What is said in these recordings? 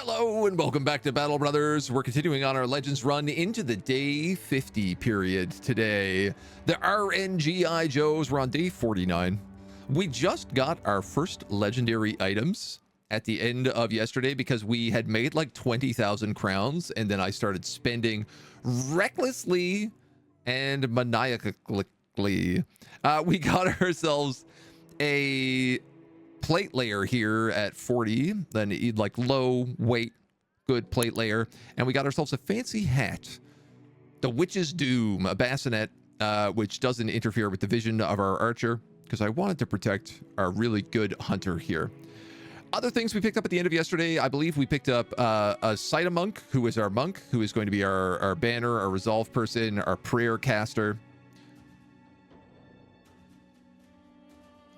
Hello and welcome back to Battle Brothers. We're continuing on our Legends run into the day 50 period today. The RNGI Joes, we're on day 49. We just got our first legendary items at the end of yesterday because we had made like 20,000 crowns and then I started spending recklessly and maniacally. We got ourselves a plate layer here at 40, then like low weight good plate layer, and we got ourselves a fancy hat, the Witch's Doom, a bassinet, which doesn't interfere with the vision of our archer because I wanted to protect our really good hunter here. Other things we picked up at the end of yesterday, I believe we picked up a Sight Monk, who is our monk, who is going to be our banner, our resolve person, our prayer caster.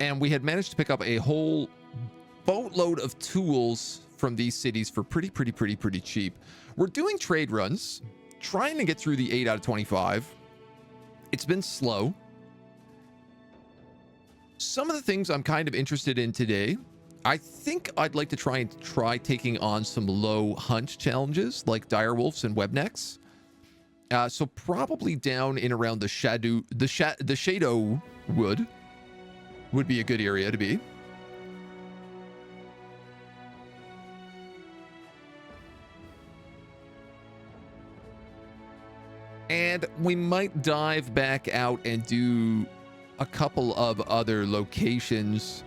And we had managed to pick up a whole boatload of tools from these cities for pretty cheap. We're doing trade runs, trying to get through the 8 out of 25. It's been slow. Some of the things I'm kind of interested in today, I think I'd like to try taking on some low hunt challenges like direwolves and webnecks. So probably down in around the shadow wood would be a good area to be. And we might dive back out and do a couple of other locations.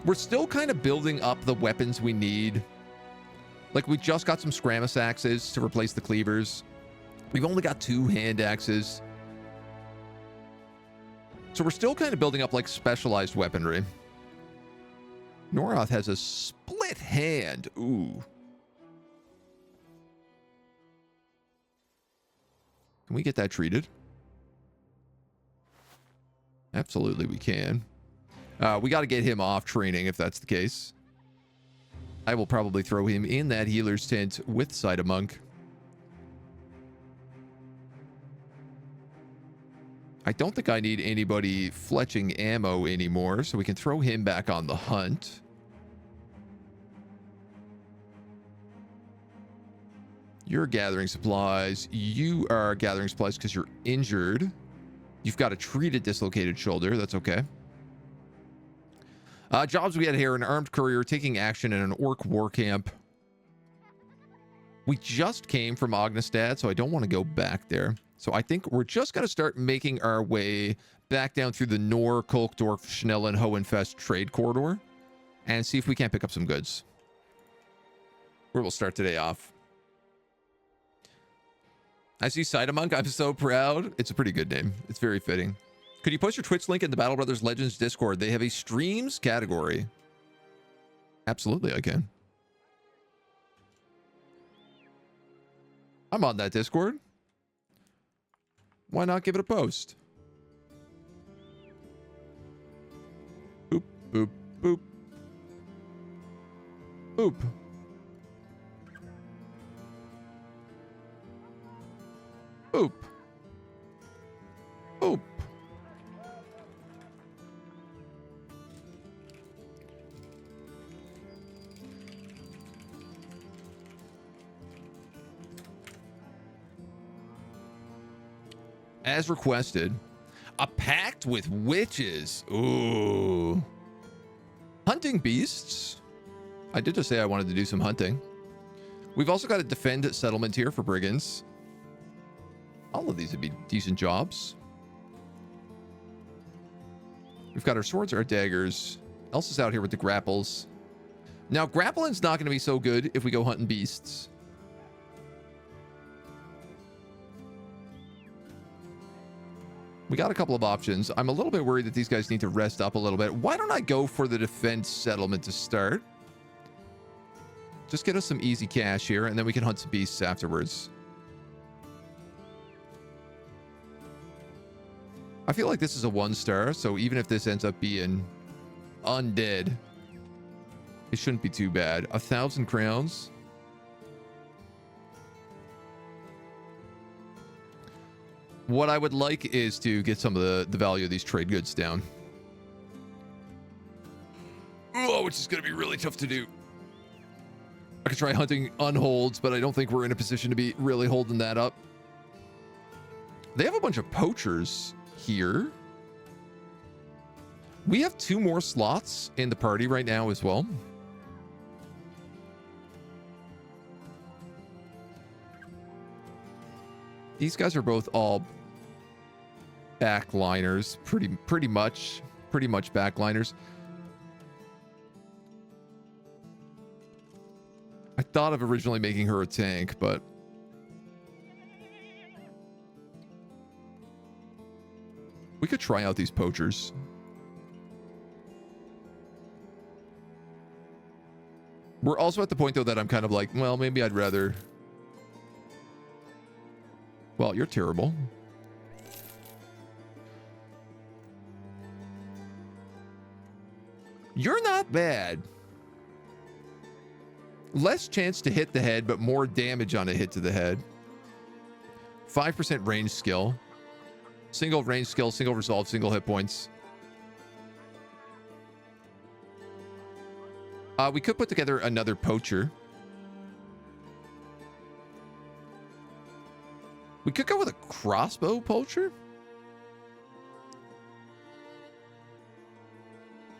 We're still kind of building up the weapons we need. Like we just got some Scramus axes to replace the cleavers. We've only got 2 hand axes. So we're still kind of building up like specialized weaponry. Noroth has a split hand. Ooh. Can we get that treated? Absolutely we can. We got to get him off training if that's the case. I will probably throw him in that healer's tent with Sight Monk. I don't think I need anybody fletching ammo anymore, so we can throw him back on the hunt. You're gathering supplies. You are gathering supplies because you're injured. You've got a treated dislocated shoulder. That's okay. Jobs we had here: an armed courier taking action in an orc war camp. We just came from Ognestad, so I don't want to go back there. So I think we're just going to start making our way back down through the Nor, Kolkdorf, Schnellen, Hohenfest trade corridor and see if we can't pick up some goods. Where we'll start today off. I see Sight Monk. I'm so proud. It's a pretty good name. It's very fitting. Could you post your Twitch link in the Battle Brothers Legends Discord? They have a streams category. Absolutely, I can. I'm on that Discord. Why not give it a post? Boop, boop, boop. Boop. Boop. Boop. As requested, a pact with witches. Ooh. Hunting beasts. I did just say I wanted to do some hunting. We've also got a defend settlement here for brigands. All of these would be decent jobs. We've got our swords, our daggers. Elsa's out here with the grapples. Now, grappling's not going to be so good if we go hunting beasts. We got a couple of options. I'm a little bit worried that these guys need to rest up a little bit. Why don't I go for the defense settlement to start? Just get us some easy cash here, and then we can hunt some beasts afterwards. I feel like this is a 1-star, so even if this ends up being undead, it shouldn't be too bad. 1,000 crowns. What I would like is to get some of the value of these trade goods down. Oh, which is going to be really tough to do. I could try hunting unholds, but I don't think we're in a position to be really holding that up. They have a bunch of poachers here. We have 2 more slots in the party right now as well. These guys are both all backliners, pretty much backliners. I thought of originally making her a tank, but we could try out these poachers. We're also at the point though that I'm kind of like, well, maybe I'd rather. Well, you're terrible. You're not bad. Less chance to hit the head, but more damage on a hit to the head. 5% range skill. Single range skill, single resolve, single hit points. We could put together another poacher. We could go with a crossbow poacher.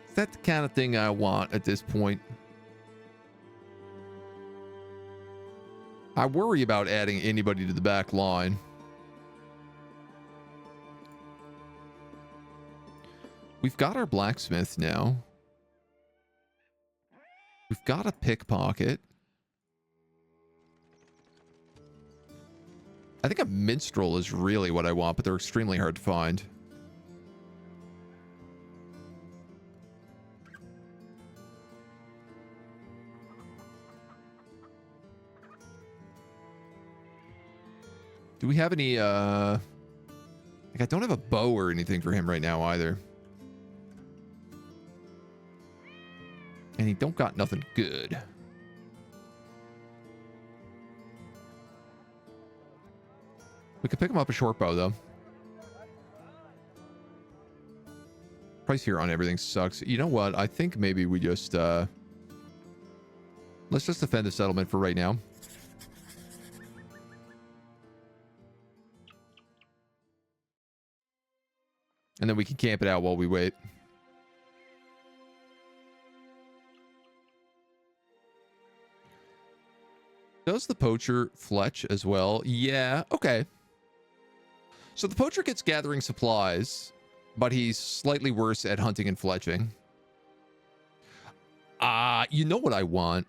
Is that the kind of thing I want at this point? I worry about adding anybody to the back line. We've got our blacksmith now. We've got a pickpocket. I think a minstrel is really what I want, but they're extremely hard to find. Do we have any, like I don't have a bow or anything for him right now either. And he don't got nothing good. We could pick him up a short bow though. Price here on everything sucks. You know what? I think maybe we just, let's just defend the settlement for right now. And then we can camp it out while we wait. Does the poacher fletch as well? Yeah, okay. So the poacher gets gathering supplies, but he's slightly worse at hunting and fletching. You know what I want?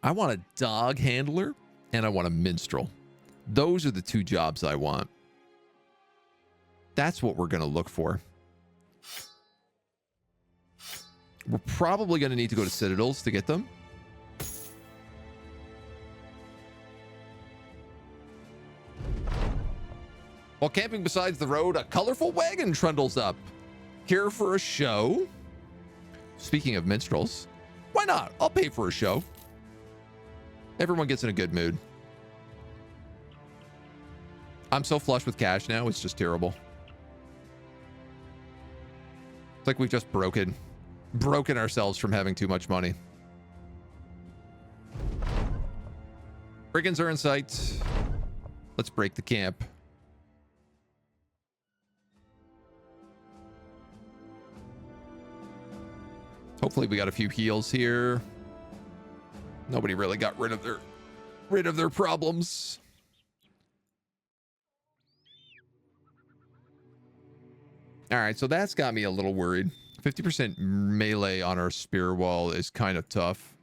I want a dog handler and I want a minstrel. Those are the 2 jobs I want. That's what we're going to look for. We're probably going to need to go to citadels to get them. While camping beside the road, a colorful wagon trundles up. Here for a show. Speaking of minstrels, why not? I'll pay for a show. Everyone gets in a good mood. I'm so flush with cash now, it's just terrible. It's like we've just broken ourselves from having too much money. Brigands are in sight. Let's break the camp. Hopefully we got a few heals here. Nobody really got rid of their problems. All right, so that's got me a little worried. 50% melee on our spear wall is kind of tough.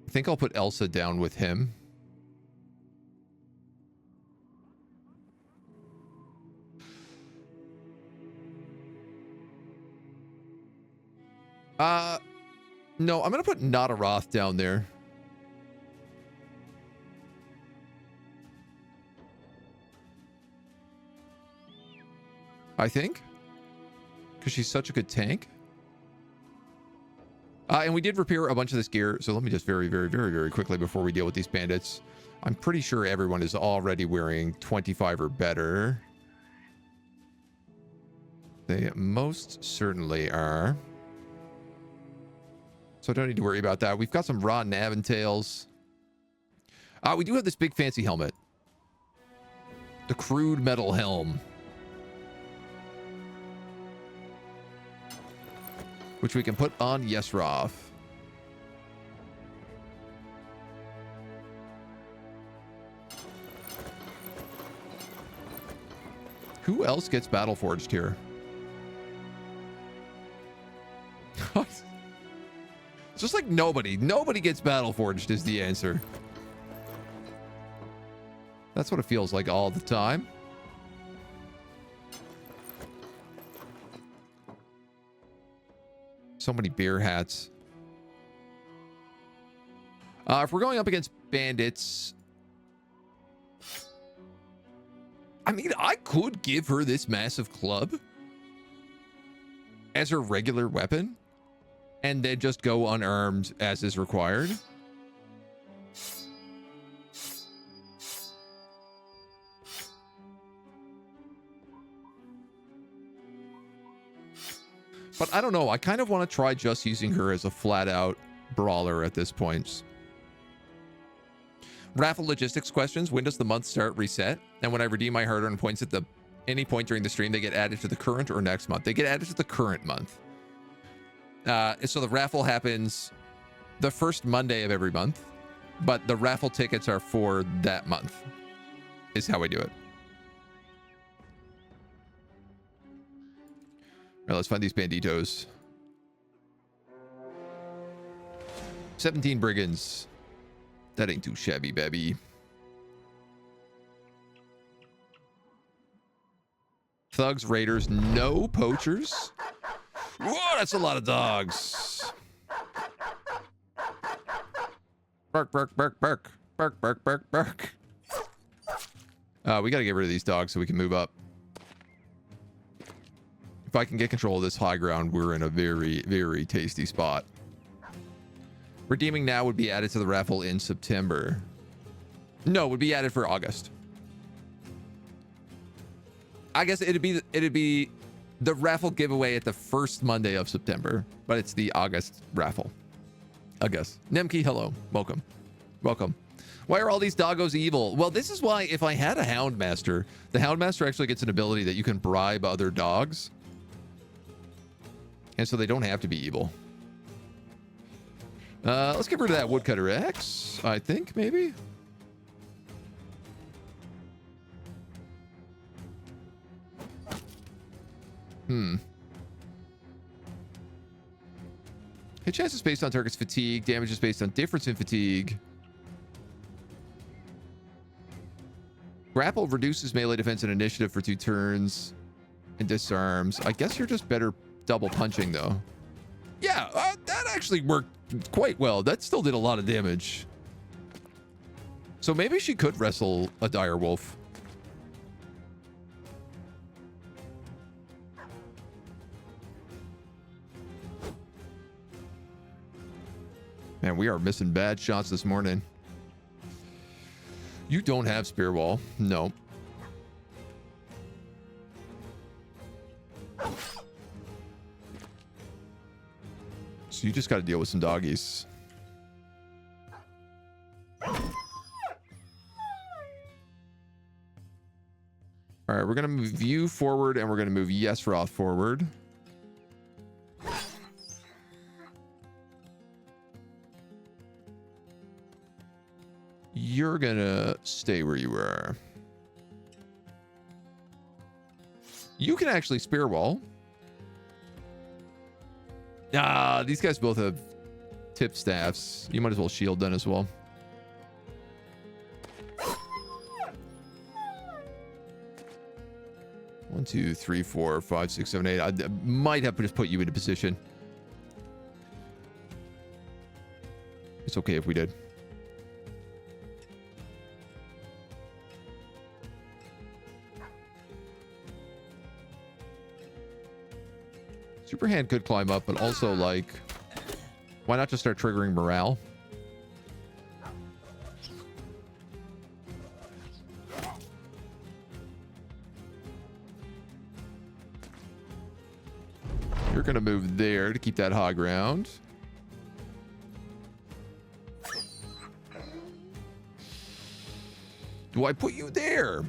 I think I'll put Elsa down with him. No, I'm going to put Nadaroth down there. I think. Because she's such a good tank. And we did repair a bunch of this gear. So let me just very quickly before we deal with these bandits. I'm pretty sure everyone is already wearing 25 or better. They most certainly are. So I don't need to worry about that. We've got some rotten Aventails. We do have this big fancy helmet. The crude metal helm. Which we can put on Yesroth. Who else gets battle forged here? It's just like nobody. Nobody gets battle forged is the answer. That's what it feels like all the time. So many beer hats. If we're going up against bandits, I mean, I could give her this massive club as her regular weapon and then just go unarmed as is required. But I don't know. I kind of want to try just using her as a flat-out brawler at this point. Raffle logistics questions. When does the month start reset? And when I redeem my hard-earned points at any point during the stream, they get added to the current or next month. They get added to the current month. So the raffle happens the first Monday of every month, but the raffle tickets are for that month, is how I do it. All right, let's find these banditos. 17 brigands. That ain't too shabby, baby. Thugs, raiders, no poachers. Whoa, that's a lot of dogs. Bark, bark, bark, bark. Bark, bark, bark, bark. We gotta get rid of these dogs so we can move up. If I can get control of this high ground, we're in a very, very tasty spot. Redeeming now would be added to the raffle in September. No, would be added for August. I guess it'd be the raffle giveaway at the first Monday of September, but it's the August raffle. I guess. Nemki, hello. Welcome. Welcome. Why are all these doggos evil? Well, this is why if I had a Houndmaster, the Houndmaster actually gets an ability that you can bribe other dogs. And so they don't have to be evil. Let's get rid of that Woodcutter X, I think, maybe. Hit chance is based on target's fatigue. Damage is based on difference in fatigue. Grapple reduces melee defense and initiative for 2 turns. And disarms. I guess you're just better double punching, though. Yeah, that actually worked quite well. That still did a lot of damage. So maybe she could wrestle a dire wolf. Man, we are missing bad shots this morning. You don't have spear wall. No. So you just got to deal with some doggies. All right, we're going to move you forward and we're going to move Yesroth forward. You're going to stay where you are. You can actually spear wall. These guys both have tip staffs. You might as well shield them as well. One, two, three, four, five, six, seven, eight. I might have to just put you into position. It's okay if we did. Superhand could climb up, but also, like, why not just start triggering morale? You're going to move there to keep that high ground. Do I put you there?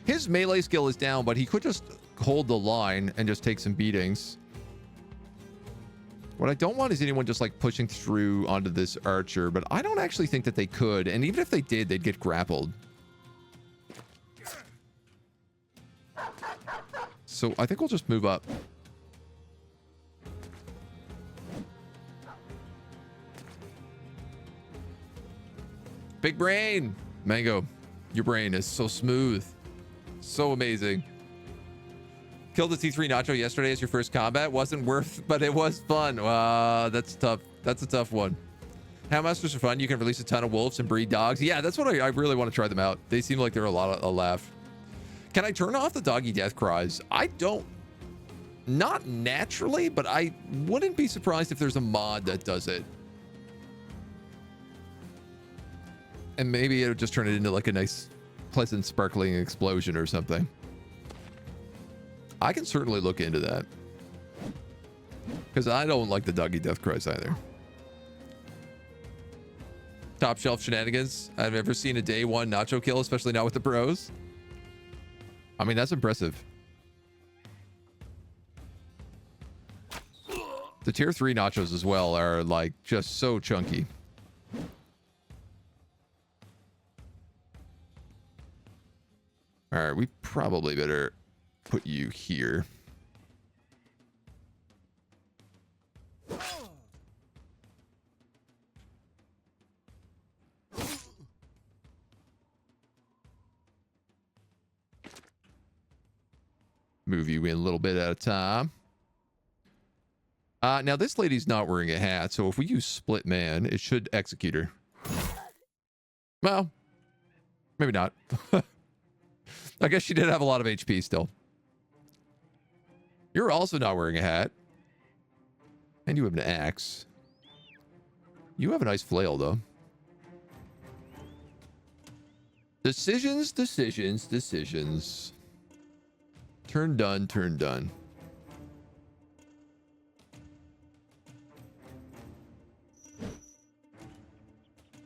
His melee skill is down, but he could just hold the line and just take some beatings. What I don't want is anyone just like pushing through onto this archer, but I don't actually think that they could. And even if they did, they'd get grappled. So I think we'll just move up. Big brain. Mango, your brain is so smooth. So amazing. Killed the T3 Nacho yesterday as your first combat. Wasn't worth, but it was fun. That's tough. That's a tough one. Houndmasters are fun. You can release a ton of wolves and breed dogs. Yeah, that's what I really want to try them out. They seem like they're a laugh. Can I turn off the doggy death cries? I don't. Not naturally, but I wouldn't be surprised if there's a mod that does it. And maybe it'll just turn it into like a nice, pleasant, sparkling explosion or something. I can certainly look into that. Because I don't like the doggy death cries either. Top shelf shenanigans. I've ever seen a day one nacho kill, especially not with the bros. I mean, that's impressive. The tier 3 nachos as well are like just so chunky. All right, we probably better put you here. Move you in a little bit at a time. Now this lady's not wearing a hat, so if we use split man, it should execute her. Well, maybe not. I guess she did have a lot of HP still. You're also not wearing a hat. And you have an axe. You have a nice flail, though. Decisions, decisions, decisions. Turn done, turn done.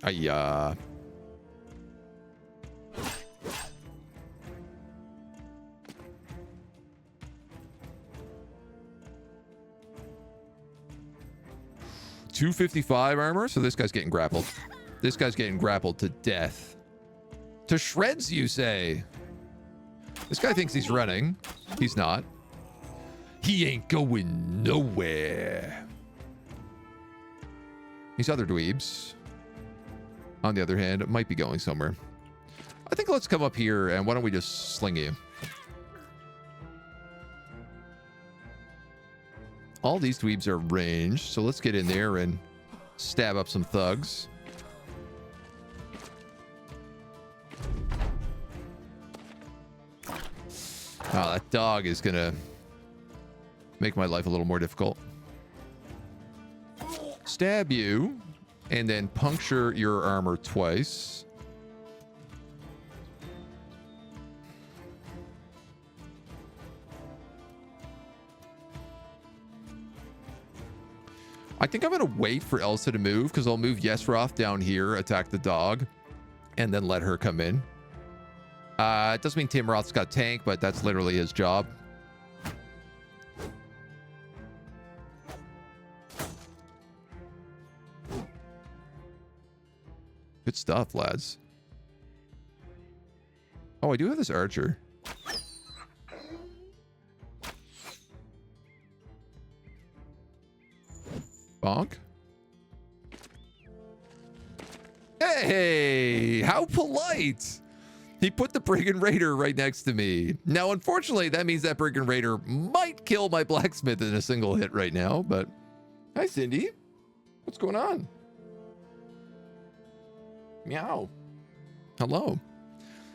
Ayah. $255 armor, so this guy's getting grappled. This guy's getting grappled to death. To shreds, you say? This guy thinks he's running. He's not. He ain't going nowhere. These other dweebs, on the other hand, might be going somewhere. I think let's come up here, and why don't we just sling you? All these dweebs are ranged, so let's get in there and stab up some thugs. Oh, that dog is gonna make my life a little more difficult. Stab you, and then puncture your armor twice. I think I'm going to wait for Elsa to move, because I'll move Yesroth down here, attack the dog, and then let her come in. It doesn't mean Timroth's got tank, but that's literally his job. Good stuff, lads. Oh, I do have this archer. Bonk. Hey, how polite. He put the Brigand Raider right next to me. Now, unfortunately, that means that Brigand Raider might kill my blacksmith in a single hit right now, but... Hi, Cindy. What's going on? Meow. Hello.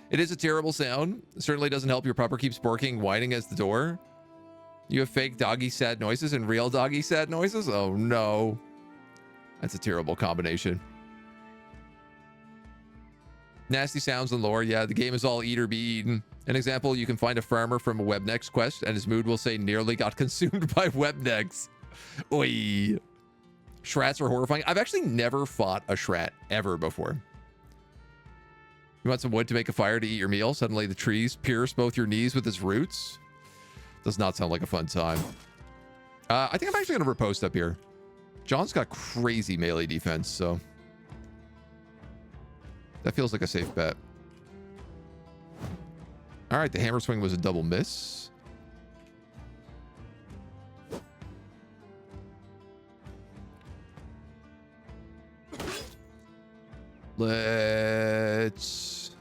It is a terrible sound. It certainly doesn't help your pupper keeps barking, whining as the door. You have fake doggy sad noises and real doggy sad noises? Oh, no. That's a terrible combination. Nasty sounds and lore. Yeah, the game is all eat or be eaten. An example, you can find a farmer from a Webnex quest and his mood will say nearly got consumed by Webnex. Oi. Shrats are horrifying. I've actually never fought a Shrat ever before. You want some wood to make a fire to eat your meal? Suddenly the trees pierce both your knees with its roots. Does not sound like a fun time. I think I'm actually going to riposte up here. John's got crazy melee defense, so that feels like a safe bet. All right, the hammer swing was a double miss. Let's...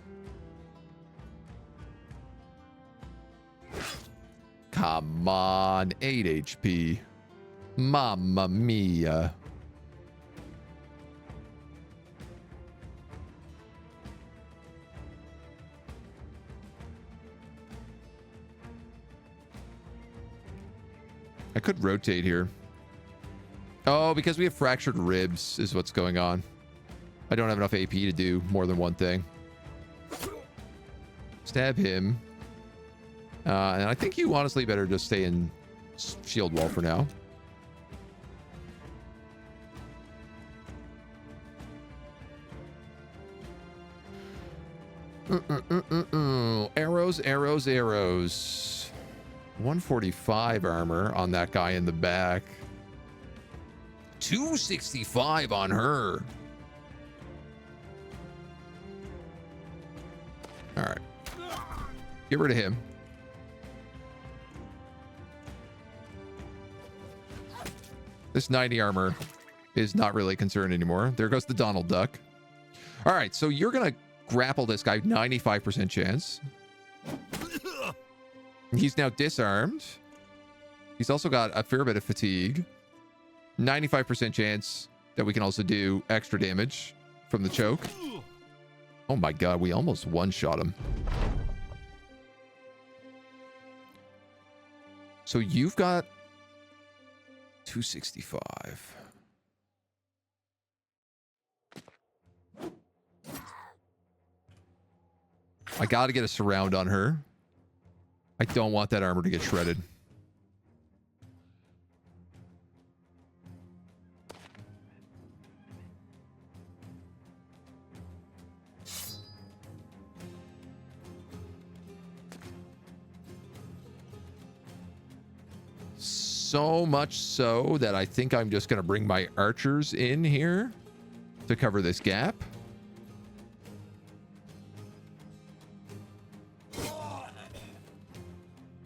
Come on, 8 HP. Mamma mia. I could rotate here. Oh, because we have fractured ribs is what's going on. I don't have enough AP to do more than one thing. Stab him. And I think you honestly better just stay in shield wall for now. Arrows, arrows, arrows. 145 armor on that guy in the back. 265 on her. All right. Get rid of him. This 90 armor is not really a concern anymore. There goes the Donald Duck. All right, so you're going to grapple this guy, 95% chance. He's now disarmed. He's also got a fair bit of fatigue. 95% chance that we can also do extra damage from the choke. Oh my god, we almost one-shot him. So you've got 265. I got to get a surround on her. I don't want that armor to get shredded. So much so that I think I'm just going to bring my archers in here to cover this gap.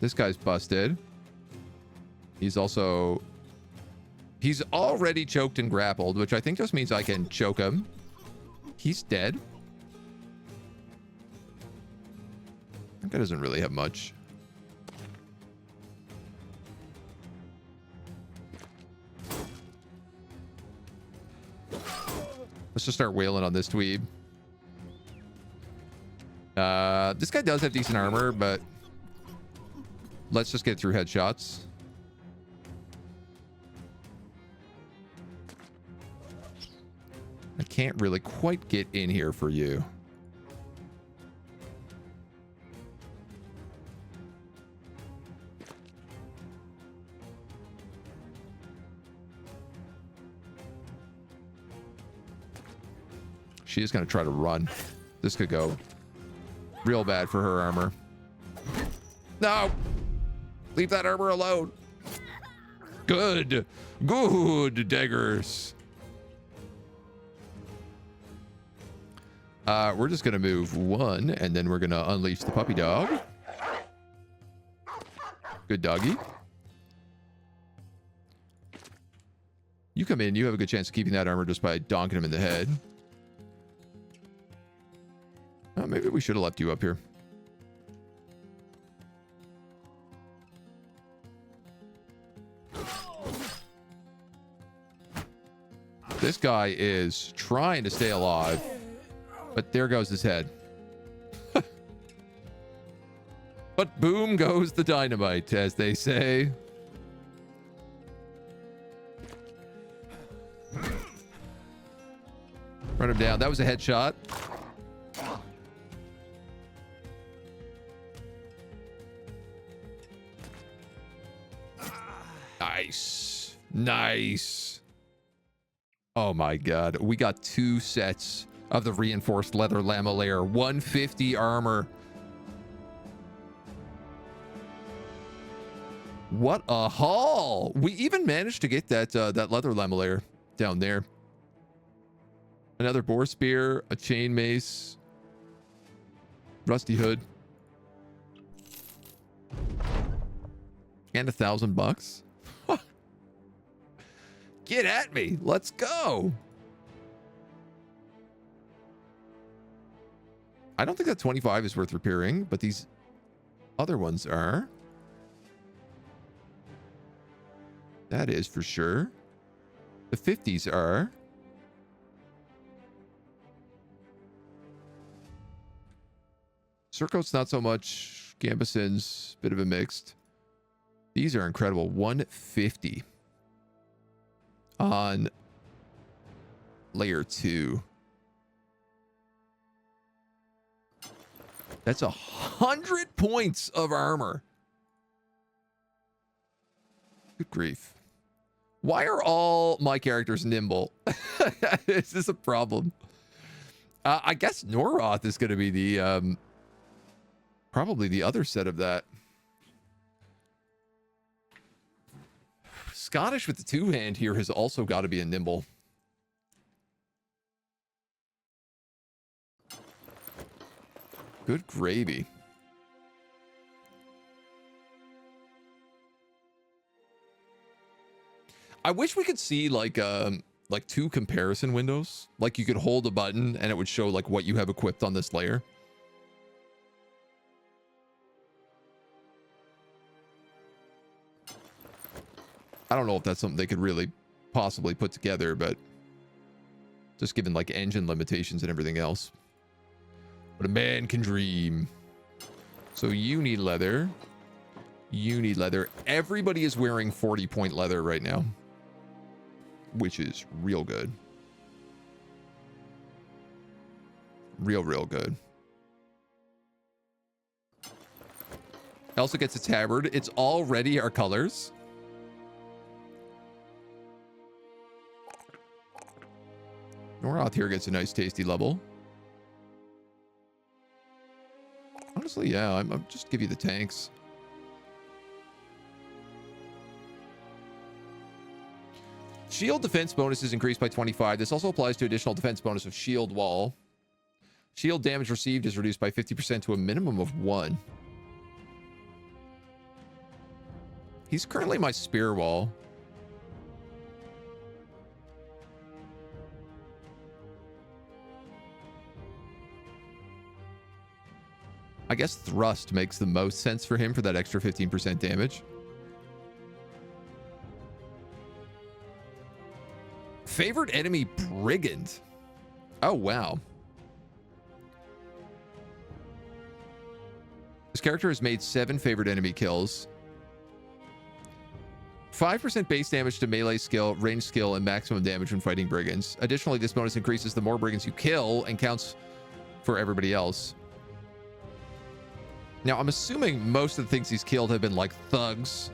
This guy's busted. He's already choked and grappled, which I think just means I can choke him. He's dead. That guy doesn't really have much. Let's just start wailing on this dweeb. This guy does have decent armor, but let's just get through headshots. I can't really quite get in here for you. She's going to try to run. This could go real bad for her armor. No! Leave that armor alone. Good. Good, daggers. We're just going to move one, and then we're going to unleash the puppy dog. Good doggy. You come in. You have a good chance of keeping that armor just by donking him in the head. Maybe we should have left you up here. This guy is trying to stay alive, but there goes his head. But boom goes the dynamite, as they say. Run him down. That was a headshot. Nice. Nice. Oh my god. We got 2 sets of the reinforced leather lamelaire. 150 armor. What a haul. We even managed to get that that leather lamelaire down there. Another boar spear, a chain mace, rusty hood, and $1,000. Get at me. Let's go. I don't think that 25 is worth repairing, but these other ones are. That is for sure. The 50s are. Surcoat's not so much. Gambeson's bit of a mixed. These are incredible. 150 on layer 2. That's 100 points of armor. Good grief. Why are all my characters nimble? Is this a problem? I guess Noroth is going to be the probably the other set of that. Scottish with the 2-hand here has also got to be a nimble. Good gravy. I wish we could see like 2 comparison windows. Like you could hold a button and it would show like what you have equipped on this layer. I don't know if that's something they could really possibly put together, but just given like engine limitations and everything else. But a man can dream. So you need leather. You need leather. Everybody is wearing 40-point leather right now, which is real good. Real good. Elsa gets a tabard. It's already our colors. Noroth here gets a nice tasty level. Honestly, yeah, I'm just give you the tanks. Shield defense bonus is increased by 25. This also applies to additional defense bonus of shield wall. Shield damage received is reduced by 50% to a minimum of 1. He's currently my spear wall. I guess thrust makes the most sense for him for that extra 15% damage. Favorite enemy brigand. Oh, wow. This character has made 7 favorite enemy kills. 5% base damage to melee skill, range skill, and maximum damage when fighting brigands. Additionally, this bonus increases the more brigands you kill and counts for everybody else. Now, I'm assuming most of the things he's killed have been like thugs.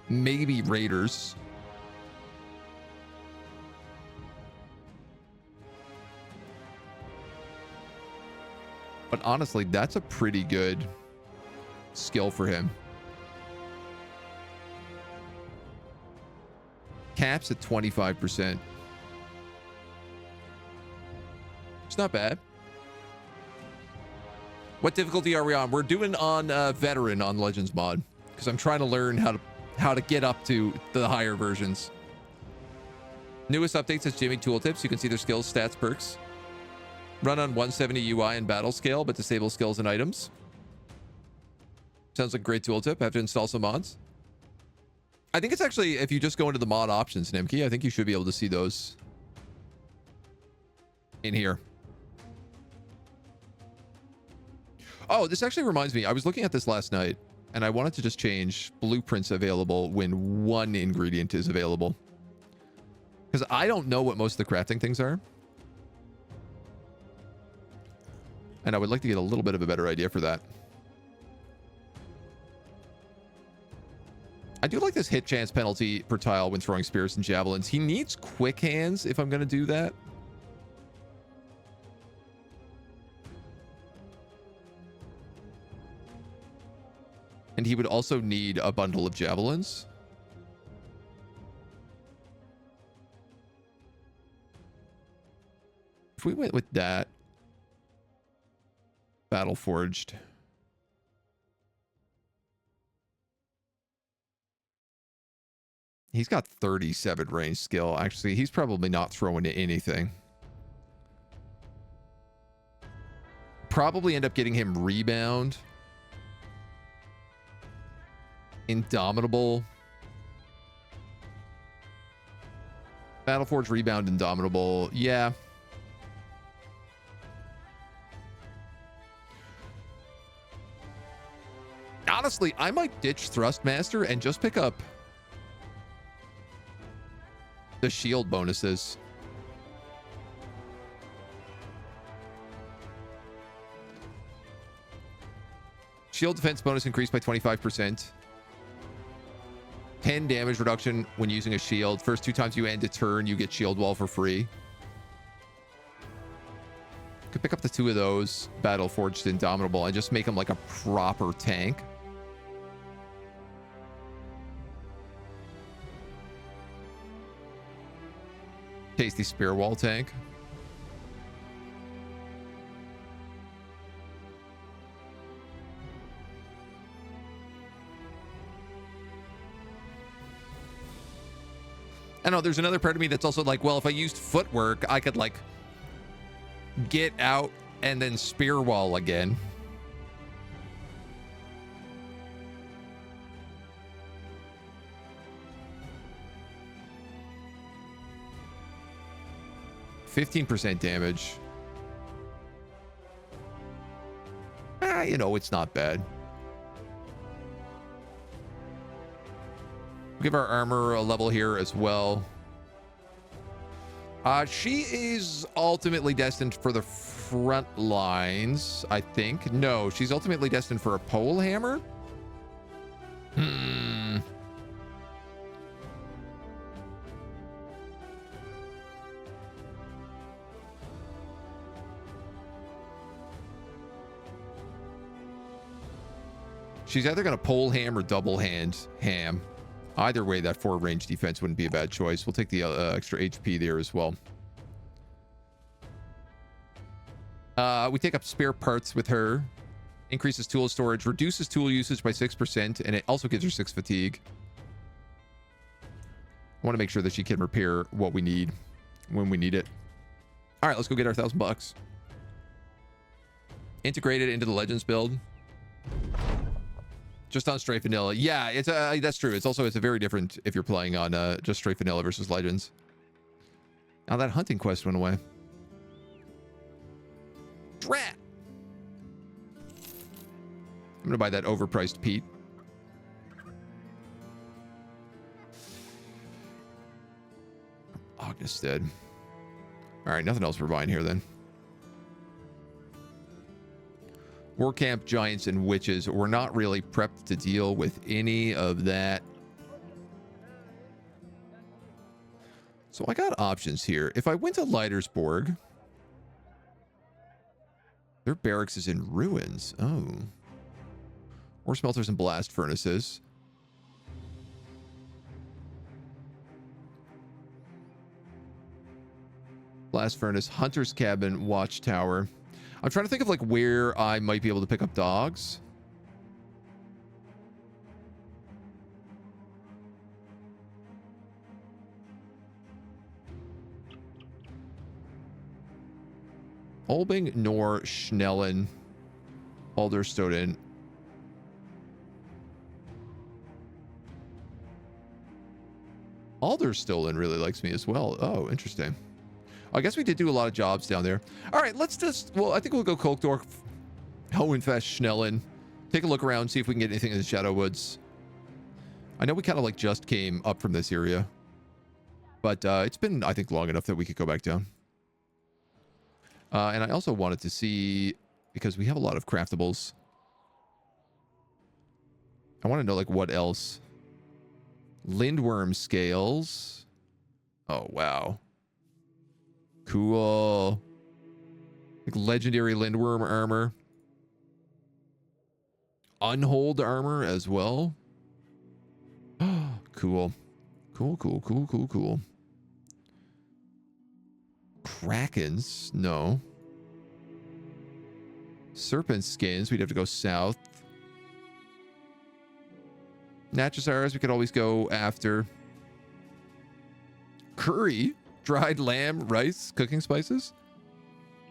Maybe raiders. But honestly, that's a pretty good skill for him. Caps at 25%. It's not bad. What difficulty are we on? We're doing on veteran on Legends mod because I'm trying to learn how to get up to the higher versions. Newest updates as Jimmy tooltips. You can see their skills, stats, perks. Run on 170 UI and battle scale, but disable skills and items. Sounds like a great tooltip. Have to install some mods. I think it's actually, if you just go into the mod options, Nimki, I think you should be able to see those in here. Oh, this actually reminds me. I was looking at this last night, and I wanted to just change blueprints available when 1 ingredient is available. Because I don't know what most of the crafting things are. And I would like to get a little bit of a better idea for that. I do like this hit chance penalty per tile when throwing spears and javelins. He needs quick hands if I'm going to do that. And he would also need a bundle of javelins. If we went with that, Battle Forged. He's got 37 range skill. Actually, he's probably not throwing anything. Probably end up getting him Rebound. Indomitable. Battleforge, Rebound, Indomitable. Yeah. Honestly, I might ditch Thrustmaster and just pick up the shield bonuses. Shield defense bonus increased by 25%. 10 damage reduction when using a shield. First 2 times you end a turn, you get shield wall for free. Could pick up the 2 of those, Battle Forged Indomitable, and just make them like a proper tank. Tasty spear wall tank. I know there's another part of me that's also like, well, if I used footwork, I could like get out and then spear wall again. %15 damage. You know, it's not bad. Give our armor a level here as well. She is ultimately destined for the front lines, I think. No, she's ultimately destined for a pole hammer. She's either going to pole ham or double hand ham. Either way, that 4 range defense wouldn't be a bad choice. We'll take the extra HP there as well. We take up spare parts with her. Increases tool storage, reduces tool usage by 6%, and it also gives her 6 fatigue. I want to make sure that she can repair what we need when we need it. All right, let's go get our $1,000. Integrate it into the Legends build. Just on straight vanilla. Yeah, it's that's true. It's a very different if you're playing on just straight vanilla versus Legends. Now that hunting quest went away. Drat. I'm gonna buy that overpriced Pete. Augusted. All right, nothing else we're buying here then. War camp, giants, and witches. We're not really prepped to deal with any of that. So I got options here. If I went to Leitersborg, their barracks is in ruins. Oh. Ore smelters and blast furnaces. Blast furnace, hunter's cabin, watchtower. I'm trying to think of like where I might be able to pick up dogs. Olbing, Nor, Schnellen, Alderstoden. Alderstoden really likes me as well. Oh, interesting. I guess we did do a lot of jobs down there. All right, let's just, well, I think we'll go Kolkdorf, Hohenfest, Schnellen. Take a look around, see if we can get anything in the Shadow Woods. I know we kind of like just came up from this area, but it's been, I think, long enough that we could go back down. And I also wanted to see, because we have a lot of craftables, I want to know like what else Lindworm scales. Oh, wow. Cool. Like legendary Lindworm armor. Unhold armor as well. Cool. Cool. Krakens? No. Serpent skins. We'd have to go south. Natrosaurus, we could always go after. Curry, dried lamb, rice, cooking spices.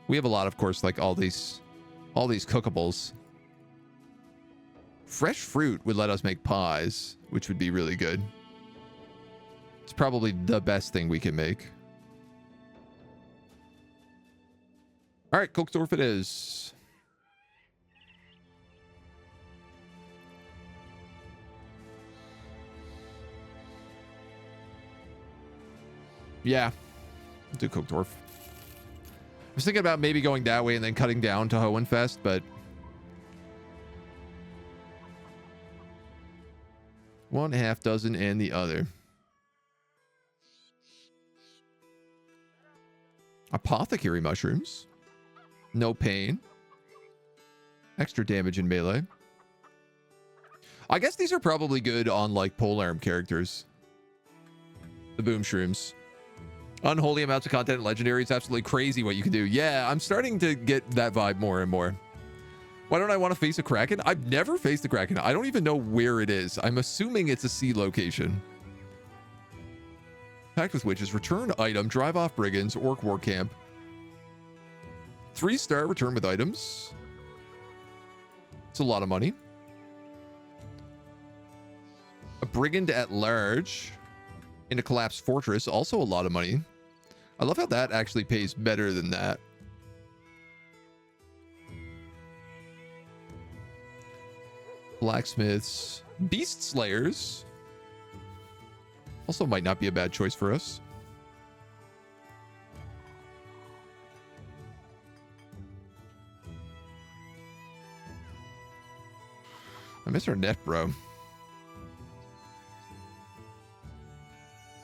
We have a lot, of course, like all these cookables. Fresh fruit would let us make pies, which would be really good. It's probably the best thing we can make. All right, Kokesdorf it is. Yeah, I'll do Kokesdorf. I was thinking about maybe going that way and then cutting down to Hohenfest, but one half dozen and the other. Apothecary mushrooms. No pain. Extra damage in melee. I guess these are probably good on like polearm characters. The boom shrooms. Unholy amounts of content, legendary. It's absolutely crazy what you can do. Yeah, I'm starting to get that vibe more and more. Why don't I want to face a Kraken? I've never faced a Kraken. I don't even know where it is. I'm assuming it's a sea location. Packed with witches. Return item. Drive off brigands. Orc war camp. 3-star return with items. It's a lot of money. A brigand at large. In a collapsed fortress. Also a lot of money. I love how that actually pays better than that. Blacksmiths. Beast slayers. Also might not be a bad choice for us. I miss our net, bro. Do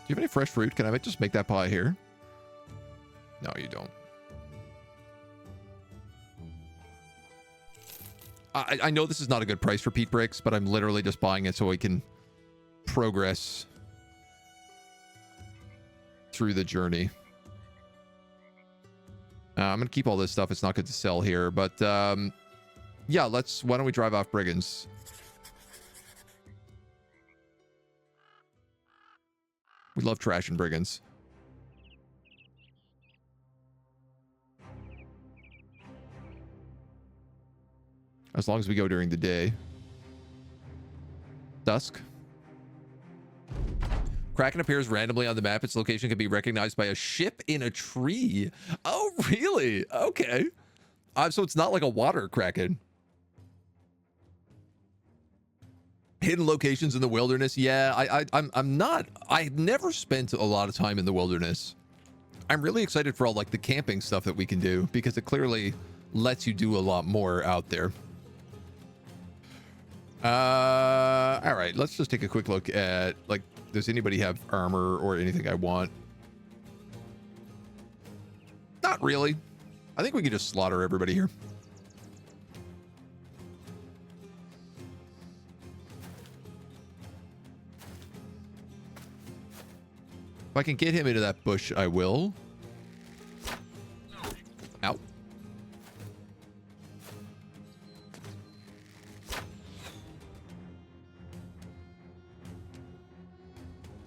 you have any fresh fruit? Can I just make that pie here? No, you don't. I know this is not a good price for peat bricks, but I'm literally just buying it so we can progress through the journey. I'm going to keep all this stuff. It's not good to sell here, but yeah, why don't we drive off brigands? We love trashing brigands. As long as we go during the day. Dusk. Kraken appears randomly on the map. Its location can be recognized by a ship in a tree. Oh, really? Okay. So it's not like a water Kraken. Hidden locations in the wilderness. Yeah, I've never spent a lot of time in the wilderness. I'm really excited for all like the camping stuff that we can do because it clearly lets you do a lot more out there. All right, let's just take a quick look at like, does anybody have armor or anything I want? Not really. I think we can just slaughter everybody here. If I can get him into that bush, I will. Ow.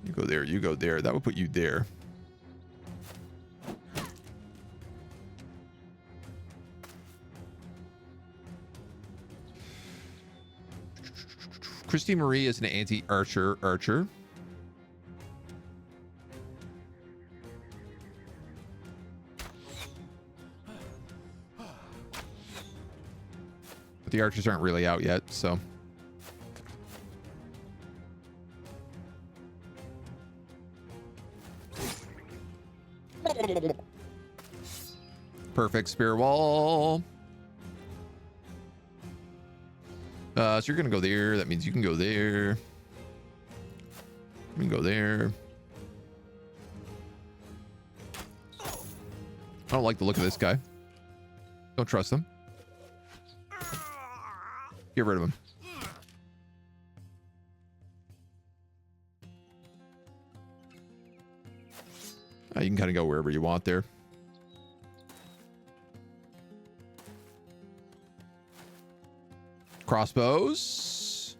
You go there, you go there. That would put you there. Christy Marie is an anti-archer. But the archers aren't really out yet, so. Perfect spear wall. So you're gonna go there. That means you can go there. We can go there. I don't like the look of this guy. Don't trust him. Get rid of him. You can kind of go wherever you want there. Crossbows.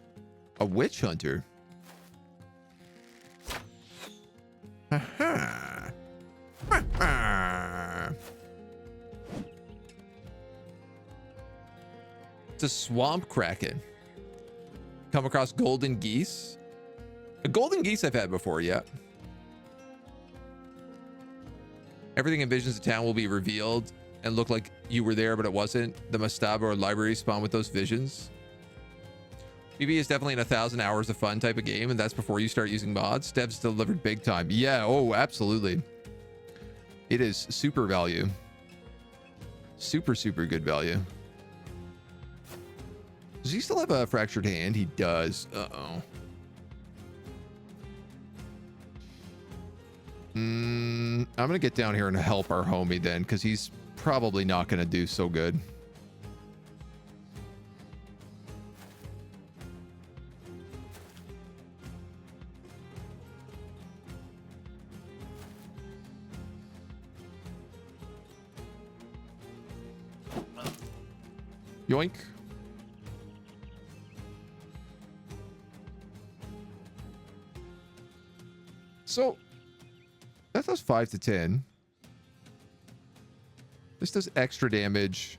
A witch hunter. Ha-ha. Ha-ha. It's a swamp kraken. Come across golden geese. A golden geese I've had before, yeah. Everything in Visions of Town will be revealed and look like you were there, but it wasn't. The Mastaba or library spawn with those visions. BB is definitely an 1,000 hours of fun type of game, and that's before you start using mods. Devs delivered big time. Yeah, oh, absolutely. It is super value. Super, super good value. Does he still have a fractured hand? He does. Uh-oh. I'm going to get down here and help our homie then, because he's probably not going to do so good. Yoink. So that does 5 to 10. This does extra damage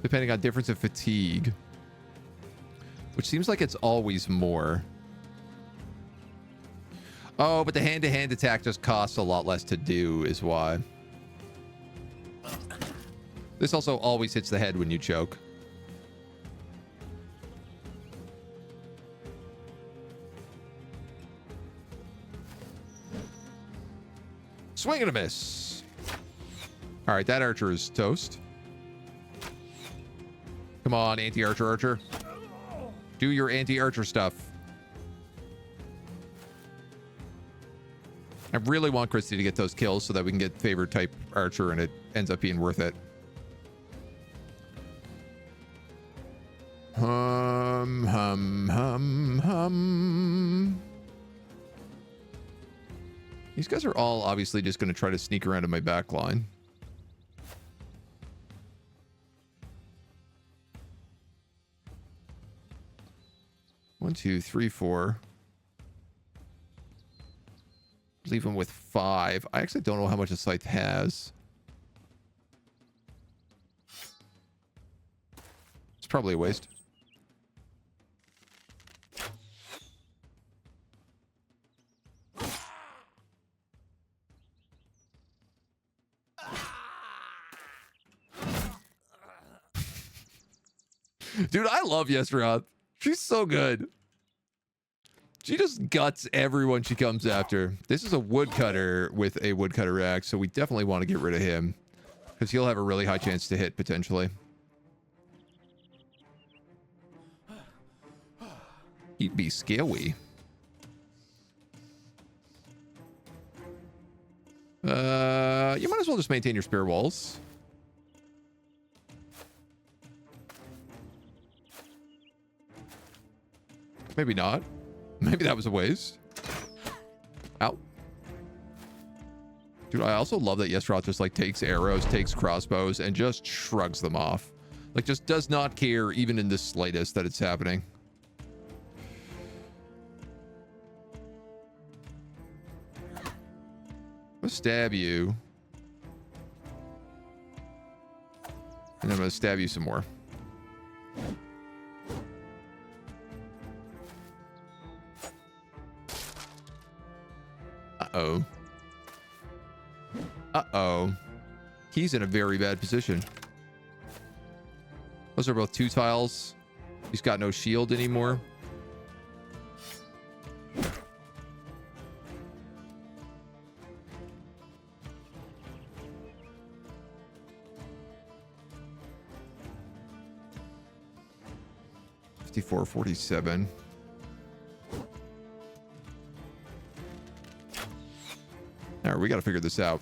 depending on difference of fatigue, which seems like it's always more. Oh, but the hand-to-hand attack just costs a lot less to do is why. This also always hits the head when you choke. Swing and a miss. All right, that archer is toast. Come on, anti-archer archer. Do your anti-archer stuff. I really want Christy to get those kills so that we can get favorite type archer and it ends up being worth it. Hum, hum, hum, hum. These guys are all obviously just going to try to sneak around in my back line. One, two, three, four. Leave him with 5. I actually don't know how much a scythe has. It's probably a waste. Dude, I love Yesroth. She's so good. She just guts everyone she comes after. This is a woodcutter with a woodcutter axe, so we definitely want to get rid of him because he'll have a really high chance to hit potentially. He'd be scary. You might as well just maintain your spear walls. Maybe not. Maybe that was a waste. Ow. Dude, I also love that Yesroth just like takes arrows, takes crossbows, and just shrugs them off. Like just does not care even in the slightest that it's happening. I'm gonna stab you. And I'm gonna stab you some more. Uh-oh. Uh-oh. He's in a very bad position. Those are both 2 tiles. He's got no shield anymore. $54.47. All right, we got to figure this out.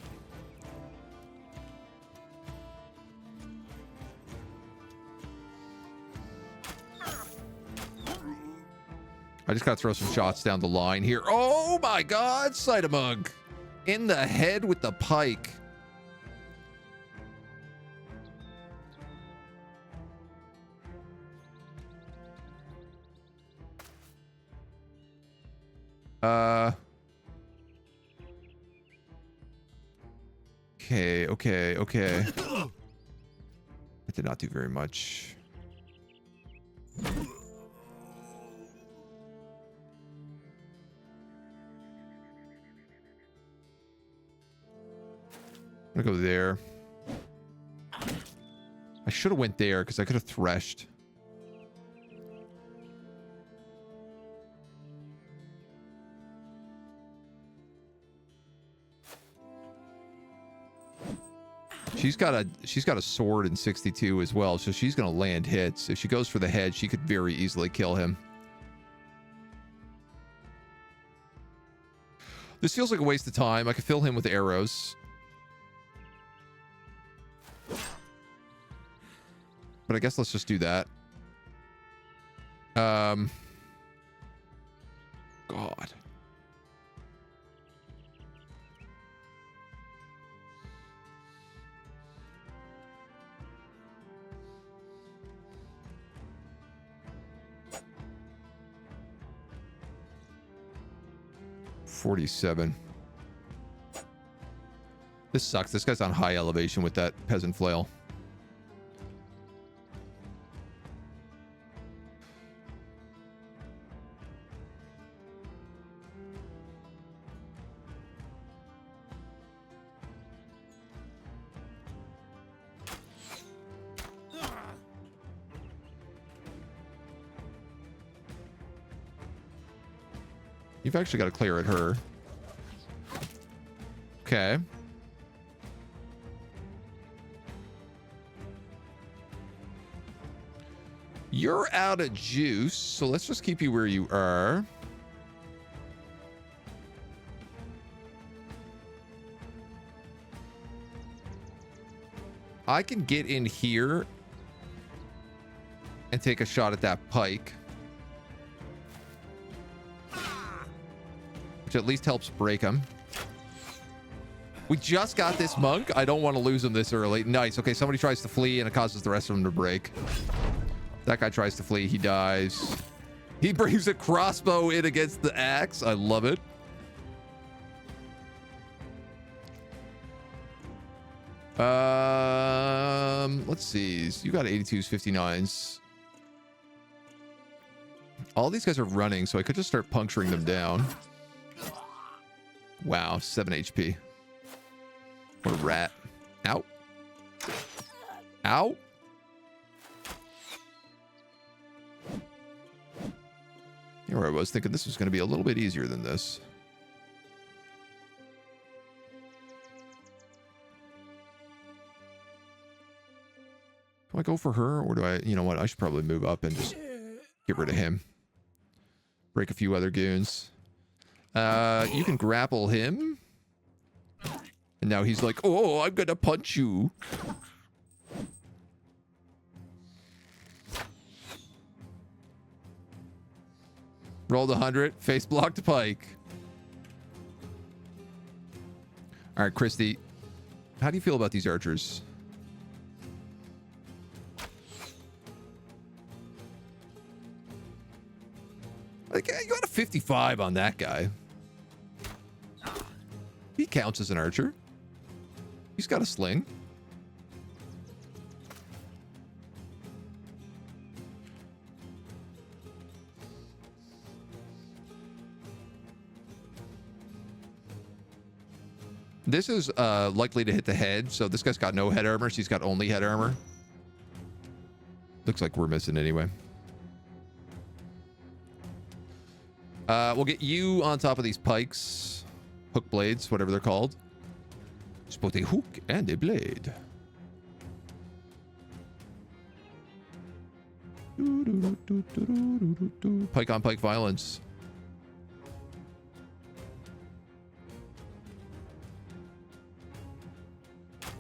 I just got to throw some shots down the line here. Oh my God, Cytomug. In the head with the pike. Okay. I did not do very much. I'm gonna go there. I should have went there because I could have threshed. She's got a sword in 62 as well, so she's gonna land hits. If she goes for the head, she could very easily kill him. This feels like a waste of time. I could fill him with arrows. But I guess let's just do that. God. $47. This sucks. This guy's on high elevation with that peasant flail. You've actually got to clear at her. Okay. You're out of juice, so let's just keep you where you are. I can get in here and take a shot at that pike, which at least helps break him. We just got this monk. I don't want to lose him this early. Nice. Okay, somebody tries to flee and it causes the rest of them to break. That guy tries to flee. He dies. He brings a crossbow in against the axe. I love it. Let's see. You got 82s, 59s. All these guys are running, so I could just start puncturing them down. Wow, 7 HP. What a rat. Ow. Ow. Here I was thinking this was going to be a little bit easier than this. Do I go for her, or do I, you know what, I should probably move up and just get rid of him. Break a few other goons. You can grapple him. And now he's like, oh, I'm gonna punch you. Rolled 100, face blocked pike. All right, Christy, how do you feel about these archers? Like, you got a 55 on that guy. He counts as an archer. He's got a sling. This is likely to hit the head, so this guy's got no head armor, so he's got only head armor. Looks like we're missing anyway. We'll get you on top of these pikes. Hook blades, whatever they're called. It's both a hook and a blade. Pike on pike violence.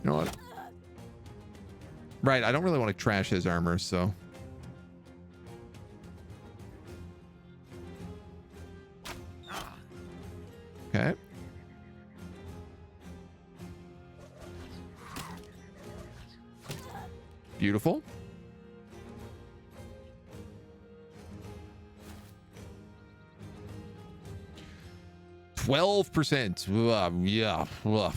You know what? Right, I don't really want to trash his armor, so. Okay. Beautiful. %. Yeah. Ugh.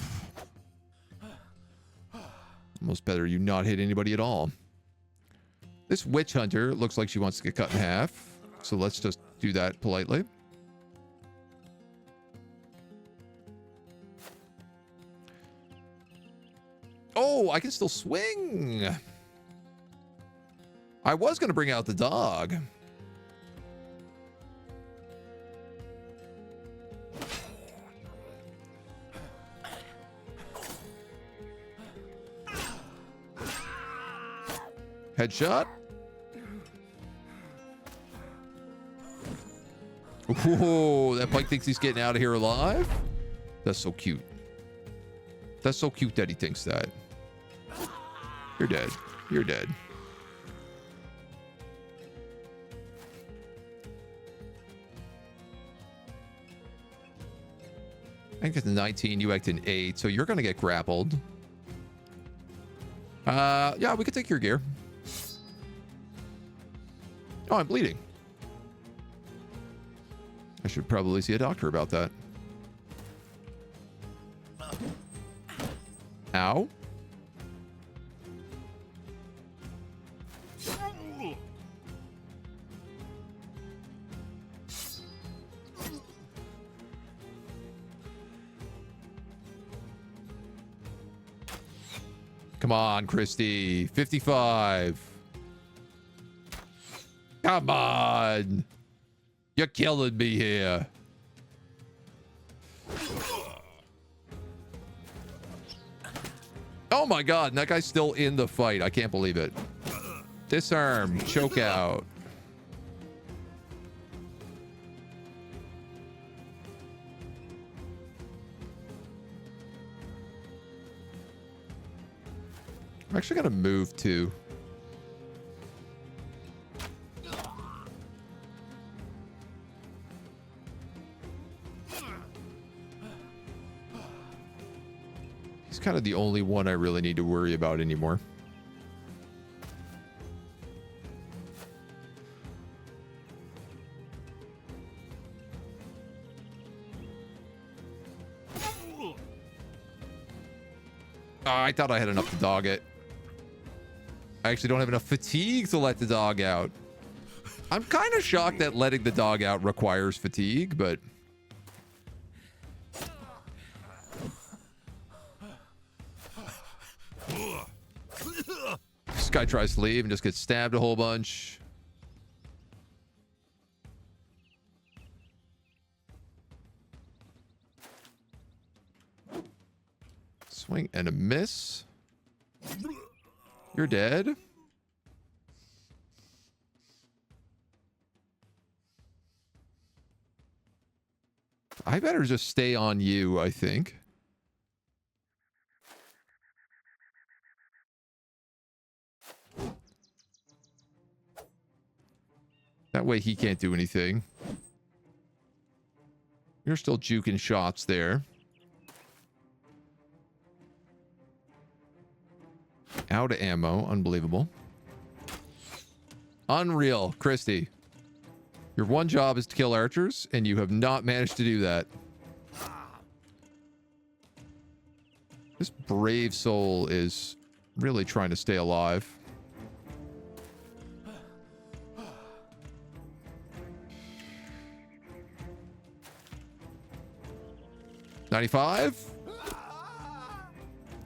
Almost better you not hit anybody at all. This witch hunter looks like she wants to get cut in half. So let's just do that politely. Oh, I can still swing. I was going to bring out the dog. Headshot. Ooh, that Pike thinks he's getting out of here alive. That's so cute. That's so cute that he thinks that. You're dead. You're dead. I think it's 19, you act in 8, so you're gonna get grappled. Yeah, we could take your gear. Oh, I'm bleeding. I should probably see a doctor about that. Ow. Come on, Christy. 55. Come on. You're killing me here. Oh my god, and that guy's still in the fight. I can't believe it. Disarm. Choke out. I'm actually going to move too. He's kind of the only one I really need to worry about anymore. Oh, I thought I had enough to dog it. I actually don't have enough fatigue to let the dog out. I'm kind of shocked that letting the dog out requires fatigue, but... This guy tries to leave and just gets stabbed a whole bunch. Swing and a miss. You're dead. I better just stay on you, I think. That way he can't do anything. You're still juking shots there. Out of ammo. Unbelievable. Unreal. Christy. Your one job is to kill archers, and you have not managed to do that. This brave soul is really trying to stay alive. $95. All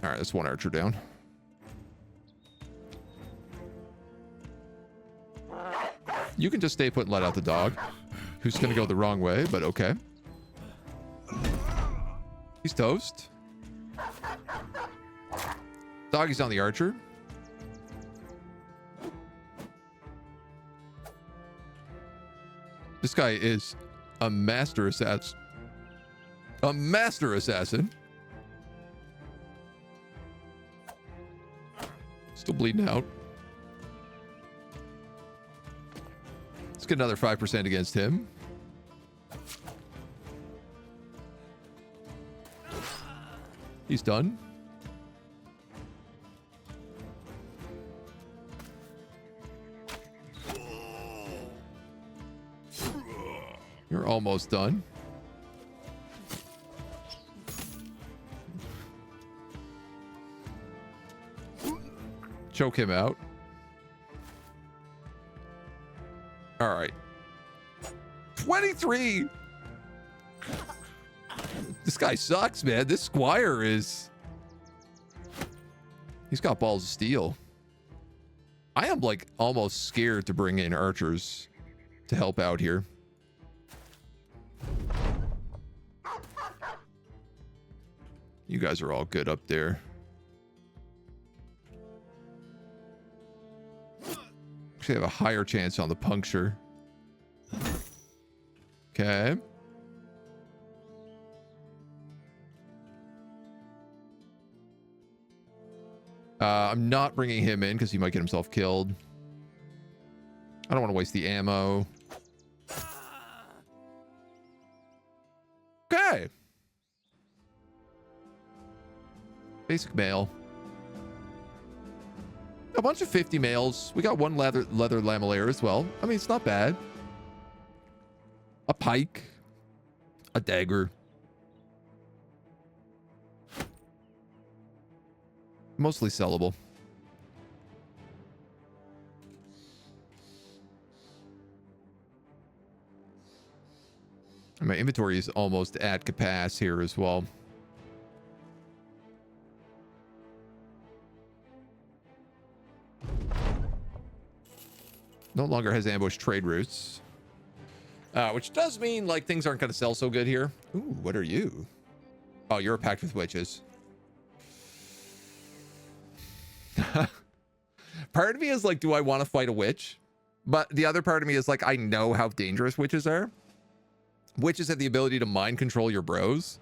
right, that's one archer down. You can just stay put and let out the dog, who's going to go the wrong way, but okay. He's toast. Doggy's on the archer. This guy is a master assassin. A master assassin. bleeding out. Let's get another 5% against him. He's done. You're almost done. Choke him out. All right. 23. This guy sucks, man. This squire is... He's got balls of steel. I am, like, almost scared to bring in archers to help out here. You guys are all good up there. Actually have a higher chance on the puncture. Okay. I'm not bringing him in because he might get himself killed. I don't want to waste the ammo. Okay. Basic mail. A bunch of 50 mails. We got one leather lamellare as well. I mean, it's not bad. A pike. A dagger. Mostly sellable. And my inventory is almost at capacity here as well. No longer has ambush trade routes. Which does mean, like, things aren't going to sell so good here. Ooh, what are you? Oh, you're a pact with witches. Part of me is like, do I want to fight a witch? But the other part of me is like, I know how dangerous witches are. Witches have the ability to mind control your bros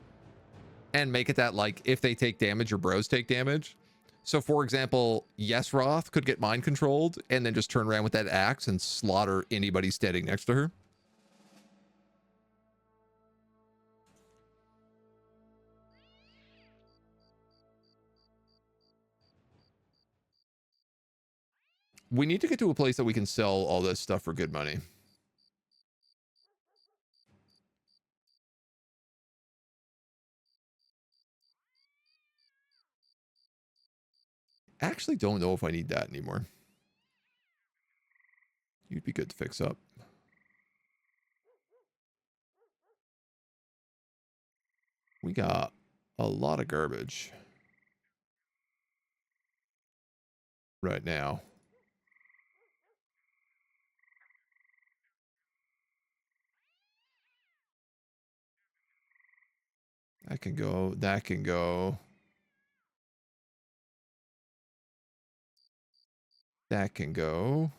and make it that, like, if they take damage, your bros take damage. So, for example, Yesroth could get mind controlled and then just turn around with that axe and slaughter anybody standing next to her. We need to get to a place that we can sell all this stuff for good money. Actually don't know if I need that anymore. You'd be good to fix up. We got a lot of garbage right now. That can go. That can go. That can go.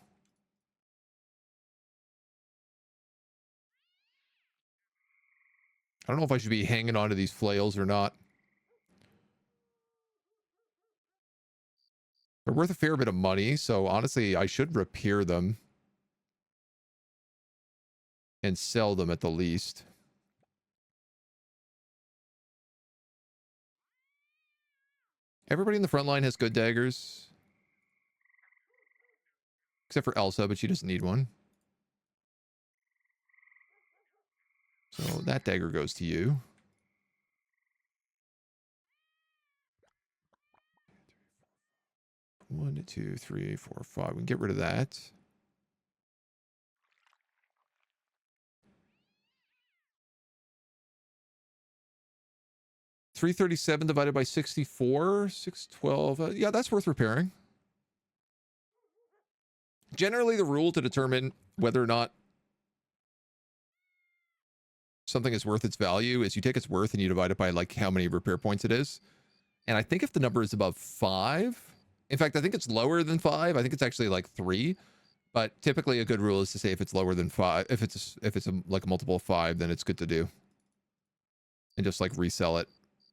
I don't know if I should be hanging on to these flails or not. They're worth a fair bit of money, so honestly, I should repair them and sell them at the least. Everybody in the front line has good daggers. Except for Elsa, but she doesn't need one. So that dagger goes to you. One, two, three, four, five. We can get rid of that. $337 divided by 64, 612. Yeah, that's worth repairing. Generally, the rule to determine whether or not something is worth its value is you take its worth and you divide it by like how many repair points it is. And I think if the number is above 5, in fact, I think it's lower than 5. I think it's actually like 3. But typically, a good rule is to say if it's lower than 5, if it's like a multiple of 5, then it's good to do, and just like resell it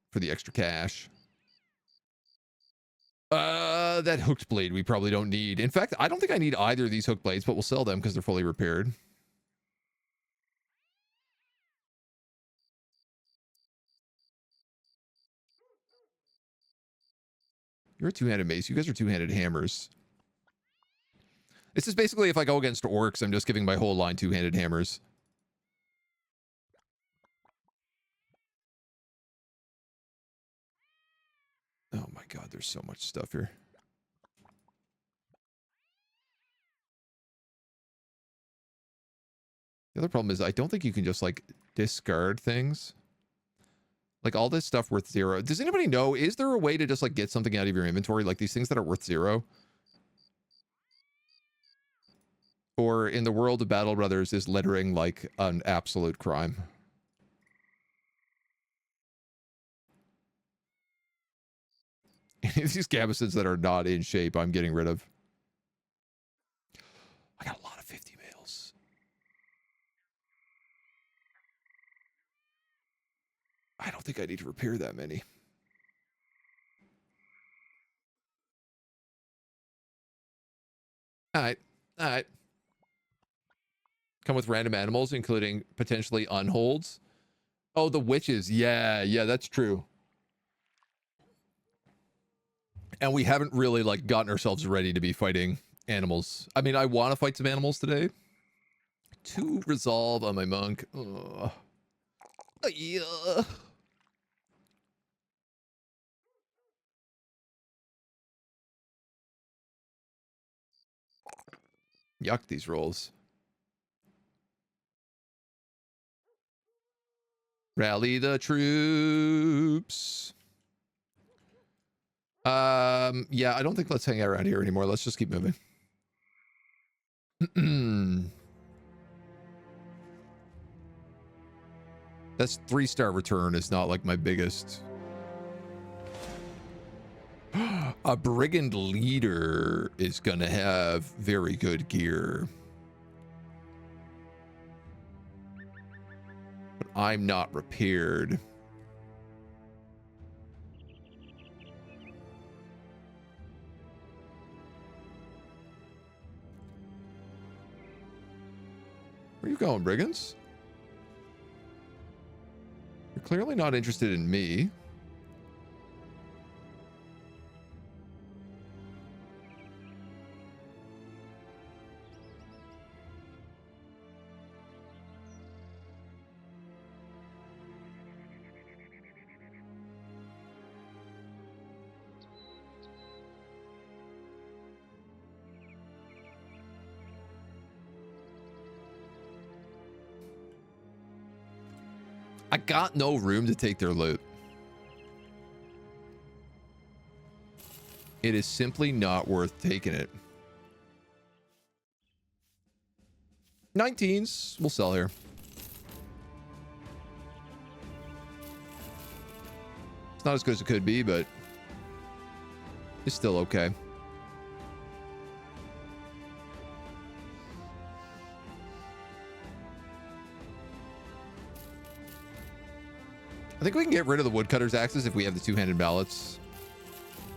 for the extra cash. That hooked blade we probably don't need. In fact, I don't think I need either of these hook blades, but we'll sell them because they're fully repaired. You're a two-handed mace. You guys are two-handed hammers. This is basically if I go against orcs, I'm just giving my whole line two-handed hammers. Oh my god, there's so much stuff here. The other problem is I don't think you can just, like, discard things. Like, all this stuff worth 0. Does anybody know, is there a way to just, like, get something out of your inventory? Like, these things that are worth 0? Or in the world of Battle Brothers, is littering, like, an absolute crime? These gambesons that are not in shape, I'm getting rid of. I got a lot of 50 males. I don't think I need to repair that many. Alright. Alright. Come with random animals, including potentially unholds. Oh, the witches. Yeah, yeah, that's true. And we haven't really, like, gotten ourselves ready to be fighting animals. I mean, I want to fight some animals today. 2 resolve on my monk. Ugh. Yeah. Yuck, these rolls. Rally the troops. Yeah, I don't think let's hang out around here anymore. Let's just keep moving. That's 3-star return is not like my biggest. A brigand leader is gonna have very good gear. But I'm not repaired. Where you going, brigands? You're clearly not interested in me. I got no room to take their loot. It is simply not worth taking it. 19s, we'll sell here. It's not as good as it could be, but it's still okay. I think we can get rid of the woodcutter's axes if we have the two-handed mallets.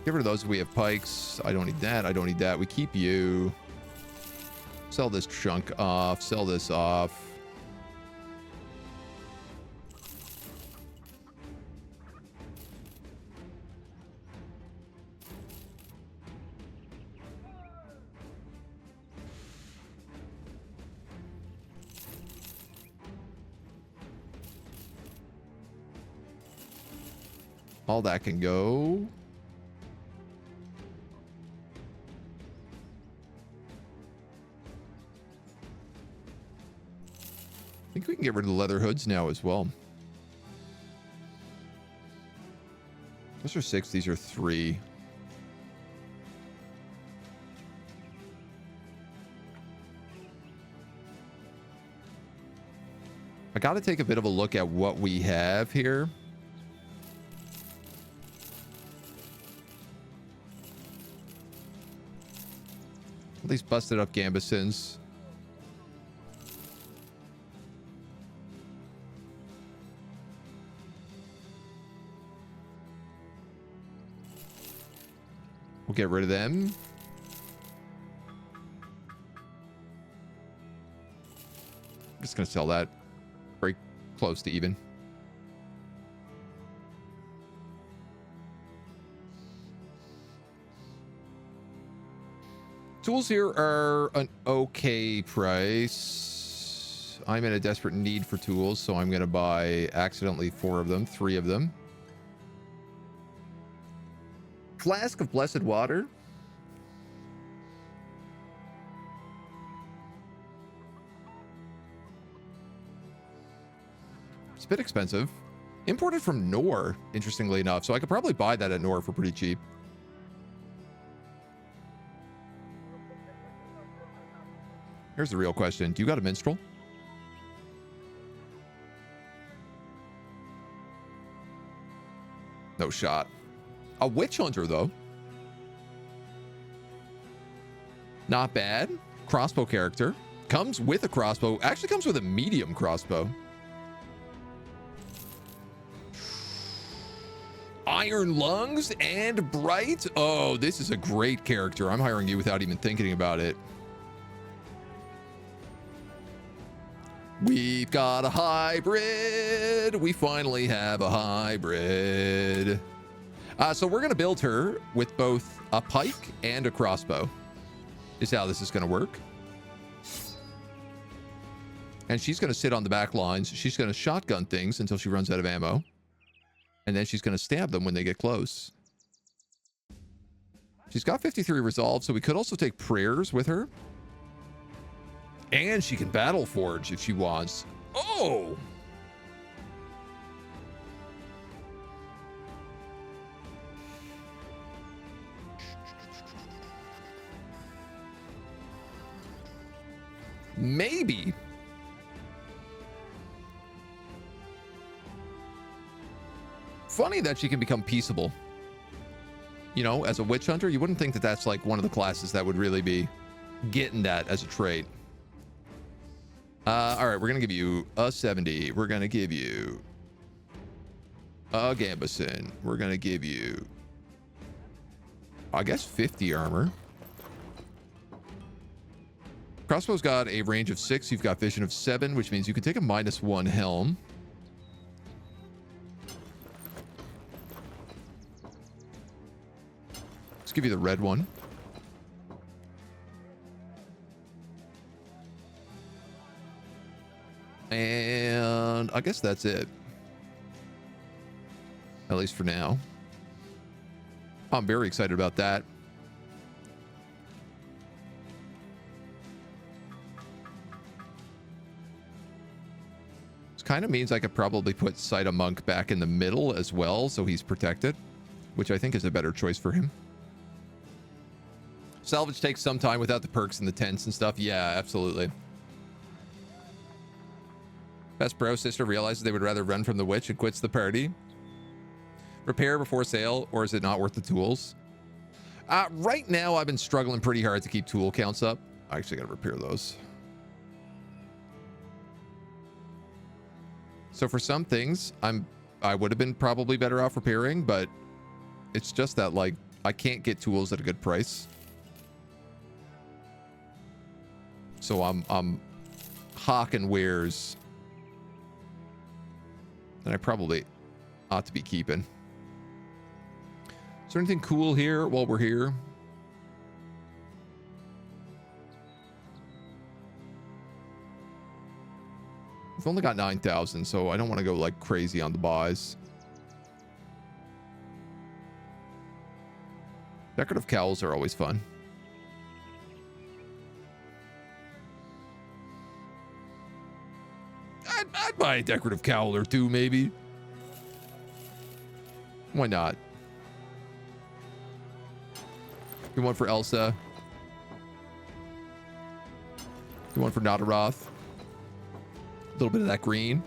Get rid of those if we have pikes. I don't need that. I don't need that. We keep you. Sell this chunk off. Sell this off. All that can go. I think we can get rid of the leather hoods now as well. Those are 6. These are 3. I got to take a bit of a look at what we have here. All these busted up gambesons. We'll We'll get rid of them. I'm just going to sell that. Very close to even. Tools here are an okay price. I'm in a desperate need for tools, so I'm going to buy accidentally 4 of them, 3 of them. Flask of blessed water. It's a bit expensive. Imported from Nor, interestingly enough, so I could probably buy that at Nor for pretty cheap. Here's the real question. Do you got a minstrel? No shot. A witch hunter, though. Not bad. Crossbow character. Comes with a crossbow. Actually comes with a medium crossbow. Iron lungs and bright. Oh, this is a great character. I'm hiring you without even thinking about it. We've got a hybrid. We finally have a hybrid. So we're going to build her with both a pike and a crossbow. Is how this is going to work. And she's going to sit on the back lines. She's going to shotgun things until she runs out of ammo. And then she's going to stab them when they get close. She's got 53 resolve, so we could also take prayers with her. And she can battle forge if she wants. Oh! Maybe. Funny that she can become peaceable. You know, as a witch hunter, you wouldn't think that that's like one of the classes that would really be getting that as a trait. All right, we're going to give you a 70. We're going to give you a Gambison. We're going to give you, I guess, 50 armor. Crossbow's got a range of 6. You've got vision of 7, which means you can take a -1 helm. Let's give you the red one. And I guess that's it. At least for now. I'm very excited about that. This kind of means I could probably put Sight a Monk back in the middle as well, so he's protected, which I think is a better choice for him. Salvage takes some time without the perks and the tents and stuff. Yeah, absolutely. Best bro sister realizes they would rather run from the witch and quits the party. Repair before sale, or is it not worth the tools? Right now, I've been struggling pretty hard to keep tool counts up. I actually got to repair those. So for some things, I would have been probably better off repairing, but it's just that, like, I can't get tools at a good price. So I'm hawking wares that I probably ought to be keeping. Is there anything cool here while we're here? We've only got 9,000, so I don't want to go like crazy on the buys. Decorative cowls are always fun. I'd buy a decorative cowl or two, maybe. Why not? Do one for Elsa. Do one for Nadaroth. A little bit of that green.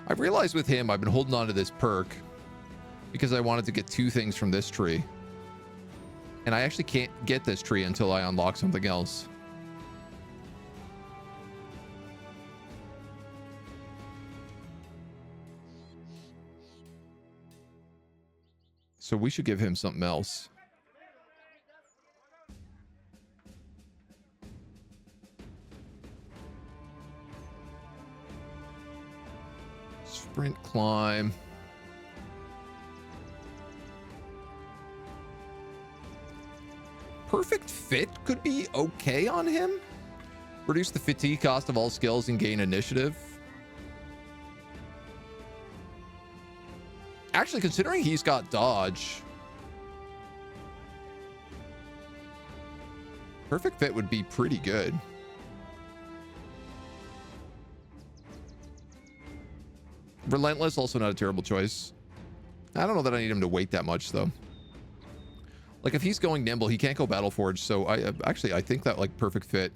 I've realized with him, I've been holding on to this perk because I wanted to get 2 things from this tree. And I actually can't get this tree until I unlock something else. So we should give him something else. Sprint climb. Perfect fit could be okay on him. Reduce the fatigue cost of all skills and gain initiative. Actually, considering he's got dodge, perfect fit would be pretty good. Relentless, also not a terrible choice. I don't know that I need him to wait that much, though. Like, if he's going nimble, he can't go Battle Forge, so I think that, like, perfect fit.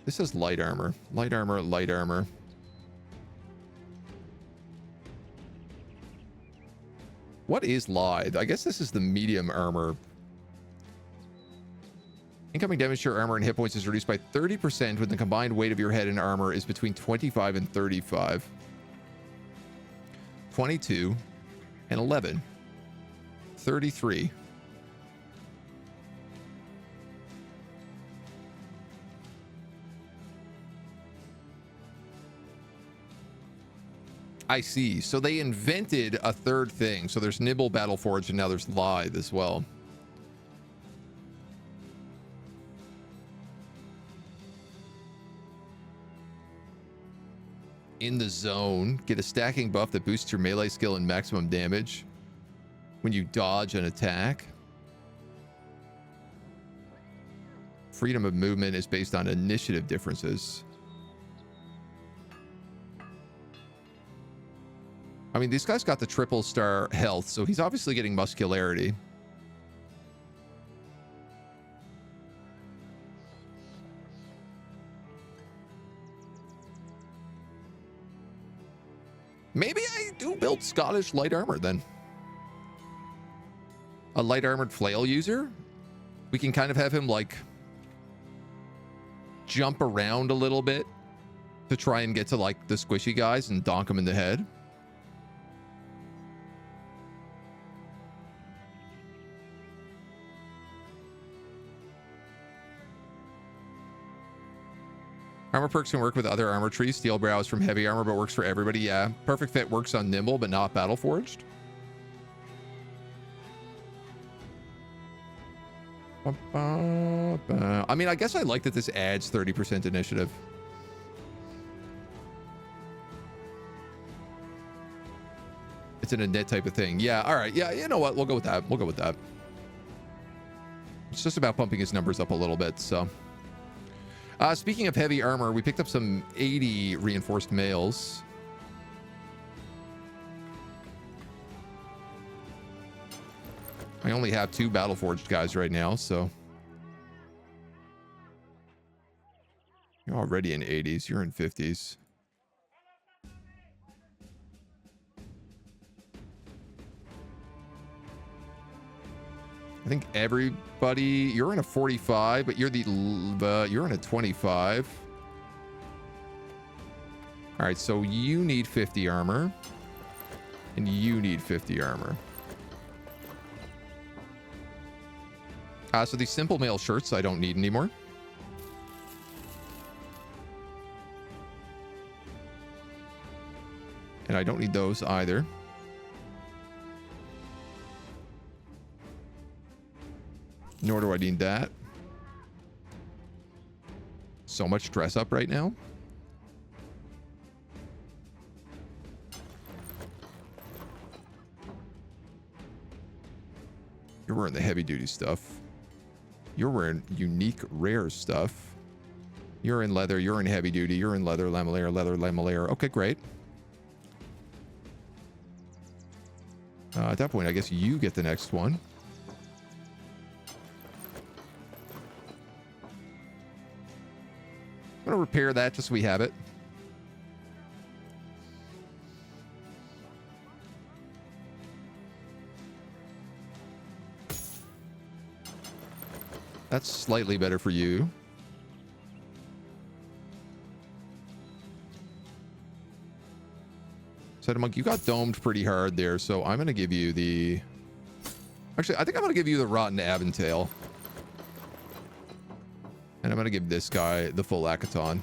This is light armor. Light armor, light armor. What is lithe? I guess this is the medium armor. Incoming damage to your armor and hit points is reduced by 30% when the combined weight of your head and armor is between 25 and 35. 22 and 11. 33. I see. So they invented a third thing. So there's Nibble, Battleforge, and now there's Lithe as well. In the zone, get a stacking buff that boosts your melee skill and maximum damage when you dodge an attack. Freedom of movement is based on initiative differences. I mean, this guy's got the triple star health, so he's obviously getting muscularity. Maybe I do build Scottish light armor then. A light armored flail user. We can kind of have him like jump around a little bit to try and get to like the squishy guys and donk them in the head. Armor perks can work with other armor trees. Steel Brow is from heavy armor, but works for everybody. Yeah. Perfect fit works on Nimble, but not Battle Forged. I mean, I guess I like that this adds 30% initiative. It's an init type of thing. Yeah, all right. Yeah, you know what? We'll go with that. We'll go with that. It's just about pumping his numbers up a little bit, so... speaking of heavy armor, we picked up some 80 reinforced mails. I only have 2 Battleforged guys right now, so... You're already in 80s. You're in 50s. I think everybody, you're in a 45, but you're you're in a 25. All right, so you need 50 armor, and you need 50 armor. So these simple mail shirts I don't need anymore. And I don't need those either. Nor do I need that. So much dress up right now. You're wearing the heavy duty stuff. You're wearing unique rare stuff. You're in leather. You're in heavy duty. You're in leather, lamellar, leather, lamellar. Okay, great. At that point, I guess you get the next one. I'm going to repair that just so we have it. That's slightly better for you. Monk, you got domed pretty hard there, so I'm going to give you the... Actually, I think I'm going to give you the Rotten Aventail. And I'm going to give this guy the full Akaton.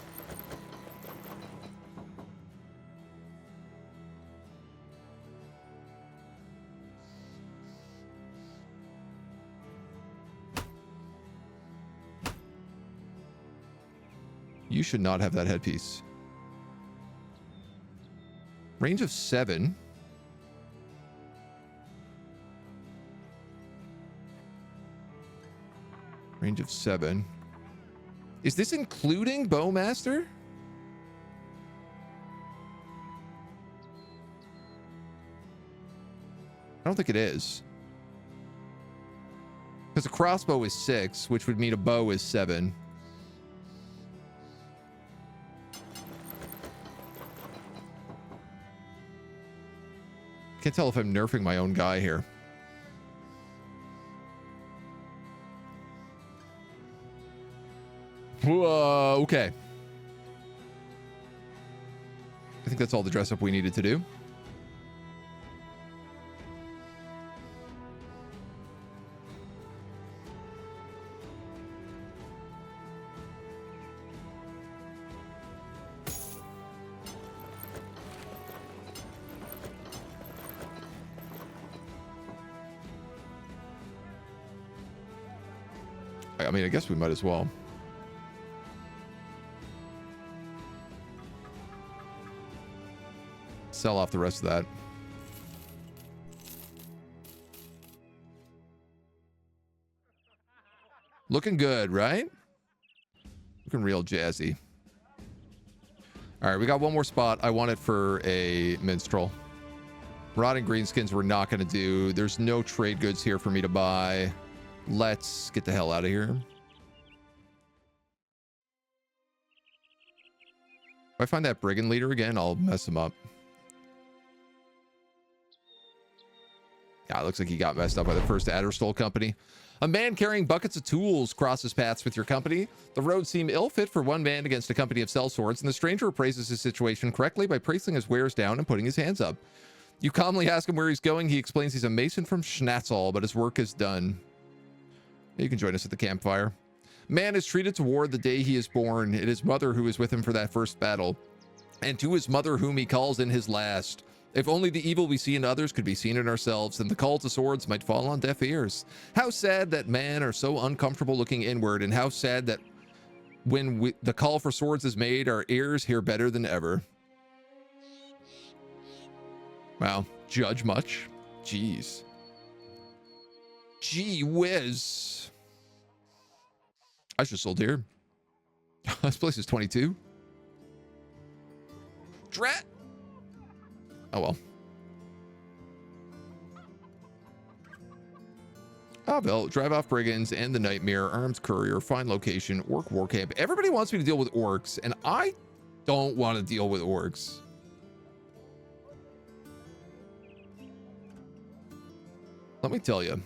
You should not have that headpiece. Range of 7. Range of 7. Is this including Bowmaster? I don't think it is. Because a crossbow is 6, which would mean a bow is 7. Can't tell if I'm nerfing my own guy here. Whoa, okay. I think that's all the dress up we needed to do. I mean, I guess we might as well. Sell off the rest of that. Looking good, right? Looking real jazzy. All right, we got one more spot. I want it for a minstrel. Rotting greenskins we're not going to do. There's no trade goods here for me to buy. Let's get the hell out of here. If I find that brigand leader again, I'll mess him up. Yeah, it looks like he got messed up by the first Adderstole company. A man carrying buckets of tools crosses paths with your company. The roads seem ill-fit for one man against a company of sellswords, and the stranger appraises his situation correctly by placing his wares down and putting his hands up. You calmly ask him where he's going. He explains he's a mason from Schnatzel, but his work is done. You can join us at the campfire. Man is treated to war the day he is born. It is mother who is with him for that first battle, and to his mother whom he calls in his last. If only the evil we see in others could be seen in ourselves, then the call to swords might fall on deaf ears. How sad that men are so uncomfortable looking inward, and how sad that when the call for swords is made, our ears hear better than ever. Wow, judge much? Jeez. Gee whiz. I should have sold here. This place is 22. Drat. Oh well. Abel, drive off brigands and the nightmare, armed courier, find location, orc war camp. Everybody wants me to deal with orcs, and I don't want to deal with orcs. Let me tell you,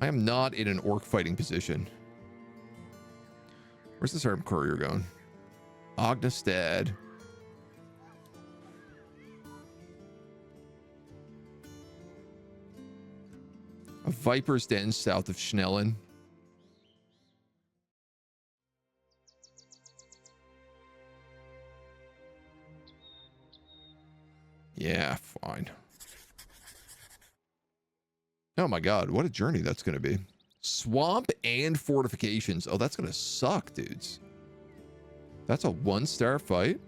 I am not in an orc fighting position. Where's this armed courier going? Ognestad. A Viper's Den south of Schnellen. Yeah, fine. Oh my god, what a journey that's going to be. Swamp and fortifications. Oh, that's going to suck, dudes. That's a 1-star fight?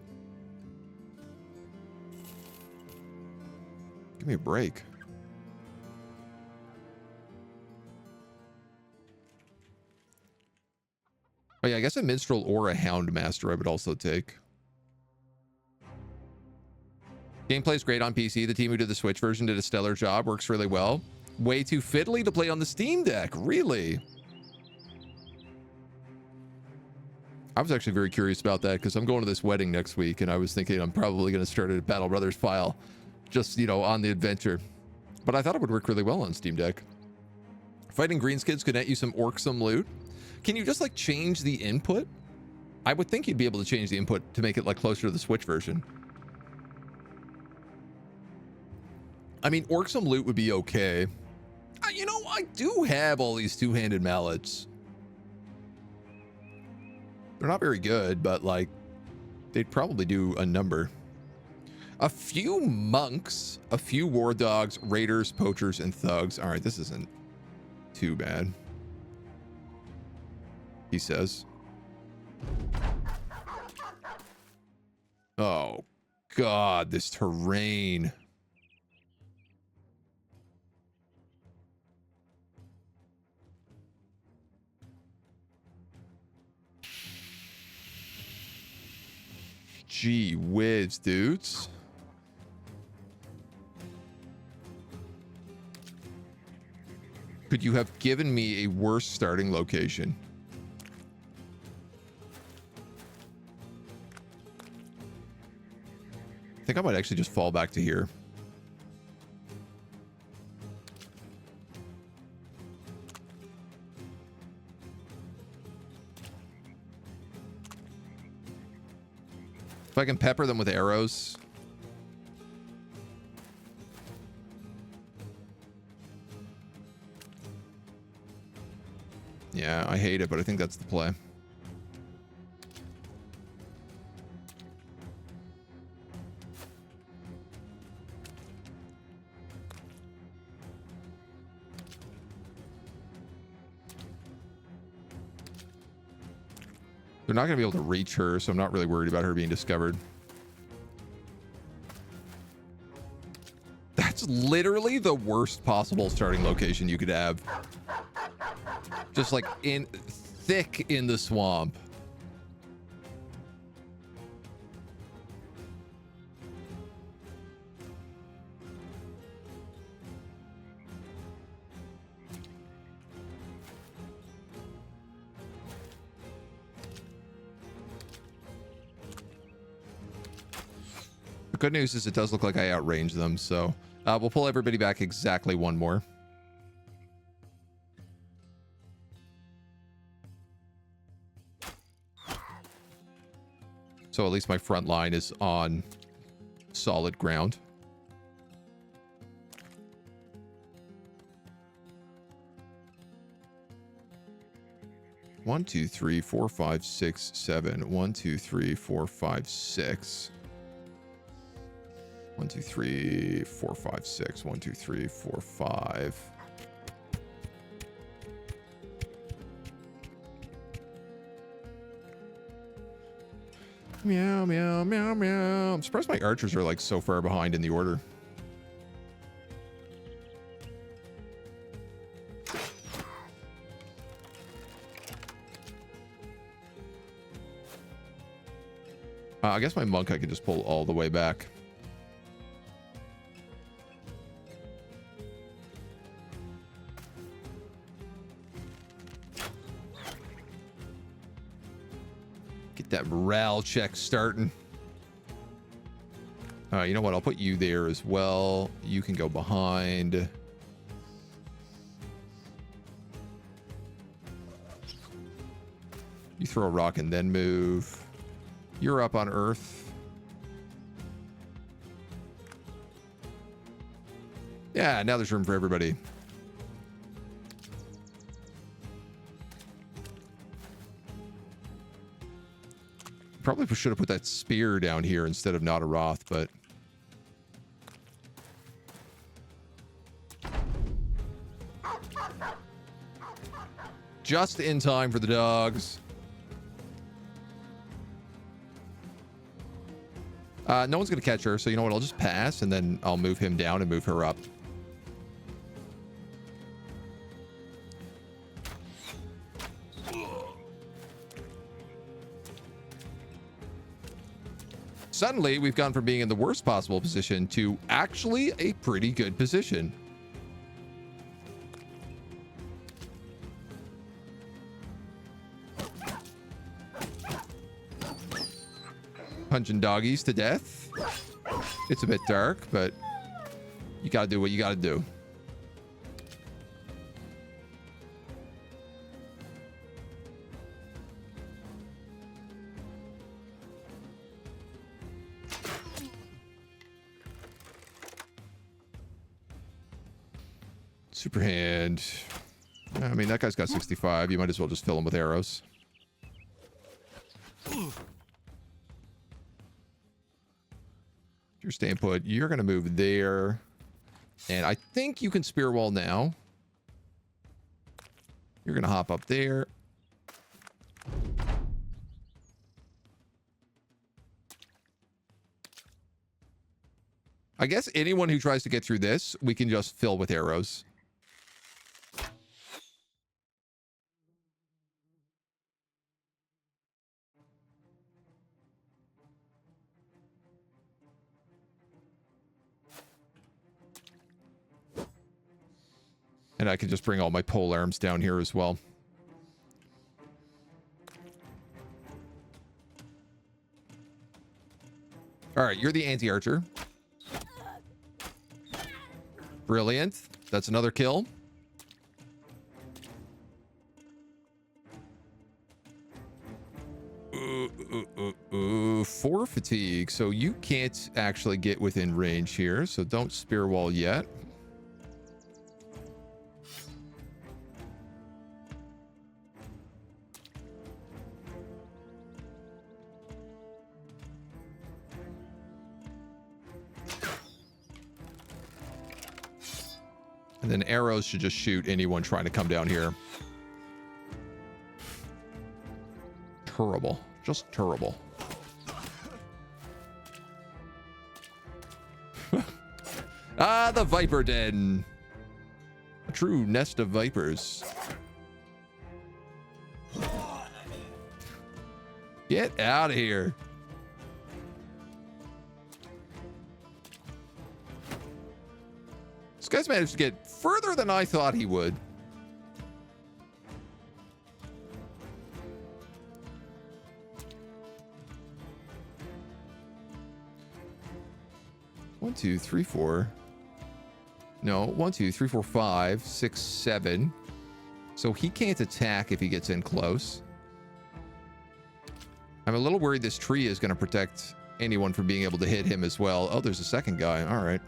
Give me a break. Oh yeah, I guess a minstrel or a houndmaster I would also take. Gameplay is great on PC. The team who did the Switch version did a stellar job. Works really well. Way too fiddly to play on the Steam Deck. Really? I was actually very curious about that because I'm going to this wedding next week, and I was thinking I'm probably going to start a Battle Brothers file just, you know, on the adventure. But I thought it would work really well on Steam Deck. Fighting greenskins could net you some orcsome loot. Can you just like change the input? I would think you'd be able to change the input to make it like closer to the Switch version. I mean, Orcsum loot would be okay. You know, I do have all these two-handed mallets. They're not very good, but like, they'd probably do a number. A few monks, a few war dogs, raiders, poachers, and thugs. All right, this isn't too bad, he says. Oh, God, this terrain. Gee whiz, dudes. Could you have given me a worse starting location? I think I might actually just fall back to here. If I can pepper them with arrows. Yeah, I hate it, but I think that's the play. They're not going to be able to reach her, so I'm not really worried about her being discovered. That's literally the worst possible starting location you could have. Just like in thick in the swamp. The good news is it does look like I outranged them, so we'll pull everybody back exactly one more. So at least my front line is on solid ground. One, two, three, four, five, six, seven. 1, 2, 3, 4, 5, 6. 1, 2, 3, 4, 5, 6. 1, 2, 3, 4, 5. Meow, meow, meow, meow. I'm surprised my archers are like so far behind in the order. I guess my monk I can just pull all the way back. Get that morale check starting. You know what? I'll put you there as well. You can go behind. You throw a rock and then move. You're up on Earth. Yeah, now there's room for everybody. Probably should have put that spear down here instead of Nadaroth, but just in time for the dogs. No one's gonna catch her, so you know what? I'll just pass, and then I'll move him down and move her up. Suddenly, we've gone from being in the worst possible position to actually a pretty good position. Punching doggies to death. It's a bit dark, but you gotta do what you gotta do. Super hand. I mean, that guy's got 65. You might as well just fill him with arrows. You're staying put. You're going to move there. And I think you can spear wall now. You're going to hop up there. I guess anyone who tries to get through this, we can just fill with arrows. And I can just bring all my pole arms down here as well. All right, you're the anti-archer. Brilliant. That's another kill. 4 fatigue. So you can't actually get within range here. So don't spear wall yet. And then arrows should just shoot anyone trying to come down here. Terrible. Just terrible. Ah, the Viper Den. A true nest of vipers. Get out of here. This guy's managed to get further than I thought he would. One, two, three, four. No, 1, 2, 3, 4, 5, 6, 7. So he can't attack if he gets in close. I'm a little worried this tree is going to protect anyone from being able to hit him as well. Oh, there's a second guy. All right.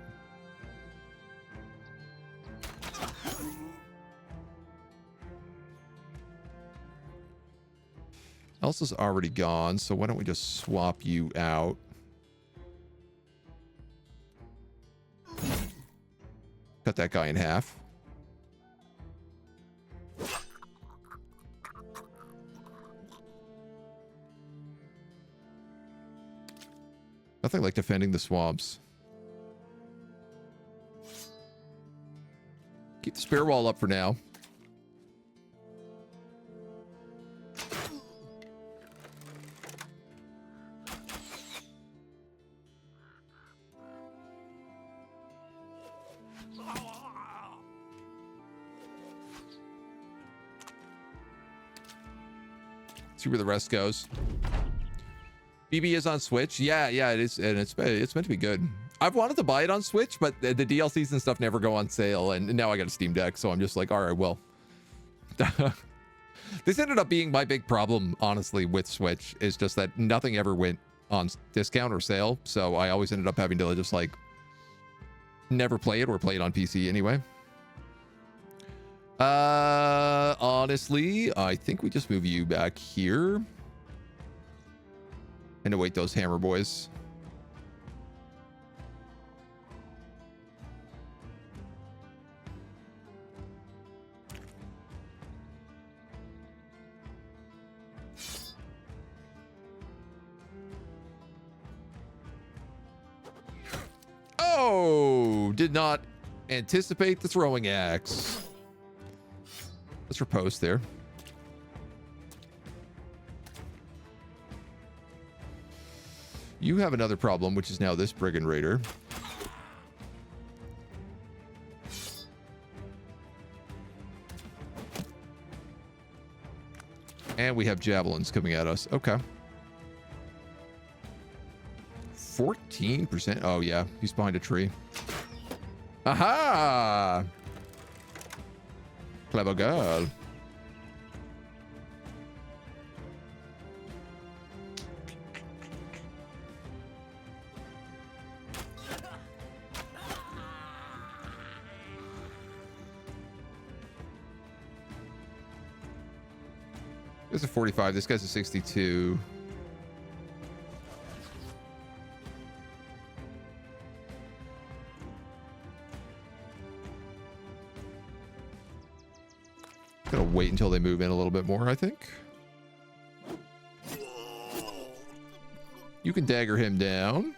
Elsa's already gone, so why don't we just swap you out? Cut that guy in half. Nothing like defending the swamps. Keep the spear wall up for now. See where the rest goes. BB is on Switch. Yeah, it is, and it's meant to be good. I've wanted to buy it on Switch, but the DLCs and stuff never go on sale, and now I got a Steam Deck, so I'm just like, all right, well. This ended up being my big problem, honestly, with Switch, is just that nothing ever went on discount or sale, so I always ended up having to just like never play it or play it on PC anyway. Honestly, I think we just move you back here and await those hammer boys. Oh, did not anticipate the throwing axe. Let's riposte there. You have another problem, which is now this Brigand Raider. And we have javelins coming at us. Okay. 14%. Oh, yeah. He's behind a tree. Aha! Clever girl. This is a 45. This guy's a 62. Gonna wait until they move in a little bit more, I think. You can dagger him down.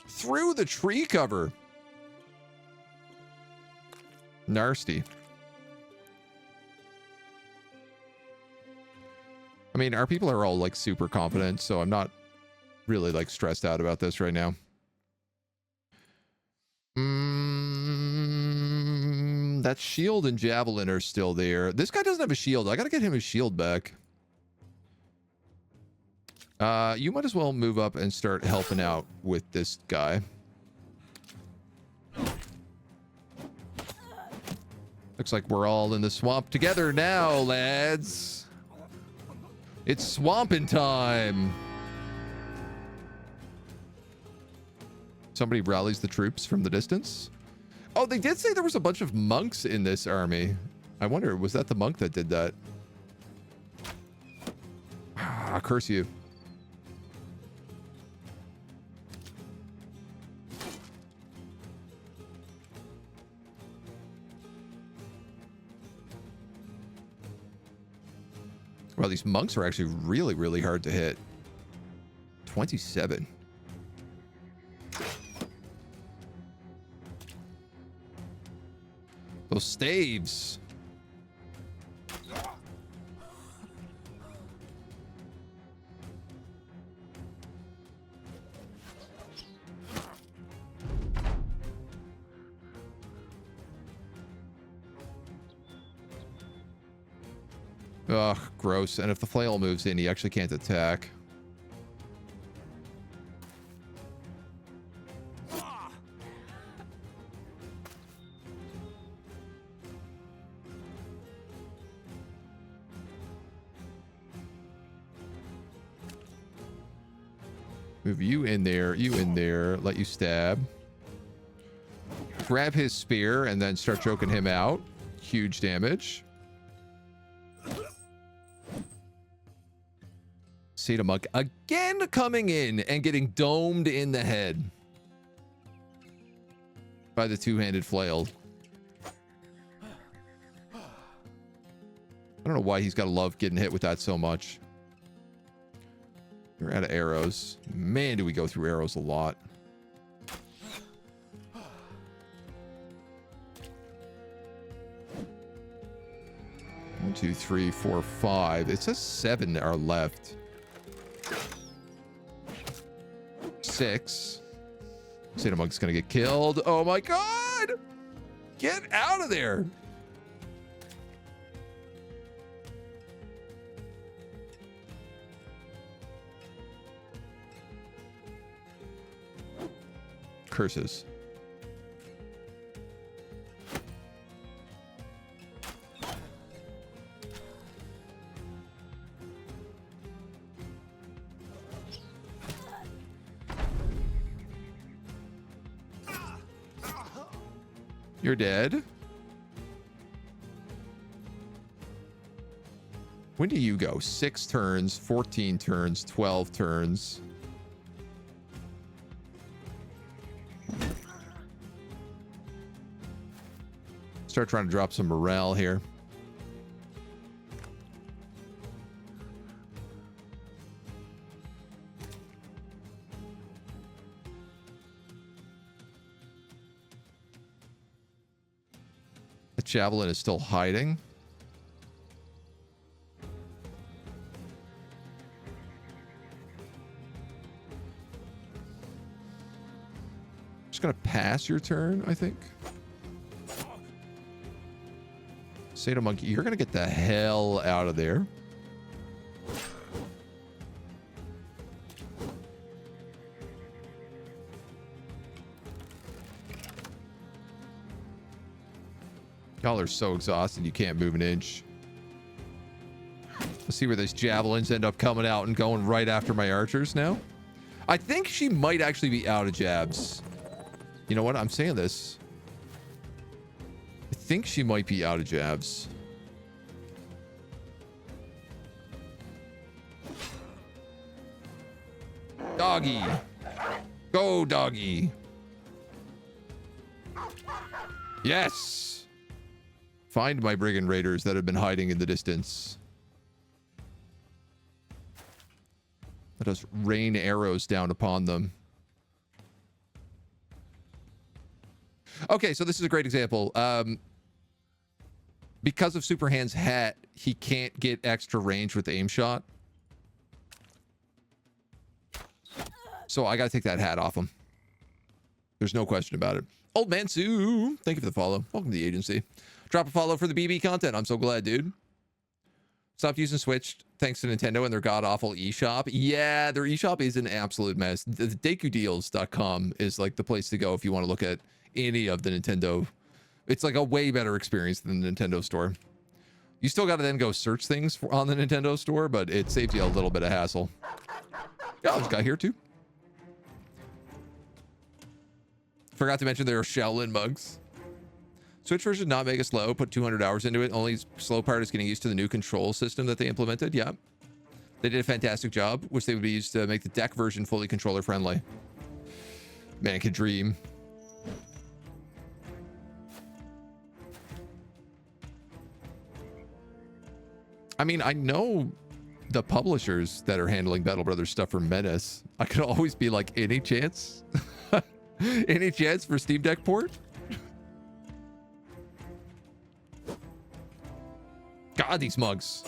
Through the tree cover. Nasty. I mean, our people are all like super confident, so I'm not really like stressed out about this right now. That shield and javelin are still there. This guy doesn't have a shield. I gotta get him his shield back. You might as well move up and start helping out with this guy. Looks like we're all in the swamp together now, lads. It's swamping time. Somebody rallies the troops from the distance. Oh, they did say there was a bunch of monks in this army. I wonder, was that the monk that did that? Ah, curse you. Well, these monks are actually really, really hard to hit. 27. Those staves. Ugh, gross. And if the flail moves in, he actually can't attack. Move you in there, let you stab. Grab his spear and then start choking him out. Huge damage. Seda Monk again coming in and getting domed in the head by the two-handed flail. I don't know why he's got to love getting hit with that so much. We're out of arrows. Man, do we go through arrows a lot. One, two, three, four, five. It says 7 are left. 6. Seda Monk's gonna get killed. Oh my god! Get out of there! Curses. You're dead. When do you go? 6 turns, 14 turns, 12 turns. Start trying to drop some morale here. The javelin is still hiding. Just gonna pass your turn, I think. Seda Monkey, you're gonna get the hell out of there. Y'all are so exhausted you can't move an inch. Let's see where these javelins end up coming out and going right after my archers now. I think she might actually be out of jabs. You know what? I'm saying this. think she might be out of jabs. Doggy. Go, doggy. Yes. Find my brigand raiders that have been hiding in the distance. Let us rain arrows down upon them. Okay, so this is a great example. Because of Superhand's hat, he can't get extra range with the aim shot. So I got to take that hat off him. There's no question about it. Old Man Sue, thank you for the follow. Welcome to the agency. Drop a follow for the BB content. I'm so glad, dude. Stopped using Switch thanks to Nintendo and their god-awful eShop. Yeah, their eShop is an absolute mess. The DekuDeals.com is like the place to go if you want to look at any of the Nintendo. It's like a way better experience than the Nintendo store. You still got to then go search things on the Nintendo store, but it saves you a little bit of hassle. Oh, this guy here too. Forgot to mention there are Shaolin mugs. Switch version not mega slow. Put 200 hours into it. Only slow part is getting used to the new control system that they implemented. Yeah. They did a fantastic job. Wish they would be used to make the deck version fully controller friendly. Man, could dream. I mean, I know the publishers that are handling Battle Brothers stuff for Menace. I could always be like, any chance? Any chance for Steam Deck port? God, these mugs.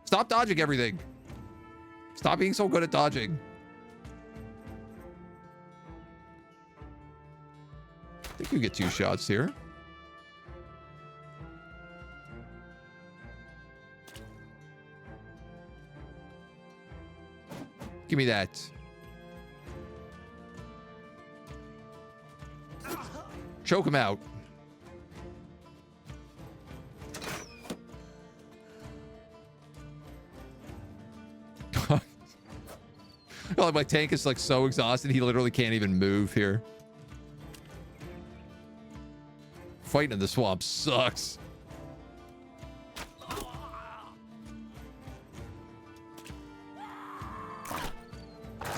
Stop dodging everything. Stop being so good at dodging. I think you get 2 shots here. Give me that. Choke him out. Like my tank is like so exhausted he literally can't even move here. Fighting in the swamp sucks.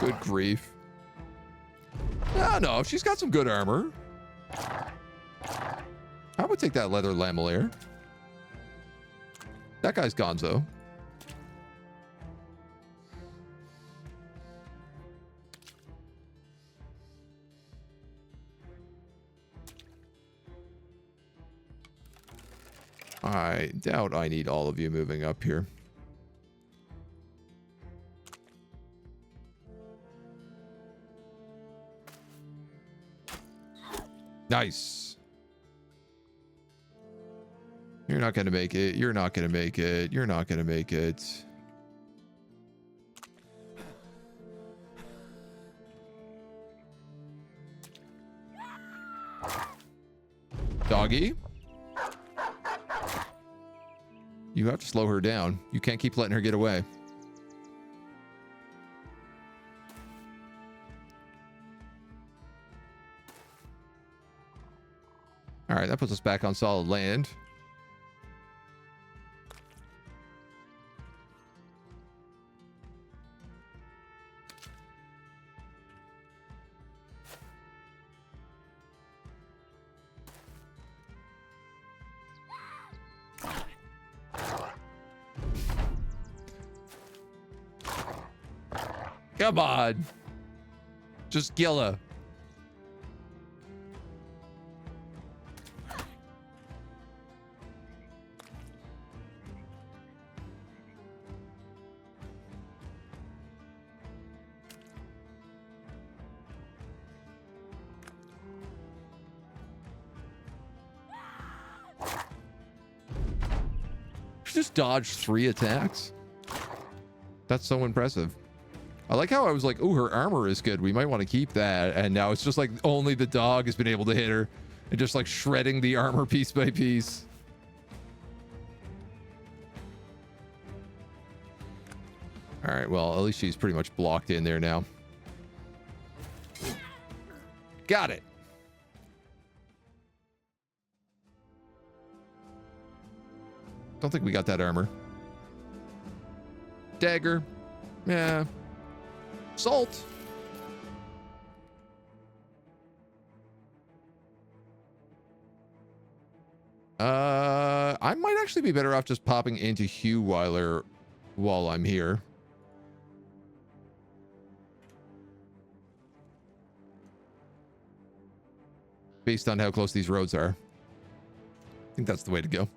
Good grief. No, she's got some good armor. I would take that leather lamelier. That guy's gonzo. I doubt I need all of you moving up here. Nice. You're not going to make it. You're not going to make it. You're not going to make it. Doggy. You have to slow her down. You can't keep letting her get away. All right, that puts us back on solid land. Come on. Just Gilla. She just dodged 3 attacks. That's so impressive. I like how I was like, oh, her armor is good. We might want to keep that. And now it's just like only the dog has been able to hit her and just like shredding the armor piece by piece. All right, well, at least she's pretty much blocked in there now. Got it. Don't think we got that armor. Dagger. Yeah. Salt. I might actually be better off just popping into Heweiler while I'm here. Based on how close these roads are. I think that's the way to go.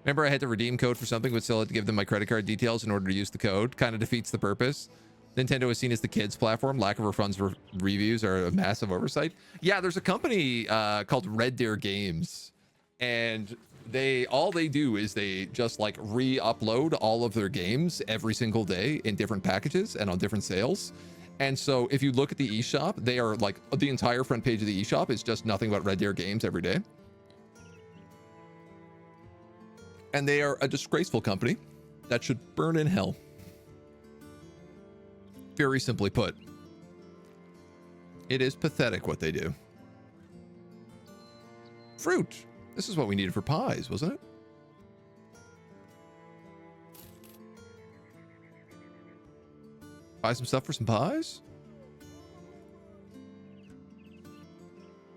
Remember, I had to redeem code for something, but still had to give them my credit card details in order to use the code. Kind of defeats the purpose. Nintendo is seen as the kids platform. Lack of refunds for reviews are a massive oversight. Yeah, there's a company called Red Deer Games, and all they do is they just like re-upload all of their games every single day in different packages and on different sales. And so if you look at the eShop, they are like the entire front page of the eShop is just nothing but Red Deer Games every day. And they are a disgraceful company that should burn in hell. Very simply put. It is pathetic what they do. Fruit. This is what we needed for pies, wasn't it? Buy some stuff for some pies?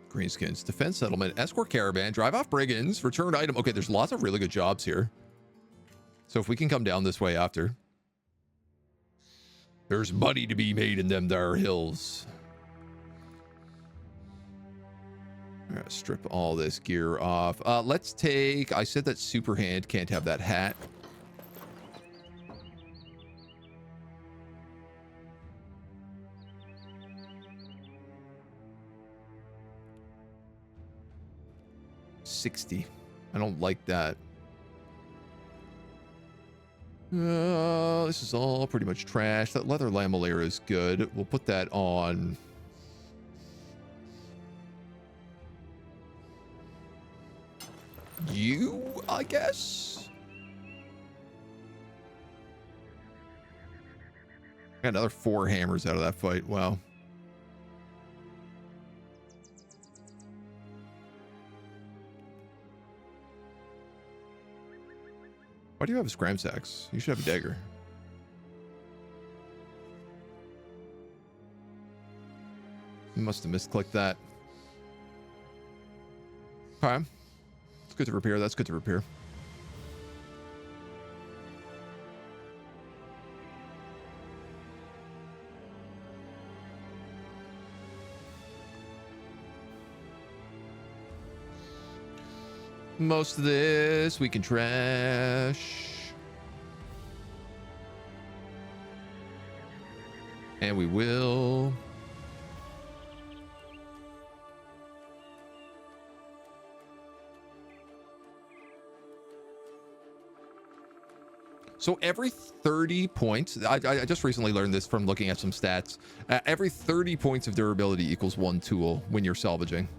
Greenskins, defense settlement, escort caravan, drive off brigands, return item. Okay, there's lots of really good jobs here. So if we can come down this way after. There's money to be made in them there hills. All right, strip all this gear off. Let's take... I said that Superhand can't have that hat. $60. I don't like that. This is all pretty much trash. That leather lamelleur is good. We'll put that on. You, I guess. Got another 4 hammers out of that fight. Wow. Why do you have a scram sacks? You should have a dagger. You must have misclicked that. Okay. It's good to repair. That's good to repair. Most of this we can trash. And we will. So every 30 points, I just recently learned this from looking at some stats. Every 30 points of durability equals 1 tool when you're salvaging.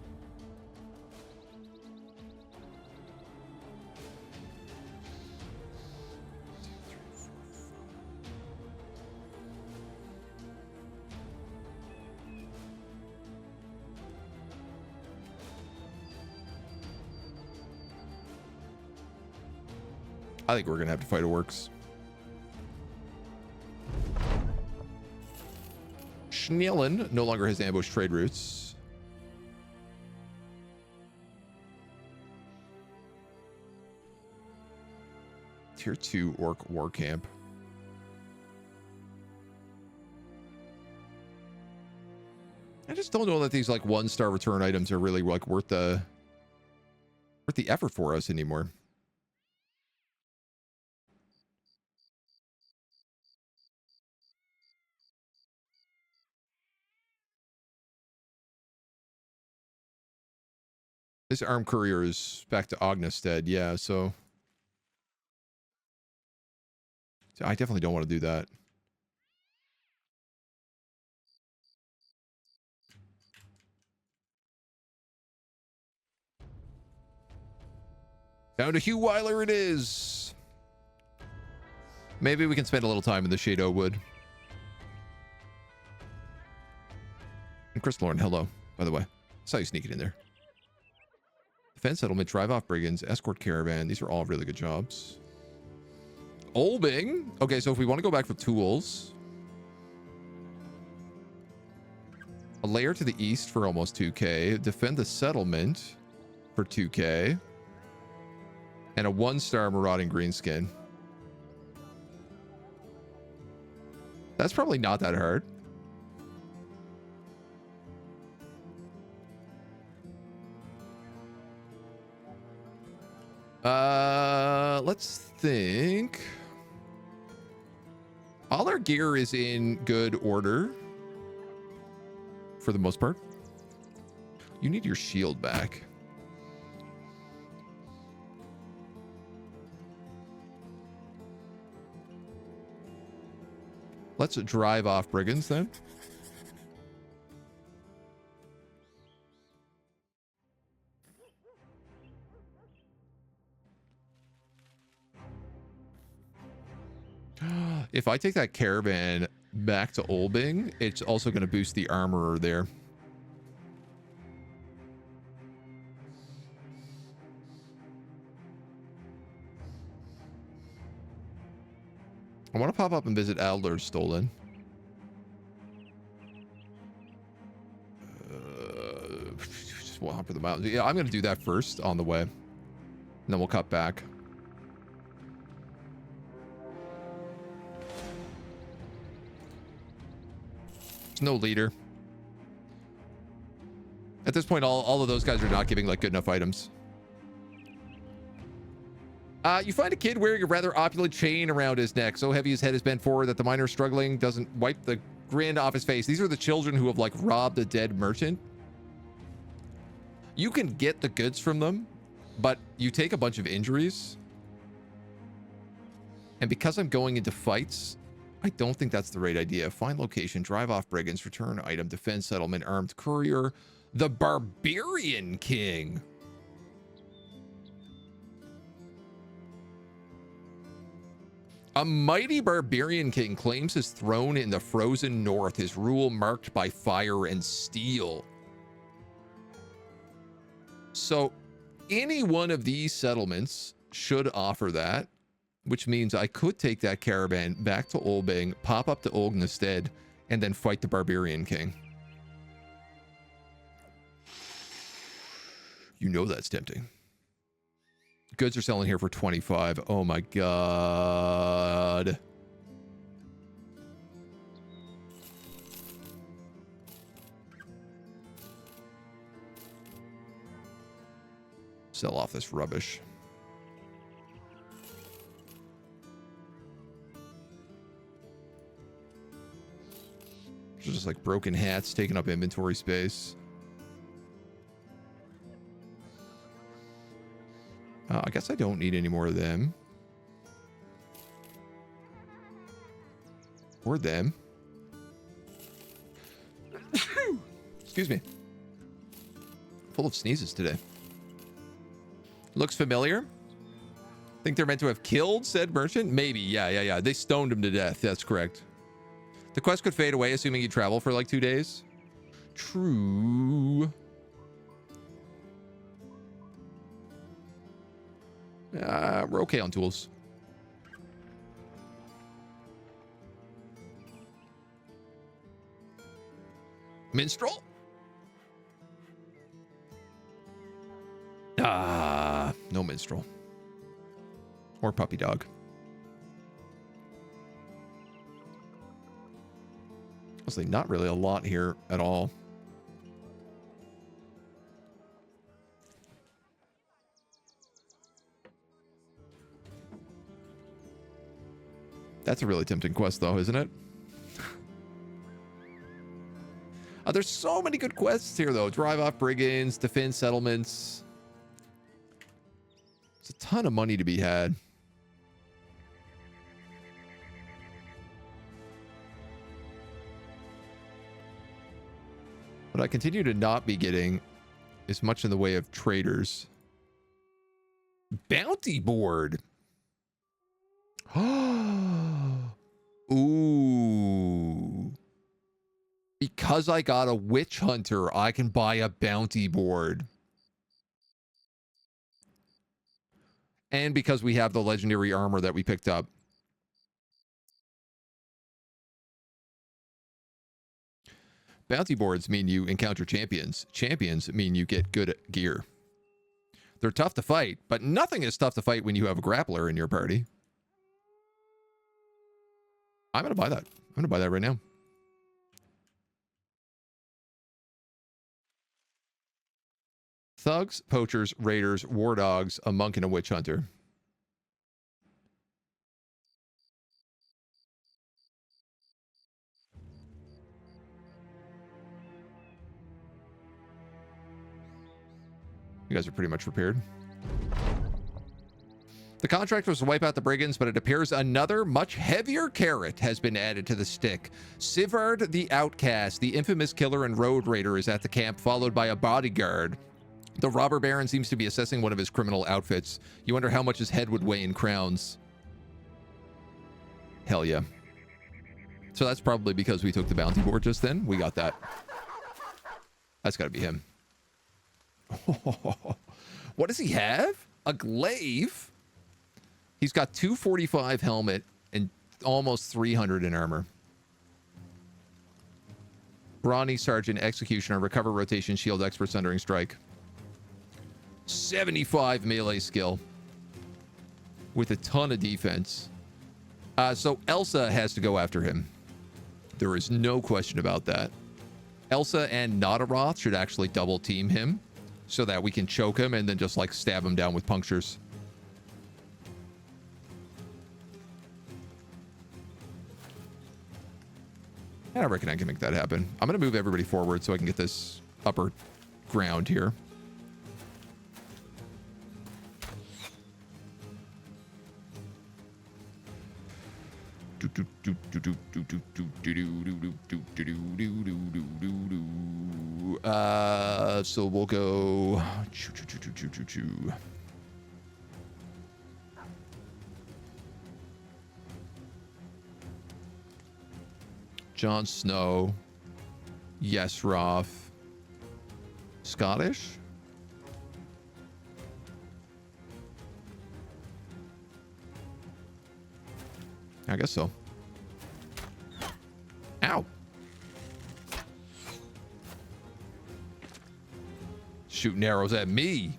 I think we're gonna have to fight a works. Schnellen no longer has ambush trade routes. Tier 2 orc war camp. I just don't know that these like 1-star return items are really like worth the effort for us anymore. This armed courier is back to Ognestead, yeah, so I definitely don't want to do that. Down to Heweiler it is. Maybe we can spend a little time in the Shadow Wood. And Crystalorn, hello, by the way. Saw you sneaking in there. Defense settlement, drive off brigands, escort caravan. These are all really good jobs. Olbing. Okay, so if we want to go back for tools, a layer to the east for almost 2k, defend the settlement for 2k, and a 1-star marauding greenskin. That's probably not that hard. Let's think. All our gear is in good order for the most part. You need your shield back. Let's drive off brigands then. If I take that caravan back to Olbing, it's also going to boost the armorer there. I want to pop up and visit Adler's Stolen. Just walk up the mountains. Yeah, I'm going to do that first on the way. And then we'll cut back. There's no leader. At this point, all of those guys are not giving like good enough items. You find a kid wearing a rather opulent chain around his neck, so heavy his head is bent forward that the miner struggling doesn't wipe the grin off his face. These are the children who have like robbed a dead merchant. You can get the goods from them, but you take a bunch of injuries. And because I'm going into fights, I don't think that's the right idea. Find location, drive off brigands, return item, defend settlement, armed courier, the Barbarian King. A mighty Barbarian King claims his throne in the frozen north, his rule marked by fire and steel. So any one of these settlements should offer that, which means I could take that caravan back to Olbing, pop up to Ognestead, and then fight the Barbarian King. You know that's tempting. Goods are selling here for 25. Oh my god. Sell off this rubbish. Just like broken hats taking up inventory space. I guess I don't need any more of them. Or them. Excuse me. Full of sneezes today. Looks familiar. Think they're meant to have killed said merchant? Maybe. Yeah. They stoned him to death. That's correct. The quest could fade away, assuming you travel for like 2 days. True. We're okay on tools. Minstrel? No minstrel. Or puppy dog. Honestly, not really a lot here at all. That's a really tempting quest, though, isn't it? There's so many good quests here, though. Drive off brigands, defend settlements. There's a ton of money to be had. What I continue to not be getting is much in the way of traders. Bounty board. Ooh. Because I got a witch hunter, I can buy a bounty board. And because we have the legendary armor that we picked up. Bounty boards mean you encounter champions. Champions mean you get good gear. They're tough to fight, but nothing is tough to fight when you have a grappler in your party. I'm going to buy that. I'm going to buy that right now. Thugs, poachers, raiders, war dogs, a monk, and a witch hunter. You guys are pretty much prepared. The contract was to wipe out the brigands, but it appears another much heavier carrot has been added to the stick. Sivard the Outcast, the infamous killer and road raider, is at the camp, followed by a bodyguard. The robber baron seems to be assessing one of his criminal outfits. You wonder how much his head would weigh in crowns. Hell yeah. So that's probably because we took the bounty board just then. We got that. That's got to be him. What does he have? A glaive? He's got 245 helmet and almost 300 in armor. Brawny Sergeant, Executioner, Recover Rotation, Shield Expert, Sundering Strike. 75 melee skill. With a ton of defense. So Elsa has to go after him. There is no question about that. Elsa and Nadaroth should actually double team him so that we can choke him and then just like stab him down with punctures. I reckon I can make that happen. I'm going to move everybody forward so I can get this upper ground here. So we'll go. Jon Snow. Yes, Roth. Scottish? I guess so. Ow. Shooting arrows at me.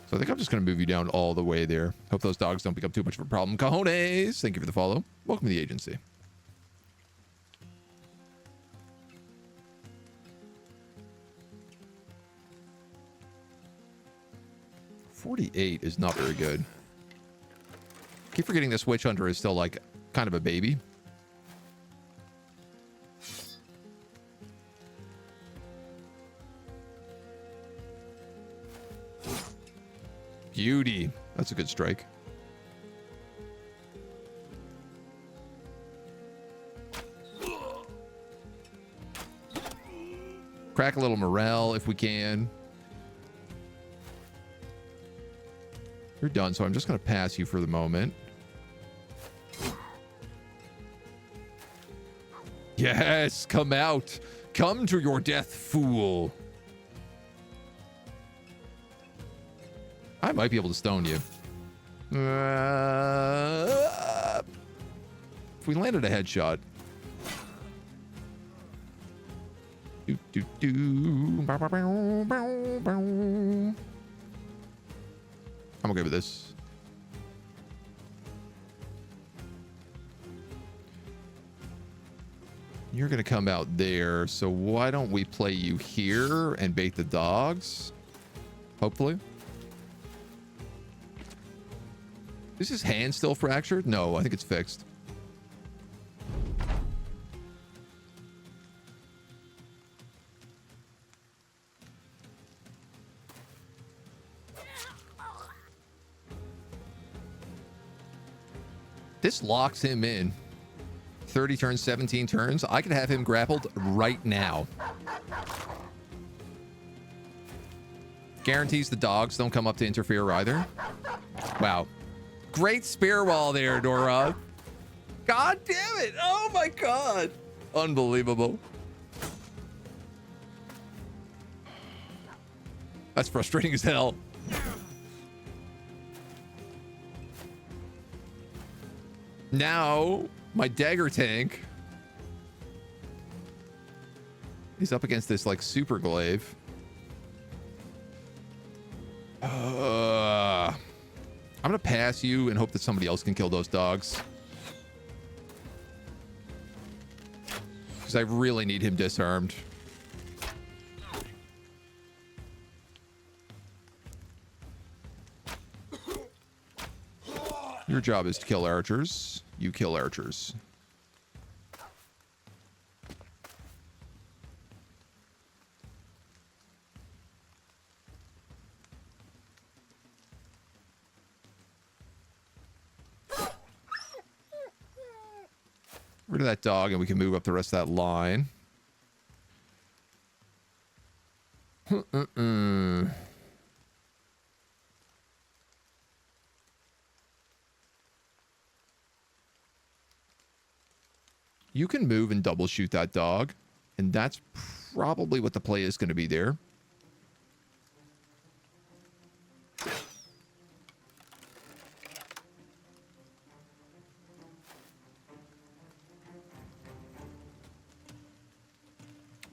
So I think I'm just going to move you down all the way there. Hope those dogs don't become too much of a problem. Cajones, thank you for the follow. Welcome to the agency. $48 is not very good. Keep forgetting this witch hunter is still like kind of a baby. Beauty. That's a good strike. Crack a little morale if we can. You're done, so I'm just going to pass you for the moment. Yes, come out. Come to your death, fool. I might be able to stone you. If we landed a headshot. I'm okay with this. You're going to come out there, so why don't we play you here and bait the dogs? Hopefully. Is his hand still fractured? No, I think it's fixed. This locks him in. 30 turns, 17 turns. I could have him grappled right now. Guarantees the dogs don't come up to interfere either. Wow. Great spear wall there, Dora. God damn it. Oh my God. Unbelievable. That's frustrating as hell. Now, my dagger tank is up against this, like, super glaive. I'm gonna pass you and hope that somebody else can kill those dogs. Because I really need him disarmed. Your job is to kill archers. You kill archers. Rid of that dog and we can move up the rest of that line. You can move and double shoot that dog, and that's probably what the play is going to be there.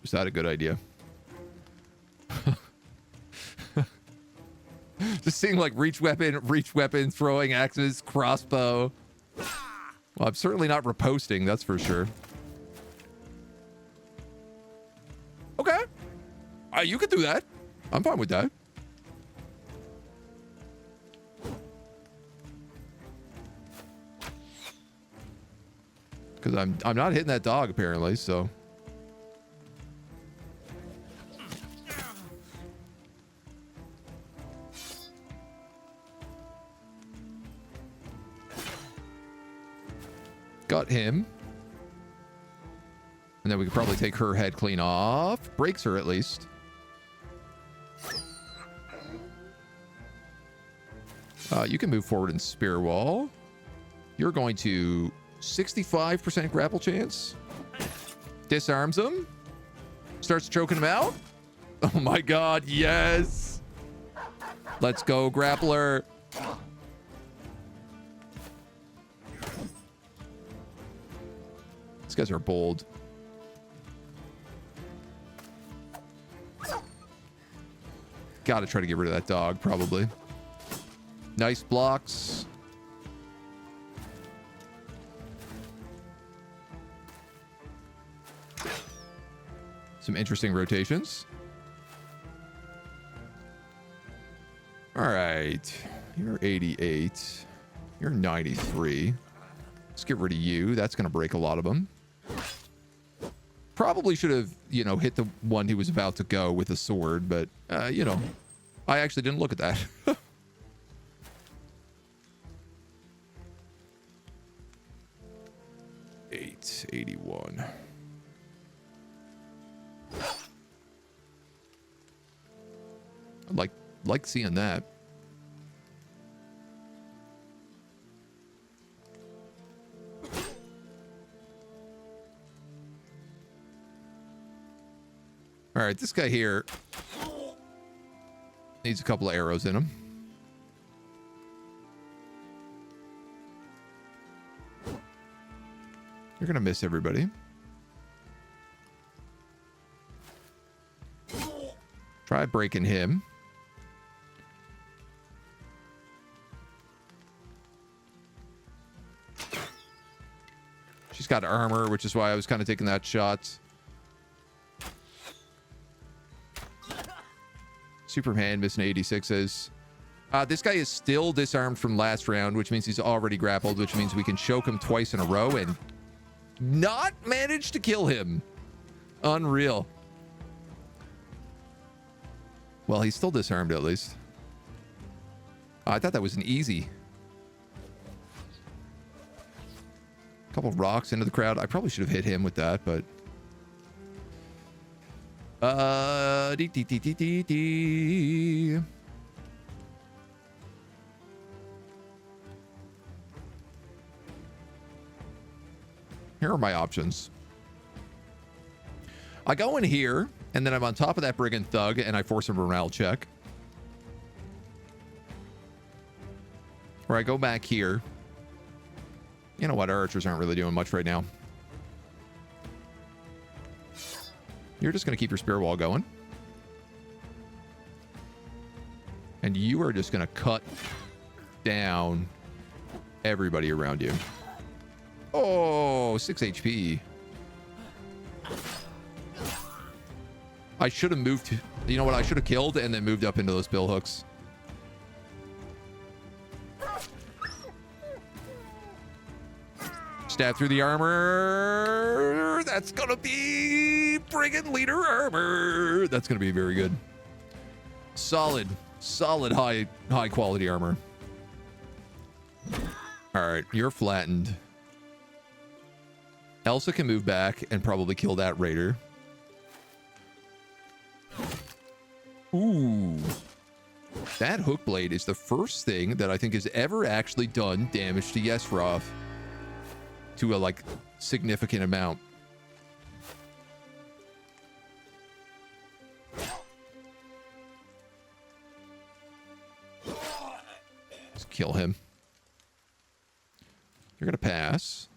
Is that a good idea? Just seeing like reach weapon, throwing axes, crossbow. Well, I'm certainly not riposting, that's for sure. Okay. You could do that. I'm fine with that. Because I'm not hitting that dog apparently, so. Got him. And then we could probably take her head clean off. Breaks her at least. You can move forward and spear wall. You're going to 65% grapple chance. Disarms him. Starts choking him out. Oh my god, yes. Let's go, grappler. These guys are bold. Gotta try to get rid of that dog, probably. Nice blocks. Some interesting rotations. All right. You're 88. You're 93. Let's get rid of you. That's going to break a lot of them. Probably should have, you know, hit the one who was about to go with a sword, but, you know, I actually didn't look at that. 81. I like seeing that. All right, this guy here needs a couple of arrows in him. You're gonna miss everybody. Try breaking him. She's got armor, which is why I was kind of taking that shot. Superman missing 86s. This guy is still disarmed from last round, which means he's already grappled, which means we can choke him twice in a row and not manage to kill him. Unreal. Well, he's still disarmed at least. I thought that was an easy. Couple rocks into the crowd. I probably should have hit him with that, but Here are my options. I go in here, and then I'm on top of that brigand thug, and I force a morale check. Or I go back here. You know what? Our archers aren't really doing much right now. You're just going to keep your spear wall going. And you are just going to cut down everybody around you. Oh, 6 HP. I should have moved to... You know what? I should have killed and then moved up into those bill hooks. Stab through the armor. That's going to be friggin' leader armor. That's going to be very good. Solid high quality armor. All right, you're flattened. Elsa can move back and probably kill that raider. Ooh. That hook blade is the first thing that I think has ever actually done damage to Yesroth to a like significant amount. Let's kill him. You're gonna pass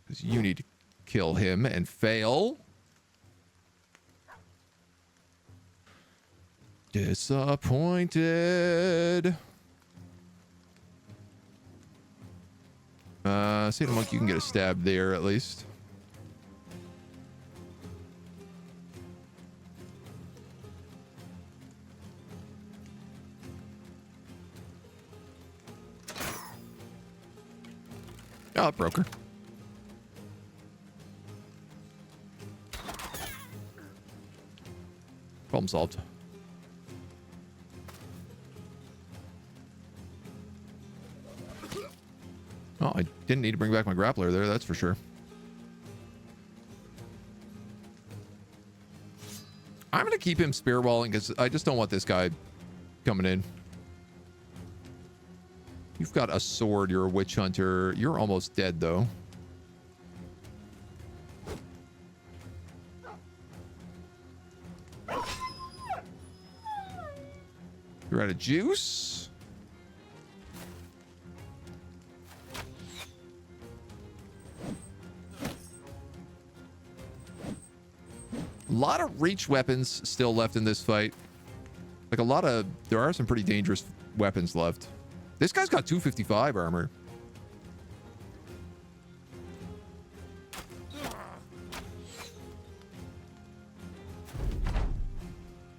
because you need to kill him and fail. Disappointed. Say the monk, you can get a stab there at least. Oh, it broke her. Problem solved. Oh, I didn't need to bring back my grappler there, that's for sure. I'm going to keep him spear walling because I just don't want this guy coming in. You've got a sword, you're a witch hunter. You're almost dead, though. You're out of juice. A lot of reach weapons still left in this fight. Like there are some pretty dangerous weapons left. This guy's got 255 armor.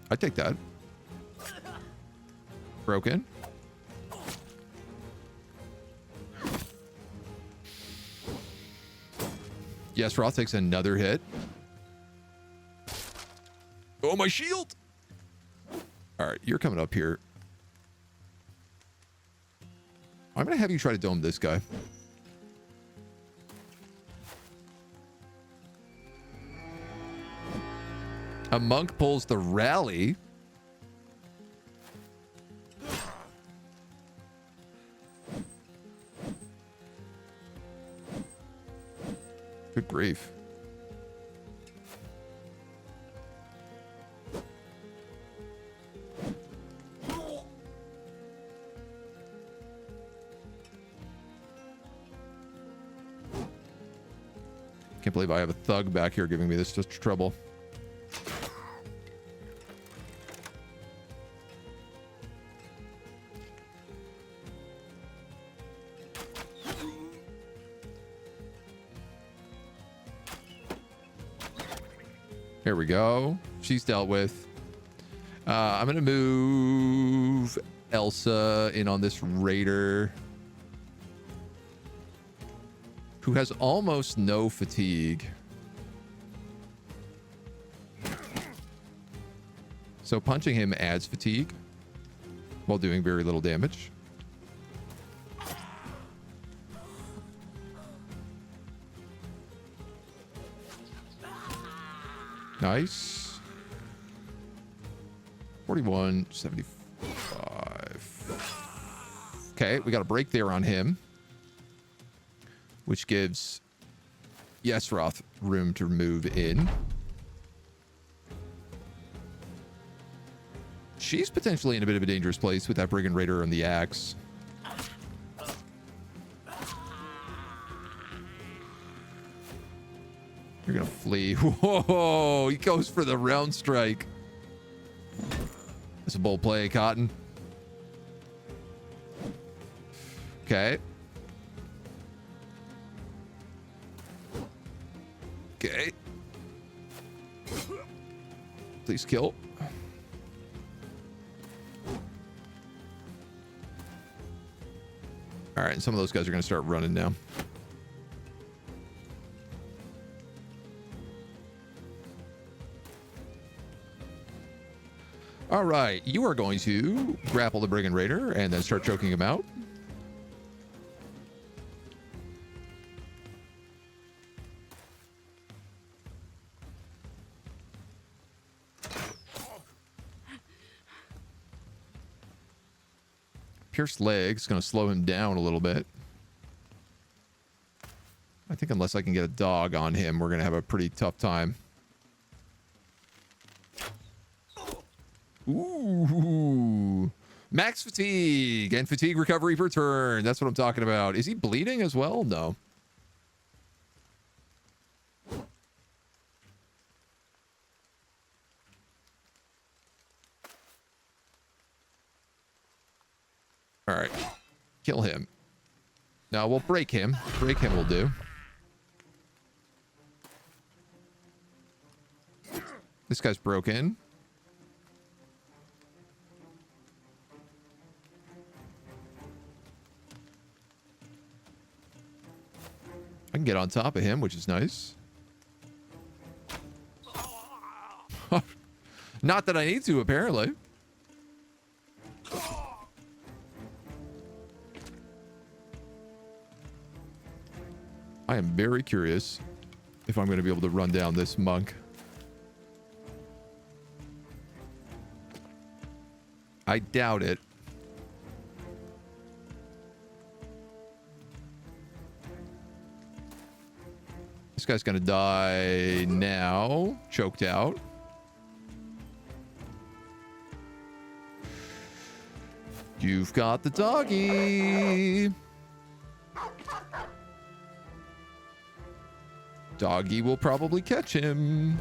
I'd take that. Broken. Yes, Roth takes another hit. Oh, my shield! All right, you're coming up here. I'm going to have you try to dome this guy. A monk pulls the rally. Good grief. Can't believe I have a thug back here giving me this just trouble. Here we go. She's dealt with. I'm going to move Elsa in on this raider, who has almost no fatigue. So punching him adds fatigue while doing very little damage. Nice. 41, 75. Okay, we got a break there on him, which gives Yesroth room to move in. She's potentially in a bit of a dangerous place with that Brigand Raider and the axe. You're gonna flee. Whoa, he goes for the round strike. That's a bold play, Cotton. Okay. Okay. Please kill. All right, and some of those guys are going to start running now. All right, you are going to grapple the Brigand Raider and then start choking him out. Pierced leg's going to slow him down a little bit. I think unless I can get a dog on him, we're going to have a pretty tough time. Ooh. Max fatigue and fatigue recovery per turn. That's what I'm talking about. Is he bleeding as well? No. All right. Kill him. Now we'll break him. Break him will do. This guy's broken. I can get on top of him, which is nice. Not that I need to, apparently. I am very curious if I'm going to be able to run down this monk. I doubt it. This guy's going to die now. Choked out. You've got the doggy. Doggy will probably catch him.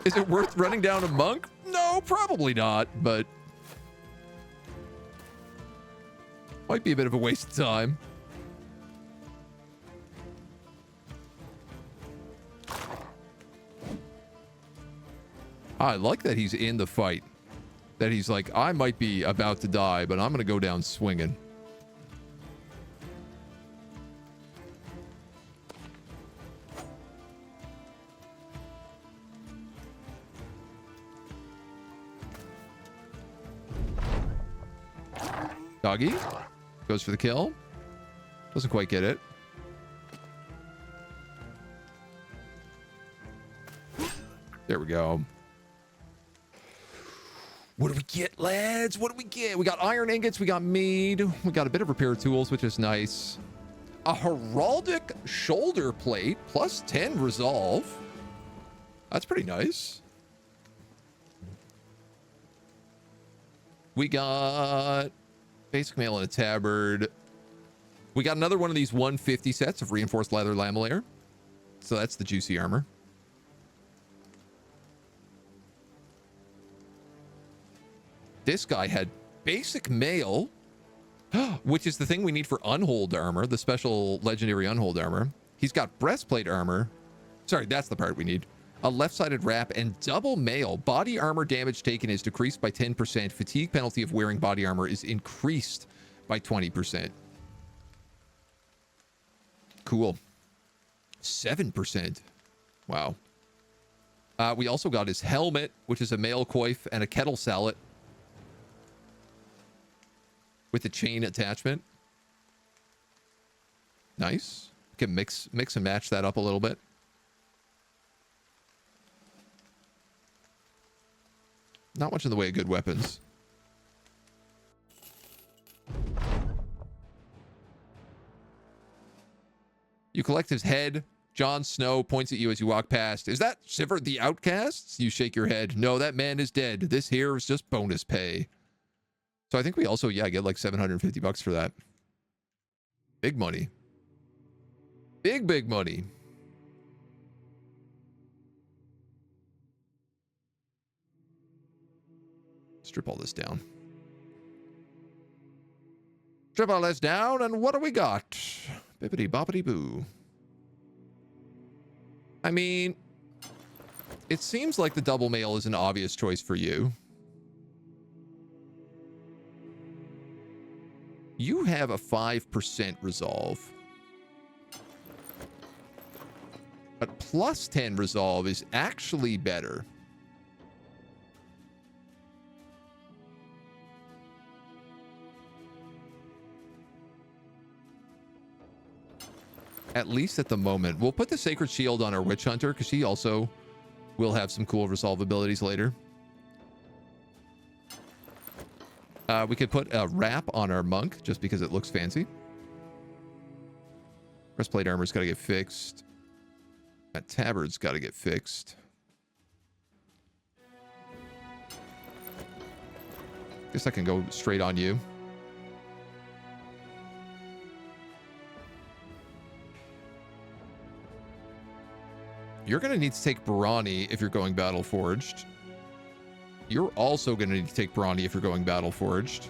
Is it worth running down a monk? No, probably not, but might be a bit of a waste of time. I like that he's in the fight. That he's like, I might be about to die, but I'm going to go down swinging. Doggy goes for the kill. Doesn't quite get it. There we go. What do we get, lads? What do we get? We got iron ingots. We got mead. We got a bit of repair tools, which is nice. A heraldic shoulder plate plus 10 resolve. That's pretty nice. We got basic mail and a tabard. We got another one of these 150 sets of reinforced leather lamellare. So that's the juicy armor. This guy had basic mail, which is the thing we need for unhold armor, the special legendary unhold armor. He's got breastplate armor. Sorry, that's the part we need. A left-sided wrap and double mail. Body armor damage taken is decreased by 10%. Fatigue penalty of wearing body armor is increased by 20%. Cool. 7%. Wow. We also got his helmet, which is a mail coif and a kettle sallet with a chain attachment. Nice. Can mix and match that up a little bit. Not much in the way of good weapons. You collect his head, Jon Snow points at you as you walk past. Is that Sivert the Outcasts? You shake your head. No, that man is dead. This here is just bonus pay. So I think we also, yeah, get like $750 for that. Big money. Big money. Strip all this down. Strip all this down, and what do we got? Bippity boppity boo. I mean, it seems like the double mail is an obvious choice for you. You have a 5% resolve. But plus 10 resolve is actually better. At least at the moment. We'll put the Sacred Shield on our Witch Hunter because she also will have some cool resolve abilities later. We could put a wrap on our Monk just because it looks fancy. Breastplate armor's got to get fixed. That tabard's got to get fixed. Guess I can go straight on you. You're going to need to take Brawny if you're going Battle Forged. You're also going to need to take Brawny if you're going Battle Forged.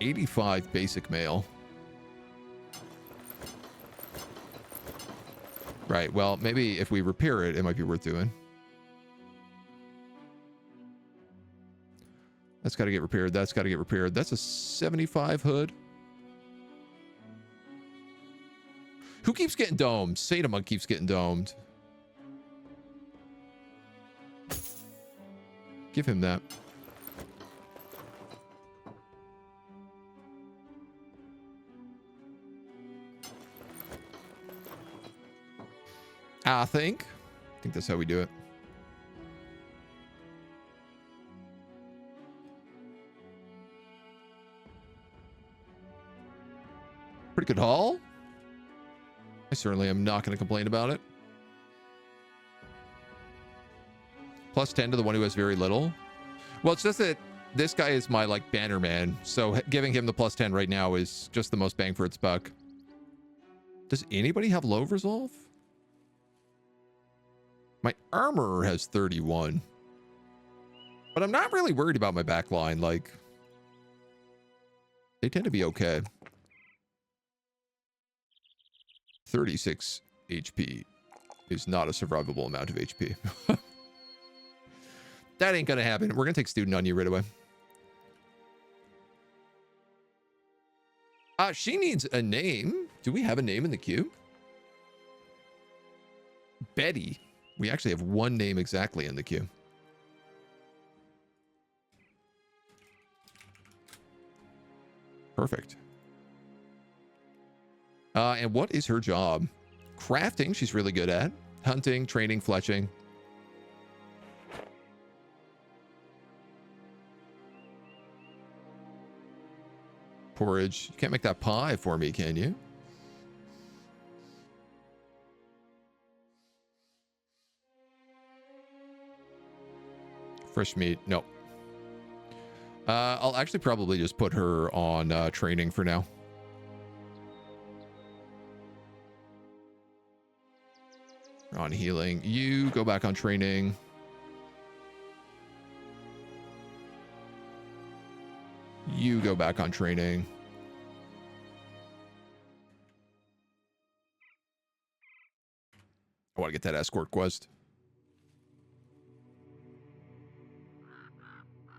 $85 basic mail. Right, well, maybe if we repair it, it might be worth doing. That's got to get repaired. That's got to get repaired. That's a 75 hood. Who keeps getting domed? Sadamunk keeps getting domed. Give him that. I think that's how we do it. Pretty good haul. I certainly am not going to complain about it. Plus 10 to the one who has very little. Well, it's just that this guy is my, like, banner man. So giving him the plus 10 right now is just the most bang for its buck. Does anybody have low resolve? My armor has 31. But I'm not really worried about my backline. Like, they tend to be okay. 36 HP is not a survivable amount of HP. That ain't gonna happen. We're gonna take student on you right away. She needs a name. Do we have a name in the queue? Betty. We actually have one name exactly in the queue. Perfect. And what is her job? Crafting, she's really good at. Hunting, training, fletching. Porridge. You can't make that pie for me, can you? Fresh meat. No. I'll actually probably just put her on training for now. On healing. You go back on training. You go back on training. I want to get that escort quest.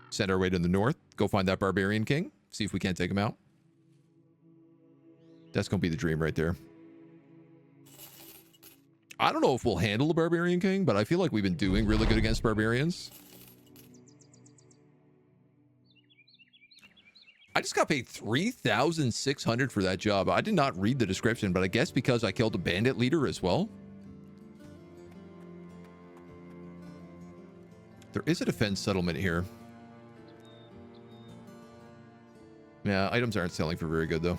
Send our way to the north. Go find that Barbarian King. See if we can't take him out. That's going to be the dream right there. I don't know if we'll handle the Barbarian King, but I feel like we've been doing really good against barbarians. I just got paid 3,600 for that job. I did not read the description, but I guess because I killed a bandit leader as well. There is a defense settlement here. Yeah, items aren't selling for very good, though.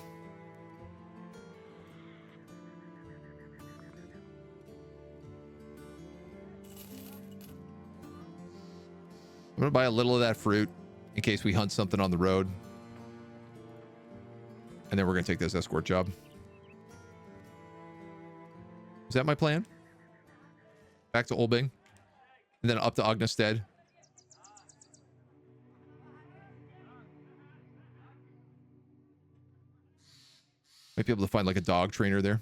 I'm going to buy a little of that fruit in case we hunt something on the road. And then we're going to take this escort job. Is that my plan? Back to Olbing. And then up to Ognestead. Might be able to find like a dog trainer there.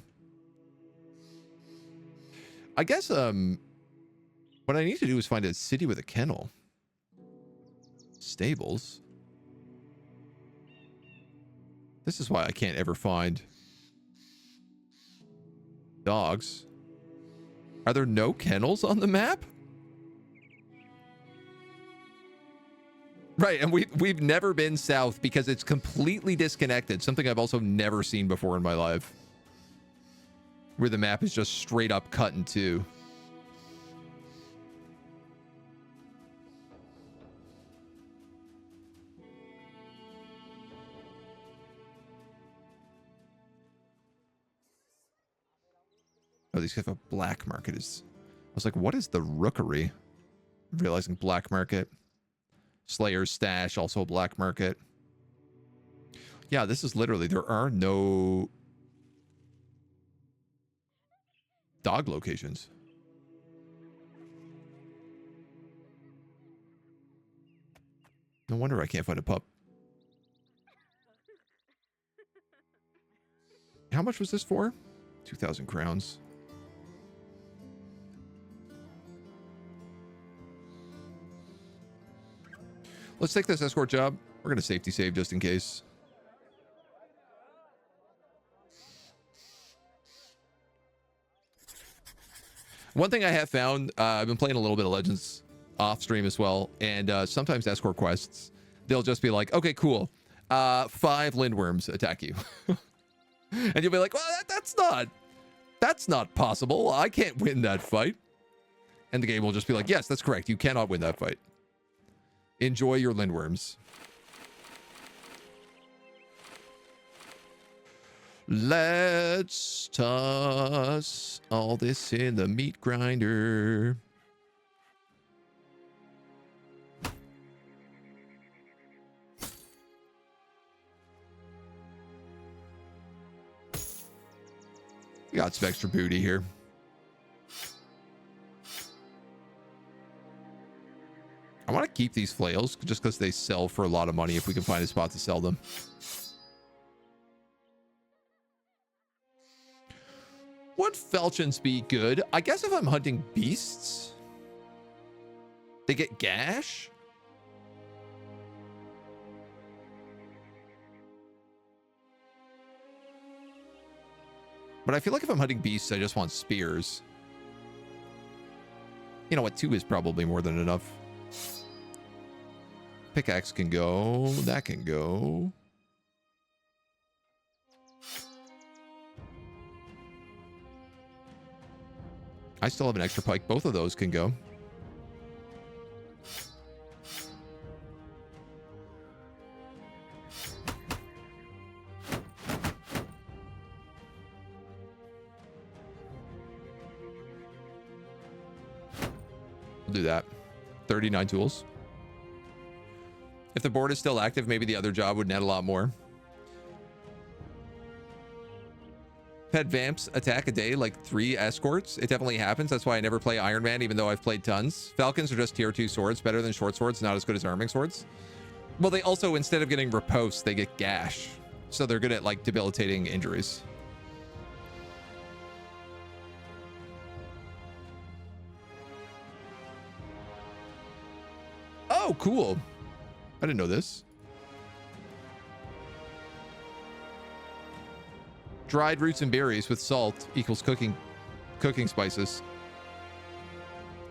I guess what I need to do is find a city with a kennel. Stables. This is why I can't ever find dogs. Are there no kennels on the map? Right, and we've never been south because it's completely disconnected. Something I've also never seen before in my life. Where the map is just straight up cut in two. Oh, these have a black market. I was like, what is the rookery? Realizing black market. Slayer's Stash, also a black market. Yeah, this is literally, there are no dog locations. No wonder I can't find a pup. How much was this for? 2,000 crowns. Let's take this escort job. We're going to safety save just in case. One thing I have found, I've been playing a little bit of Legends off stream as well, and sometimes escort quests, they'll just be like, okay, cool. 5 lindworms attack you. And you'll be like, well, that's not possible. I can't win that fight. And the game will just be like, yes, that's correct. You cannot win that fight. Enjoy your lindworms. Let's toss all this in the meat grinder. We got some extra booty here. I want to keep these flails just because they sell for a lot of money if we can find a spot to sell them. Would falchions be good? I guess if I'm hunting beasts, they get gash. But I feel like if I'm hunting beasts, I just want spears. You know what? 2 is probably more than enough. Pickaxe can go. That can go. I still have an extra pike. Both of those can go. We'll do that. 39 tools. If the board is still active, maybe the other job would net a lot more. Pet vamps attack a day like 3 escorts. It definitely happens. That's why I never play Iron Man, even though I've played tons. Falcons are just tier 2 swords, better than short swords, not as good as arming swords. Well, they also, instead of getting riposte, they get gash. So they're good at like debilitating injuries. Oh, cool. I didn't know this. Dried roots and berries with salt equals cooking spices.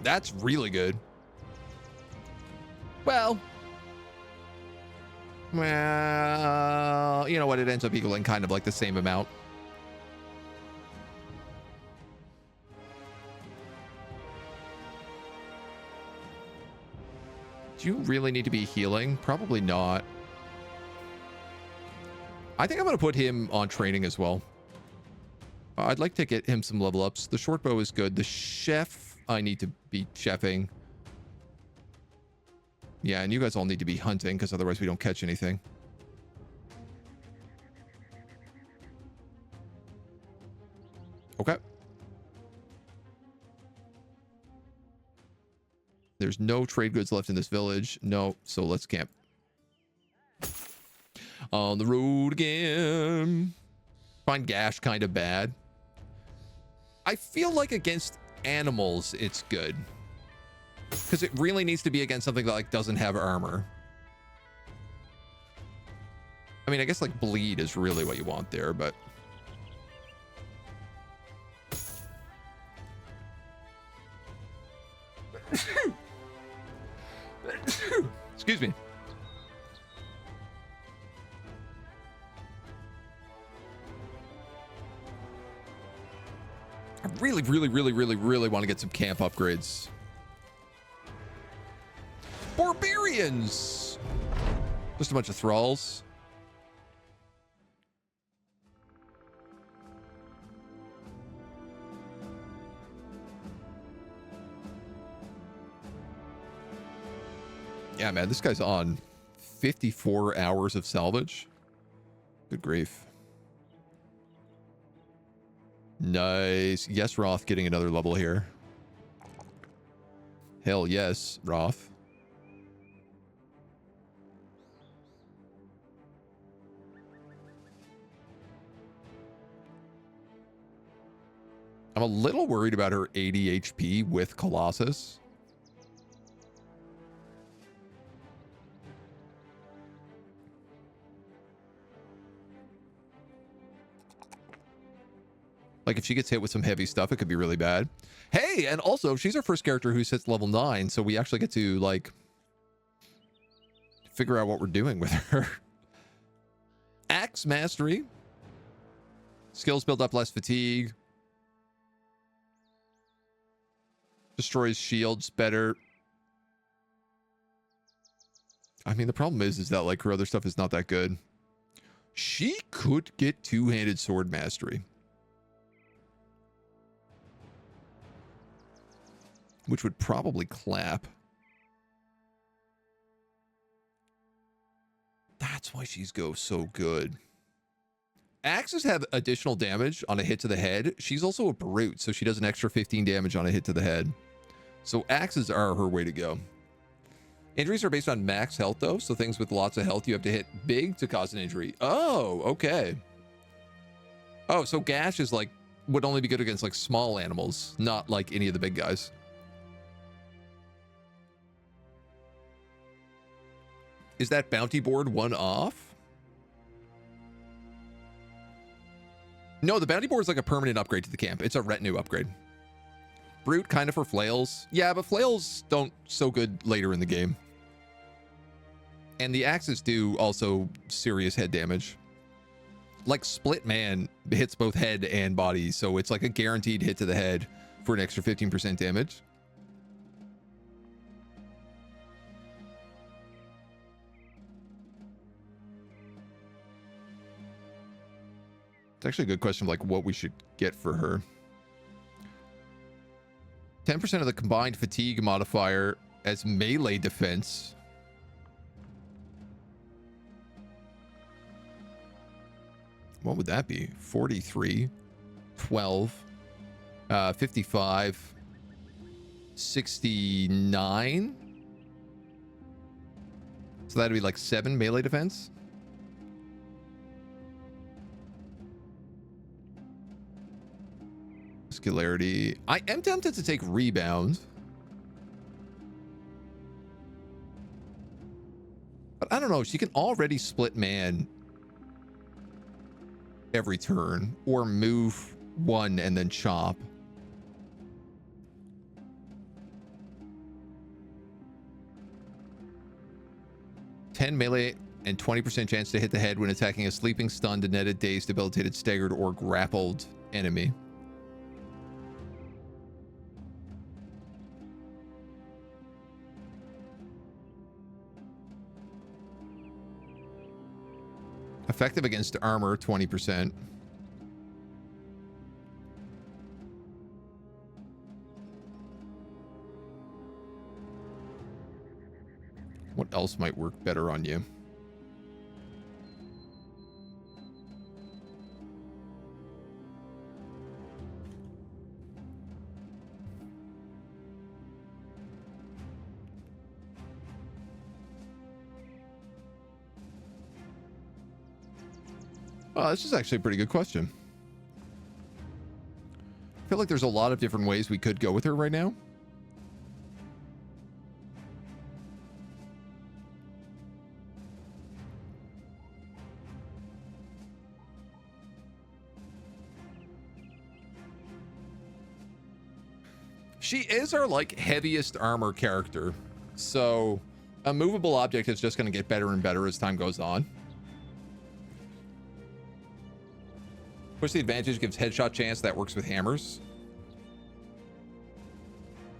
That's really good. Well, you know what? It ends up equaling kind of like the same amount. Do you really need to be healing? Probably not. I think I'm going to put him on training as well. I'd like to get him some level ups. The short bow is good. The chef, I need to be chefing. Yeah, and you guys all need to be hunting because otherwise we don't catch anything. Okay. There's no trade goods left in this village. No, so let's camp. On the road again. Find Gash kind of bad. I feel like against animals, it's good. Because it really needs to be against something that like doesn't have armor. I mean, I guess like bleed is really what you want there, but... Excuse me. I really want to get some camp upgrades. Barbarians! Just a bunch of thralls. Yeah, man, this guy's on 54 hours of salvage. Good grief. Nice. Yes, Roth getting another level here. Hell yes, Roth. I'm a little worried about her 80 HP with Colossus. Like, if she gets hit with some heavy stuff, it could be really bad. Hey, and also, she's our first character who sits level 9, so we actually get to, like, figure out what we're doing with her. Axe Mastery. Skills build up less fatigue. Destroys shields better. I mean, the problem is that, like, her other stuff is not that good. She could get two-handed sword mastery. Which would probably clap. That's why she's so good. Axes have additional damage on a hit to the head. She's also a brute, so she does an extra 15 damage on a hit to the head. So axes are her way to go. Injuries are based on max health, though. So things with lots of health, you have to hit big to cause an injury. Oh, okay. Oh, so Gash is like, would only be good against like small animals, not like any of the big guys. Is that bounty board one off? No, the bounty board is like a permanent upgrade to the camp. It's a retinue upgrade. Brute kind of for flails. Yeah, but flails don't so good later in the game. And the axes do also serious head damage. Like Split Man hits both head and body, so it's like a guaranteed hit to the head for an extra 15% damage. It's actually a good question of like what we should get for her. 10% of the combined fatigue modifier as melee defense. What would that be? 43, 12, 55, 69. So that'd be like 7 melee defense. Muscularity. I am tempted to take rebound. But I don't know. She can already split man every turn or move one and then chop. (10 melee and 20% chance to hit the head when attacking a sleeping, stunned, netted, dazed, debilitated, staggered, or grappled enemy. Effective against armor, 20%. What else might work better on you? Oh, this is actually a pretty good question. I feel like there's a lot of different ways we could go with her right now. She is our, like, heaviest armor character. So a movable object is just going to get better and better as time goes on. Push the advantage, gives headshot chance. That works with hammers.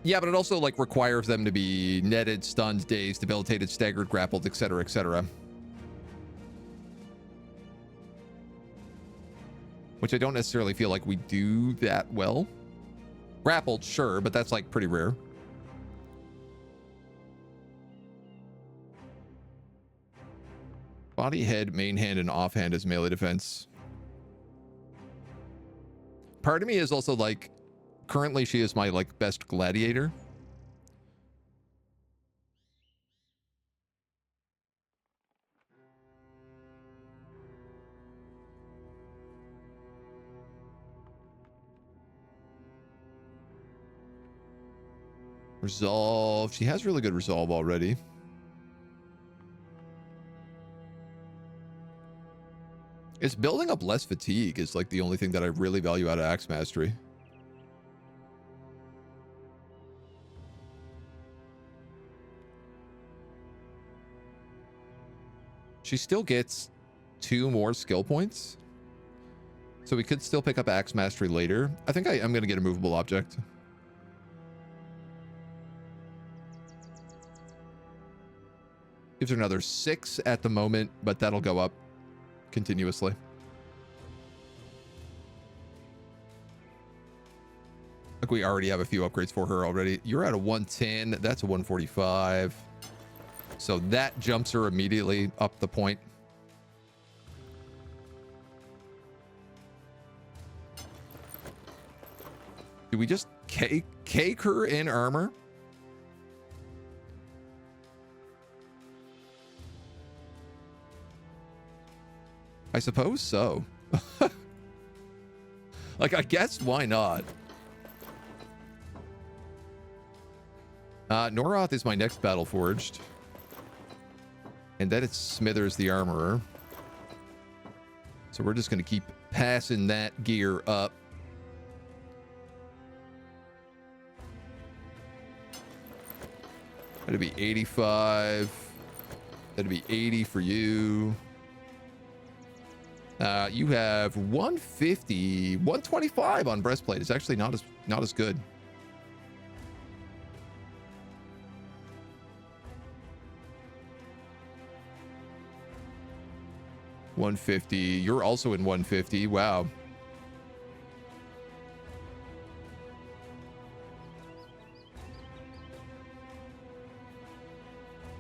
Yeah, but it also, like, requires them to be netted, stunned, dazed, debilitated, staggered, grappled, etc., etc. Which I don't necessarily feel like we do that well. Grappled, sure, but that's, like, pretty rare. Body, head, main hand, and offhand is melee defense. Part of me is also, like, currently she is my, like, best gladiator. Resolve. She has really good resolve already. It's building up less fatigue is, like, the only thing that I really value out of Axe Mastery. She still gets 2 more skill points. So we could still pick up Axe Mastery later. I think I'm going to get a movable object. Gives her another 6 at the moment, but that'll go up continuously. Like, we already have a few upgrades for her already. You're at a 110. That's a 145. So that jumps her immediately up the point. Do we just cake her in armor? I suppose so. Like, I guess why not? Noroth is my next battle forged. And then it's Smithers the Armorer. So we're just going to keep passing that gear up. That'd be 85. That'd be 80 for you. You have 150, 125 on breastplate. It's actually not as good. $150. You're also in 150. Wow.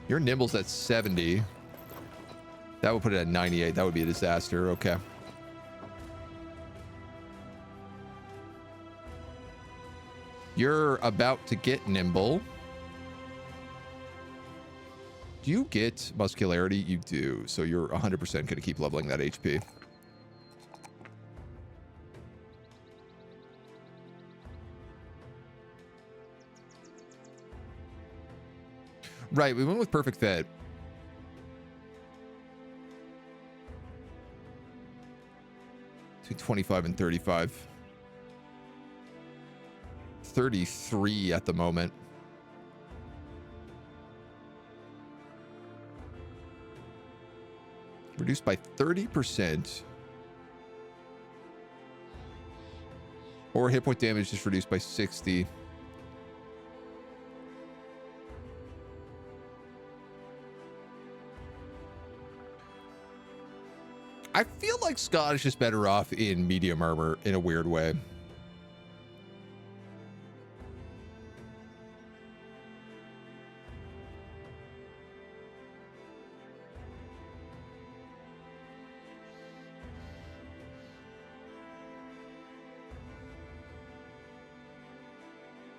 Your nimble's at 70. That would put it at 98. That would be a disaster. Okay. You're about to get nimble. Do you get muscularity? You do. So you're 100% going to keep leveling that HP. Right. We went with perfect fit. Between 25 and 35. 33 at the moment. Reduced by 30%. Or hit point damage is reduced by 60. I feel like Scottish is better off in medium armor in a weird way.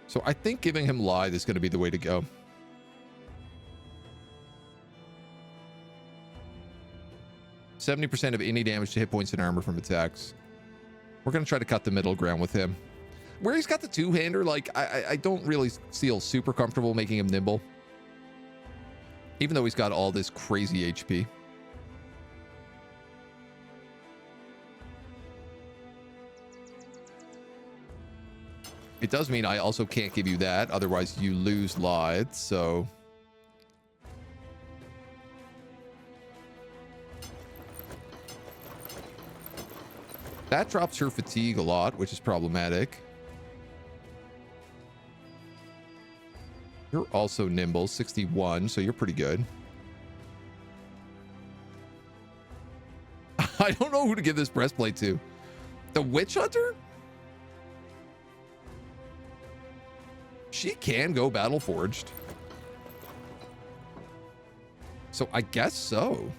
So I think giving him Lithe is going to be the way to go. %70 of any damage to hit points and armor from attacks. We're going to try to cut the middle ground with him. Where he's got the two-hander, like, I don't really feel super comfortable making him nimble. Even though he's got all this crazy HP. It does mean I also can't give you that, otherwise you lose Lithe, so... That drops her fatigue a lot, which is problematic. You're also nimble, 61, so you're pretty good. I don't know who to give this breastplate to. The Witch Hunter? She can go battle forged. So I guess so.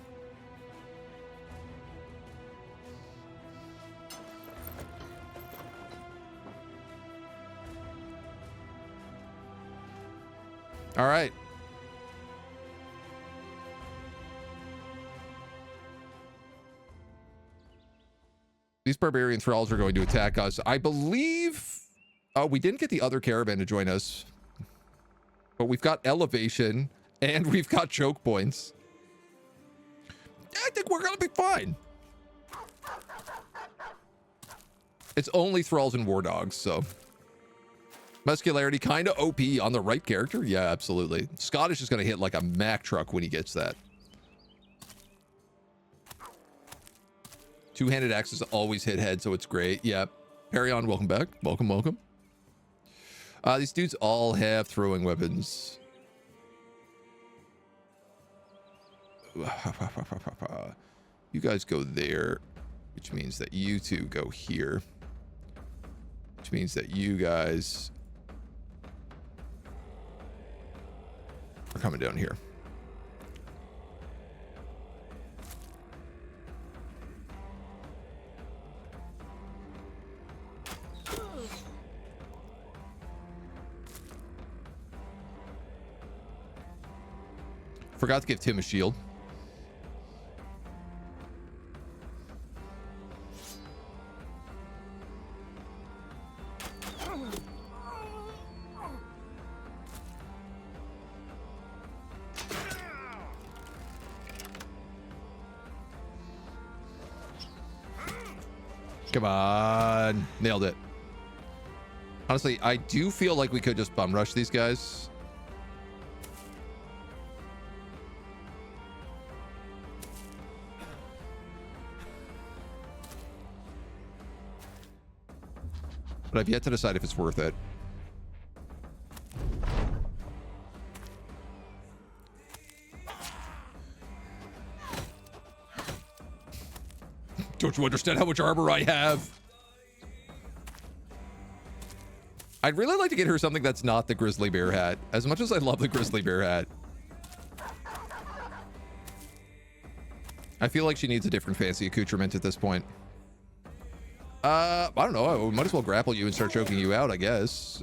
All right. These barbarian thralls are going to attack us. I believe... Oh, we didn't get the other caravan to join us. But we've got elevation and we've got choke points. I think we're going to be fine. It's only thralls and war dogs, so... Muscularity kind of OP on the right character. Yeah, absolutely. Scottish is going to hit like a Mack truck when he gets that. Two-handed axes always hit head, so it's great. Yeah. Perion, welcome back. Welcome, welcome. These dudes all have throwing weapons. You guys go there, which means that you two go here. Which means that you guys... are coming down here. Forgot to give Tim a shield. Come on. Nailed it. Honestly, I do feel like we could just bum rush these guys. But I've yet to decide if it's worth it. Don't you understand how much armor I have? I'd really like to get her something that's not the grizzly bear hat. As much as I love the grizzly bear hat. I feel like she needs a different fancy accoutrement at this point. I don't know. I might as well grapple you and start choking you out, I guess.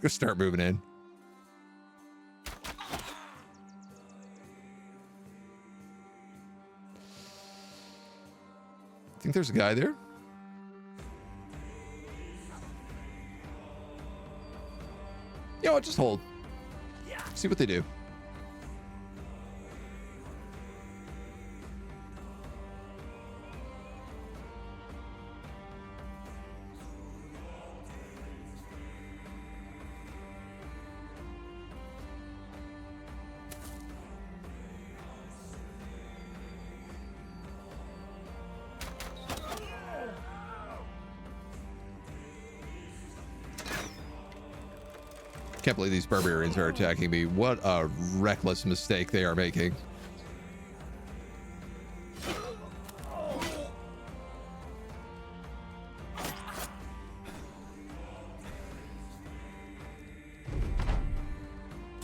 Just start moving in. I think there's a guy there. You know what? Just hold. See what they do. Can't believe these barbarians are attacking me. What a reckless mistake they are making.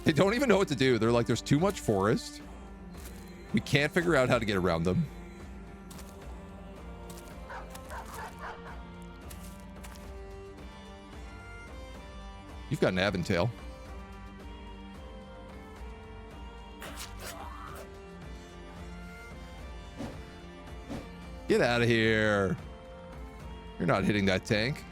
They don't even know what to do. They're like, there's too much forest. We can't figure out how to get around them. You've got an Aventail. Get out of here. You're not hitting that tank.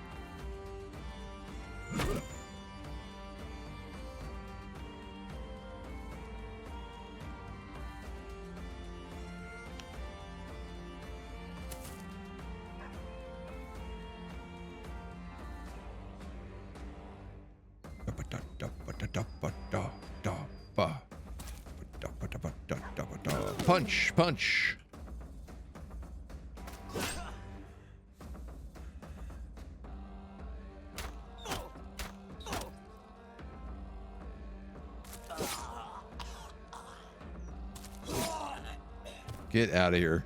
Punch, punch. Get out of here.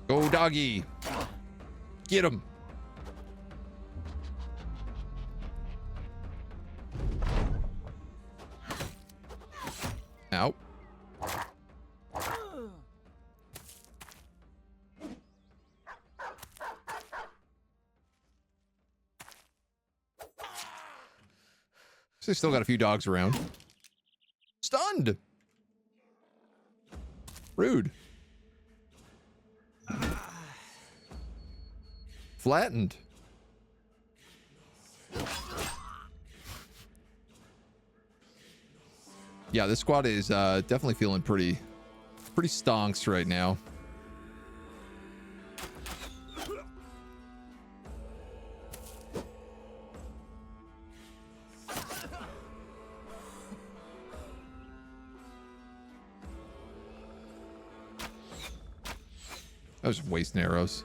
Go, doggy. Get him. Ow. They still got a few dogs around. Stunned. Rude. Flattened. Yeah, this squad is definitely feeling pretty stonks right now. I was just wasting arrows.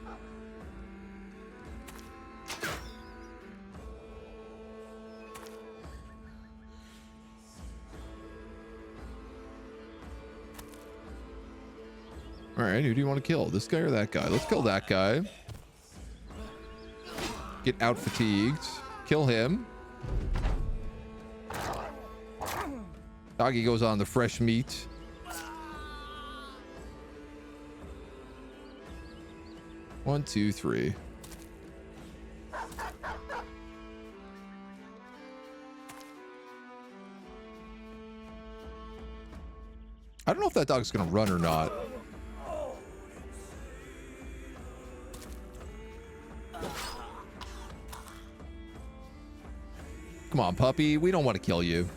All right, who do you want to kill? This guy or that guy? Let's kill that guy. Get out fatigued. Kill him. Doggy goes on the fresh meat. One, two, three. I don't know if that dog's gonna run or not. Come on, puppy. We don't want to kill you.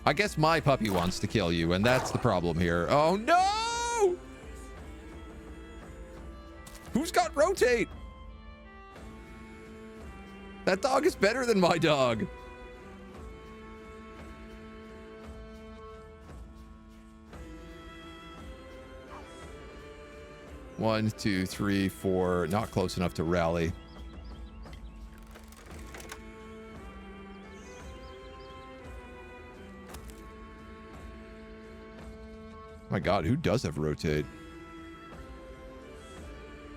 I guess my puppy wants to kill you, and that's the problem here. Oh, no! Who's got rotate? That dog is better than my dog. One, two, three, four. Not close enough to rally. My God, who does have rotate?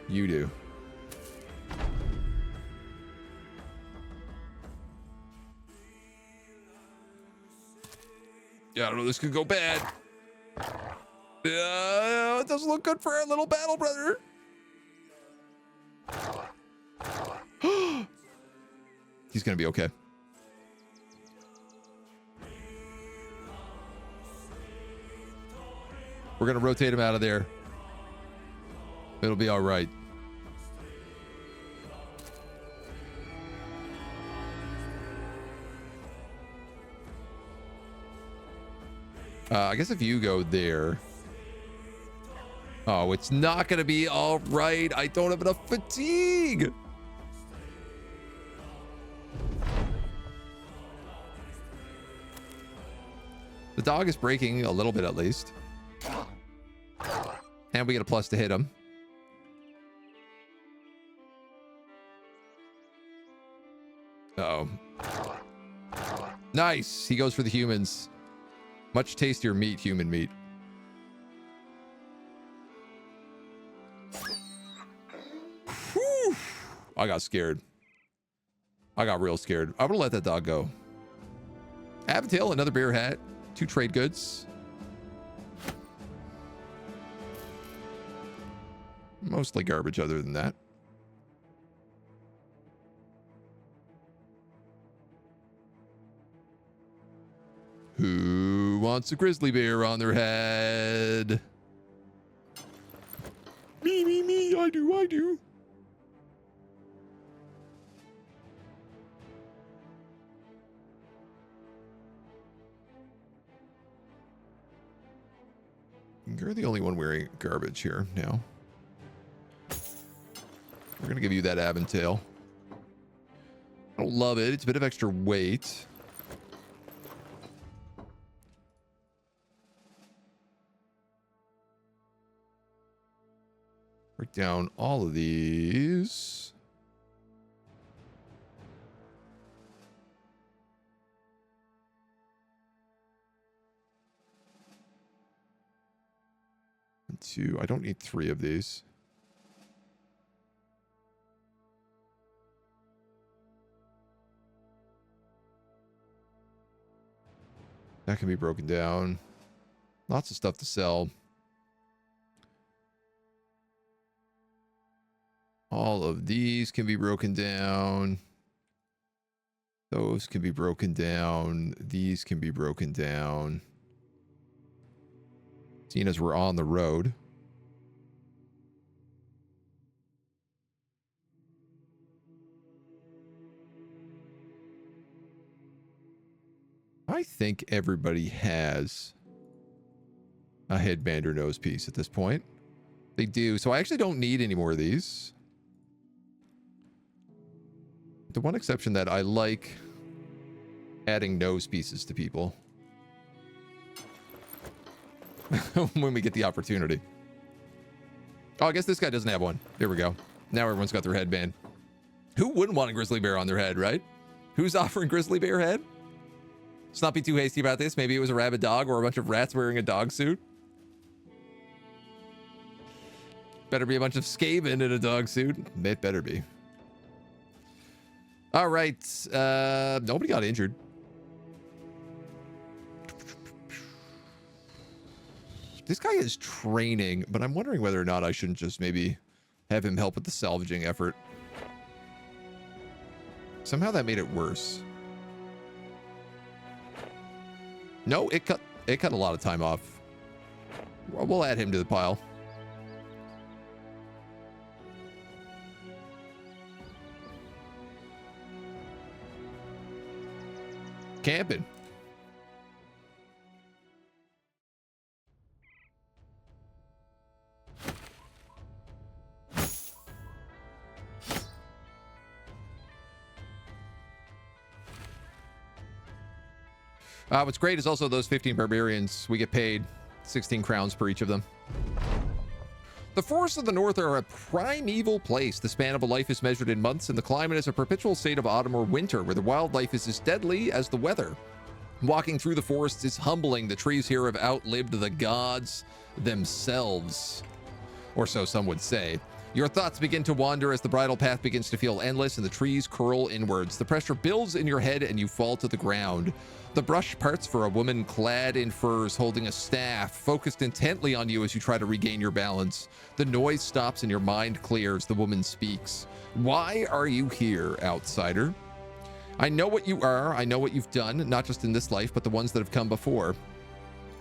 You do. Yeah, I don't know. This could go bad. It doesn't look good for our little battle brother. He's gonna be okay. We're going to rotate him out of there. It'll be all right. I guess if you go there. Oh, it's not going to be all right. I don't have enough fatigue. The dog is breaking a little bit at least. And we get a plus to hit him. Uh-oh. Nice. He goes for the humans. Much tastier meat, human meat. Whew. I got scared. I got real scared. I'm gonna let that dog go. Abigail, another bear hat. 2 trade goods. Mostly garbage other than that. Who wants a grizzly bear on their head? Me, I do. You're the only one wearing garbage here now. We're going to give you that Aventail. I don't love it. It's a bit of extra weight. Break down all of these. And 2. I don't need 3 of these. That can be broken down. Lots of stuff to sell. All of these can be broken down. Those can be broken down. These can be broken down. Seeing as we're on the road. I think everybody has a headband or nose piece at this point. They do. So I actually don't need any more of these. The one exception that I like adding nose pieces to people when we get the opportunity. Oh, I guess this guy doesn't have one. There we go. Now everyone's got their headband. Who wouldn't want a grizzly bear on their head, right? Who's offering grizzly bear head? Let's not be too hasty about this. Maybe it was a rabid dog or a bunch of rats wearing a dog suit. Better be a bunch of Skaven in a dog suit. It better be. All right. Nobody got injured. This guy is training, but I'm wondering whether or not I shouldn't just maybe have him help with the salvaging effort. Somehow that made it worse. No, it cut a lot of time off. We'll add him to the pile. Camping. What's great is also those 15 barbarians. We get paid 16 crowns per each of them. The forests of the north are a primeval place. The span of a life is measured in months, and the climate is a perpetual state of autumn or winter, where the wildlife is as deadly as the weather. Walking through the forests is humbling. The trees here have outlived the gods themselves. Or so some would say. Your thoughts begin to wander as the bridle path begins to feel endless and the trees curl inwards. The pressure builds in your head and you fall to the ground. The brush parts for a woman clad in furs holding a staff, focused intently on you as you try to regain your balance. The noise stops and your mind clears. The woman speaks. Why are you here, outsider? I know what you are. I know what you've done, not just in this life, but the ones that have come before.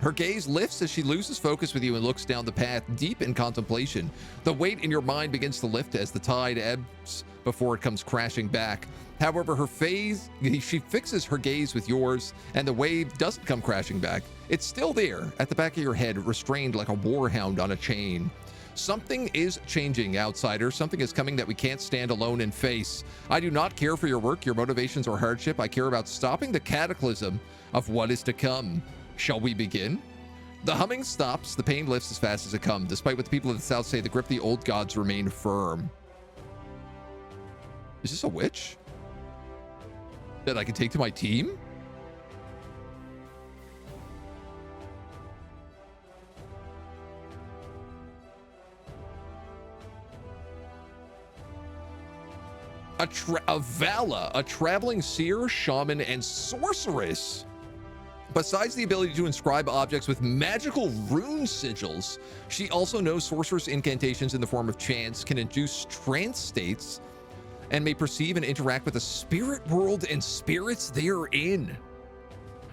Her gaze lifts as she loses focus with you and looks down the path, deep in contemplation. The weight in your mind begins to lift as the tide ebbs before it comes crashing back. However, she fixes her gaze with yours, and the wave doesn't come crashing back. It's still there, at the back of your head, restrained like a warhound on a chain. Something is changing, outsider. Something is coming that we can't stand alone and face. I do not care for your work, your motivations, or hardship. I care about stopping the cataclysm of what is to come. Shall we begin? The humming stops. The pain lifts as fast as it comes. Despite what the people of the south say, the grip of the old gods remain firm. Is this a witch that I can take to my team? A Vala, a traveling seer, shaman, and sorceress. Besides the ability to inscribe objects with magical rune sigils, she also knows sorceress incantations in the form of chants, can induce trance states, and may perceive and interact with the spirit world and spirits therein.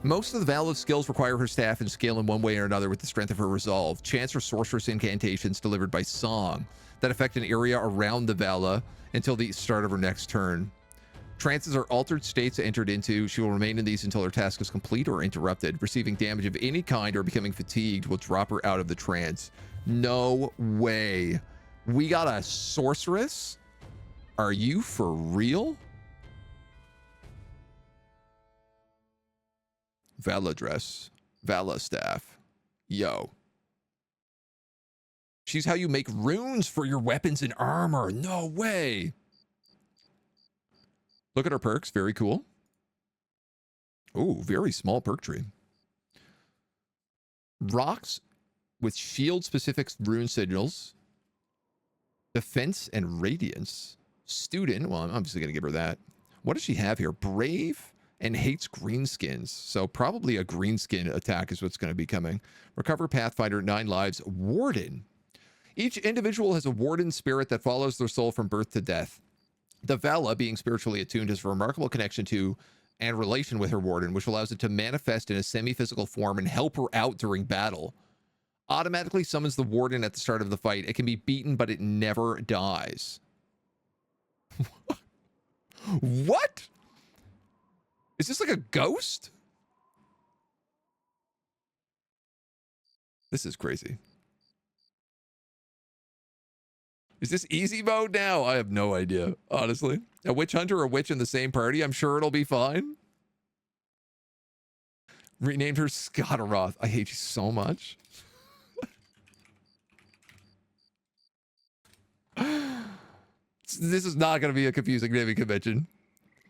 Most of the Vala's skills require her staff and scale in one way or another with the strength of her resolve. Chants are sorceress incantations delivered by song that affect an area around the Vala until the start of her next turn. Trances are altered states entered into. She will remain in these until her task is complete or interrupted. Receiving damage of any kind or becoming fatigued will drop her out of the trance. No way. We got a sorceress? Are you for real? Vala dress. Vala staff. Yo. She's how you make runes for your weapons and armor. No way. Look at her perks. Very cool. Oh, very small perk tree. Rocks with shield-specific rune signals. Defense and radiance. Student. Well, I'm obviously going to give her that. What does she have here? Brave and hates greenskins. So probably a greenskin attack is what's going to be coming. Recover Pathfinder, 9 lives. Warden. Each individual has a warden spirit that follows their soul from birth to death. The Vala, being spiritually attuned, has a remarkable connection to and relation with her warden, which allows it to manifest in a semi-physical form and help her out during battle. Automatically summons the warden at the start of the fight. It can be beaten, but it never dies. What? Is this like a ghost? This is crazy. Is this easy mode now? I have no idea, honestly. A witch hunter or a witch in the same party? I'm sure it'll be fine. Renamed her Scotteroth. I hate you so much. This is not going to be a confusing naming convention.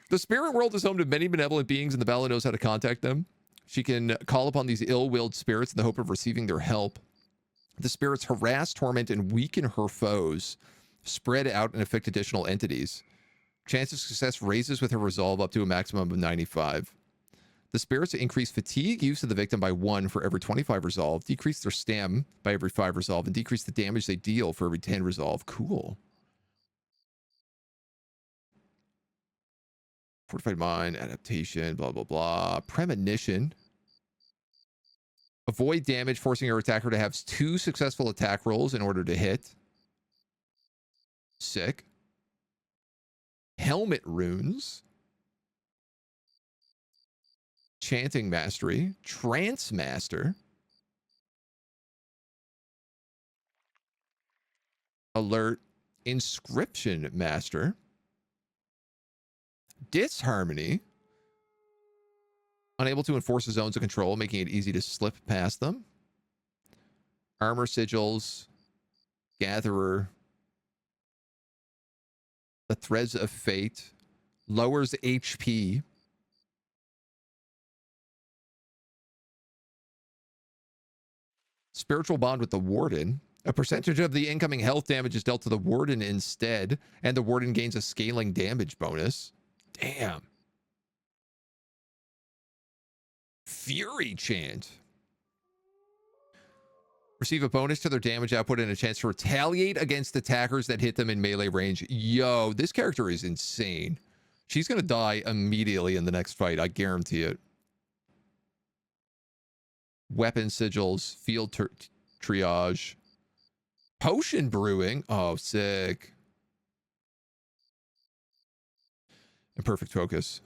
The spirit world is home to many benevolent beings, and the Vala knows how to contact them. She can call upon these ill-willed spirits in the hope of receiving their help. The spirits harass, torment, and weaken her foes, spread out and affect additional entities. Chance of success raises with her resolve up to a maximum of 95. The spirits increase fatigue use of the victim by 1 for every 25 resolve, decrease their stam by every 5 resolve, and decrease the damage they deal for every 10 resolve. Cool. Fortified mind, adaptation, blah, blah, blah. Premonition. Avoid damage, forcing your attacker to have 2 successful attack rolls in order to hit. Sick. Helmet runes. Chanting mastery. Trance master. Alert. Inscription master. Disharmony. Unable to enforce the zones of control, making it easy to slip past them. Armor sigils. Gatherer. The Threads of Fate. Lowers HP. Spiritual bond with the Warden. A percentage of the incoming health damage is dealt to the Warden instead, and the Warden gains a scaling damage bonus. Damn. Fury Chant. Receive a bonus to their damage output and a chance to retaliate against attackers that hit them in melee range. Yo, this character is insane. She's going to die immediately in the next fight. I guarantee it. Weapon sigils, field triage, potion brewing. Oh, sick. And perfect focus.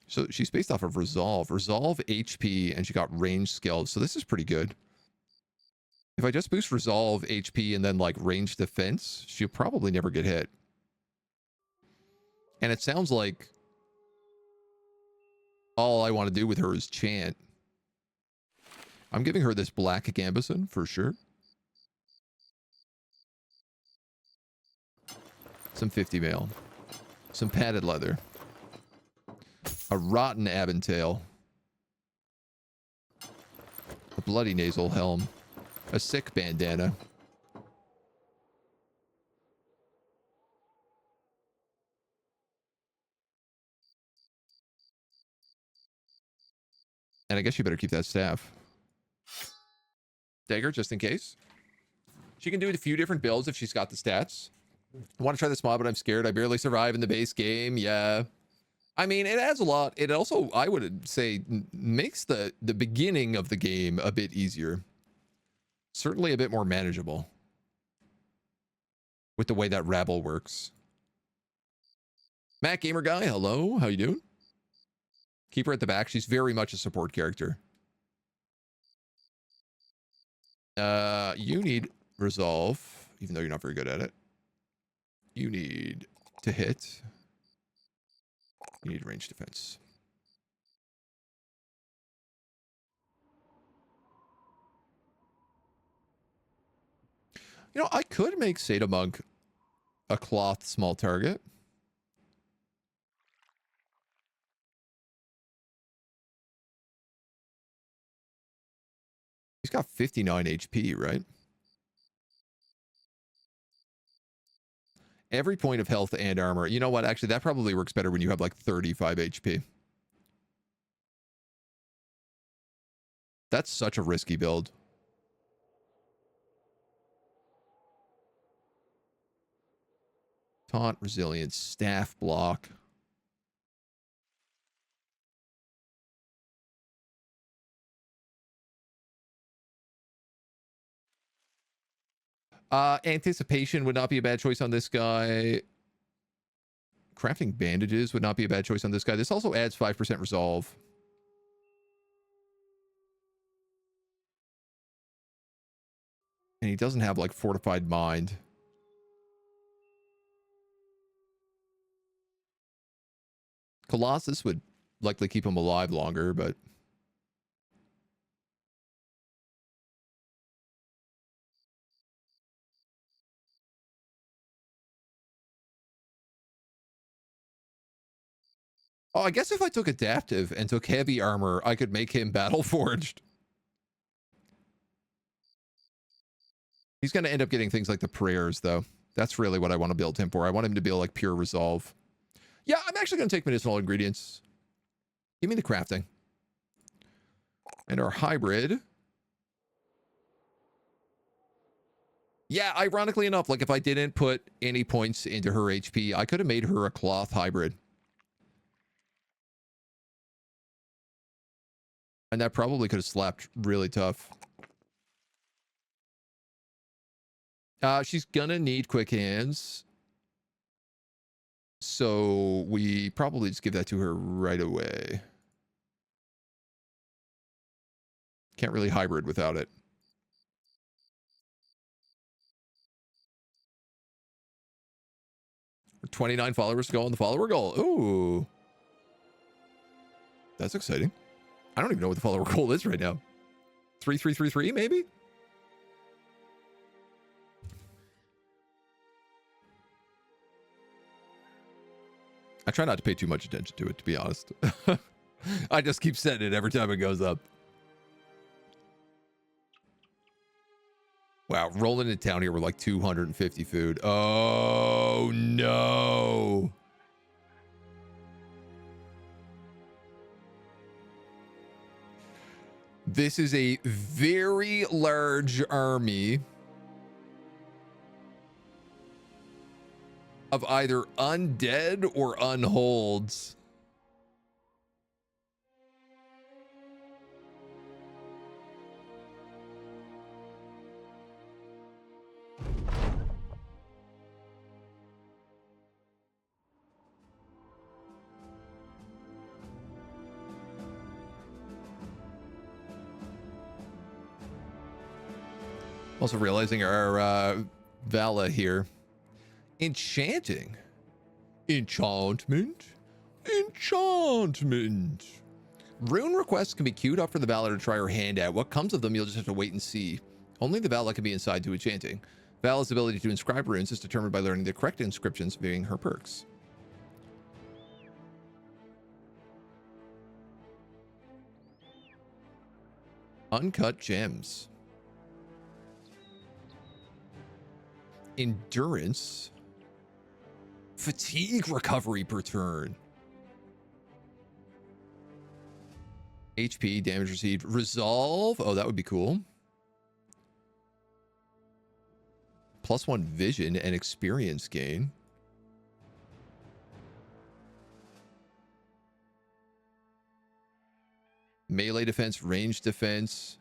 So she's based off of resolve HP, and she got range skills. So this is pretty good. If I just boost resolve HP and then like range defense, she'll probably never get hit. And it sounds like all I want to do with her is chant. I'm giving her this black gambeson for sure. Some 50 mail. Some padded leather. A rotten abentail. A bloody nasal helm. A sick bandana. And I guess you better keep that staff. Dagger, just in case. She can do a few different builds if she's got the stats. I want to try this mod, but I'm scared. I barely survive in the base game. Yeah. I mean, it adds a lot. It also, I would say, makes the beginning of the game a bit easier. Certainly a bit more manageable. With the way that rabble works. Matt Gamer Guy, hello. How you doing? Keep her at the back. She's very much a support character. You need resolve, even though you're not very good at it. You need to hit. You need range defense. You know, I could make Seda Monk a cloth small target. He's got 59 HP, right? Every point of health and armor. You know what? Actually, that probably works better when you have like 35 HP. That's such a risky build. Taunt, resilience, staff block. Anticipation would not be a bad choice on this guy. Crafting bandages would not be a bad choice on this guy. This also adds 5% resolve. And he doesn't have like fortified mind. Colossus would likely keep him alive longer, but oh, I guess if I took adaptive and took heavy armor, I could make him battle forged. He's going to end up getting things like the prayers, though. That's really what I want to build him for. I want him to be like pure resolve. Yeah, I'm actually going to take medicinal ingredients. Give me the crafting. And our hybrid. Yeah, ironically enough, like if I didn't put any points into her HP, I could have made her a cloth hybrid. And that probably could have slapped really tough. She's gonna need quick hands. So we probably just give that to her right away. Can't really hybrid without it. We're 29 followers to go on the follower goal. Ooh. That's exciting. I don't even know what the follower goal is right now. 3333 maybe? I try not to pay too much attention to it, to be honest. I just keep setting it every time it goes up. Wow, rolling in town here with like 250 food. Oh, no. This is a very large army. of either undead or unholds. Also realizing our Vala here. Enchanting. Enchantment. Enchantment. Rune requests can be queued up for the Vala to try her hand at. What comes of them, you'll just have to wait and see. Only the Vala can be inside to enchanting. Vala's ability to inscribe runes is determined by learning the correct inscriptions viewing her perks. Uncut gems. Endurance. Fatigue recovery per turn. HP, damage received. Resolve. Oh, that would be cool. +1 vision and experience gain. Melee defense, range defense.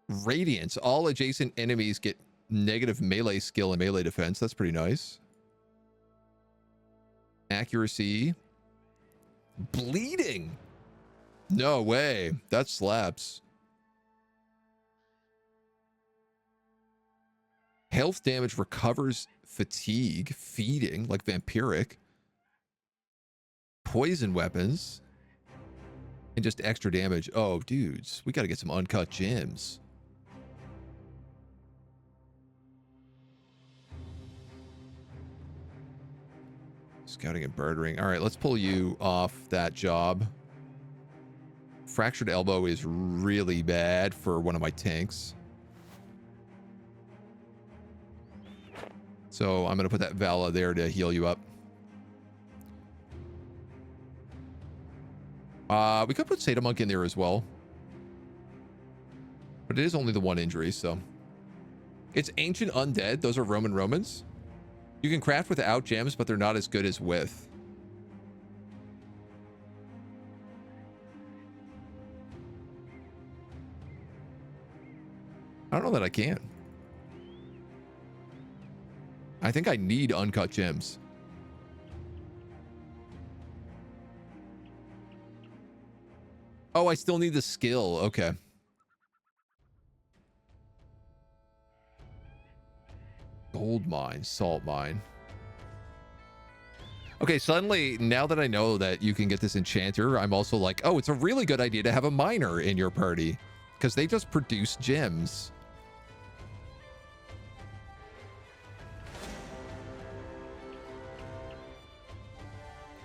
Radiance. All adjacent enemies get negative melee skill and melee defense. That's pretty nice. Accuracy. Bleeding. No way. That slaps. Health damage recovers fatigue. Feeding, like vampiric. Poison weapons. And just extra damage. Oh, dudes. We got to get some uncut gems. Scouting and bartering. All right, let's pull you off that job. Fractured elbow is really bad for one of my tanks. So I'm going to put that Vala there to heal you up. We could put Sata Monk in there as well. But it is only the one injury, so. It's Ancient Undead. Those are Romans. You can craft without gems, but they're not as good as with. I don't know that I can. I think I need uncut gems. Oh, I still need the skill. Okay. Gold mine, salt mine. Okay, suddenly, now that I know that you can get this enchanter, I'm also like, oh, it's a really good idea to have a miner in your party. Because they just produce gems.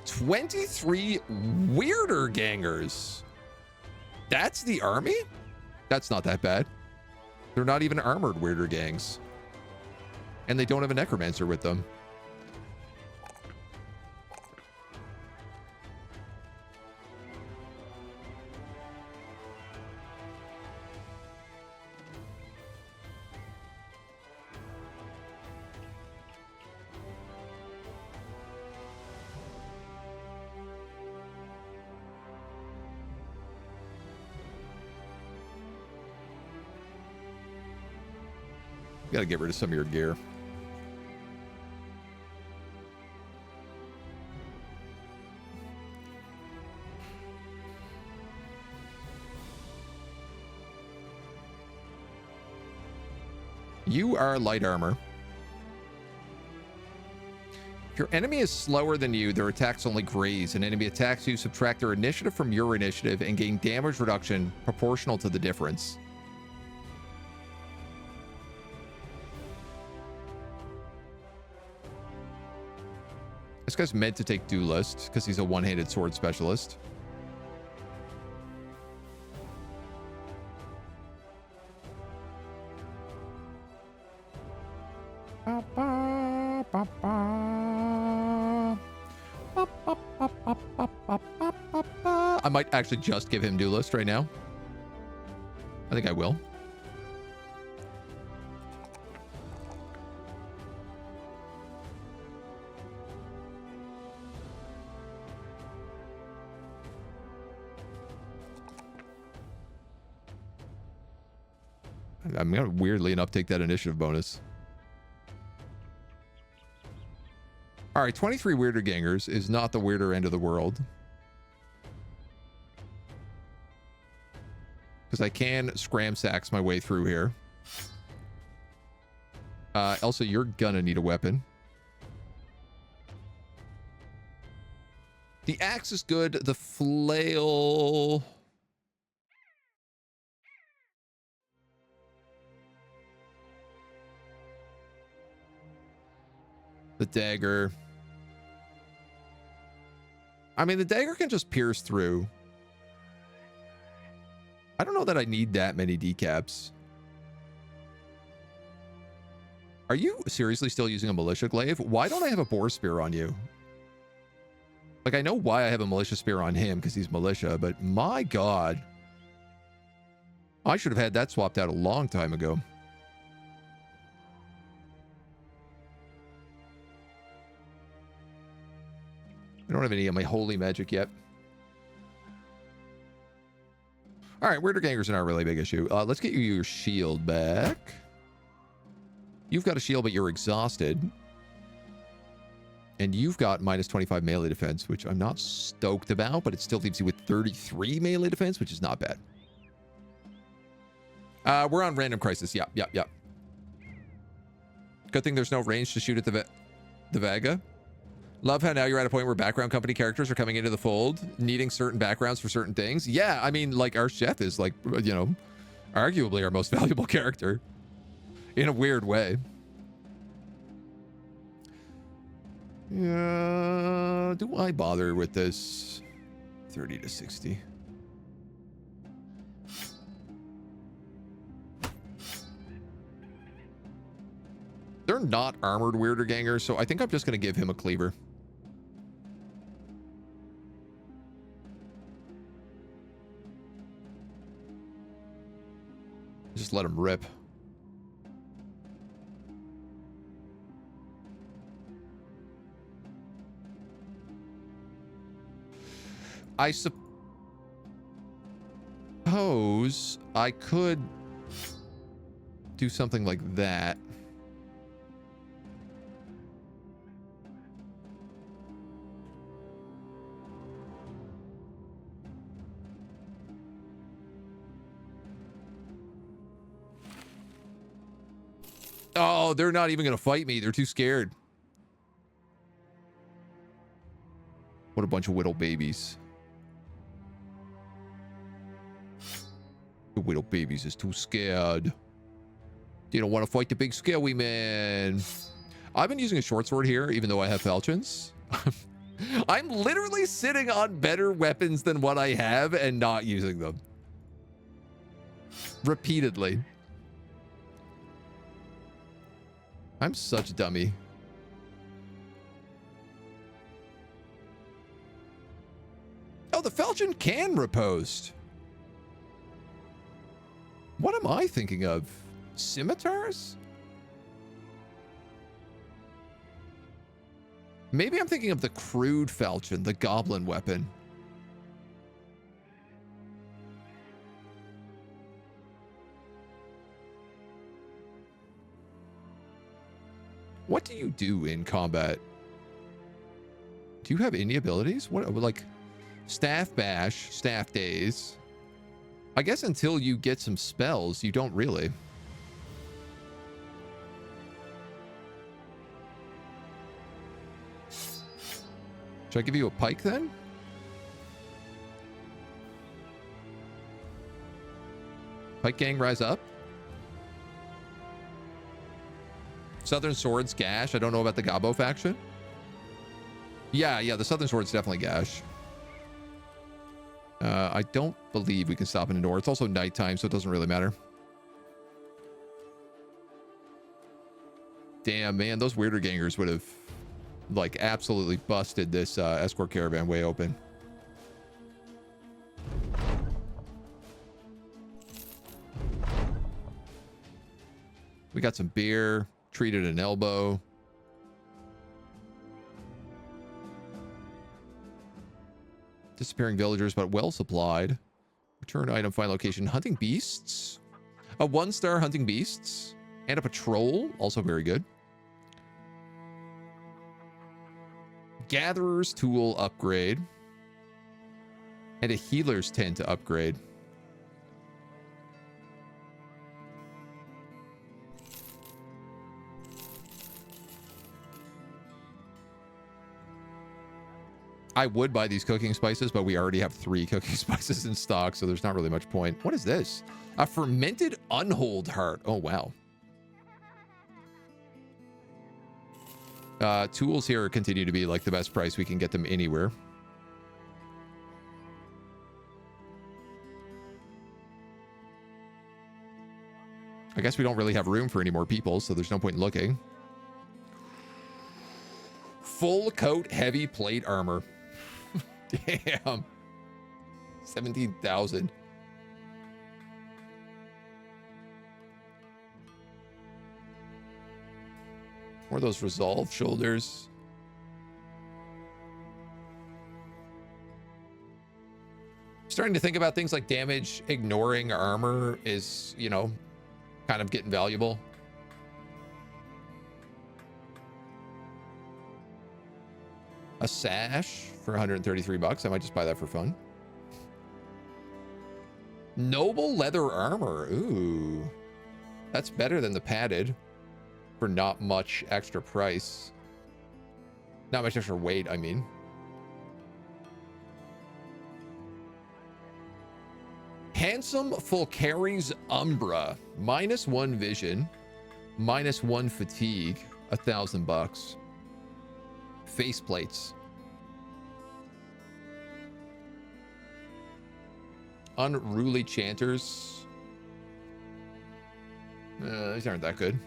"23 weirder gangers." That's the army? That's not that bad. They're not even armored weirder gangs. And they don't have a necromancer with them. You gotta get rid of some of your gear. You are light armor. If your enemy is slower than you, their attacks only graze. An enemy attacks you, subtract their initiative from your initiative, and gain damage reduction proportional to the difference. This guy's meant to take Duelist because he's a one-handed sword specialist. I might actually just give him Duelist right now. I think I will. I'm going to weirdly enough take that initiative bonus. All right, 23 weirder gangers is not the weirder end of the world. Because I can scram sacks my way through here. Elsa, you're gonna need a weapon. The axe is good. The flail... The dagger. I mean, the dagger can just pierce through. I don't know that I need that many decaps. Are you seriously still using a militia glaive? Why don't I have a boar spear on you? Like, I know why I have a militia spear on him, because he's militia, but my god. I should have had that swapped out a long time ago. I don't have any of my holy magic yet. All right, weirder gangers are not a really big issue. Let's get you your shield back. You've got a shield, but you're exhausted. And you've got minus 25 melee defense, which I'm not stoked about, but it still leaves you with 33 melee defense, which is not bad. We're on random crisis. Yep. Good thing there's no range to shoot at the Vaga. Love how now you're at a point where background company characters are coming into the fold, needing certain backgrounds for certain things. Yeah, I mean, like, our chef is, like, you know, arguably our most valuable character. In a weird way. Yeah, do I bother with this? 30 to 60. They're not armored weirder gangers, so I think I'm just going to give him a cleaver. Just let him rip. I suppose I could do something like that. Oh, they're not even going to fight me. They're too scared. What a bunch of whittle babies. The whittle babies is too scared. They don't want to fight the big scary man. I've been using a short sword here, even though I have falchions. I'm literally sitting on better weapons than what I have and not using them. Repeatedly. I'm such a dummy. Oh, the falchion can riposte. What am I thinking of? Scimitars? Maybe I'm thinking of the crude falchion, the goblin weapon. What do you do in combat? Do you have any abilities? What, like, staff bash, staff daze? I guess until you get some spells, you don't really. Should I give you a pike then? Pike gang, rise up. Southern Swords, gash. I don't know about the Gabo faction. Yeah, the Southern Swords definitely gash. I don't believe we can stop in the door. It's also nighttime, so it doesn't really matter. Damn, man, those weirder gangers would have, like, absolutely busted this escort caravan way open. We got some beer. Treated an elbow. Disappearing villagers, but well supplied. Return item, find location. Hunting beasts. A 1-star hunting beasts and a patrol, also very good. Gatherer's tool upgrade and a healer's tent to upgrade. I would buy these cooking spices, but we already have 3 cooking spices in stock, so there's not really much point. What is this? A fermented unhold heart. Oh, wow. Tools here continue to be like the best price. We can get them anywhere. I guess we don't really have room for any more people, so there's no point in looking. Full coat heavy plate armor. Damn. 17,000. Or those resolve shoulders. Starting to think about things like damage ignoring armor is, you know, kind of getting valuable. A sash for 133 bucks. I might just buy that for fun. Noble leather armor. Ooh. That's better than the padded for not much extra price. Not much extra weight, I mean. Handsome Fulcari's Umbra. -1 vision. -1 fatigue. 1,000 bucks. Faceplates. Unruly chanters. These aren't that good.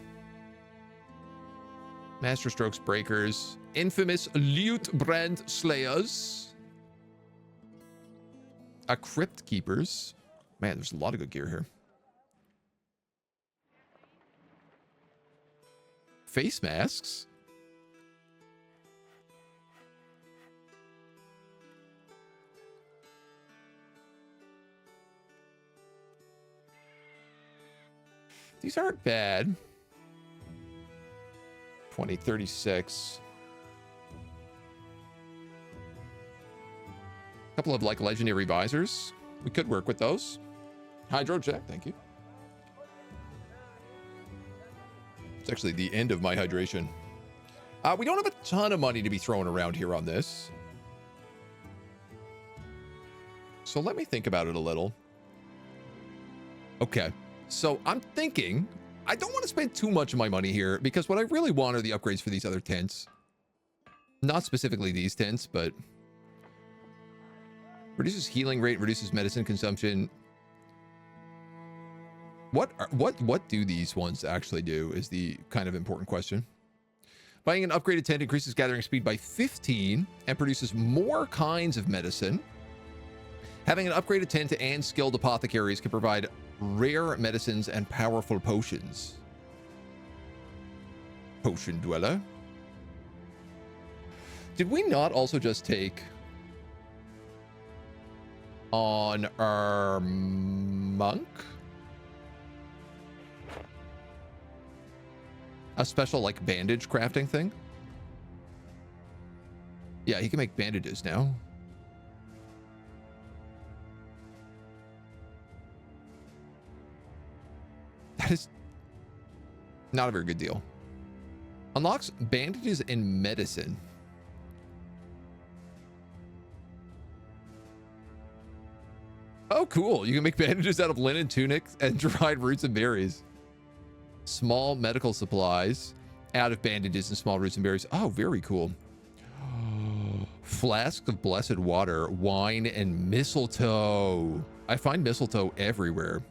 Master strokes breakers. Infamous lute brand slayers. A crypt keepers. Man, there's a lot of good gear here. Face masks. These aren't bad. 2036. A couple of like legendary visors. We could work with those. Hydro check, thank you. It's actually the end of my hydration. We don't have a ton of money to be throwing around here on this. So let me think about it a little. Okay, so I'm thinking I don't want to spend too much of my money here because what I really want are the upgrades for these other tents. Not specifically these tents, but reduces healing rate, reduces medicine consumption. What do these ones actually do is the kind of important question. Buying an upgraded tent increases gathering speed by 15 and produces more kinds of medicine. Having an upgraded tent and skilled apothecaries can provide rare medicines and powerful potions. Potion dweller. Did we not also just take on our monk a special like bandage crafting thing? Yeah, he can make bandages now. That is not a very good deal. Unlocks bandages and medicine. Oh, cool. You can make bandages out of linen tunics and dried roots and berries. Small medical supplies out of bandages and small roots and berries. Oh, very cool. Flask of blessed water, wine, and mistletoe. I find mistletoe everywhere.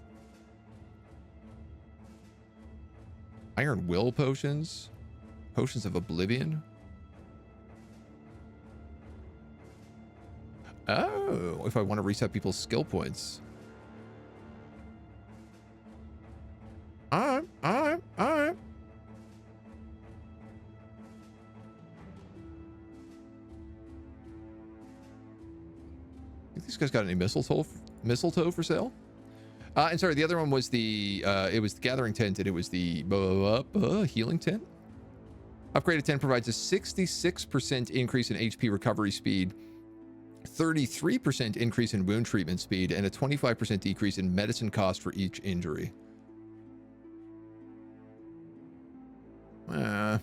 Iron will potions. Potions of oblivion. Oh, if I want to reset people's skill points. All right. Think these guys got any mistletoe for sale? And sorry, the other one was the, it was the gathering tent, and it was the healing tent. Upgraded tent provides a 66% increase in HP recovery speed, 33% increase in wound treatment speed, and a 25% decrease in medicine cost for each injury. Hell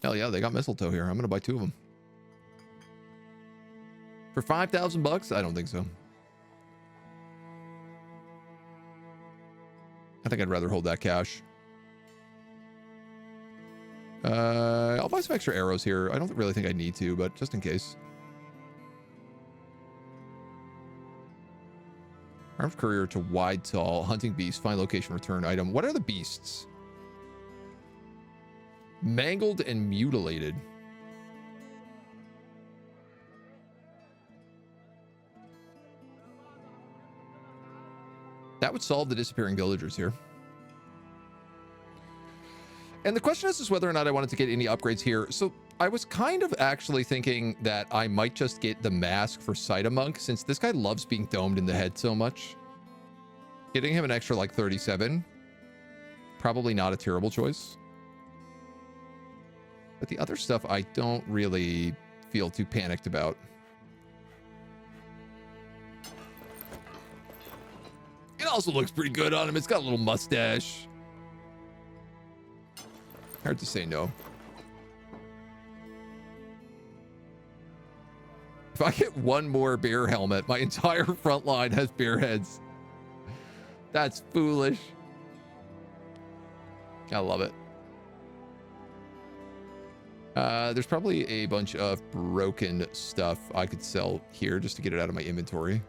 yeah, they got mistletoe here. I'm gonna buy 2 of them. For 5,000 bucks? I don't think so. I think I'd rather hold that cash. I'll buy some extra arrows here. I don't really think I need to, but just in case. Armed courier to wide tall. Hunting beast. Find location. Return item. What are the beasts? Mangled and mutilated. That would solve the disappearing villagers here. And the question is whether or not I wanted to get any upgrades here. So I was kind of actually thinking that I might just get the mask for Cytomunk, since this guy loves being domed in the head so much. Getting him an extra like 37. Probably not a terrible choice. But the other stuff I don't really feel too panicked about. It also looks pretty good on him. It's got a little mustache. Hard to say no. If I get one more bear helmet, my entire front line has bear heads. That's foolish. I love it. There's probably a bunch of broken stuff I could sell here just to get it out of my inventory.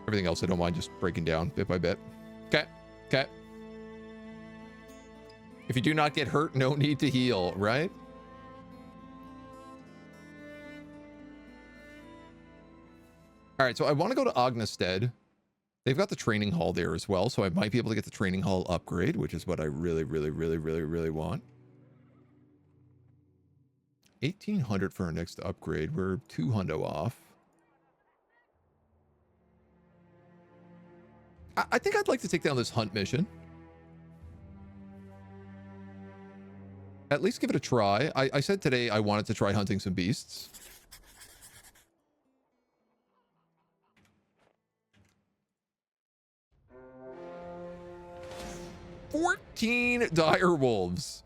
Everything else I don't mind just breaking down bit by bit. Okay. Okay. If you do not get hurt, no need to heal, right? All right, so I want to go to Ognestead. They've got the training hall there as well, so I might be able to get the training hall upgrade, which is what I really want. 1,800 for our next upgrade. We're 200 off. I think I'd like to take down this hunt mission. At least give it a try. I said today I wanted to try hunting some beasts. "14 dire wolves."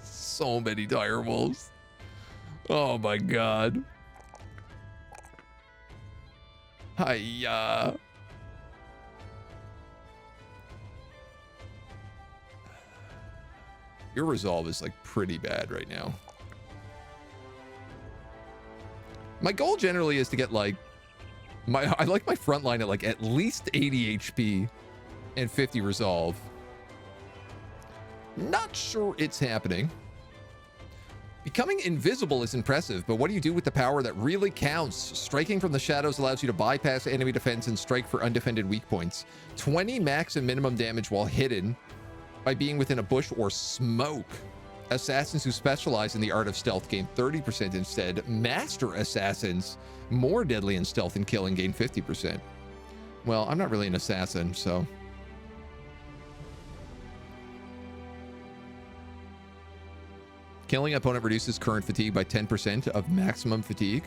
So many dire wolves. Oh my god. Hiya. Your resolve is like pretty bad right now. My goal generally is to get like I like my front line at like at least 80 HP and 50 resolve. Not sure it's happening. Becoming invisible is impressive, but what do you do with the power that really counts? Striking from the shadows allows you to bypass enemy defense and strike for undefended weak points. 20 max and minimum damage while hidden by being within a bush or smoke. Assassins who specialize in the art of stealth gain 30% instead. Master assassins, more deadly in stealth and killing, gain 50%. Well, I'm not really an assassin, so. Killing opponent reduces current fatigue by 10% of maximum fatigue.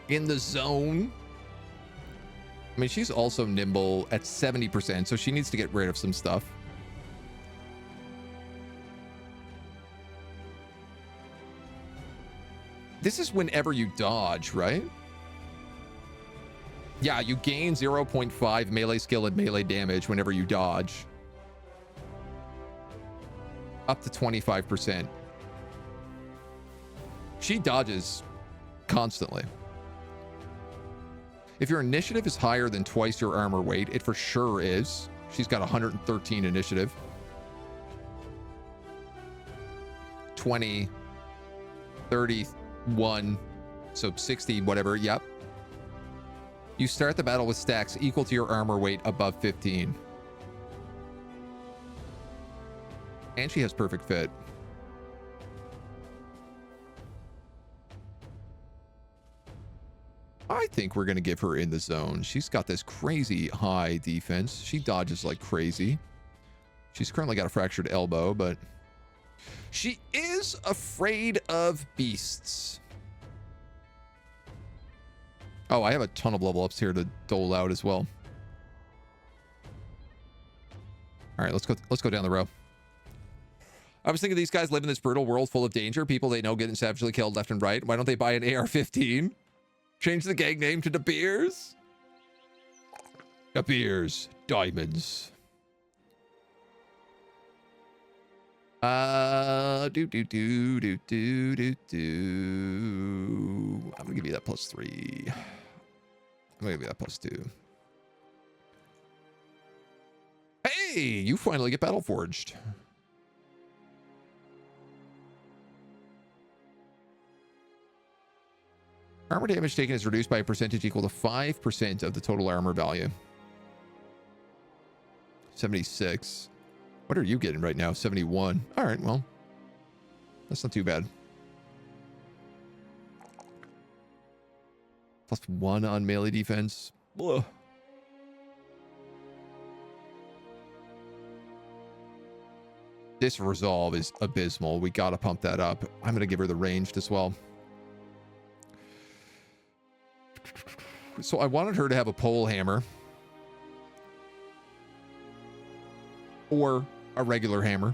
In the zone. I mean, she's also nimble at 70%, so she needs to get rid of some stuff. This is whenever you dodge, right? Yeah, you gain 0.5 melee skill and melee damage whenever you dodge. Up to 25%. She dodges constantly. If your initiative is higher than twice your armor weight, it for sure is. She's got 113 initiative. 20, 31, so 60, whatever, yep. You start the battle with stacks equal to your armor weight above 15. And she has perfect fit. I think we're going to give her in the zone. She's got this crazy high defense. She dodges like crazy. She's currently got a fractured elbow, but she is afraid of beasts. Oh, I have a ton of level ups here to dole out as well. All right, let's go down the row. I was thinking these guys live in this brutal world full of danger. People they know getting savagely killed left and right. Why don't they buy an AR-15? Change the gang name to De Beers. De Beers Diamonds. I'm gonna give you that +3. I'm gonna give you that +2. Hey, you finally get battle forged. Armor damage taken is reduced by a percentage equal to 5% of the total armor value. 76. What are you getting right now? 71. All right, well, that's not too bad. +1 on melee defense. Ugh. This resolve is abysmal. We gotta pump that up. I'm gonna give her the ranged as well. So I wanted her to have a pole hammer or a regular hammer.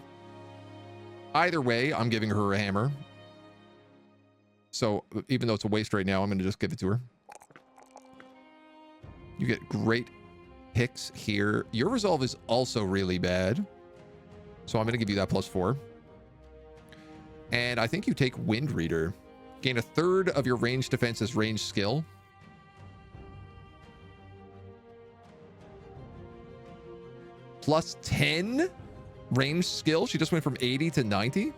Either way, I'm giving her a hammer. So even though it's a waste right now, I'm going to just give it to her. You get great picks here. Your resolve is also really bad. So I'm going to give you that +4. And I think you take Wind Reader. Gain a third of your ranged defense's ranged skill. +10 range skill. She just went from 80 to 90.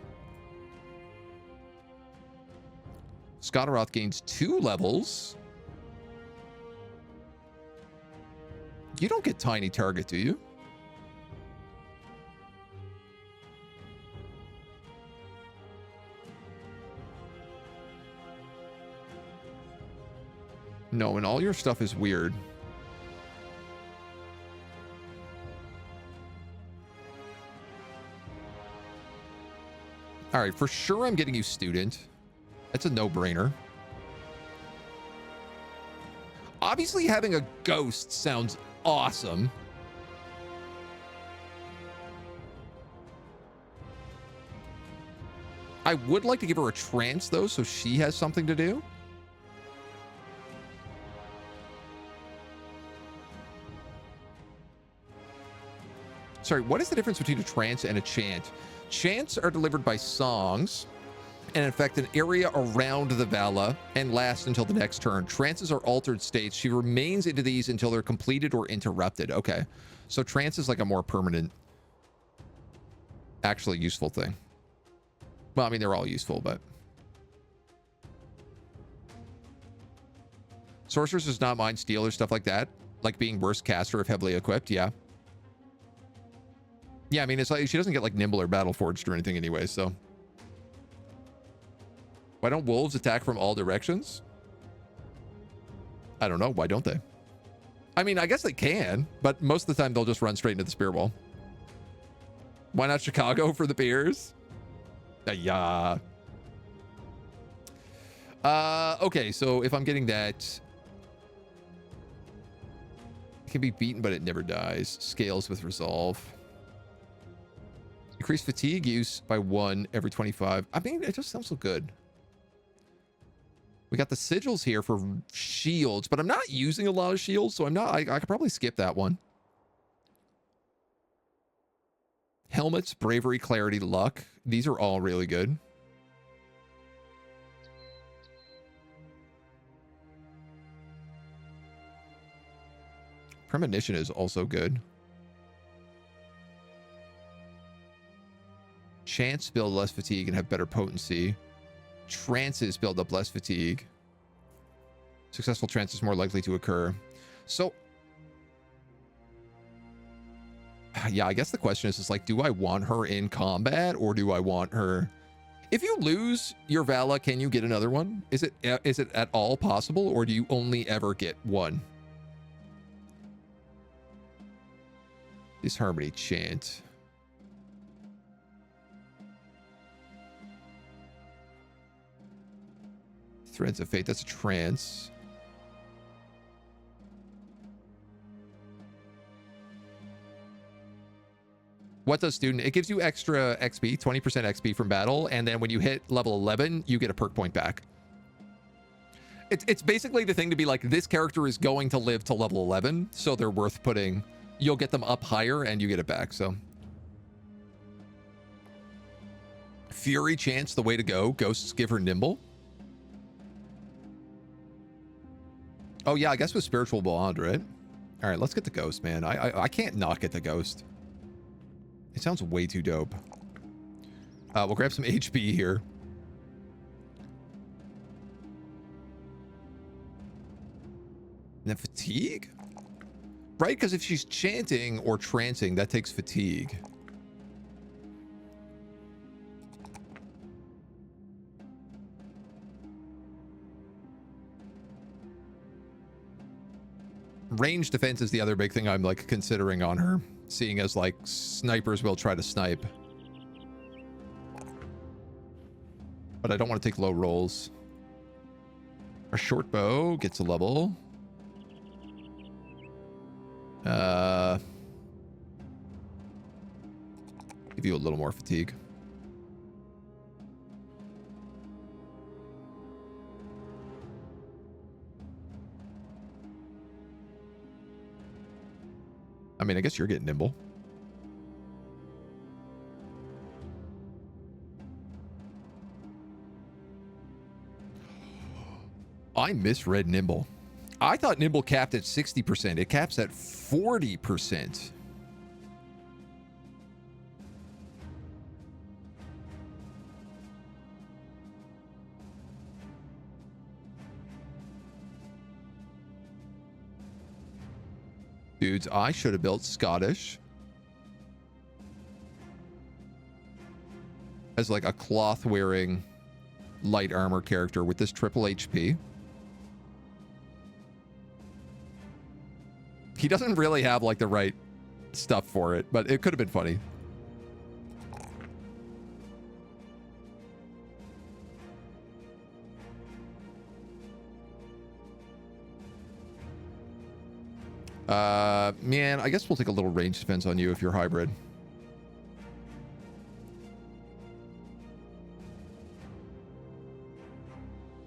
Scotteroth gains 2 levels. You don't get tiny target, do you? No, and all your stuff is weird. All right, for sure I'm getting you student. That's a no-brainer. Obviously having a ghost sounds awesome. I would like to give her a trance though, so she has something to do. Sorry, what is the difference between a trance and a chant? Chants are delivered by songs and affect an area around the Vala and last until the next turn. Trances are altered states. She remains into these until they're completed or interrupted. Okay. So trance is like a more permanent, actually useful thing. Well, I mean, they're all useful, but. Sorceress does not mind steal or stuff like that. Like being worst caster if heavily equipped. Yeah. Yeah, I mean, it's like she doesn't get like nimble or battle forged or anything anyway, so. Why don't wolves attack from all directions? I don't know. Why don't they? I mean, I guess they can, but most of the time they'll just run straight into the spear wall. Why not Chicago for the beers? Yeah. Okay, so if I'm getting that, it can be beaten, but it never dies. Scales with resolve. Increase fatigue use by 1 every 25. I mean, it just sounds so good. We got the sigils here for shields, but I'm not using a lot of shields, so I could probably skip that one. Helmets, bravery, clarity, luck. These are all really good. Premonition is also good. Chants build less fatigue and have better potency. Trances build up less fatigue. Successful trance is more likely to occur. So, yeah, I guess the question is like, do I want her in combat or do I want her... If you lose your Vala, can you get another one? Is it at all possible, or do you only ever get one? Disharmony chant. Threads of Fate, that's a trance. What does student? It gives you extra XP, 20% XP from battle, and then when you hit level 11, you get a perk point back. It's basically the thing to be like, this character is going to live to level 11, so they're worth putting. You'll get them up higher, and you get it back, so. Fury Chance, the way to go. Ghosts give her Nimble. Oh, yeah, I guess with Spiritual Bond, right? All right, let's get the Ghost, man. I can't not get the Ghost. It sounds way too dope. We'll grab some HP here. And then fatigue? Right, because if she's chanting or trancing, that takes fatigue. Range defense is the other big thing I'm like considering on her, seeing as like snipers will try to snipe. But I don't want to take low rolls. Our short bow gets a level. Give you a little more fatigue. I mean, I guess you're getting nimble. I misread nimble. I thought nimble capped at 60%. It caps at 40%. Dudes, I should have built Scottish as like a cloth-wearing light armor character with this triple HP. He doesn't really have like the right stuff for it, but it could have been funny. Man, I guess we'll take a little range defense on you if you're hybrid.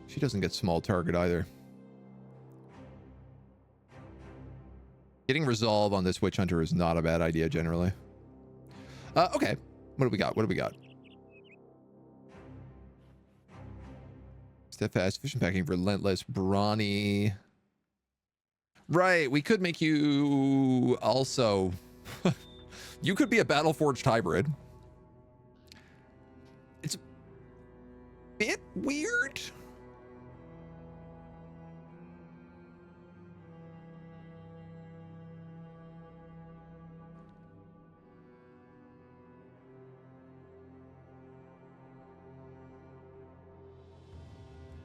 She doesn't get small target either. Getting resolve on this witch hunter is not a bad idea generally. Okay. What do we got? What do we got? Steadfast, vision packing, relentless, brawny. Right, we could make you also... you could be a battle-forged hybrid. It's a bit weird.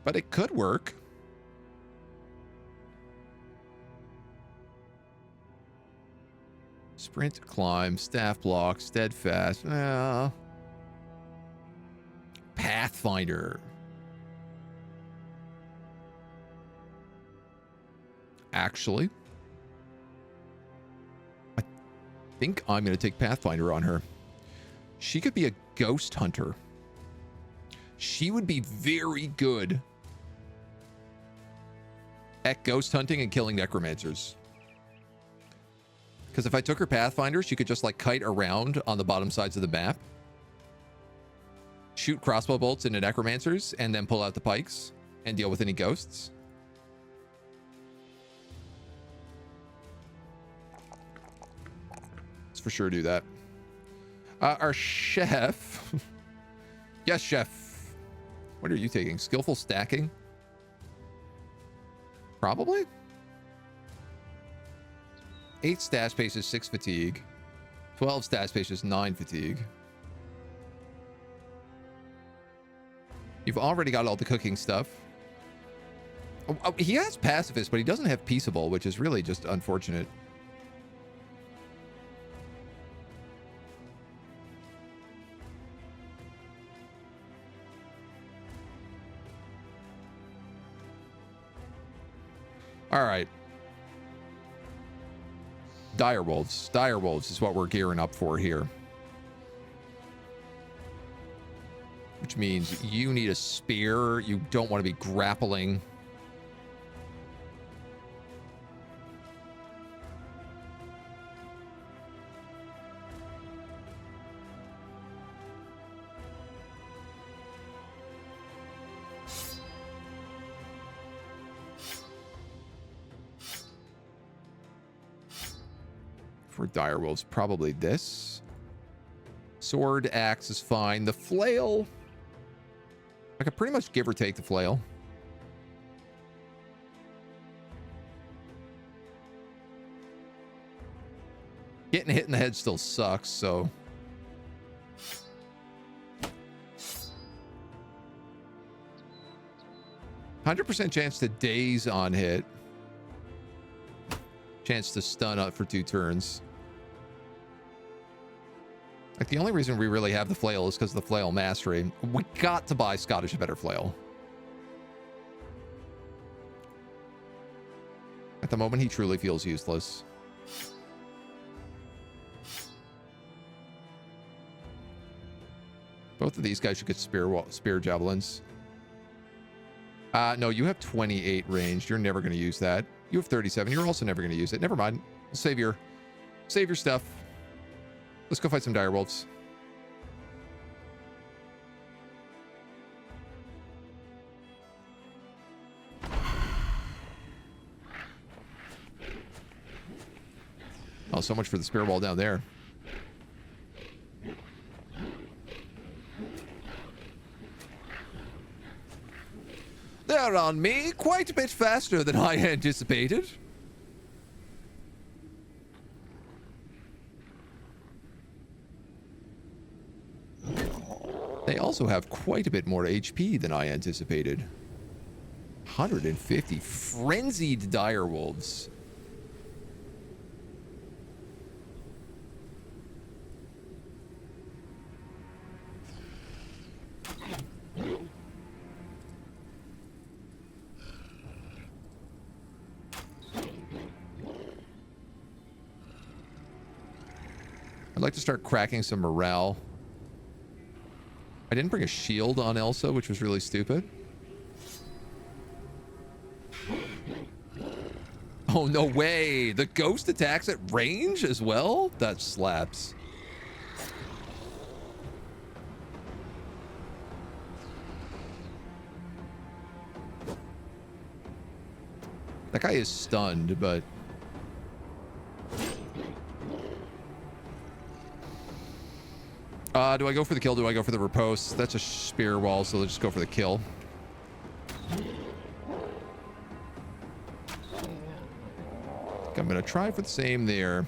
But it could work. Sprint, climb, staff block, steadfast. Pathfinder. Actually, I think I'm going to take Pathfinder on her. She could be a ghost hunter. She would be very good at ghost hunting and killing necromancers. Because if I took her Pathfinder, she could just like kite around on the bottom sides of the map, shoot crossbow bolts into necromancers, and then pull out the pikes and deal with any ghosts. Let's for sure do that. Our chef. Yes, chef. What are you taking? Skillful stacking? Probably. 8 stat space is 6 fatigue. 12 stat space is 9 fatigue. You've already got all the cooking stuff. Oh, he has pacifist, but he doesn't have peaceable, which is really just unfortunate. All right. Direwolves. Direwolves is what we're gearing up for here. Which means you need a spear. You don't want to be grappling. For direwolves, probably this. Sword, axe is fine. The flail, I could pretty much give or take the flail. Getting hit in the head still sucks, so. %100% chance to daze on hit. Chance to stun up for 2 turns. Like, the only reason we really have the flail is because of the flail mastery. We got to buy Scottish a better flail. At the moment, he truly feels useless. Both of these guys should get spear javelins. No, you have 28 ranged. You're never going to use that. You have 37. You're also never going to use it. Never mind. Save your stuff. Let's go fight some direwolves. Oh, so much for the spear wall down there. They're on me quite a bit faster than I anticipated. They also have quite a bit more HP than I anticipated. 150 frenzied direwolves. I'd like to start cracking some morale. I didn't bring a shield on Elsa, which was really stupid. Oh, no way. The ghost attacks at range as well? That slaps. That guy is stunned, but... do I go for the kill? Do I go for the riposte? That's a spear wall, so let's just go for the kill. I'm going to try for the same there.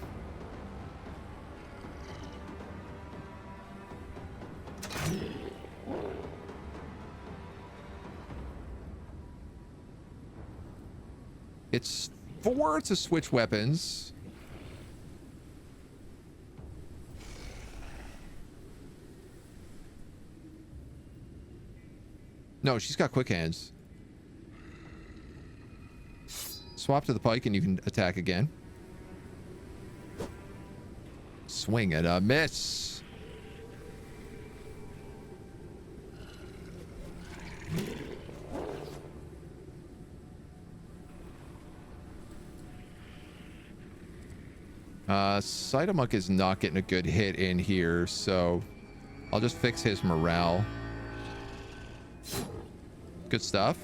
It's 4 to switch weapons. No, she's got quick hands. Swap to the pike and you can attack again. Swing and a miss. Cytomunk is not getting a good hit in here, so I'll just fix his morale. Good stuff.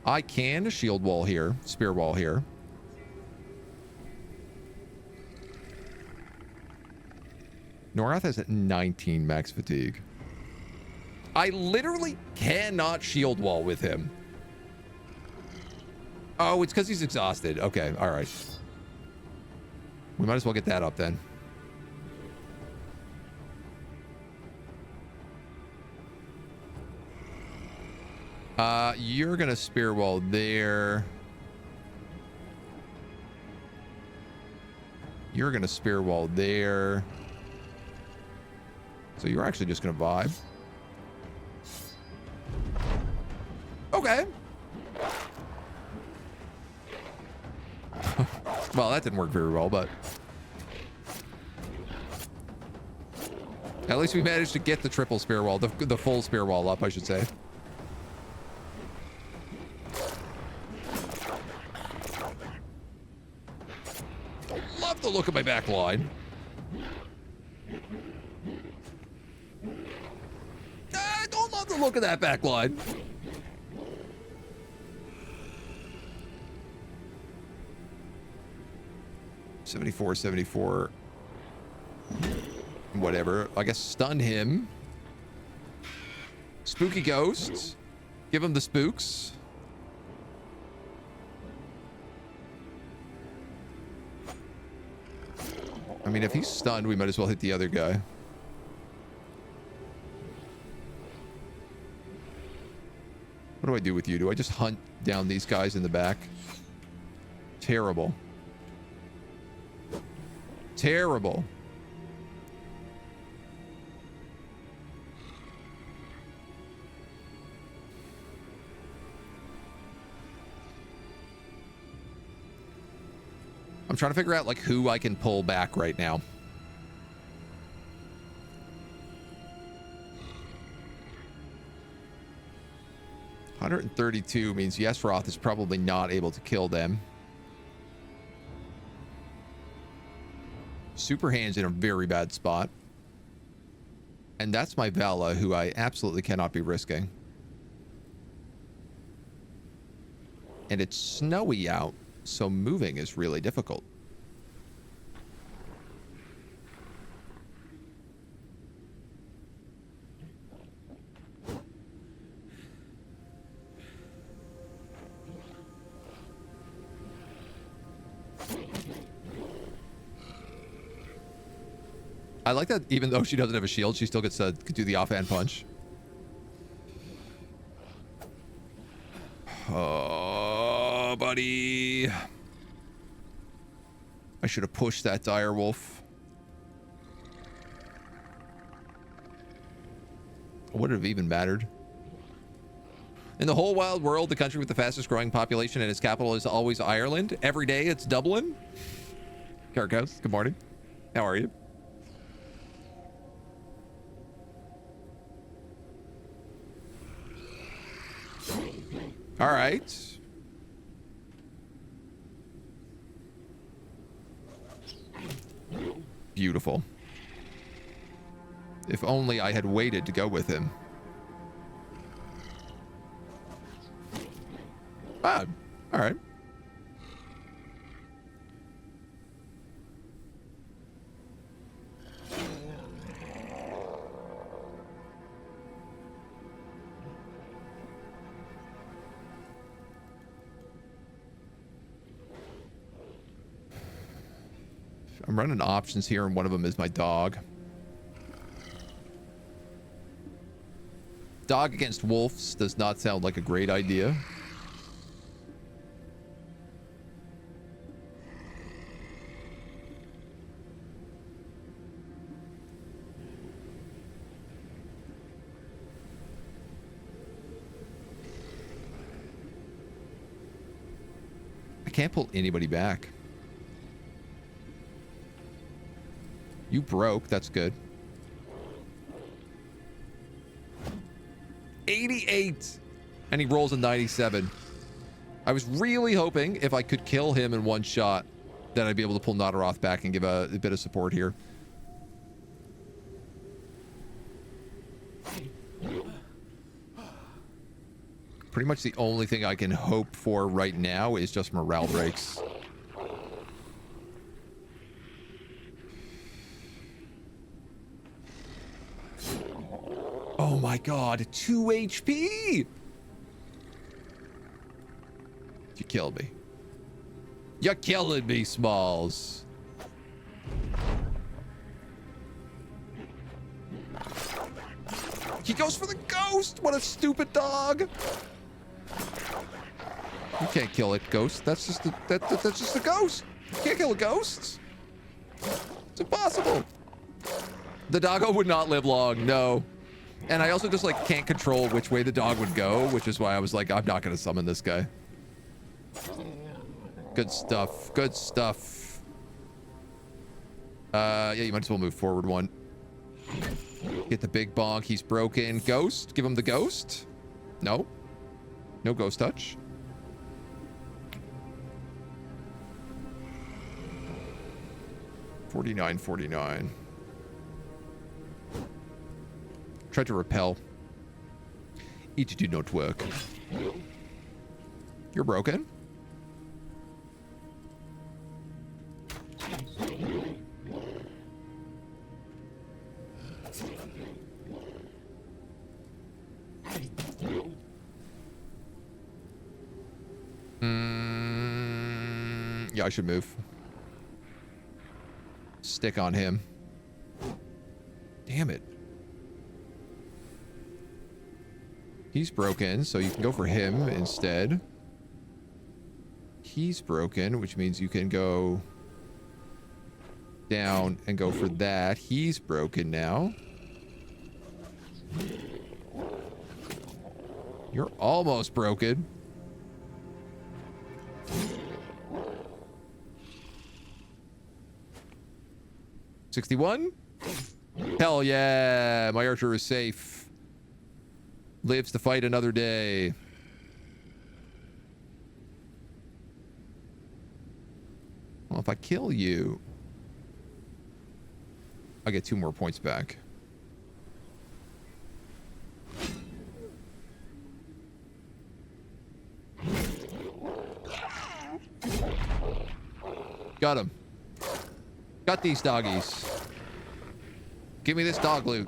I can shield wall here, spear wall here. Norath has 19 max fatigue. I literally cannot shield wall with him. Oh, it's because he's exhausted. Okay, all right. We might as well get that up then. You're gonna spear wall there. You're gonna spear wall there. So you're actually just gonna vibe. Okay. Well, that didn't work very well, but at least we managed to get the triple spear wall, the full spear wall up, I should say. Love the look of my back line. I don't love the look of that back line. $74. Whatever. I guess stun him. Spooky ghosts. Give him the spooks. I mean, if he's stunned, we might as well hit the other guy. What do I do with you? Do I just hunt down these guys in the back? Terrible. Terrible. I'm trying to figure out like who I can pull back right now. $132 means Yesroth is probably not able to kill them. Superhand's in a very bad spot. And that's my Vala, who I absolutely cannot be risking. And it's snowy out, so moving is really difficult. I like that even though she doesn't have a shield, she still gets to do the offhand punch. Oh, buddy. I should have pushed that dire wolf. Would it have even mattered? In the whole wild world, the country with the fastest growing population and its capital is always Ireland. Every day it's Dublin. Carcos, good morning. How are you? All right. Beautiful. If only I had waited to go with him. Ah, all right. I'm running options here, and one of them is my dog. Dog against wolves does not sound like a great idea. I can't pull anybody back. You broke. That's good. 88. And he rolls a 97. I was really hoping if I could kill him in one shot that I'd be able to pull Nadaroth back and give a bit of support here. Pretty much the only thing I can hope for right now is just morale breaks. Oh my god, 2 HP! You killed me. You're killing me, Smalls. He goes for the ghost. What a stupid dog. You can't kill it, ghost. That's just that's just a ghost. You can't kill a ghost. It's impossible. The doggo would not live long, no. And I also just like can't control which way the dog would go, which is why I was like, I'm not gonna summon this guy. Good stuff. Good stuff. Yeah, you might as well move forward one. Get the big bonk. He's broken. Ghost. Give him the ghost. No. No ghost touch. $49.49. Tried to repel. It did not work. You're broken. Yeah, I should move. Stick on him. Damn it. He's broken, so you can go for him instead. He's broken, which means you can go down and go for that. He's broken now. You're almost broken. $61? Hell yeah, my archer is safe. Lives to fight another day. Well, if I kill you, I get 2 more points back. Got him. Got these doggies. Give me this dog loot.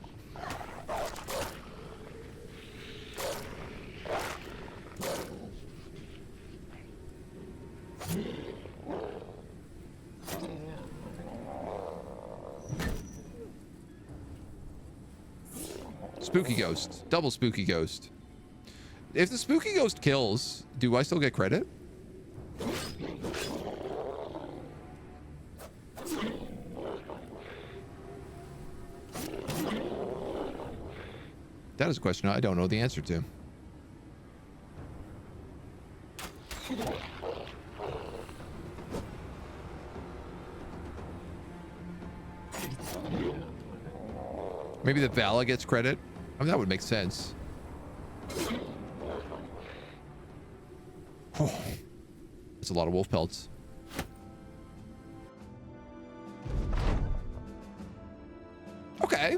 Spooky ghost. Double spooky ghost. If the spooky ghost kills, do I still get credit? That is a question I don't know the answer to. Maybe the Vala gets credit. I mean, that would make sense. That's a lot of wolf pelts. Okay.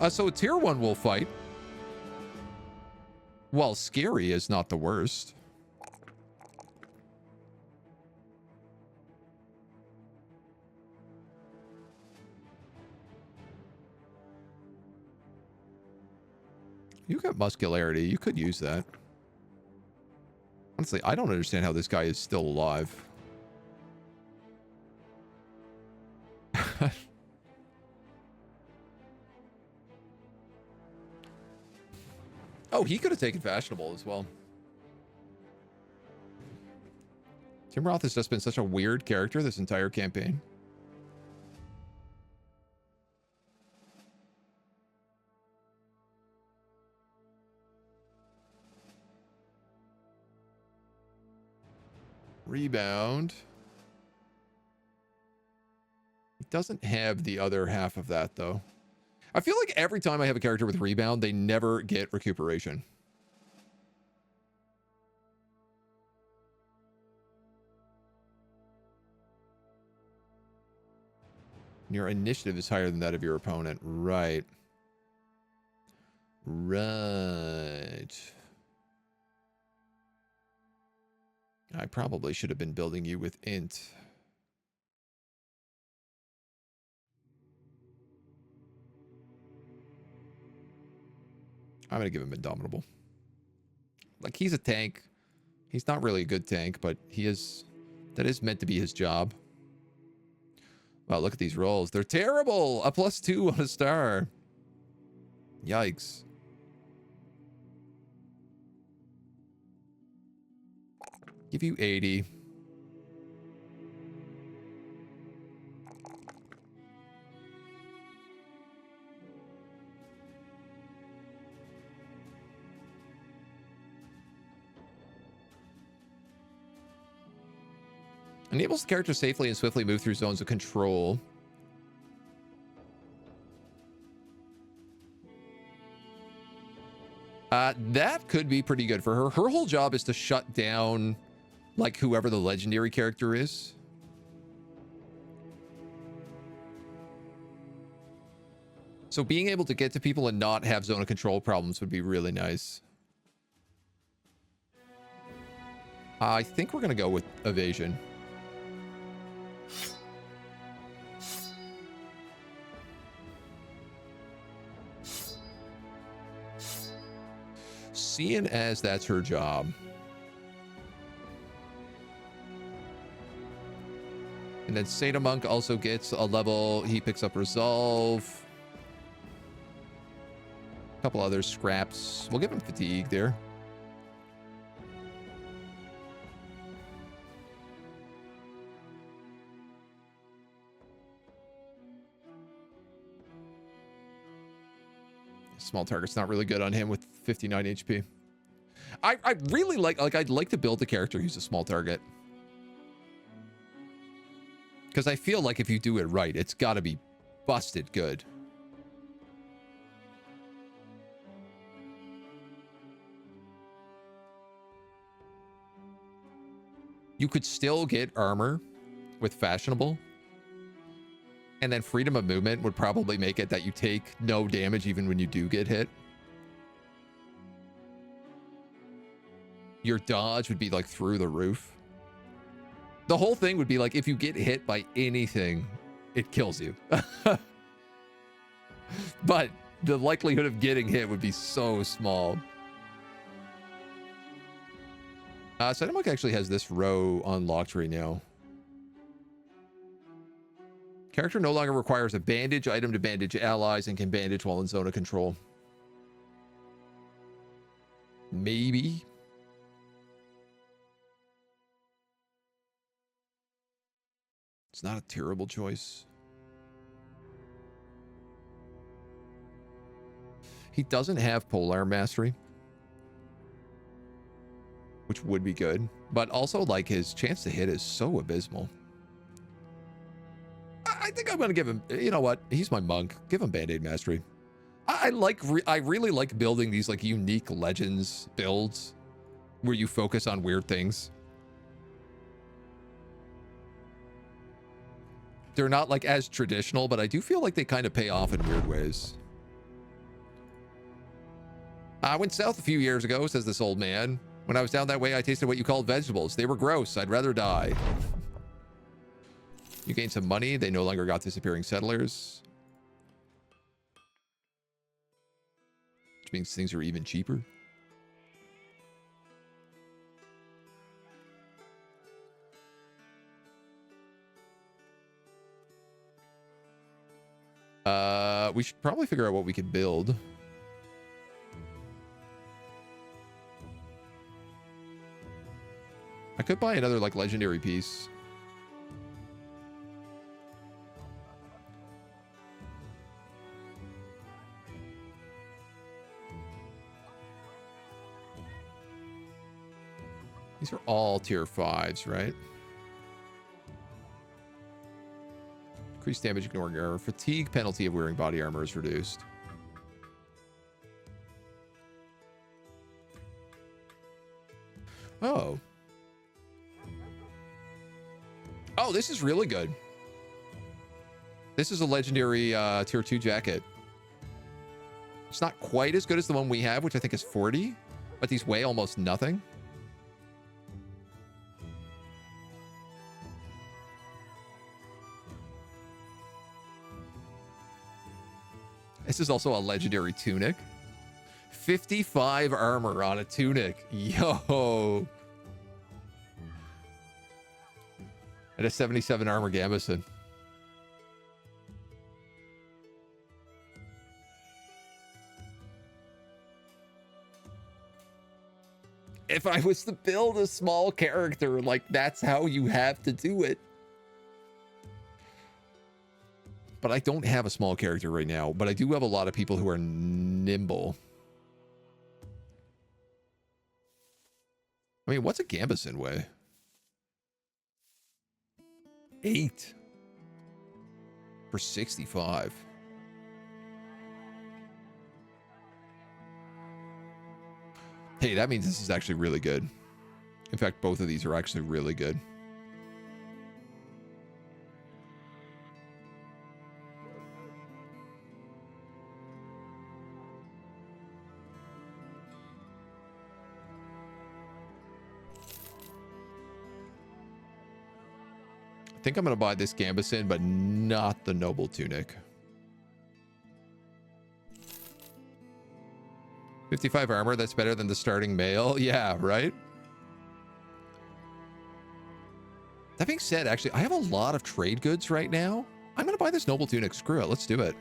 So a tier 1 wolf fight. Well, scary is not the worst. You got muscularity. You could use that. Honestly, I don't understand how this guy is still alive. Oh, he could have taken fashionable as well. Timroth has just been such a weird character this entire campaign. Rebound. It doesn't have the other half of that, though. I feel like every time I have a character with rebound, they never get recuperation. Your initiative is higher than that of your opponent. Right. Right. I probably should have been building you with int. I'm going to give him Indomitable. Like, he's a tank. He's not really a good tank, but he is... That is meant to be his job. Wow, look at these rolls. They're terrible! A +2 on a star. Yikes. Give you 80. Enables the character safely and swiftly move through zones of control. That could be pretty good for her. Her whole job is to shut down, like, whoever the legendary character is. So being able to get to people and not have zone of control problems would be really nice. I think we're going to go with evasion. Seeing as that's her job. And then Seda Monk also gets a level. He picks up Resolve. A couple other scraps. We'll give him Fatigue there. Small target's not really good on him with 59 HP. I really like I'd like to build a character who's a small target. Because I feel like if you do it right, it's got to be busted good. You could still get armor with fashionable. And then freedom of movement would probably make it that you take no damage even when you do get hit. Your dodge would be like through the roof. The whole thing would be like if you get hit by anything, it kills you. But the likelihood of getting hit would be so small. Cinemark actually has this row unlocked right now. Character no longer requires a bandage item to bandage allies and can bandage while in zone of control. Maybe. It's not a terrible choice. He doesn't have Polearm Mastery, which would be good, but also like his chance to hit is so abysmal. I think I'm going to give him, you know what? He's my monk. Give him Band-Aid Mastery. I really like building these like unique legends builds where you focus on weird things. They're not like as traditional, but I do feel like they kind of pay off in weird ways. I went south a few years ago, says this old man. When I was down that way, I tasted what you called vegetables. They were gross. I'd rather die. You gained some money. They no longer got disappearing settlers. Which means things are even cheaper. We should probably figure out what we could build. I could buy another like legendary piece. These are all tier 5s, right? Increased damage ignoring error. Fatigue penalty of wearing body armor is reduced. Oh. Oh, this is really good. This is a legendary tier 2 jacket. It's not quite as good as the one we have, which I think is 40, but these weigh almost nothing. This is also a legendary tunic. 55 armor on a tunic. Yo. And a 77 armor gambeson. If I was to build a small character, like, that's how you have to do it. But I don't have a small character right now, but I do have a lot of people who are nimble. I mean, what's a Gambison weigh? 8 for 65. Hey, that means this is actually really good. In fact, both of these are actually really good. I think I'm going to buy this Gambison, but not the Noble Tunic. 55 armor, that's better than the starting male. Yeah, right? That being said, actually, I have a lot of trade goods right now. I'm going to buy this Noble Tunic. Screw it. Let's do it.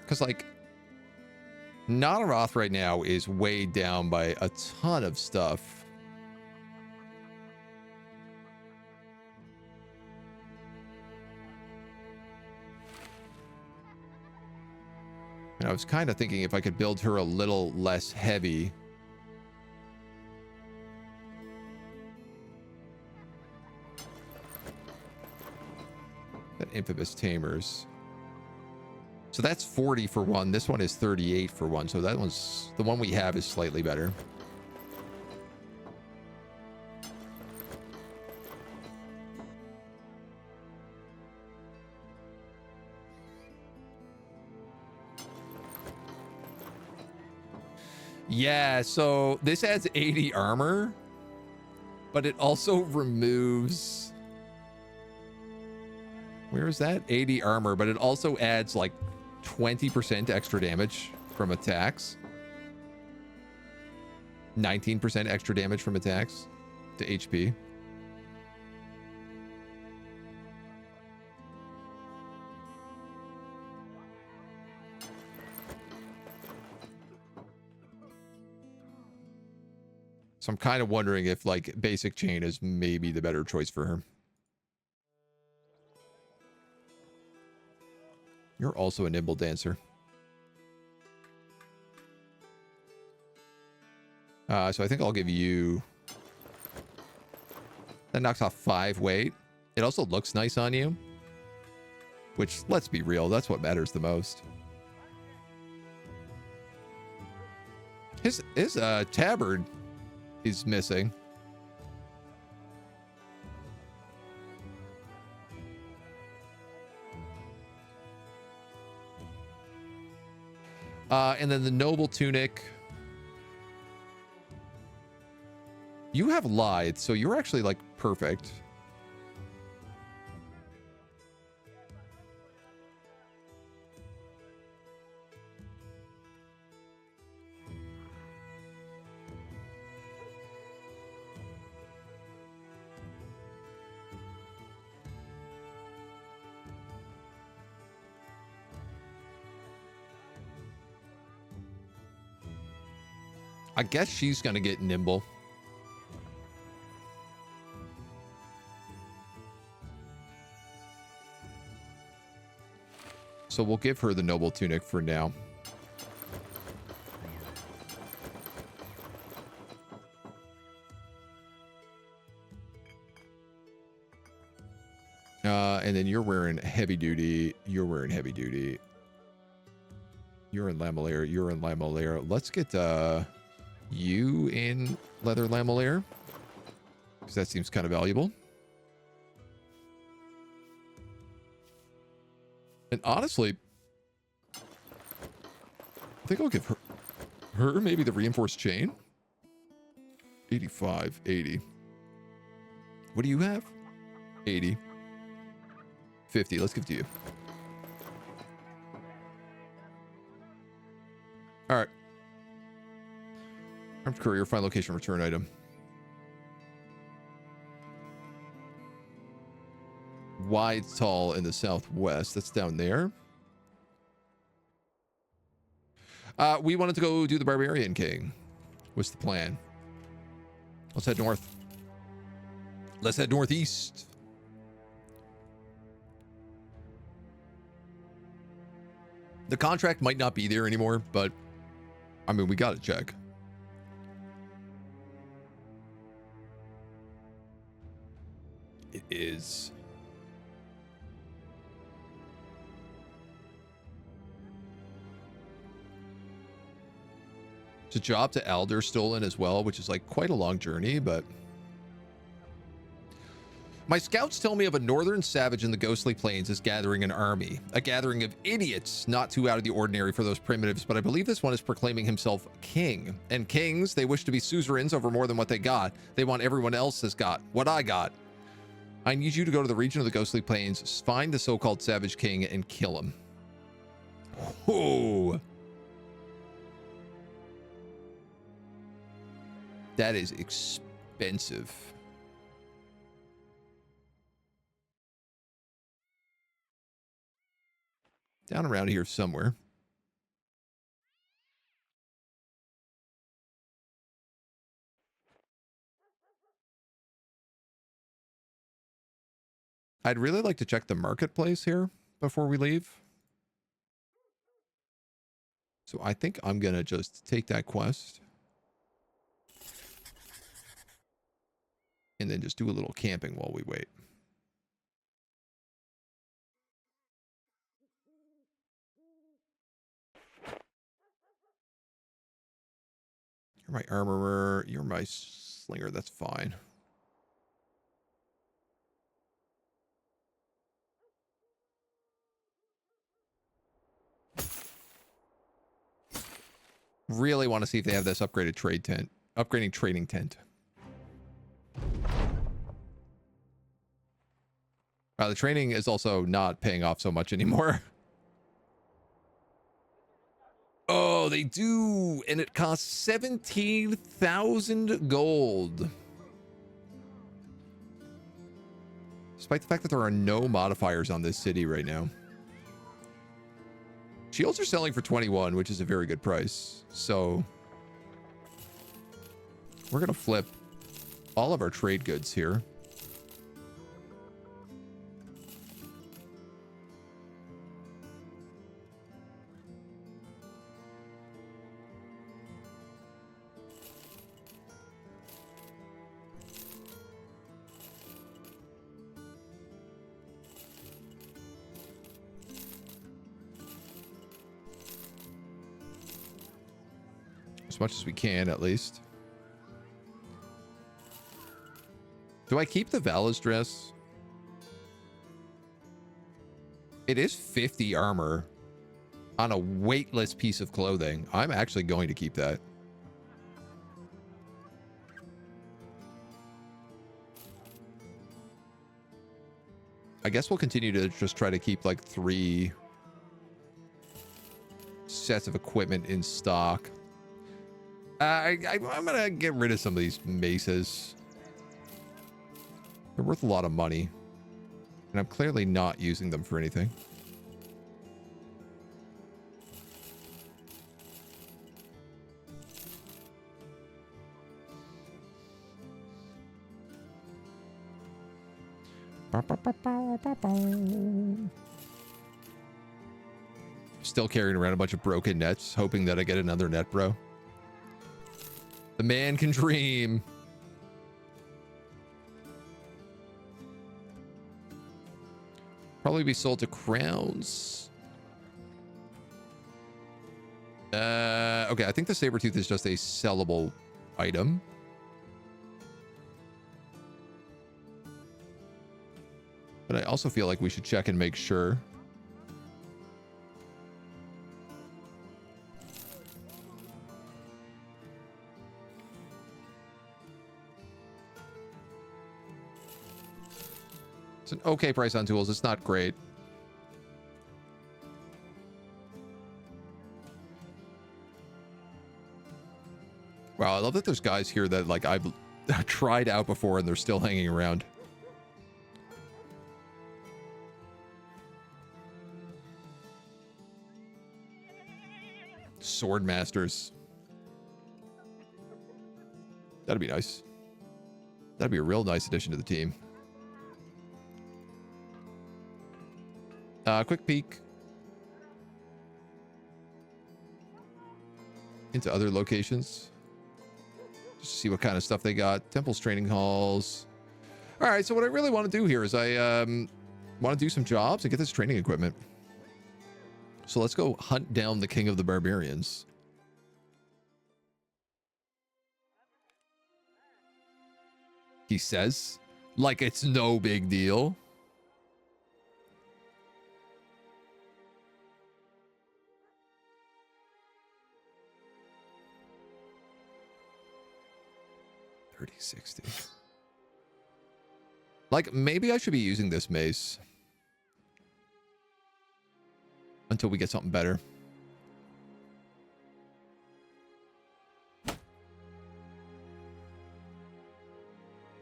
Because, like, Nadaroth right now is weighed down by a ton of stuff. And I was kind of thinking if I could build her a little less heavy. That Infamous Tamers. So that's 40 for one. This one is 38 for one. So that one's, the one we have is slightly better. Yeah, so this adds 80 armor, but it also removes, where is that? 80 armor, but it also adds like 20% extra damage from attacks. 19% extra damage from attacks to HP. So I'm kind of wondering if like basic chain is maybe the better choice for her. You're also a nimble dancer. So I think I'll give you... That knocks off 5 weight. It also looks nice on you. Which, let's be real, that's what matters the most. His tabard is missing. And then the noble tunic. You have lithe, so you're actually like perfect. I guess she's gonna get nimble. So we'll give her the noble tunic for now. And then you're wearing heavy duty. You're wearing heavy duty. You're in lamellare. You're in lamellare. Let's get you in leather lamellare, because that seems kind of valuable. And honestly, I think I'll give her maybe the reinforced chain. 85, 80. What do you have? 80. 50. Let's give it to you. All right. Armed courier, find location, return item. Wide tall in the southwest. That's down there. We wanted to go do the Barbarian King. What's the plan? Let's head north. Let's head northeast. The contract might not be there anymore, but I mean, we got to check. It is. It's a job to Alder stolen as well, which is like quite a long journey, but my scouts tell me of a northern savage in the ghostly plains is gathering an army, a gathering of idiots, not too out of the ordinary for those primitives, but I believe this one is proclaiming himself king. And kings, they wish to be suzerains over more than what they got. They want everyone else has got what I got. I need you to go to the region of the ghostly plains, find the so-called savage king, and kill him. Oh, that is expensive. Down around here somewhere. I'd really like to check the marketplace here before we leave. So I think I'm going to just take that quest. And then just do a little camping while we wait. You're my armorer. You're my slinger. That's fine. Really want to see if they have this upgraded trade tent. Upgrading trading tent. Wow, the training is also not paying off so much anymore. Oh, they do. And it costs 17,000 gold. Despite the fact that there are no modifiers on this city right now. Shields are selling for 21, which is a very good price. So we're going to flip all of our trade goods here. As much as we can, at least. Do I keep the Vala's dress? It is 50 armor on a weightless piece of clothing. I'm actually going to keep that. I guess we'll continue to just try to keep like 3 sets of equipment in stock. I'm gonna get rid of some of these maces. They're worth a lot of money, and I'm clearly not using them for anything. Still carrying around a bunch of broken nets, hoping that I get another net, bro. The man can dream. Probably be sold to crowns. Okay, I think the Sabertooth is just a sellable item. But I also feel like we should check and make sure. It's an okay price on tools. It's not great. Wow, I love that there's guys here that like I've tried out before and they're still hanging around. Sword masters. That'd be nice. That'd be a real nice addition to the team. Quick peek into other locations. Just to see what kind of stuff they got. Temples, training halls. All right, so what I really want to do here is I want to do some jobs and get this training equipment. So let's go hunt down the King of the Barbarians. He says, like it's no big deal. $30.60. Like, maybe I should be using this mace until we get something better.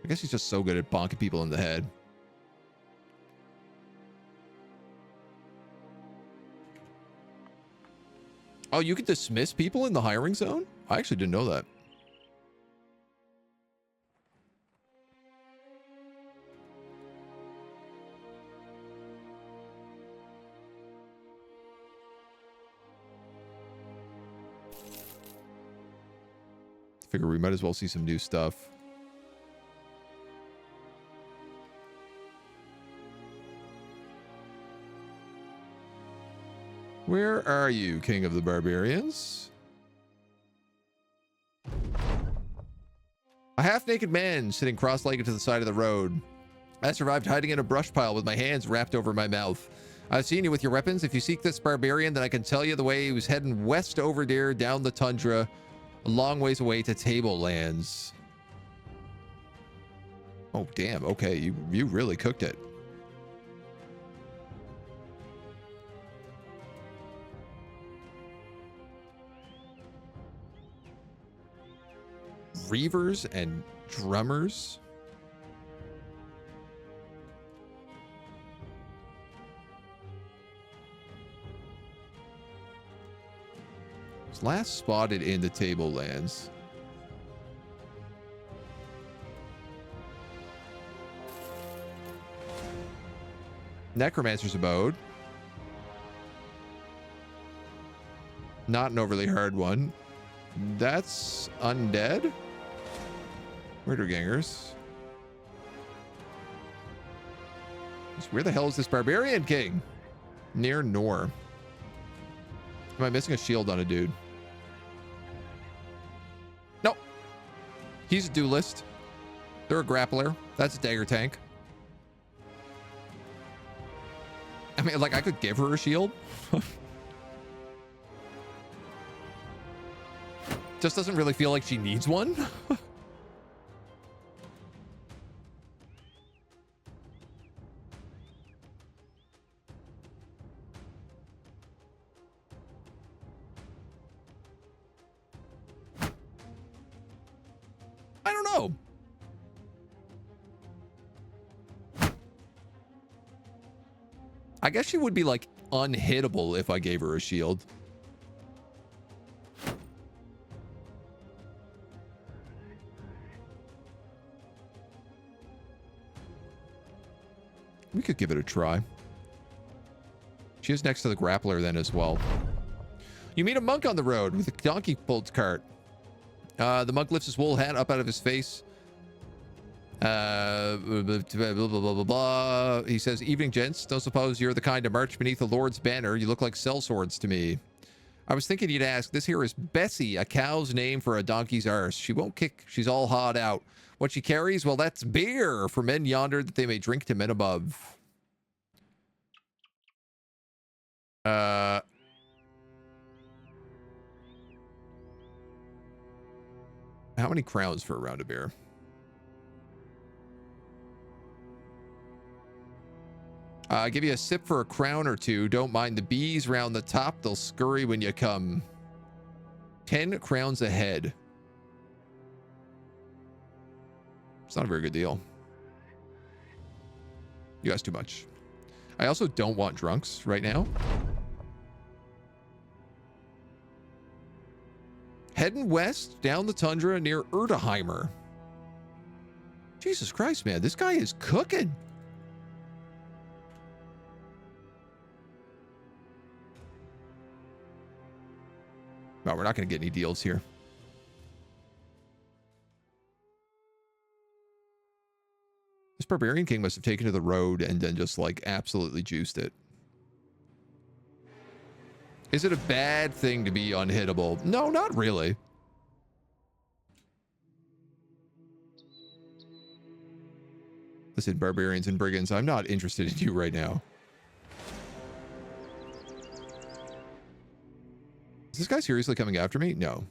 I guess he's just so good at bonking people in the head. Oh, you can dismiss people in the hiring zone? I actually didn't know that. Figure we might as well see some new stuff. Where are you, King of the Barbarians? A half-naked man sitting cross-legged to the side of the road. I survived hiding in a brush pile with my hands wrapped over my mouth. I've seen you with your weapons. If you seek this barbarian, then I can tell you the way he was heading west over there, down the tundra, a long ways away to Tablelands. Oh, damn. Okay, you really cooked it. Reavers and drummers. Was last spotted in the Tablelands. Necromancer's Abode. Not an overly hard one. That's undead. Murder gangers. Where the hell is this Barbarian King? Near Nor. Am I missing a shield on a dude? Nope. He's a duelist. They're a grappler. That's a dagger tank. I mean, like, I could give her a shield. Just doesn't really feel like she needs one. I don't know. I guess she would be like unhittable if I gave her a shield. We could give it a try. She is next to the grappler then as well. You meet a monk on the road with a donkey pulled cart. The monk lifts his wool hat up out of his face. Blah, blah, blah, blah. He says, "Evening, gents. Don't suppose you're the kind to march beneath the Lord's banner. You look like sellswords to me. I was thinking you'd ask. This here is Bessie, a cow's name for a donkey's arse. She won't kick. She's all hawed out. What she carries? Well, that's beer for men yonder that they may drink to men above." How many crowns for a round of beer? Give you a sip for a crown or two. Don't mind the bees round the top. They'll scurry when you come. 10 crowns a head. It's not a very good deal. You ask too much. I also don't want drunks right now. Heading west down the tundra near Erdeheimer. Jesus Christ, man. This guy is cooking. No, we're not going to get any deals here. This Barbarian King must have taken to the road and then just like absolutely juiced it. Is it a bad thing to be unhittable? No, not really. Listen, barbarians and brigands, I'm not interested in you right now. Is this guy seriously coming after me? No.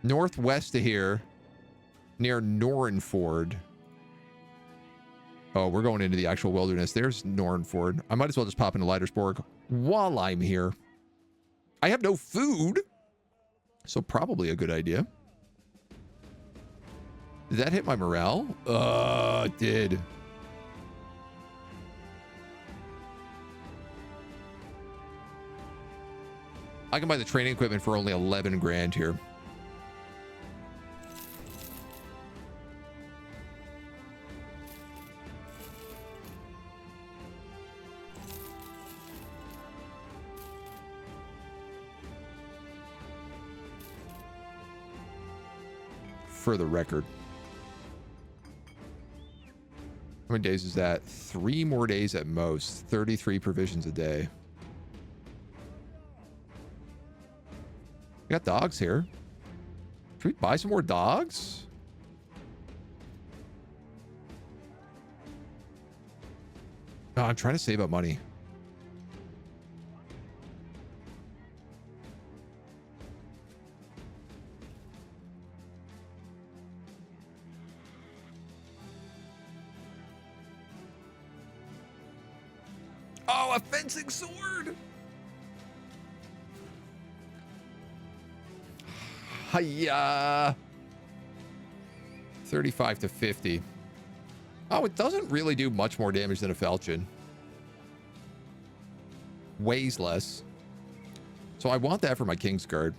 Northwest of here, near Norrenford. Oh, we're going into the actual wilderness. There's Norrenford. I might as well just pop into Leitersborg while I'm here. I have no food, so probably a good idea. Did that hit my morale? It did. I can buy the training equipment for only 11 grand here. For the record. How many days is that? 3 more days at most. 33 provisions a day. We got dogs here. Should we buy some more dogs? No, I'm trying to save up money. Oh, a fencing sword! Hiya! 35 to 50. Oh, it doesn't really do much more damage than a falchion. Weighs less. So I want that for my King's Guard.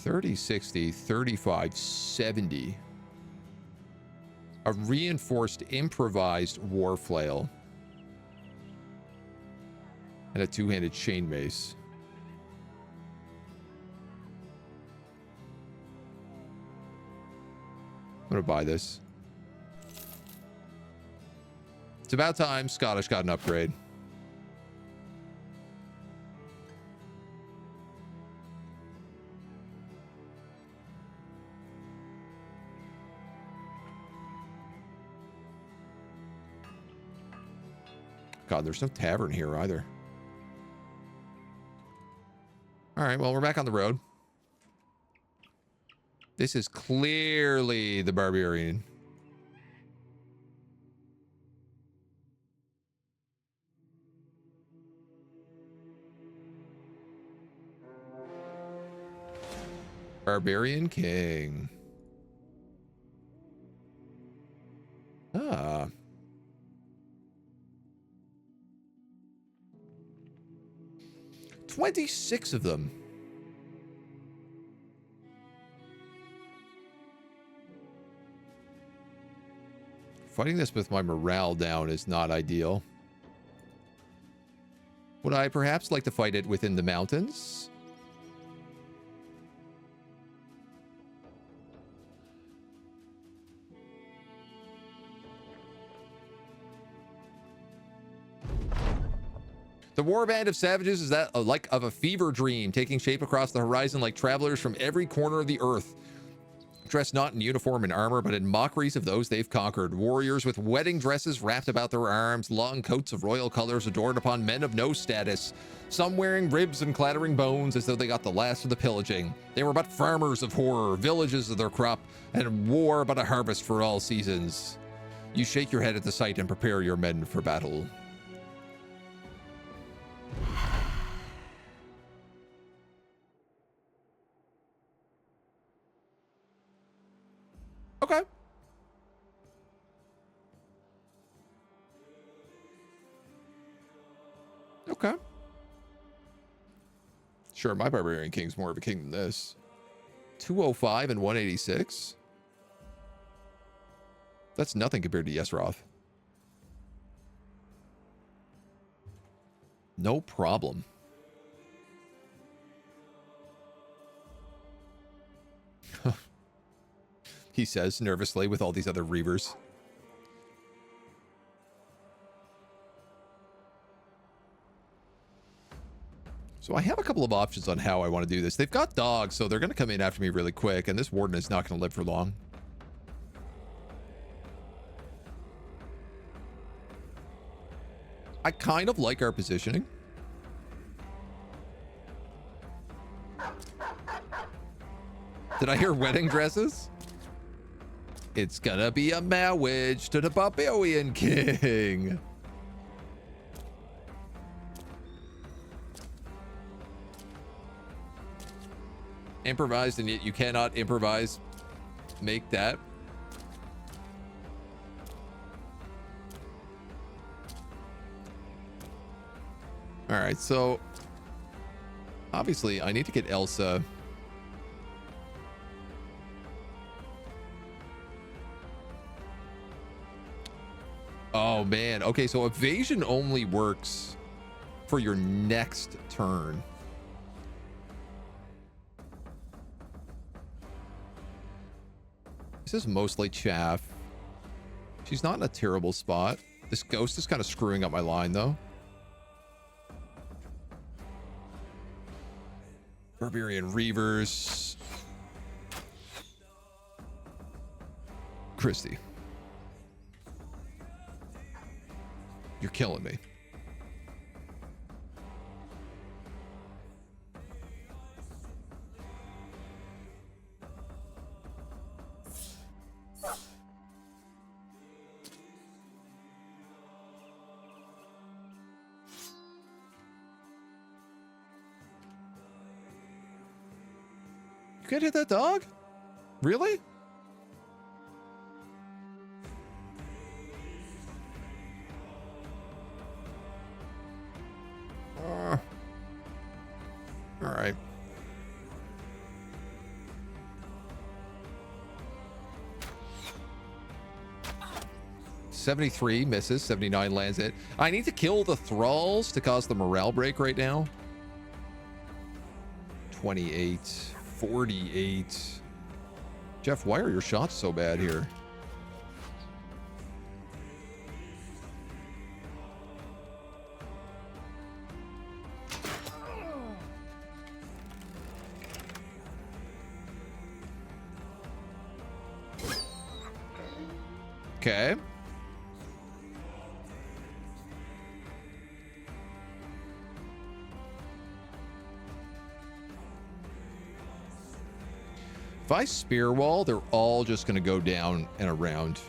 $30, $60, $35, $70. A reinforced improvised war flail. And a two-handed chain mace. I'm gonna buy this. It's about time Scottish got an upgrade. God, there's no tavern here either. All right, well, we're back on the road. This is clearly the Barbarian. Barbarian King. Ah. $26 of them. Fighting this with my morale down is not ideal. Would I perhaps like to fight it within the mountains? The warband of savages is that like of a fever dream, taking shape across the horizon like travelers from every corner of the earth. Dressed not in uniform and armor, but in mockeries of those they've conquered. Warriors with wedding dresses wrapped about their arms, long coats of royal colors adorned upon men of no status. Some wearing ribs and clattering bones as though they got the last of the pillaging. They were but farmers of horror, villages of their crop, and war but a harvest for all seasons. You shake your head at the sight and prepare your men for battle. Okay. Okay. Sure, my Barbarian King's more of a king than this. 205 and 186. That's nothing compared to Yesroth. No problem. He says nervously with all these other Reavers. So I have a couple of options on how I want to do this. They've got dogs, so they're going to come in after me really quick, and this warden is not going to live for long. I kind of like our positioning. Did I hear wedding dresses? It's gonna be a marriage to the Barbarian King. Improvised, and yet you cannot improvise. Make that. All right, so obviously I need to get Elsa. Oh man. Okay, so evasion only works for your next turn. This is mostly chaff. She's not in a terrible spot. This ghost is kind of screwing up my line though. Barbarian Reavers. Christy. You're killing me. You can't hit that dog? Really? All right. $73 misses, $79 lands it. I need to kill the thralls to cause the morale break right now. 28, 48. Jeff, why are your shots so bad here? Okay. If I spear wall, they're all just going to go down and around.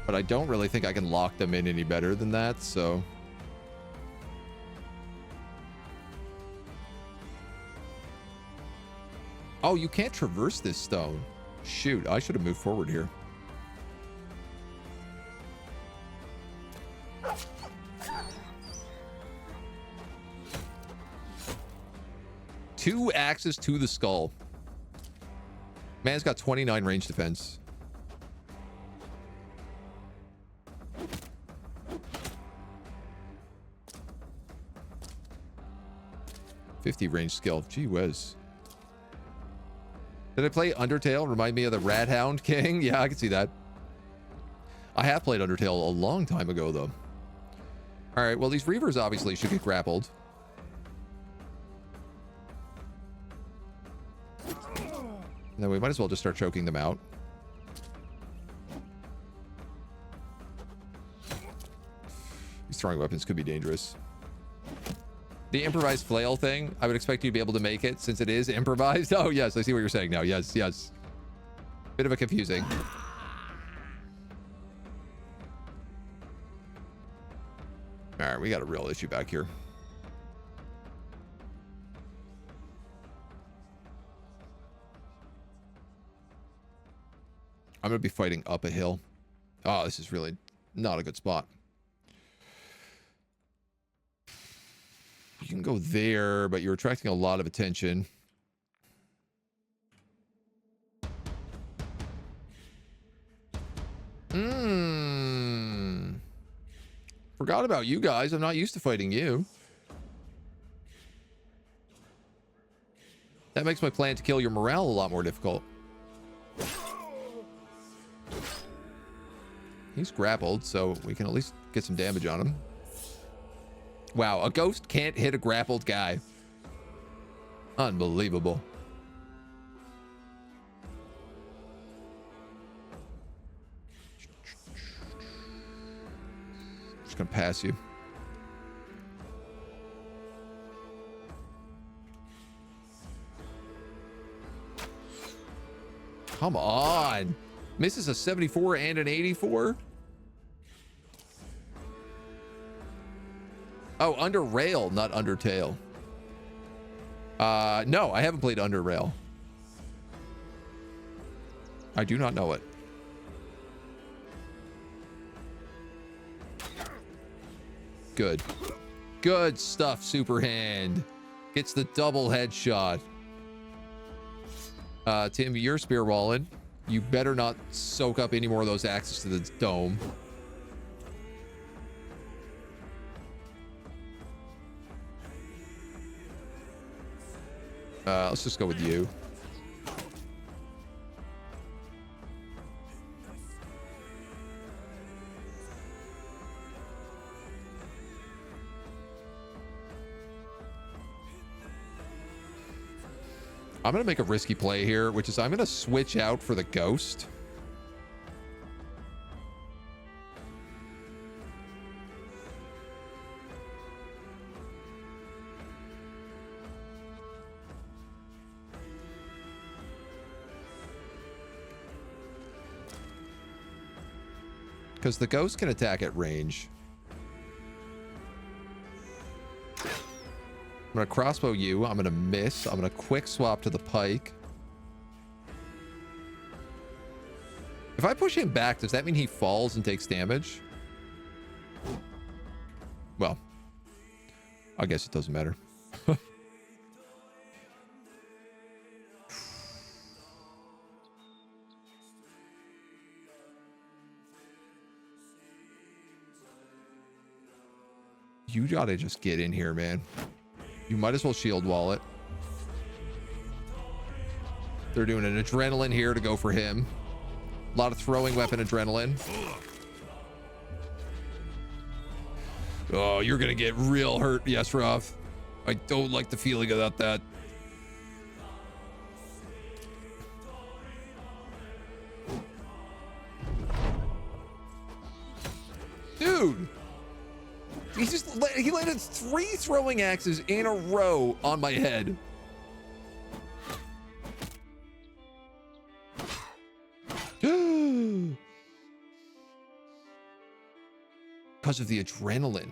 But I don't really think I can lock them in any better than that, so... Oh, you can't traverse this stone. Shoot, I should have moved forward here. Two axes to the skull. Man's got 29 range defense. $50 range skill. Gee whiz. Did I play Undertale? Remind me of the Rat Hound King? Yeah, I can see that. I have played Undertale a long time ago, though. All right, well, these Reavers obviously should get grappled. Then we might as well just start choking them out. These throwing weapons could be dangerous. The improvised flail thing, I would expect you to be able to make it since it is improvised. Oh, yes, I see what you're saying now. Yes, yes. Bit of a confusing. All right, we got a real issue back here. I'm going to be fighting up a hill. Oh, this is really not a good spot. You can go there, but you're attracting a lot of attention. Forgot about you guys. I'm not used to fighting you. That makes my plan to kill your morale a lot more difficult. He's grappled, so we can at least get some damage on him. Wow, a ghost can't hit a grappled guy. Unbelievable. Just gonna pass you. Come on. Misses a 74 and an 84. Oh, under rail, not under tail. No, I haven't played under rail. I do not know it. Good. Good stuff, Superhand. Gets the double headshot. Tim, you're spear walling. You better not soak up any more of those axes to the dome. Let's just go with you. I'm going to make a risky play here, which is I'm going to switch out for the ghost. Because the ghost can attack at range. I'm going to crossbow you. I'm going to miss. I'm going to quick swap to the pike. If I push him back, does that mean he falls and takes damage? Well, I guess it doesn't matter. You gotta just get in here, man. You might as well shield wall it. They're doing an adrenaline here to go for him. A lot of throwing weapon adrenaline. Oh, you're gonna get real hurt, Yesrov. I don't like the feeling about that. Dude! He landed 3 throwing axes in a row on my head. Because of the adrenaline,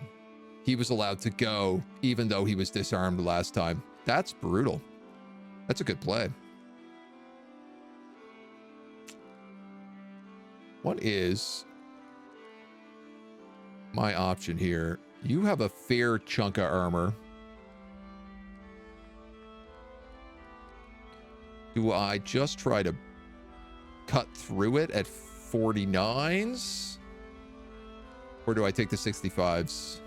he was allowed to go even though he was disarmed last time. That's brutal. That's a good play. What is my option here? You have a fair chunk of armor. Do I just try to cut through it at 49s? Or do I take the 65s?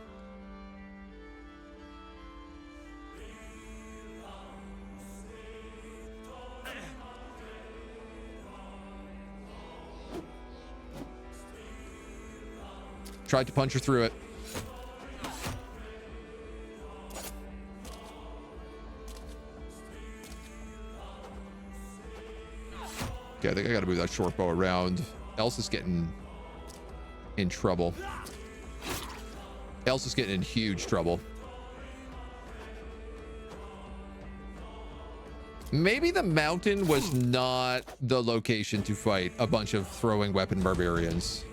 Tried to punch her through it. Okay, I think I gotta move that short bow around. Elsa's getting in trouble. Elsa's getting in huge trouble. Maybe the mountain was not the location to fight a bunch of throwing weapon barbarians.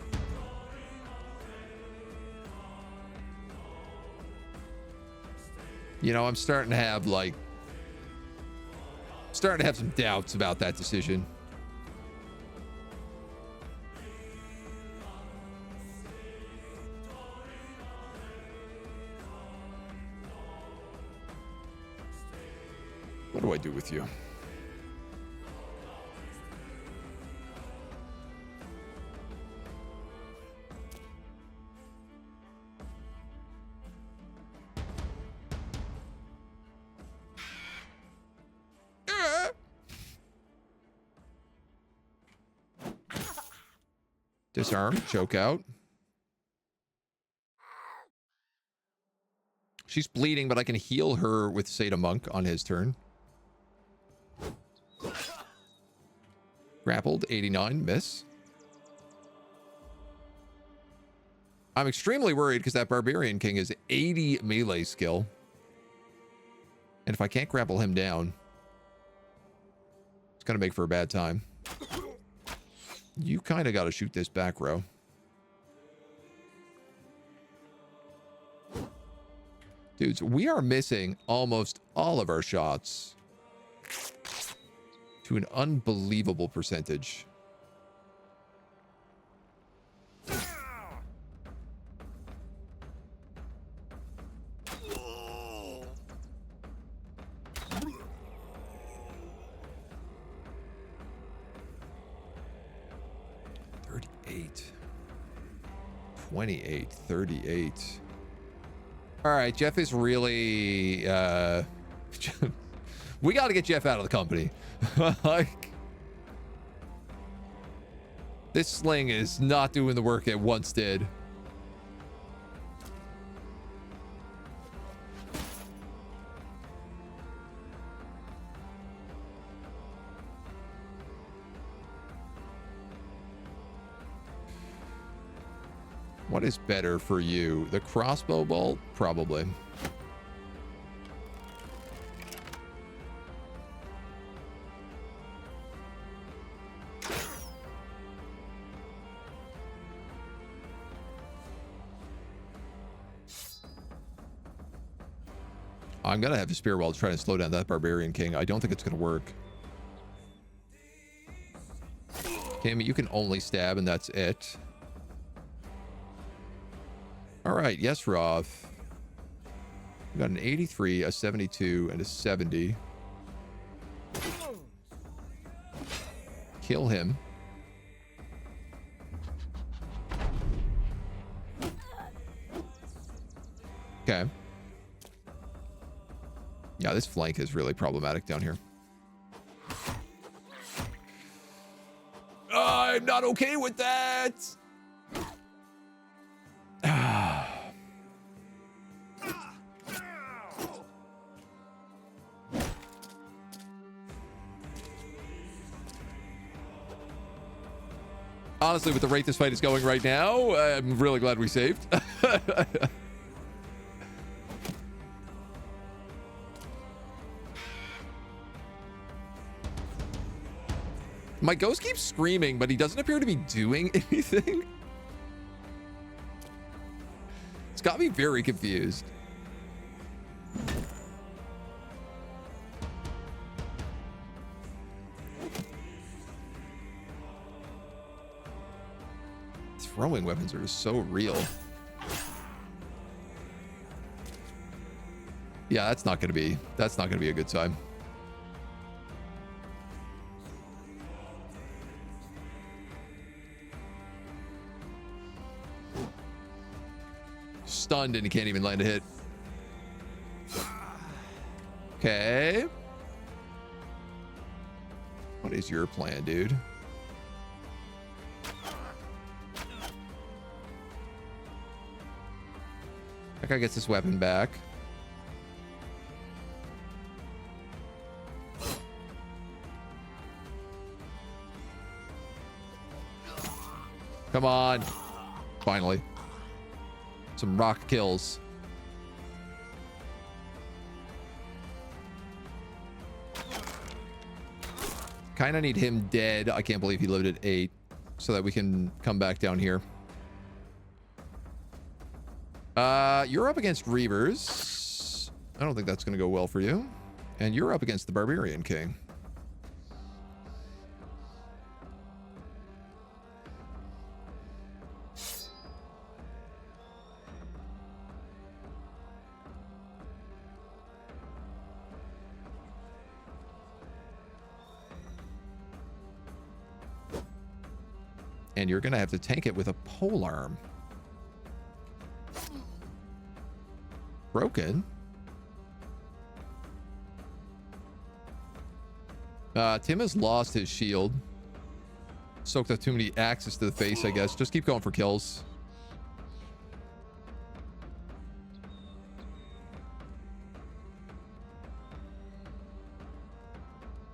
You know, I'm starting to have some doubts about that decision. What do I do with you? Disarm, choke out. She's bleeding, but I can heal her with Seda Monk on his turn. Grappled, 89, miss. I'm extremely worried because that Barbarian King is 80 melee skill. And if I can't grapple him down, it's going to make for a bad time. You kind of got to shoot this back row. Dudes, we are missing almost all of our shots to an unbelievable percentage. $38, $28, $38. All right, Jeff is really we got to get Jeff out of the company. Like, this sling is not doing the work it once did. What is better for you? The crossbow bolt? Probably. I'm gonna have a spear weld trying to slow down that Barbarian King. I don't think it's gonna work. Tammy, you can only stab and that's it. All right, yes, Roth. We got an 83, a 72, and a 70. Kill him. Okay. Yeah, this flank is really problematic down here. I'm not okay with that. Honestly, with the rate this fight is going right now, I'm really glad we saved. My ghost keeps screaming, but he doesn't appear to be doing anything. It's got me very confused. Throwing weapons are so real. Yeah, that's not gonna be a good time. Stunned and he can't even land a hit. Okay. What is your plan, dude? That guy gets his weapon back. Come on. Finally. Some rock kills. Kind of need him dead. I can't believe he lived at 8 so that we can come back down here. You're up against Reavers. I don't think that's going to go well for you. And you're up against the Barbarian King. And you're going to have to tank it with a polearm. Broken. Tim has lost his shield. Soaked up too many axes to the face, I guess. Just keep going for kills.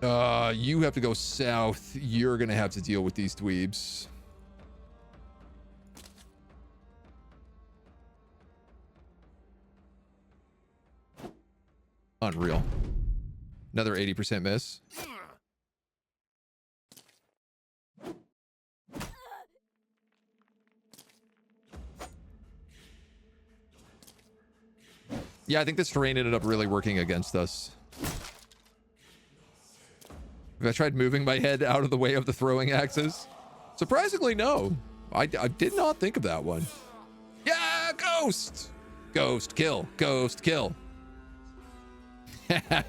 You have to go south. You're going to have to deal with these dweebs. Unreal. Another 80% miss. Yeah, I think this terrain ended up really working against us. Have I tried moving my head out of the way of the throwing axes? Surprisingly, no. I did not think of that one. Yeah, ghost! Ghost kill. Ghost kill.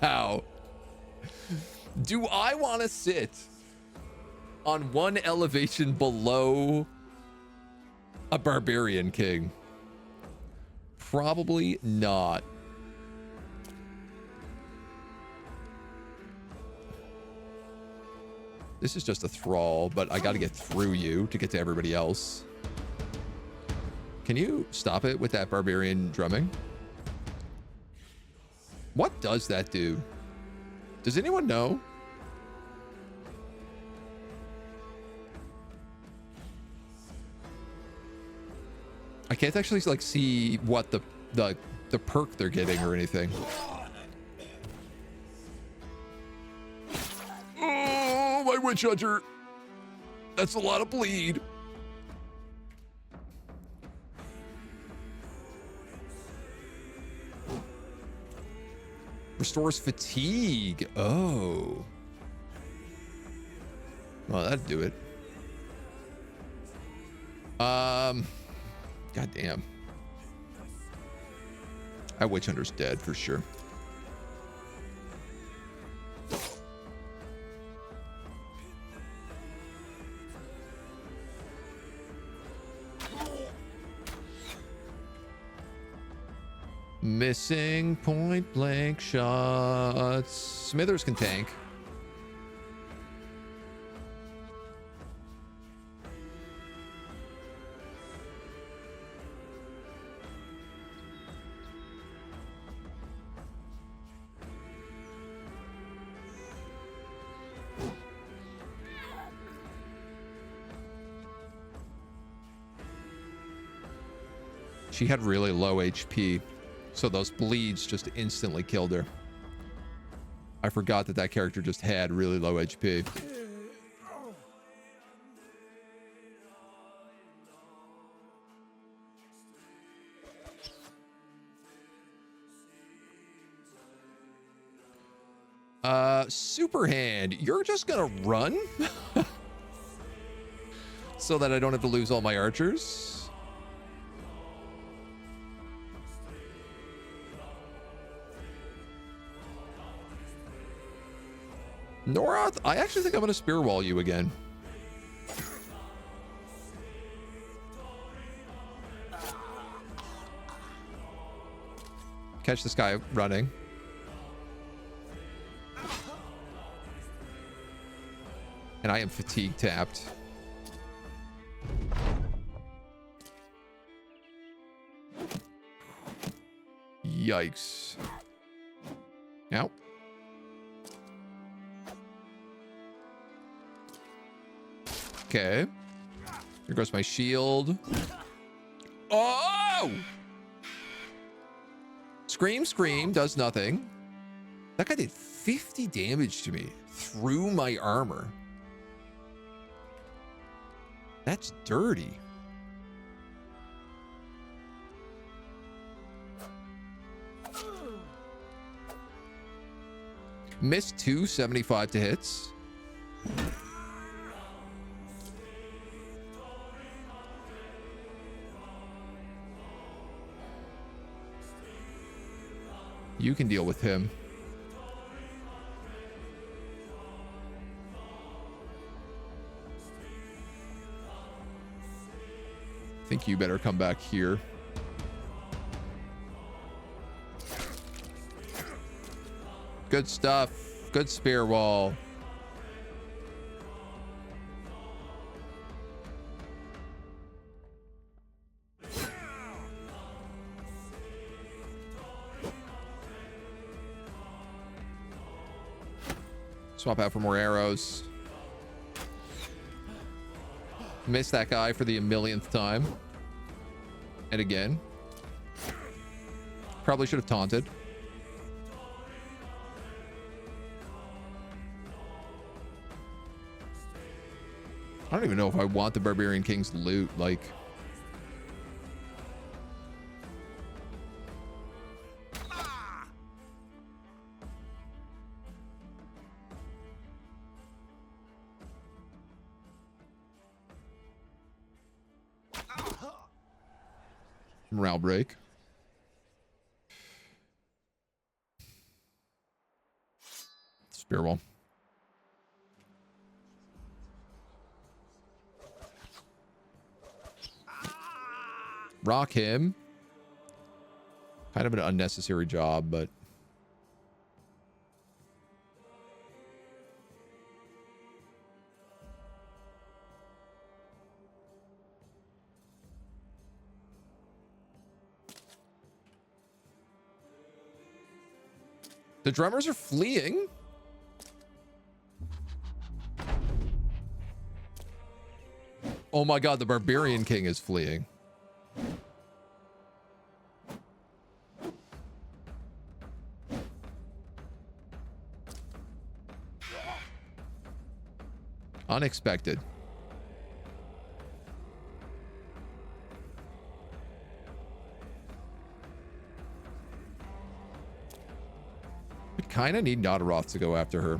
How? Do I want to sit on one elevation below a Barbarian King? Probably not. This is just a thrall, but I got to get through you to get to everybody else. Can you stop it with that barbarian drumming? What does that do? Does anyone know? I can't actually like see what the perk they're getting or anything. Oh, my witch hunter. That's a lot of bleed. Restores fatigue. Oh. Well, that'd do it. God damn. That witch hunter's dead for sure. Missing point blank shots. Smithers can tank. She had really low HP. So those bleeds just instantly killed her. I forgot that that character just had really low HP. Superhand, you're just gonna run? So that I don't have to lose all my archers? Norath, I actually think I'm going to spear wall you again. Catch this guy running. And I am fatigue tapped. Yikes. Ow. Okay. Here goes my shield. Oh! Scream, scream, does nothing. That guy did 50 damage to me through my armor. That's dirty. Missed 275 to hits. You can deal with him. I think you better come back here. Good stuff. Good spear wall. Swap out for more arrows. Missed that guy for the millionth time. And again. Probably should have taunted. I don't even know if I want the Barbarian King's loot. Like, morale break. Spear wall. Rock him. Kind of an unnecessary job, but the drummers are fleeing. Oh my god, the Barbarian King is fleeing. Unexpected. I kind of need Nadaroth to go after her.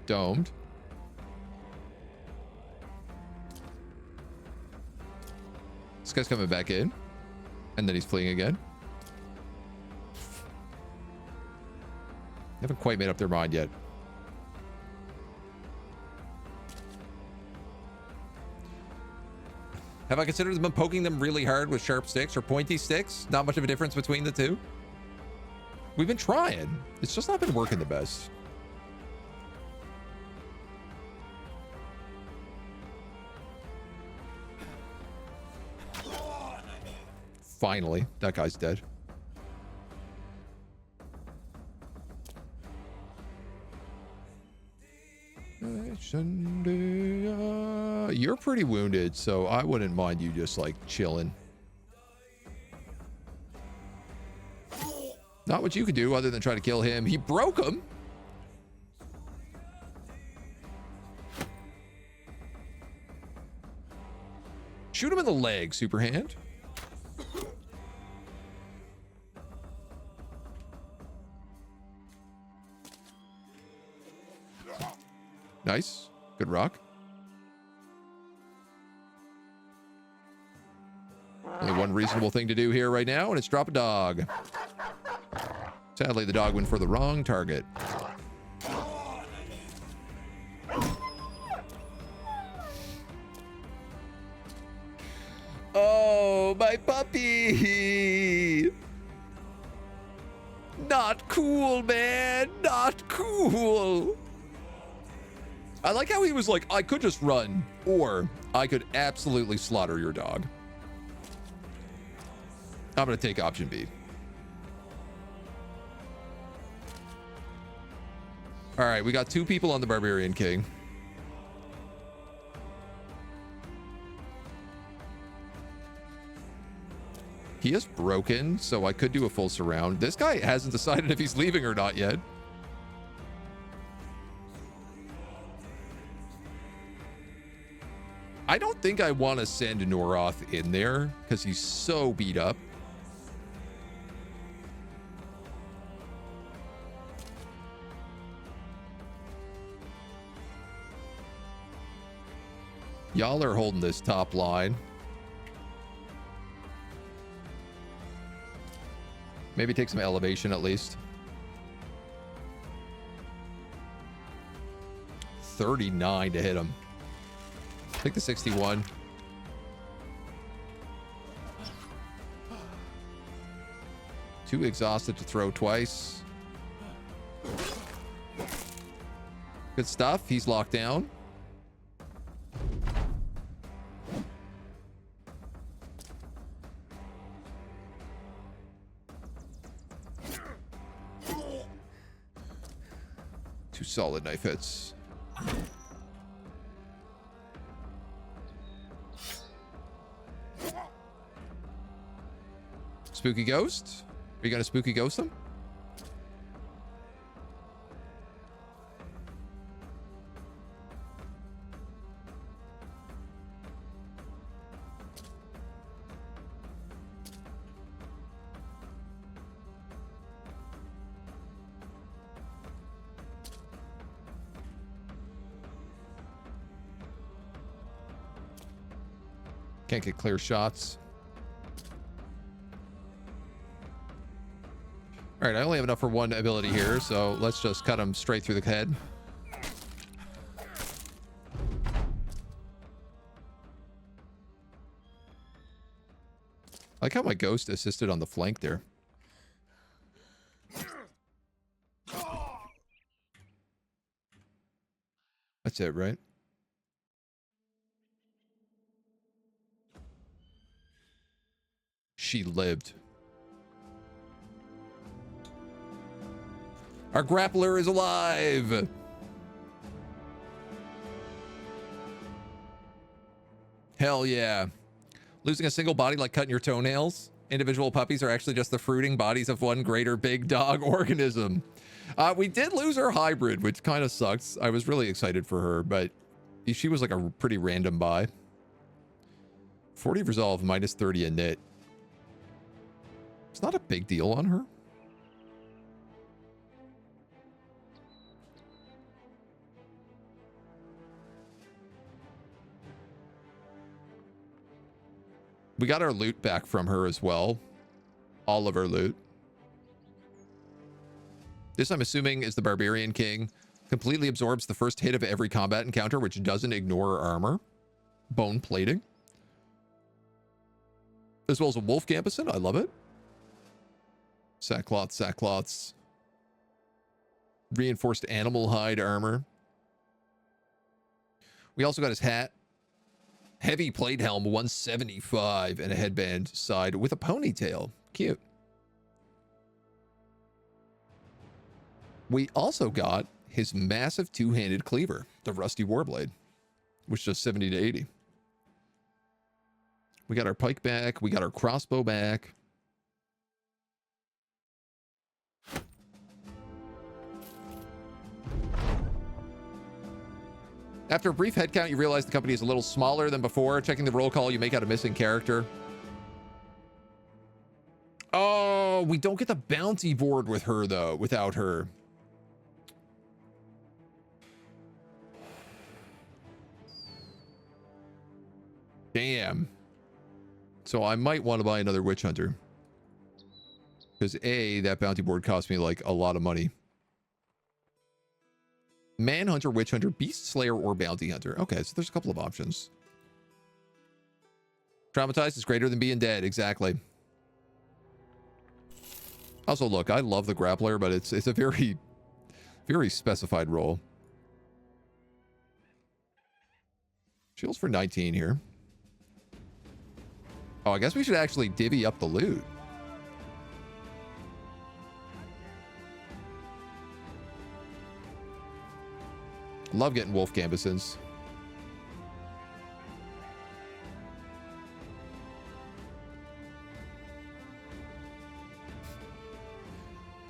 Domed. This guy's coming back in. And then he's fleeing again. They haven't quite made up their mind yet. Have I considered them poking them really hard with sharp sticks or pointy sticks? Not much of a difference between the two. We've been trying. It's just not been working the best. Finally, that guy's dead. You're pretty wounded, so I wouldn't mind you just like chilling. Not what you could do other than try to kill him. He broke him. Shoot him in the leg, Superhand. Nice. Good rock. Only one reasonable thing to do here right now, and it's drop a dog. Sadly, the dog went for the wrong target. Oh, my puppy! Not cool, man. Not cool. I like how he was like, I could just run, or I could absolutely slaughter your dog. I'm going to take option B. All right, we got 2 people on the Barbarian King. He is broken, so I could do a full surround. This guy hasn't decided if he's leaving or not yet. I don't think I want to send Noroth in there because he's so beat up. Y'all are holding this top line. Maybe take some elevation at least. 39 to hit him. Take the 61. Too exhausted to throw twice. Good stuff. He's locked down. Two solid knife hits. Spooky ghost? Are you gonna spooky ghost him? Can't get clear shots. All right, I only have enough for one ability here, so let's just cut him straight through the head. I like how my ghost assisted on the flank there. That's it, right? She lived. Our grappler is alive. Hell yeah. Losing a single body like cutting your toenails. Individual puppies are actually just the fruiting bodies of one greater big dog organism. We did lose our hybrid, which kind of sucks. I was really excited for her, but she was like a pretty random buy. 40 resolve, minus 30 in knit. It's not a big deal on her. We got our loot back from her as well. All of our loot. This, I'm assuming, is the Barbarian King. Completely absorbs the first hit of every combat encounter, which doesn't ignore armor. Bone plating. As well as a wolf gambeson. I love it. Sackcloths. Reinforced animal hide armor. We also got his hat. Heavy plate helm, 175, and a headband side with a ponytail. Cute. We also got his massive two-handed cleaver, the Rusty Warblade, which does 70 to 80. We got our pike back. We got our crossbow back. After a brief head count, you realize the company is a little smaller than before. Checking the roll call, you make out a missing character. Oh, we don't get the bounty board with her, though, without her. Damn. So I might want to buy another witch hunter. Because A, that bounty board cost me like a lot of money. Manhunter, Witch Hunter, Beast Slayer, or Bounty Hunter. Okay, so there's a couple of options. Traumatized is greater than being dead. Exactly. Also, look, I love the grappler, but it's a very, very specified role. Shields for 19 here. Oh, I guess we should actually divvy up the loot. Love getting wolf gambesons.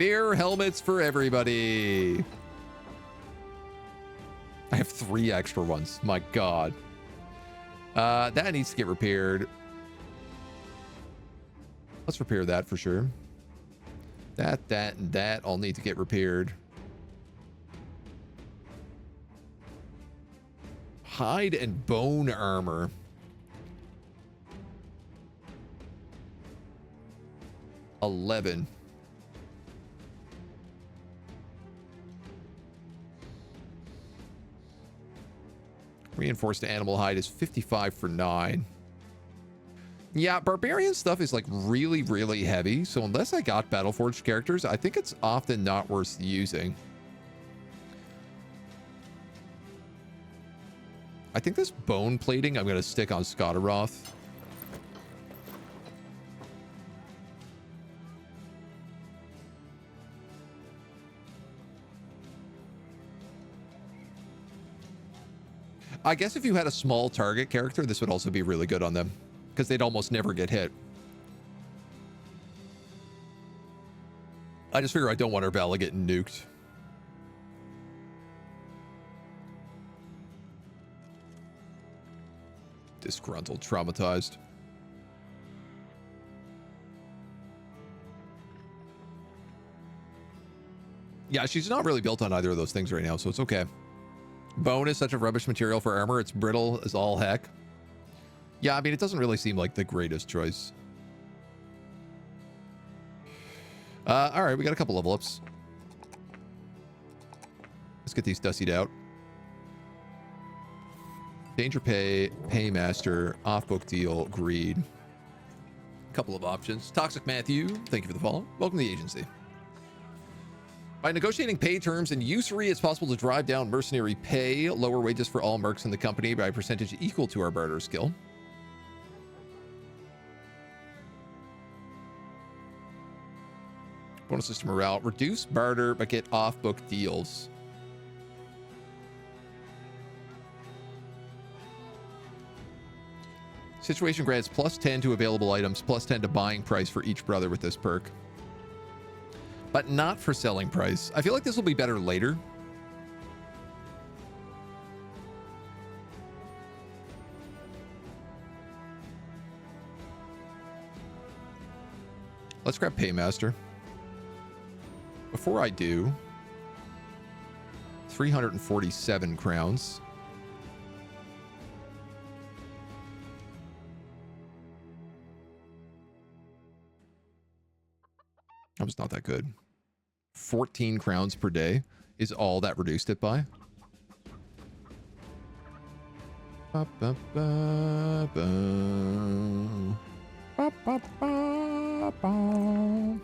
Beer helmets for everybody. I have 3 extra ones. My God. That needs to get repaired. Let's repair that for sure. That, and that all need to get repaired. Hide and bone armor. $11. Reinforced animal hide is 55 for 9. Yeah, barbarian stuff is like really, really heavy. So unless I got Battleforged characters, I think it's often not worth using. I think this bone plating I'm going to stick on Scotteroth. I guess if you had a small target character, this would also be really good on them, because they'd almost never get hit. I just figure I don't want Urbella getting nuked. Disgruntled, traumatized. Yeah, she's not really built on either of those things right now, so it's okay. Bone is such a rubbish material for armor. It's brittle as all heck. Yeah, I mean, it doesn't really seem like the greatest choice. All right, we got a couple level ups. Let's get these dustied out. Danger pay, paymaster, off-book deal, greed. Couple of options. Toxic Matthew, thank you for the follow. Welcome to the agency. By negotiating pay terms and usury, it's possible to drive down mercenary pay, lower wages for all mercs in the company by a percentage equal to our barter skill. Bonus system morale. Reduce barter, but get off-book deals. Situation grants plus 10 to available items, plus 10 to buying price for each brother with this perk. But not for selling price. I feel like this will be better later. Let's grab Paymaster. Before I do, 347 crowns. That was not that good. 14 crowns per day is all that reduced it by. Ba, ba, ba, ba. Ba, ba, ba, ba.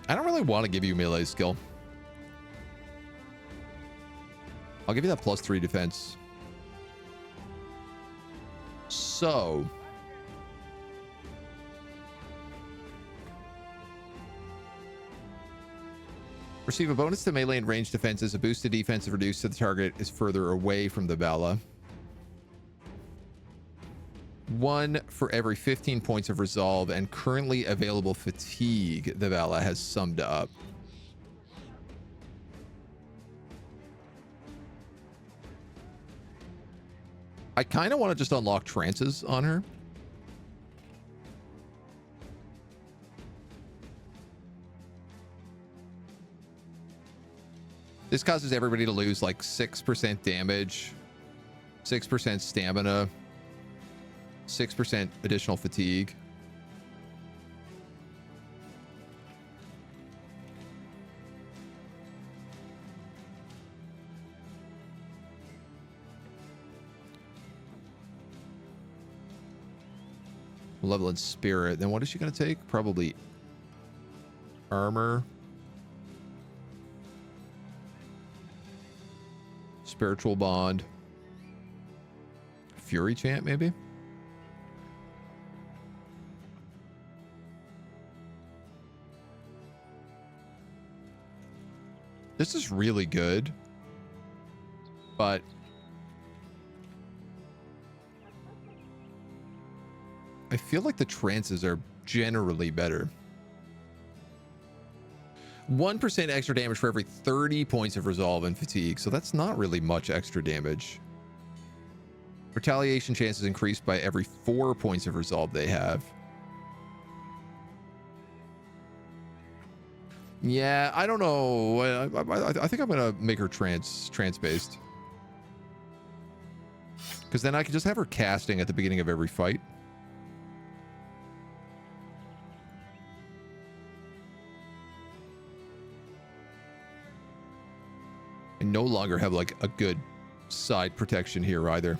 I don't really want to give you melee skill. I'll give you that +3 defense. So, receive a bonus to melee and range defenses. A boost to defense if reduced to the target is further away from the Bala. 1 for every 15 points of resolve and currently available fatigue the Bala has summed up. I kind of want to just unlock trances on her. This causes everybody to lose like 6% damage, 6% stamina, 6% additional fatigue. Level in spirit. Then what is she going to take? Probably armor. Spiritual bond. Fury chant, maybe? This is really good. But I I feel like the trances are generally better. 1% extra damage for every 30 points of resolve and fatigue, so that's not really much extra damage. Retaliation chances increased by every 4 points of resolve they have. Yeah, I don't know. I think I'm gonna make her trance based, because then I can just have her casting at the beginning of every fight. I no longer have like a good side protection here either.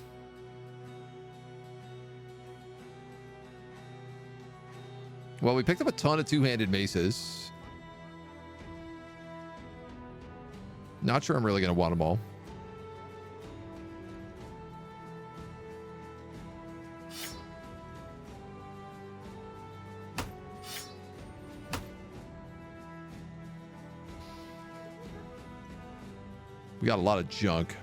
Well, we picked up a ton of two-handed maces. Not sure I'm really going to want them all. We got a lot of junk.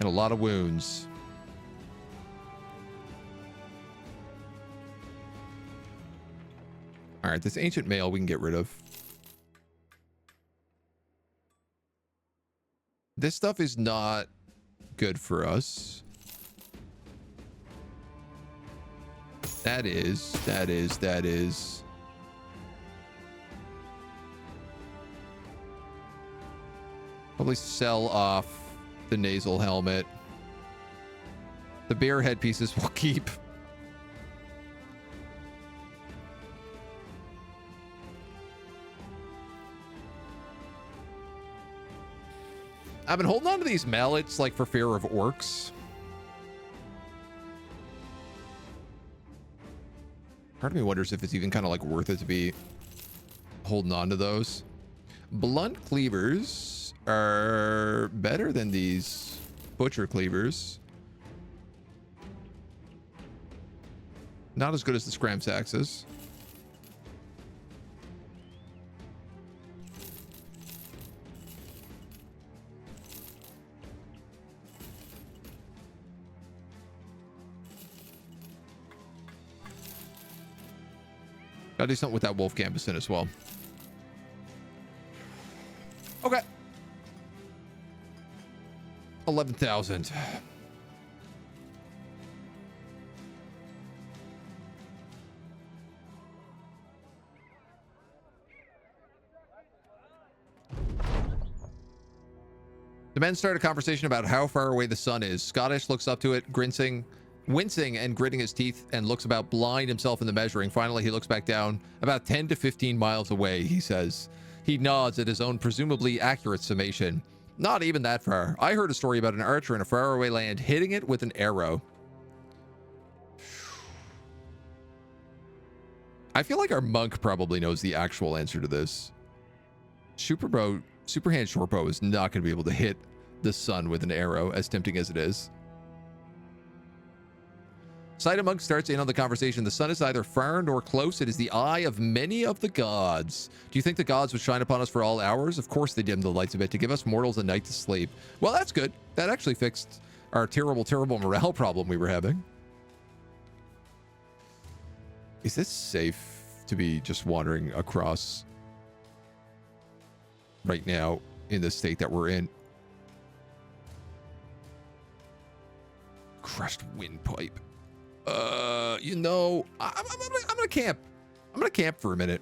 And a lot of wounds. All right, this ancient mail we can get rid of. This stuff is not good for us. That is. Probably sell off the nasal helmet. The bear headpieces we'll keep. I've been holding on to these mallets like for fear of orcs. Part of me wonders if it's even kind of like worth it to be holding on to those. Blunt cleavers are better than these butcher cleavers. Not as good as the scram saxes. Gotta do something with that wolf gambeson as well. Okay. 11,000. The men start a conversation about how far away the sun is. Scottish looks up to it, wincing and gritting his teeth, and looks about blind himself in the measuring. Finally, he looks back down. About 10 to 15 miles away, he says. He nods at his own presumably accurate summation. Not even that far. I heard a story about an archer in a faraway land hitting it with an arrow. I feel like our monk probably knows the actual answer to this. Superhand shortbow is not going to be able to hit the sun with an arrow, as tempting as it is. Cider Monk starts in on the conversation. The sun is neither far nor close. It is the eye of many of the gods. Do you think the gods would shine upon us for all hours? Of course they dim the lights a bit to give us mortals a night to sleep. Well, that's good. That actually fixed our terrible, terrible morale problem we were having. Is this safe to be just wandering across right now in the state that we're in? Crushed windpipe. You know, I'm gonna camp. I'm gonna camp for a minute.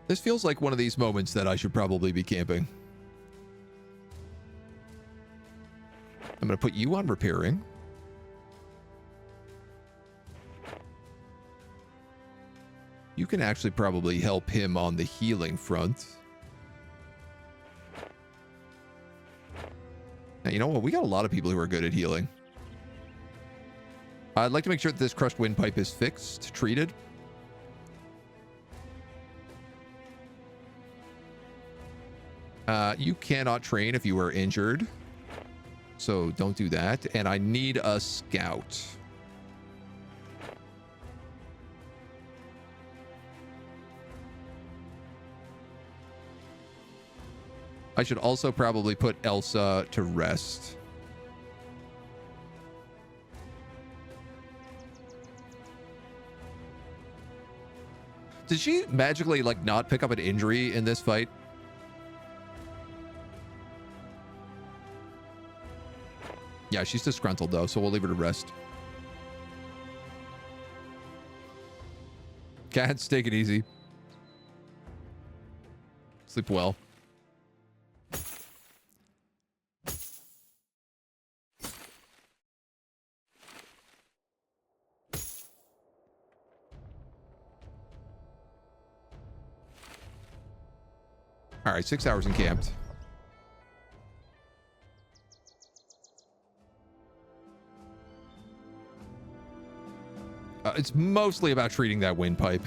This feels like one of these moments that I should probably be camping. I'm gonna put you on repairing. You can actually probably help him on the healing front. Now, you know what? We got a lot of people who are good at healing. I'd like to make sure that this crushed windpipe is fixed, treated. You cannot train if you are injured, so don't do that. And I need a scout. I should also probably put Elsa to rest. Did she magically, like, not pick up an injury in this fight? Yeah, she's disgruntled, though, so we'll leave her to rest. Cats, take it easy. Sleep well. All right, 6 hours encamped. It's mostly about treating that windpipe.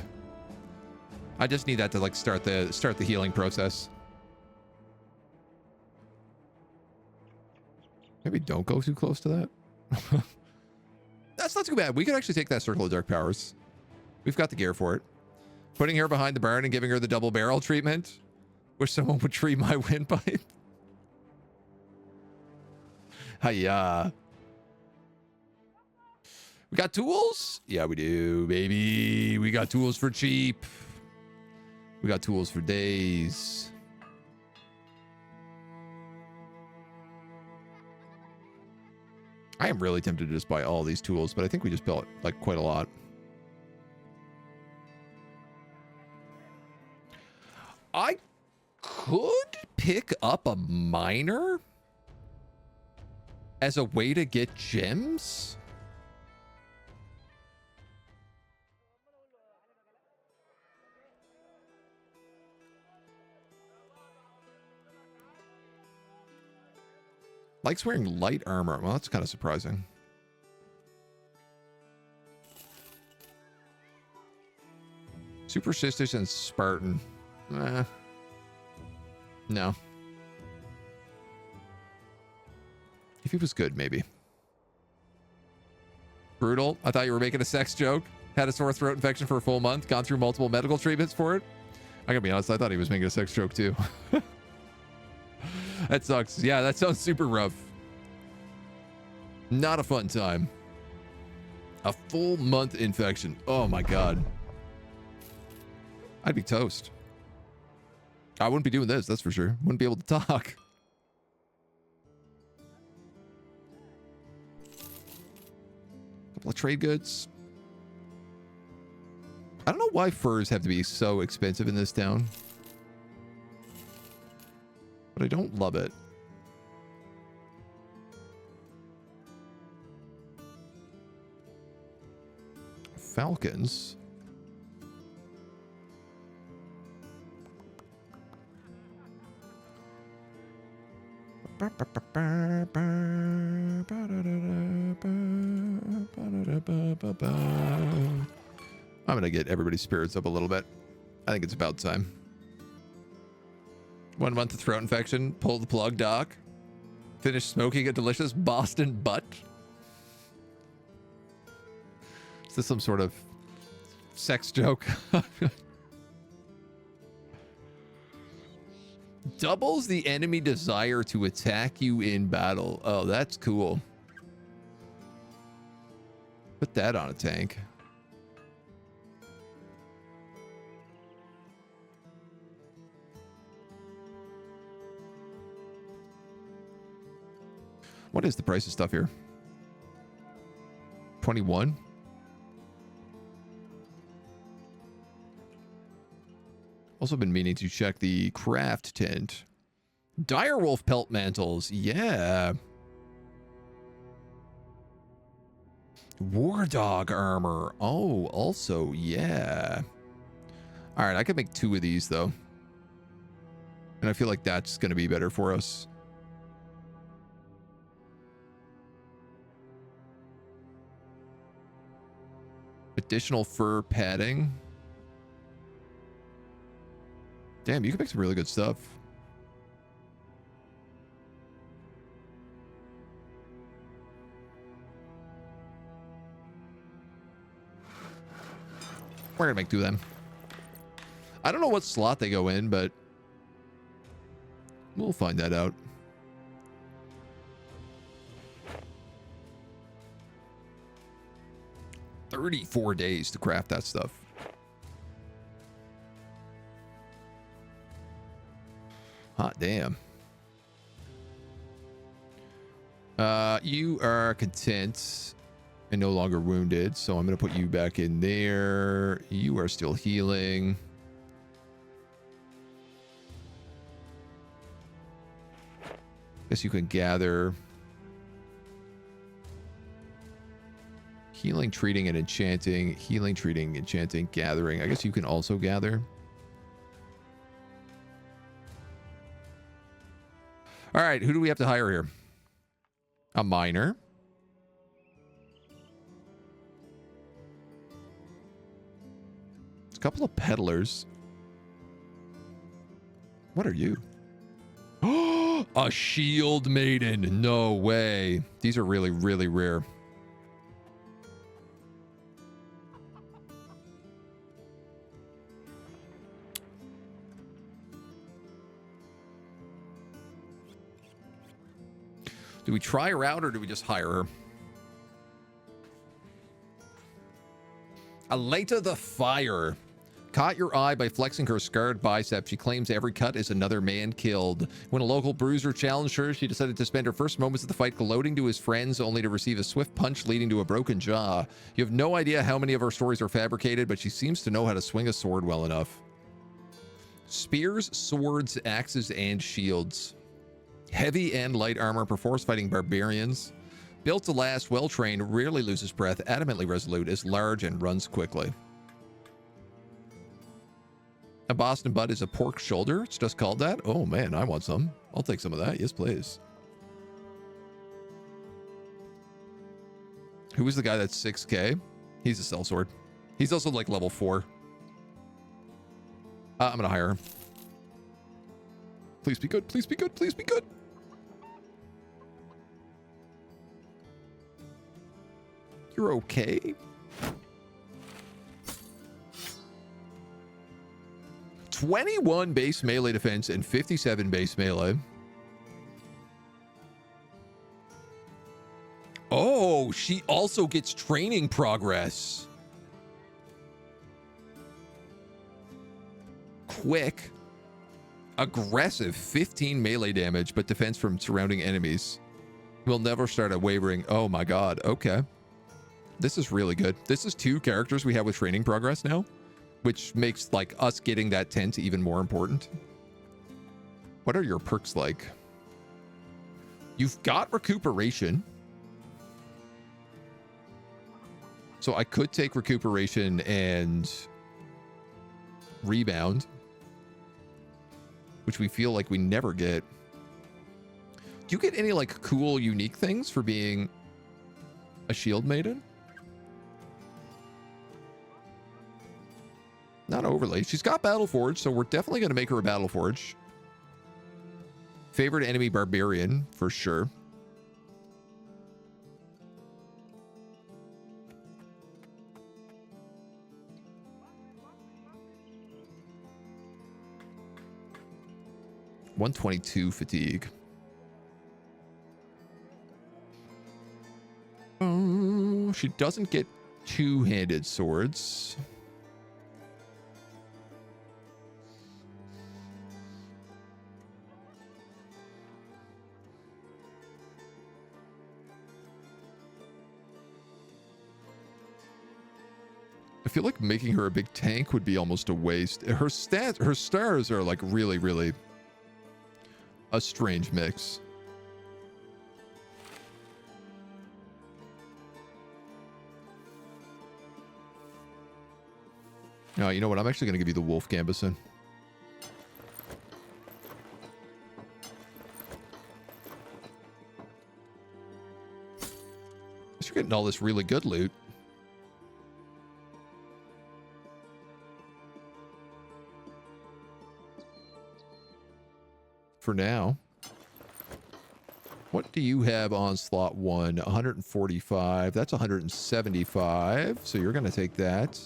I just need that to like start the healing process. Maybe don't go too close to that. That's not too bad. We could actually take that Circle of Dark Powers. We've got the gear for it. Putting her behind the barn and giving her the double barrel treatment. Wish someone would treat my windpipe. Hiya. We got tools? Yeah, we do, baby. We got tools for cheap. We got tools for days. I am really tempted to just buy all these tools, but I think we just built like quite a lot. I could pick up a miner as a way to get gems. Likes wearing light armor. Well, that's kind of surprising. Superstitious and Spartan. No. If he was good, maybe. Brutal. I thought you were making a sex joke. Had a sore throat infection for a full month. Gone through multiple medical treatments for it. I gotta be honest, I thought he was making a sex joke too. That sucks. Yeah, that sounds super rough. Not a fun time. A full month infection. Oh my God. I'd be toast. I wouldn't be doing this, that's for sure. Wouldn't be able to talk. Couple of trade goods. I don't know why furs have to be so expensive in this town. But I don't love it. Falcons. I'm gonna get everybody's spirits up a little bit. I think it's about time. 1 month of throat infection. Pull the plug, doc. Finish smoking a delicious Boston butt. Is this some sort of sex joke? Doubles the enemy desire to attack you in battle. Oh, that's cool. Put that on a tank. What is the price of stuff here? 21? Also been meaning to check the craft tent. Direwolf pelt mantles. Yeah. War dog armor. Oh, also, yeah. All right, I could make 2 of these, though. And I feel like that's going to be better for us. Additional fur padding. Damn, you can make some really good stuff. We're gonna make 2 of them. I don't know what slot they go in, but we'll find that out. $34 days to craft that stuff. Hot damn. You are content and no longer wounded, so I'm going to put you back in there. You are still healing. Guess you can gather. Healing, treating, and enchanting. Healing, treating, enchanting, gathering. I guess you can also gather. All right, who do we have to hire here? A miner. There's a couple of peddlers. What are you? A shield maiden. No way. These are really, really rare. Do we try her out or do we just hire her? Aleta the Fire. Caught your eye by flexing her scarred bicep. She claims every cut is another man killed. When a local bruiser challenged her, she decided to spend her first moments of the fight gloating to his friends, only to receive a swift punch leading to a broken jaw. You have no idea how many of her stories are fabricated, but she seems to know how to swing a sword well enough. Spears, swords, axes, and shields. Heavy and light armor, perforce fighting barbarians. Built to last, well-trained, rarely loses breath, adamantly resolute, is large, and runs quickly. A Boston butt is a pork shoulder. It's just called that. Oh man, I want some. I'll take some of that. Yes, please. Who is the guy that's 6K? He's a sellsword. He's also like level 4. I'm gonna hire him. Please be good. Please be good. Please be good. You're okay. 21 base melee defense and 57 base melee. Oh, she also gets training progress. Quick. Aggressive, 15 melee damage, but defense from surrounding enemies. Will never start at wavering. Oh my god. Okay. This is really good. This is 2 characters we have with training progress now, which makes like us getting that tent even more important. What are your perks like? You've got recuperation. So I could take recuperation and rebound, which we feel like we never get. Do you get any like cool, unique things for being a shield maiden? Not overly. She's got Battleforge, so we're definitely going to make her a Battleforge. Favorite enemy Barbarian, for sure. $122 fatigue. Oh, she doesn't get two-handed swords. I feel like making her a big tank would be almost a waste. Her stars are like really, really a strange mix. No, you know what? I'm actually going to give you the Wolf Gambison. You're getting all this really good loot. For now. What do you have on slot 1? 145. That's 175. So you're going to take that.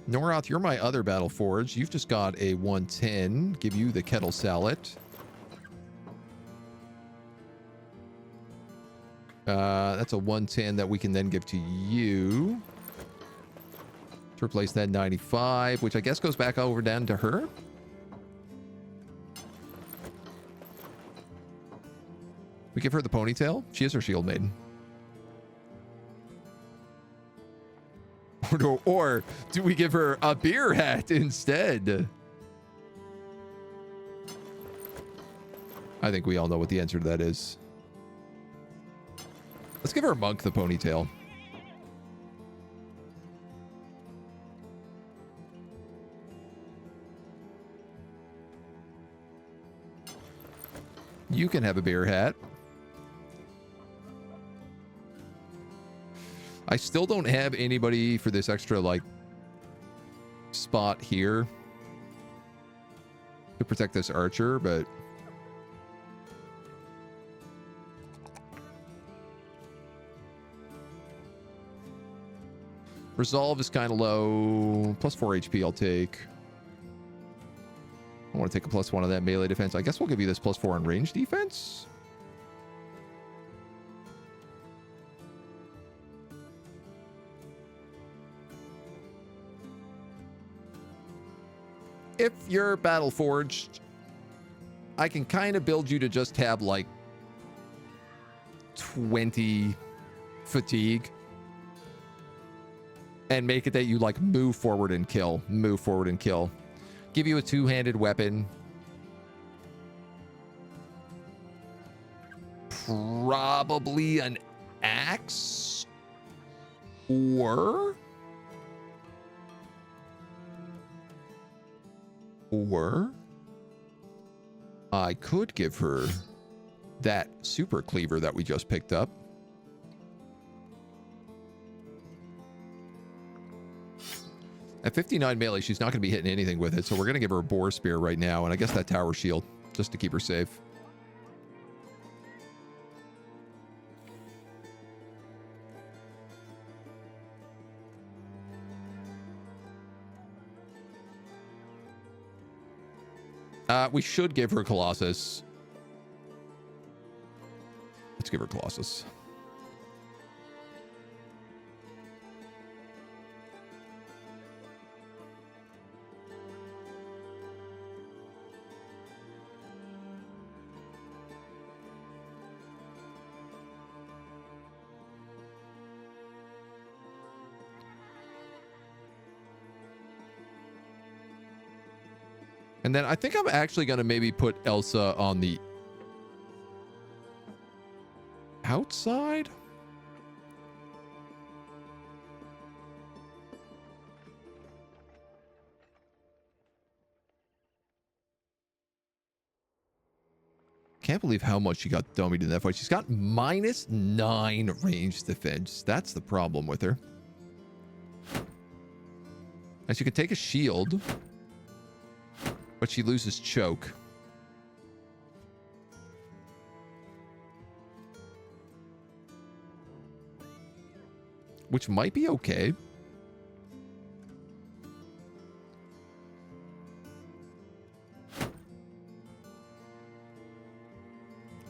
Noroth, you're my other Battle Forge. You've just got a 110. Give you the Kettle Sallet. That's a 110 that we can then give to you. To replace that 95, which I guess goes back over down to her. give her the ponytail? She is her shield maiden. Or do we give her a beer hat instead? I think we all know what the answer to that is. Let's give her a monk the ponytail. You can have a beer hat. I still don't have anybody for this extra, like, spot here to protect this archer, but... Resolve is kind of low. Plus 4 HP I'll take. I want to take a +1 on that melee defense. I guess we'll give you this +4 on range defense. If you're battle forged, I can kind of build you to just have like 20 fatigue and make it that you like move forward and kill, move forward and kill. Give you a two-handed weapon. Probably an axe. Or I could give her that super cleaver that we just picked up. At 59 melee, she's not going to be hitting anything with it, so we're going to give her a boar spear right now, and I guess that tower shield, just to keep her safe. We should give her Colossus. Let's give her Colossus. And then I think I'm actually going to maybe put Elsa on the outside. Can't believe how much she got dummied in that fight. She's got -9 range defense. That's the problem with her. And she could take a shield, but she loses choke. Which might be okay.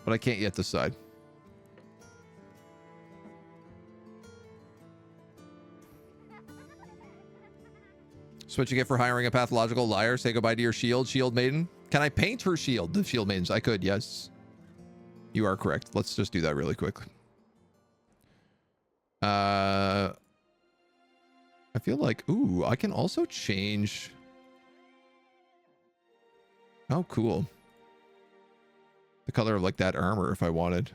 But I can't yet decide. So what you get for hiring a pathological liar? Say goodbye to your shield, shield maiden. Can I paint her shield? The shield maidens. I could, yes. You are correct. Let's just do that really quick. I feel like, ooh, I can also change. Oh, cool. The color of like that armor if I wanted.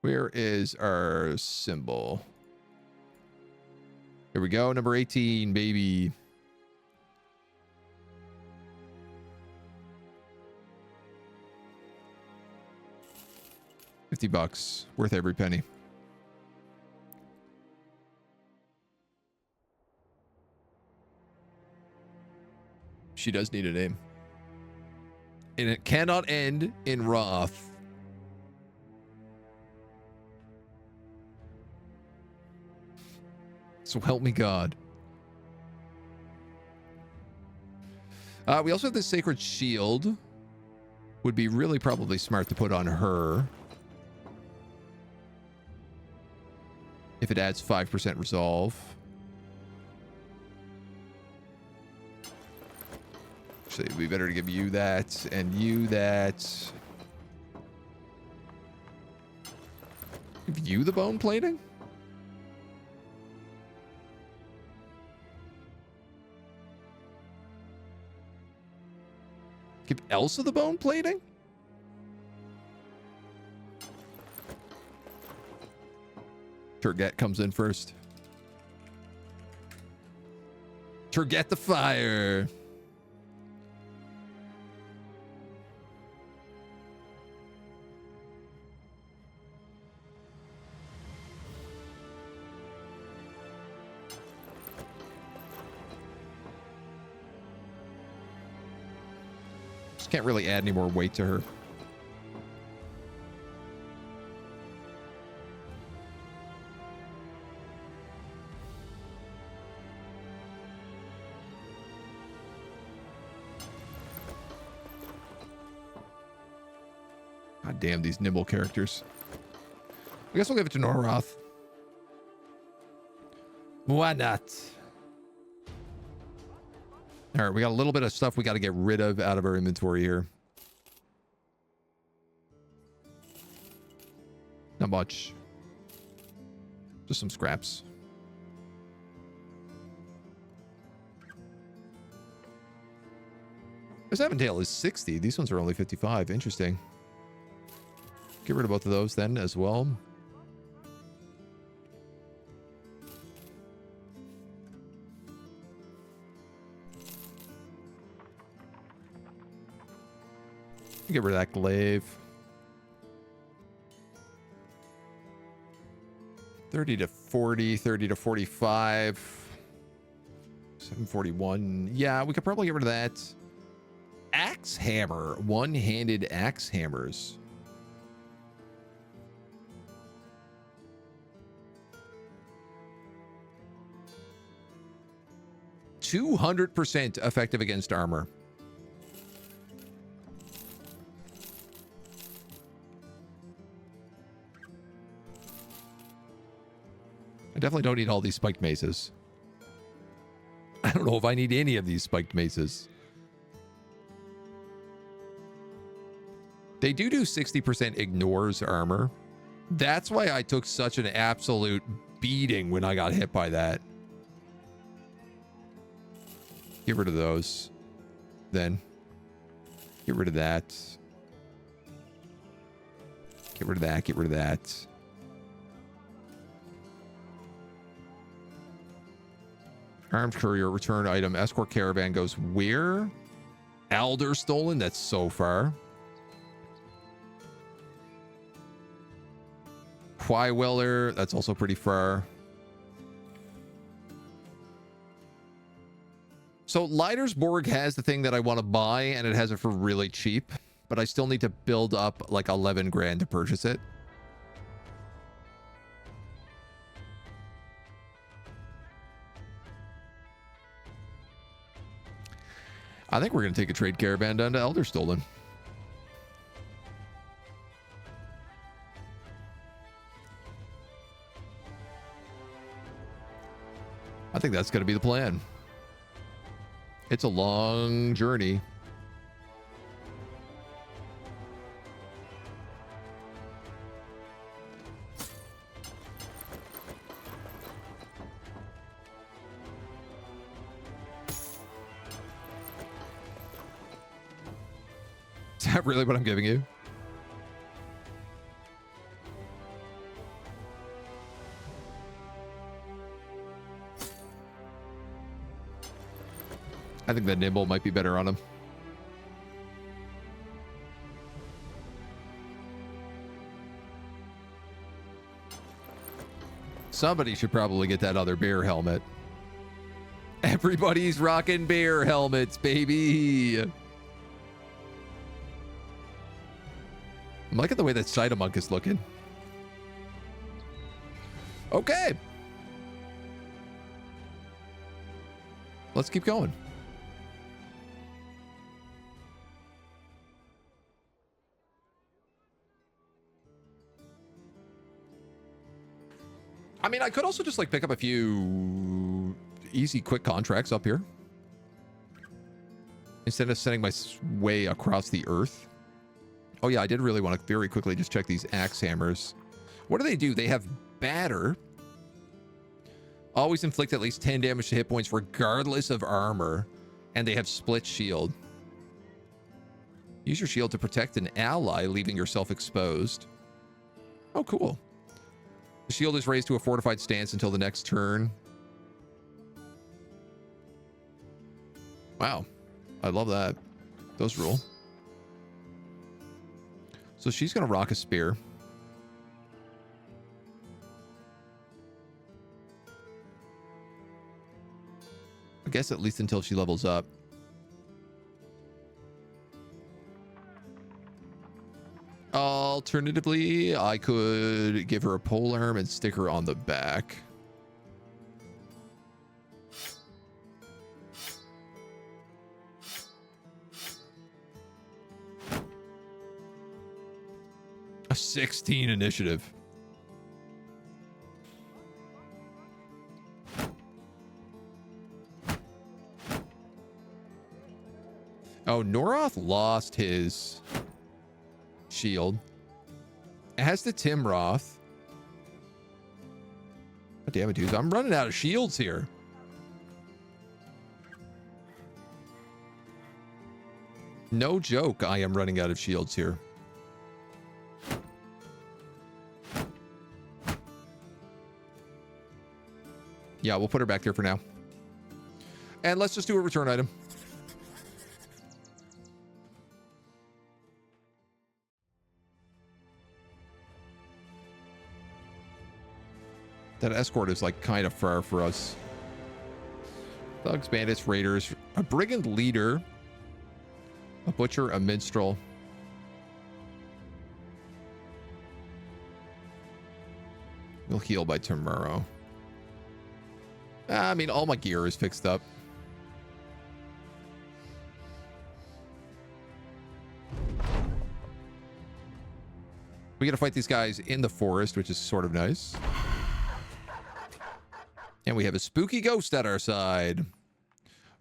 Where is our symbol? Here we go. Number 18, baby. $50. Worth every penny. She does need a name. And it cannot end in Wrath. So help me God. We also have the Sacred Shield. Would be really probably smart to put on her. If it adds 5% resolve. Actually, it'd be better to give you that and you that. Give you the bone plating? Give Elsa the bone plating? Turget comes in first. Turget the fire. Just can't really add any more weight to her. God damn these nimble characters. I guess we'll give it to Noroth. Why not? All right, we got a little bit of stuff we got to get rid of out of our inventory here. Not much. Just some scraps. This Aventail is 60. These ones are only 55. Interesting. Get rid of both of those then as well. Get rid of that glaive. 30 to 40, 30 to 45. 741. Yeah, we could probably get rid of that. Axe hammer. One-handed axe hammers. 200% effective against armor. I definitely don't need all these spiked maces. I don't know if I need any of these spiked maces. They do 60% ignores armor. That's why I took such an absolute beating when I got hit by that. Get rid of those. Then. Get rid of that. Get rid of that. Get rid of that. Armed courier, return item, escort caravan goes where? Elder stolen? That's so far. Weller, that's also pretty far. So Leidersborg has the thing that I want to buy, and it has it for really cheap, but I still need to build up like 11 grand to purchase it. I think we're going to take a trade caravan down to Elderstolen. I think that's going to be the plan. It's a long journey. Is that really what I'm giving you? I think that nimble might be better on him. Somebody should probably get that other bear helmet. Everybody's rocking bear helmets, baby. I'm liking the way that Cytomunk is looking. Okay. Let's keep going. I mean, I could also just like pick up a few easy, quick contracts up here instead of sending my way across the earth. Oh yeah, I did really want to very quickly just check these axe hammers. What do? They have batter. Always inflict at least 10 damage to hit points regardless of armor. And they have split shield. Use your shield to protect an ally, leaving yourself exposed. Oh, cool. The shield is raised to a fortified stance until the next turn. Wow. I love that. Those rule. So she's going to rock a spear. I guess at least until she levels up. Alternatively, I could give her a polearm and stick her on the back. A 16 initiative. Oh, Noroth lost his shield. As did Timroth. God damn it, dudes. I'm running out of shields here. No joke, I am running out of shields here. Yeah, we'll put her back there for now. And let's just do a return item. That escort is like kind of far for us. Thugs, bandits, raiders, a brigand leader, a butcher, a minstrel. We'll heal by tomorrow. I mean, all my gear is fixed up. We got to fight these guys in the forest, which is sort of nice. And we have a spooky ghost at our side.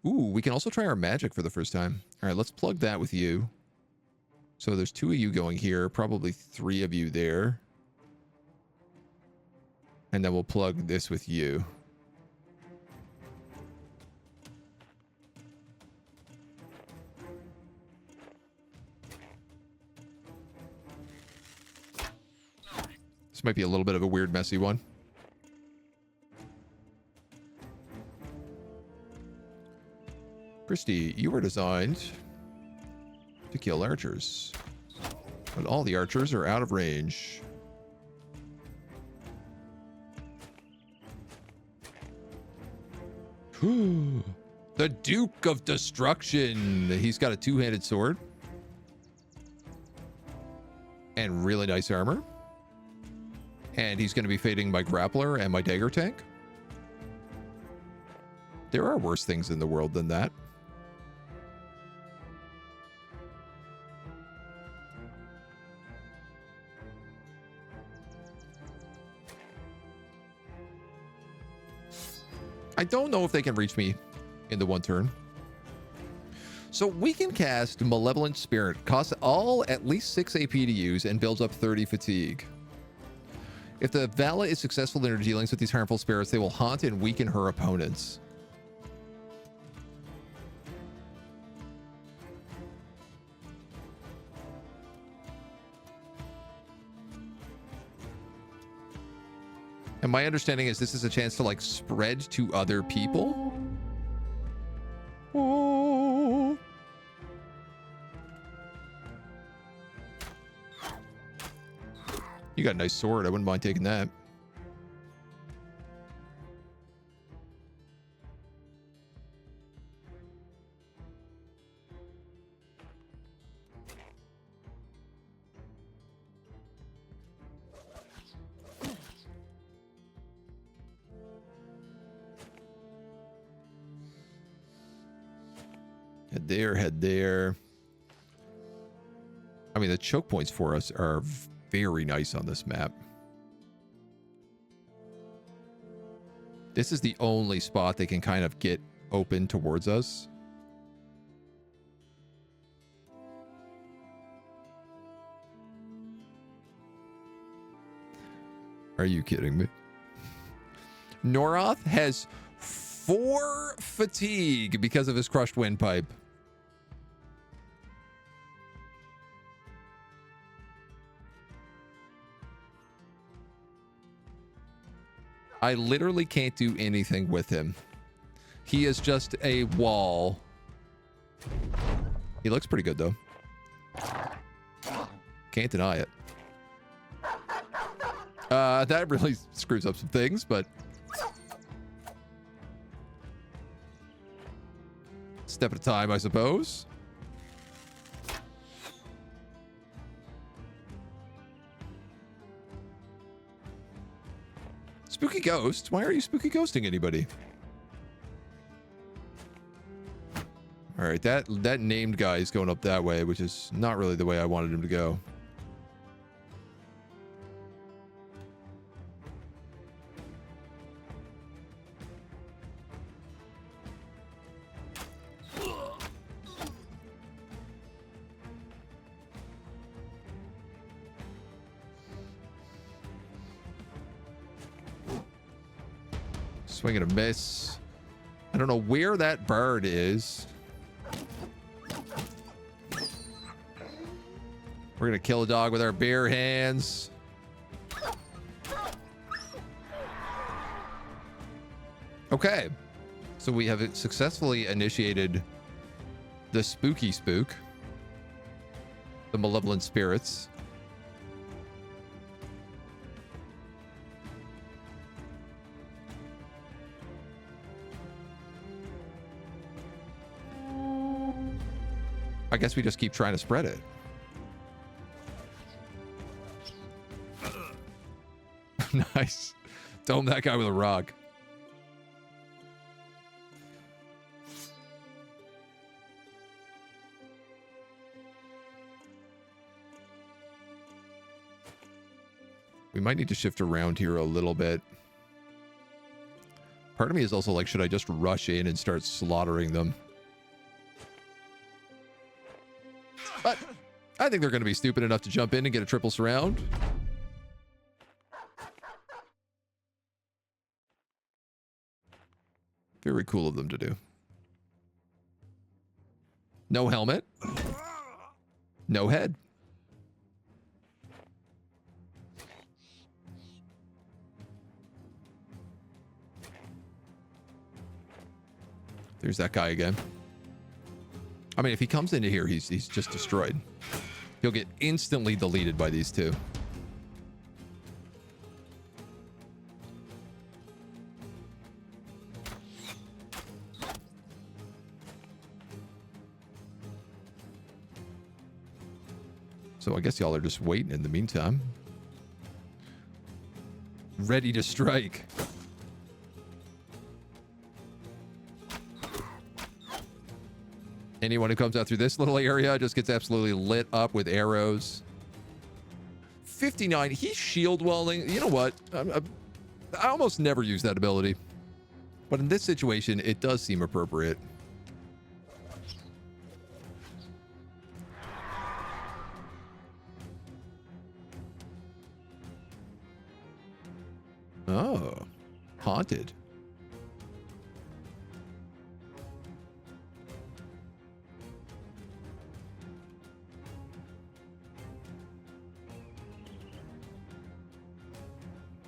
Ooh, we can also try our magic for the first time. All right, let's plug that with you. So there's 2 of you going here, probably 3 of you there. And then we'll plug this with you. This might be a little bit of a weird, messy one. Christy, you were designed to kill archers, but all the archers are out of range. The Duke of Destruction. He's got a 2-handed sword and really nice armor. And he's going to be fading my grappler and my dagger tank. There are worse things in the world than that. I don't know if they can reach me in the 1 turn. So we can cast Malevolent Spirit. Costs all at least 6 AP to use and builds up 30 fatigue. If the Vala is successful in her dealings with these harmful spirits, they will haunt and weaken her opponents. And my understanding is this is a chance to like spread to other people. Oh. You got a nice sword. I wouldn't mind taking that. Head there, head there. I mean, the choke points for us are very nice on this map. This is the only spot they can kind of get open towards us. Are you kidding me? Noroth has 4 fatigue because of his crushed windpipe. I literally can't do anything with him. He is just a wall. He looks pretty good, though. Can't deny it. That really screws up some things, but... step at a time, I suppose. Spooky ghost? Why are you spooky ghosting anybody? All right, that named guy is going up that way, which is not really the way I wanted him to go. Swing and a miss. I don't know where that bird is. We're gonna kill a dog with our bare hands. Okay. So we have successfully initiated the spooky spook. The malevolent spirits. I guess we just keep trying to spread it. Nice. Dome that guy with a rock. We might need to shift around here a little bit. Part of me is also like, should I just rush in and start slaughtering them? But I think they're going to be stupid enough to jump in and get a triple surround. Very cool of them to do. No helmet. No head. There's that guy again. I mean, if he comes into here, he's just destroyed. He'll get instantly deleted by these two. So I guess y'all are just waiting in the meantime. Ready to strike. Anyone who comes out through this little area just gets absolutely lit up with arrows. 59. He's shield walling. You know what? I almost never use that ability. But in this situation, it does seem appropriate. Oh. Haunted.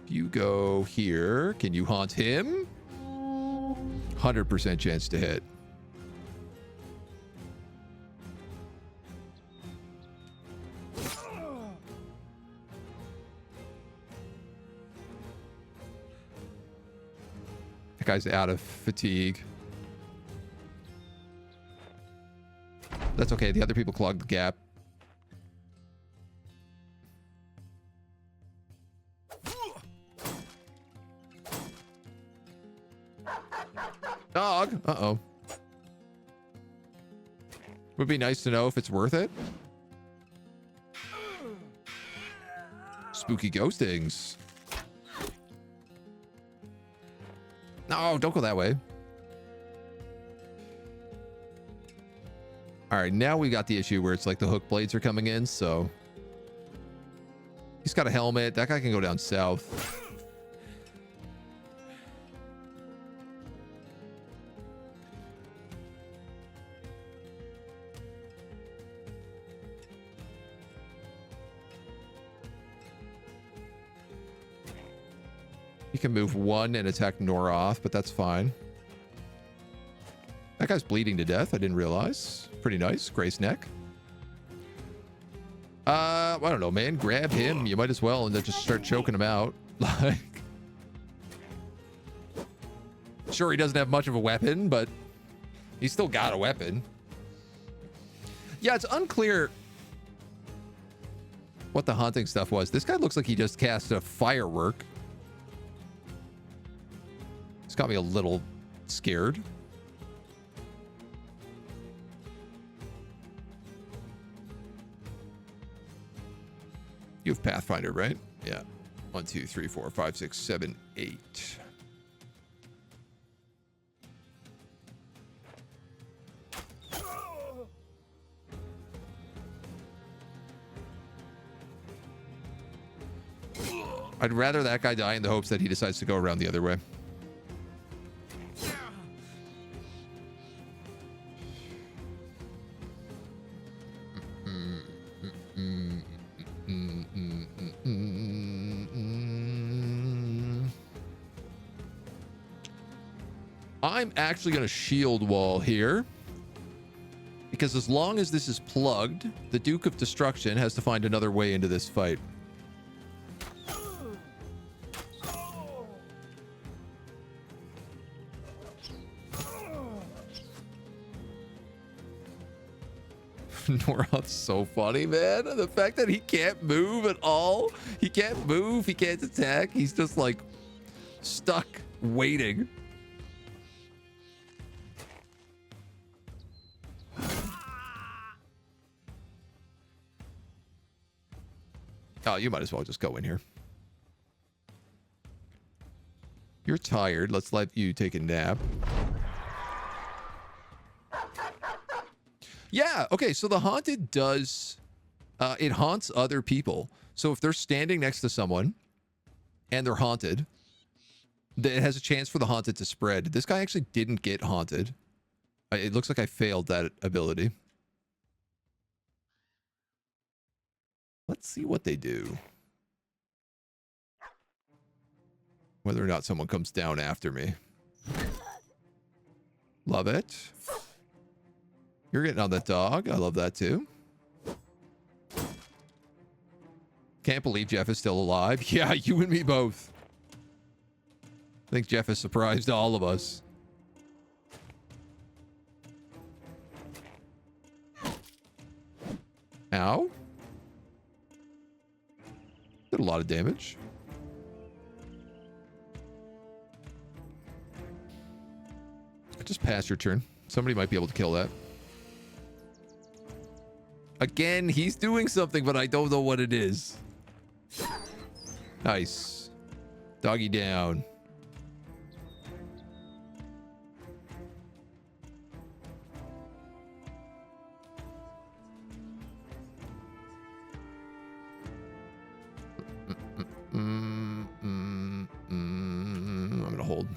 You go here. Can you haunt him? 100% chance to hit. That guy's out of fatigue. That's okay. The other people clogged the gap. Dog. Uh-oh. Would be nice to know if it's worth it. Spooky ghostings. No, don't go that way. All right, now we got the issue where it's like the hook blades are coming in, so... He's got a helmet. That guy can go down south. He can move 1 and attack Noroth, but that's fine. That guy's bleeding to death. I didn't realize. Pretty nice. Gray's neck. I don't know, man. Grab him. You might as well, and then just start choking him out. Like, sure, he doesn't have much of a weapon, but he's still got a weapon. Yeah, it's unclear what the haunting stuff was. This guy looks like he just cast a firework. It's got me a little scared. You have Pathfinder, right? Yeah. 1, 2, 3, 4, 5, 6, 7, 8. I'd rather that guy die in the hopes that he decides to go around the other way. I'm actually going to shield wall here, because as long as this is plugged, the Duke of Destruction has to find another way into this fight. Noroth's so funny, man. The fact that he can't move at all. He can't move. He can't attack. He's just like stuck waiting. Oh, you might as well just go in here. You're tired. Let's let you take a nap. Yeah, okay, so the haunted does... it haunts other people. So if they're standing next to someone and they're haunted, it has a chance for the haunted to spread. This guy actually didn't get haunted. It looks like I failed that ability. Let's see what they do. Whether or not someone comes down after me. Love it. You're getting on that dog. I love that too. Can't believe Jeff is still alive. Yeah, you and me both. I think Jeff has surprised all of us. Ow. Did a lot of damage. I just passed your turn. Somebody might be able to kill that. Again, he's doing something, but I don't know what it is. Nice. Doggy down. I'm gonna hold.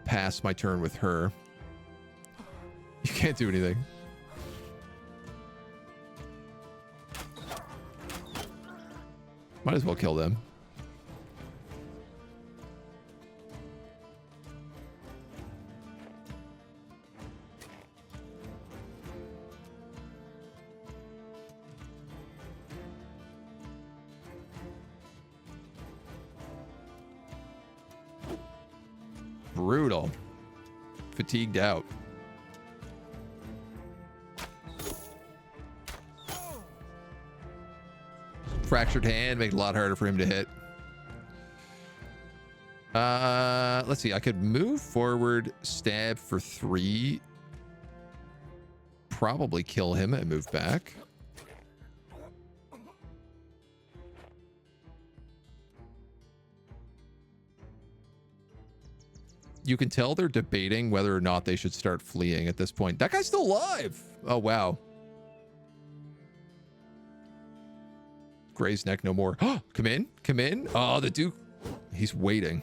Pass my turn with her. You can't do anything. Might as well kill them. Brutal. Fatigued out. Fractured hand, make it a lot harder for him to hit. Let's see. I could move forward, stab for 3. Probably kill him and move back. You can tell they're debating whether or not they should start fleeing at this point. That guy's still alive. Oh, wow. Gray's neck no more. Come in. Come in. Oh, the Duke. He's waiting.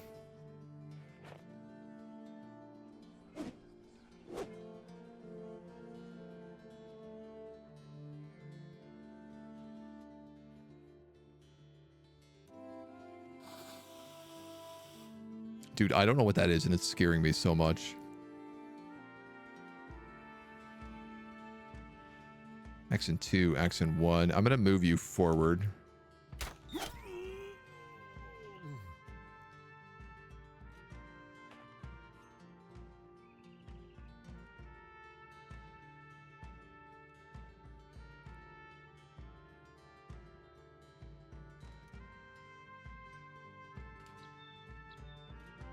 Dude, I don't know what that is, and it's scaring me so much. Action 2, Action 1. I'm going to move you forward.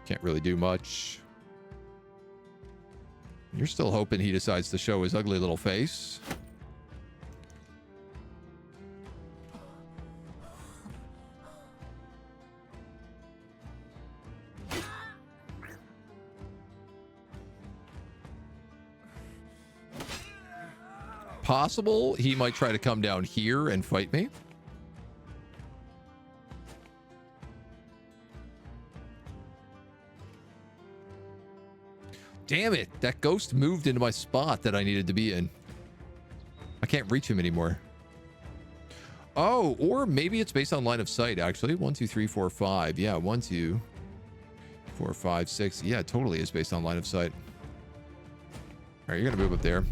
Can't really do much. You're still hoping he decides to show his ugly little face. Possible he might try to come down here and fight me. Damn it, that ghost moved into my spot that I needed to be in. I can't reach him anymore. Oh, or maybe it's based on line of sight, actually. 1, 2, 3, 4, 5. Yeah, 1, 2, 4, 5, 6. Yeah, it totally is based on line of sight. All right, you're going to move up there.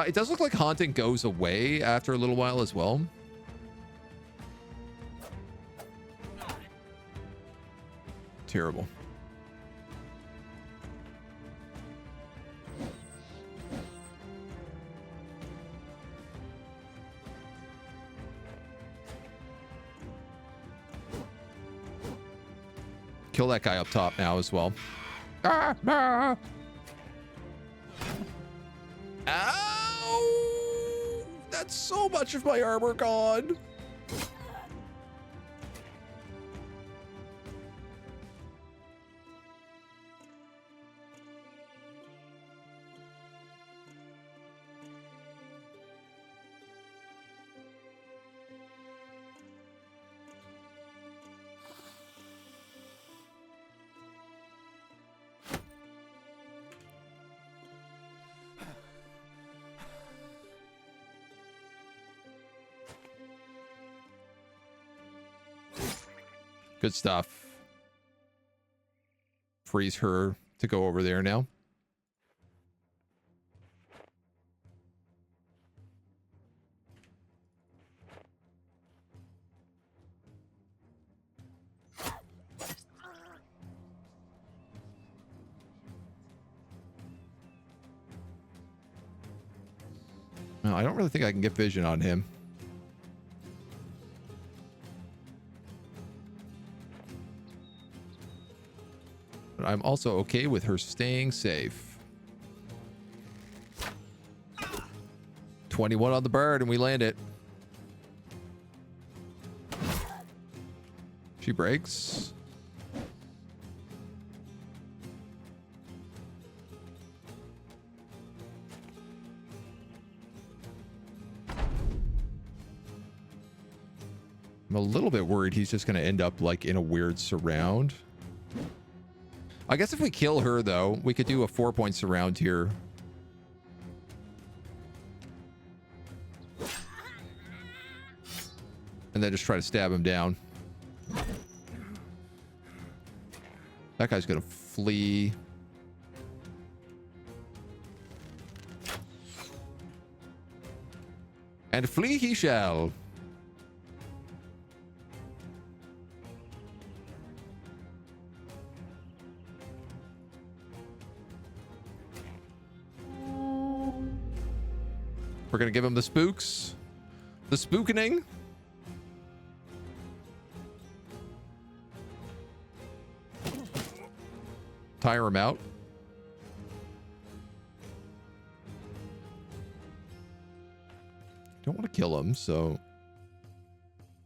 It does look like haunting goes away after a little while as well. Terrible. Kill that guy up top now as well. Ah, ah. Ow! That's so much of my armor gone. Good stuff. Freeze her to go over there now. No, I don't really think I can get vision on him. But I'm also okay with her staying safe. 21 on the bird and we land it. She breaks. I'm a little bit worried he's just going to end up like in a weird surround. I guess if we kill her, though, we could do a 4-point surround here. And then just try to stab him down. That guy's going to flee. And flee he shall. We're going to give him the spooks. The spookening. Tire him out. Don't want to kill him, so...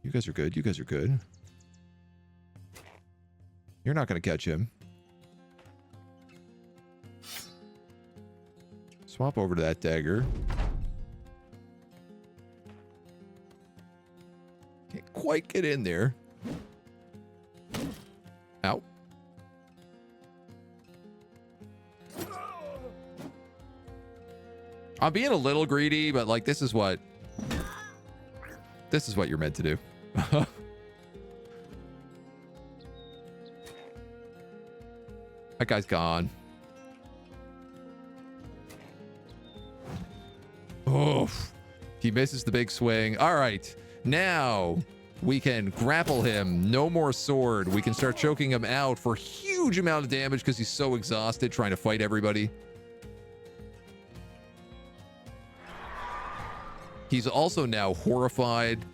You guys are good. You guys are good. You're not going to catch him. Swap over to that dagger. Can't quite get in there. Ow. I'm being a little greedy, but like this is what you're meant to do. That guy's gone. Oof. He misses the big swing. All right. Now we can grapple him. No more sword. We can start choking him out for a huge amount of damage because he's so exhausted trying to fight everybody. He's also now horrified.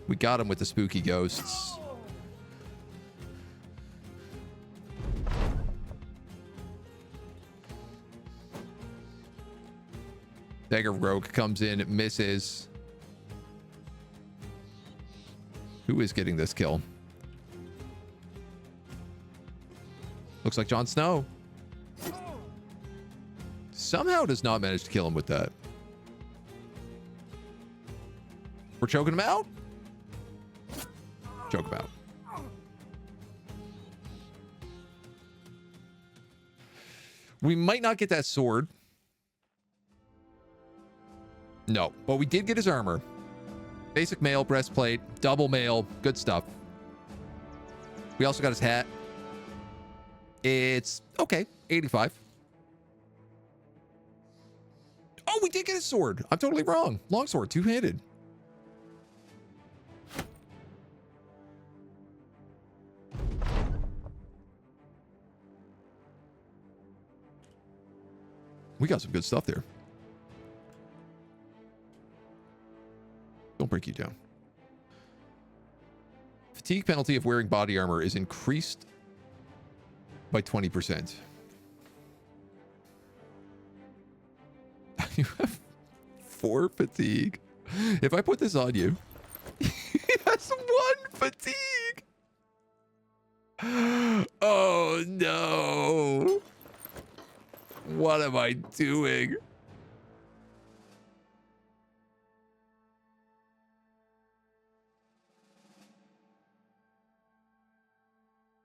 We got him with the spooky ghosts. Dagger Rogue comes in, it misses. Who is getting this kill? Looks like Jon Snow. Somehow does not manage to kill him with that. We're choking him out? Choke him out. We might not get that sword. No, but we did get his armor. Basic mail, breastplate, double mail, good stuff. We also got his hat. It's okay, 85. Oh, we did get his sword. I'm totally wrong. Longsword, two-handed. We got some good stuff there. Don't break you down. Fatigue penalty of wearing body armor is increased by 20%. You have 4 fatigue. If I put this on you, he has 1 fatigue. Oh no. What am I doing?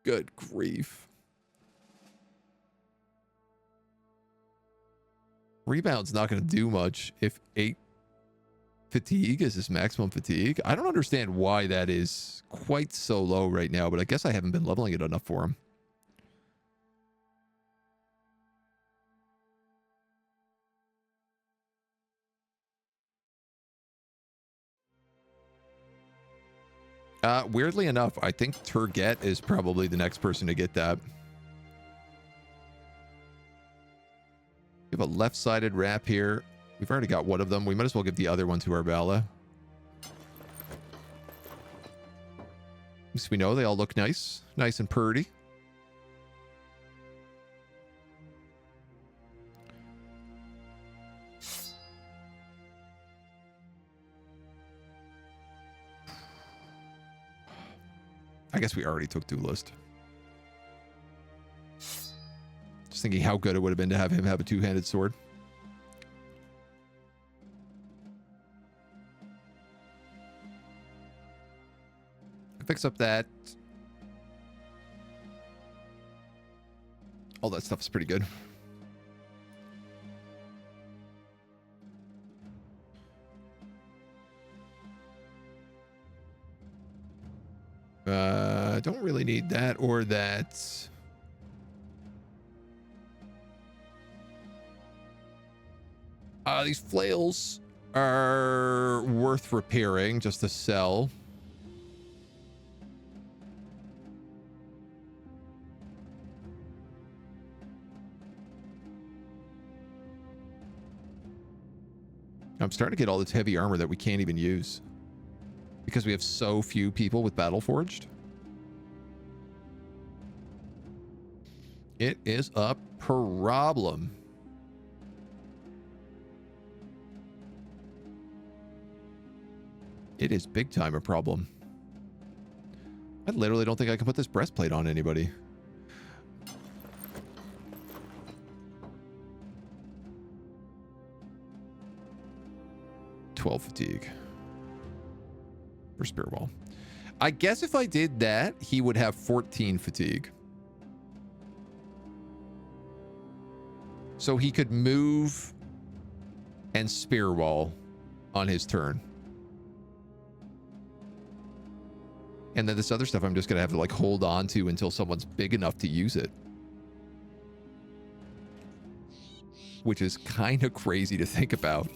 Good grief. Rebound's not going to do much if 8 fatigue is his maximum fatigue. I don't understand why that is quite so low right now, but I guess I haven't been leveling it enough for him. Weirdly enough, I think Turget is probably the next person to get that. We have a left-sided wrap here. We've already got one of them. We might as well give the other one to Arbala. At least we know they all look nice. Nice and purty. I guess we already took Duelist. Just thinking how good it would have been to have him have a two-handed sword. Fix up that. All that stuff is pretty good. Don't really need that or that. These flails are worth repairing just to sell. I'm starting to get all this heavy armor that we can't even use because we have so few people with Battleforged. It is a problem. It is big time a problem. I literally don't think I can put this breastplate on anybody. Fatigue for Spear Wall. I guess if I did that, he would have 14 fatigue. So he could move and Spear Wall on his turn. And then this other stuff I'm just going to have to like hold on to until someone's big enough to use it. which is kind of crazy to think about.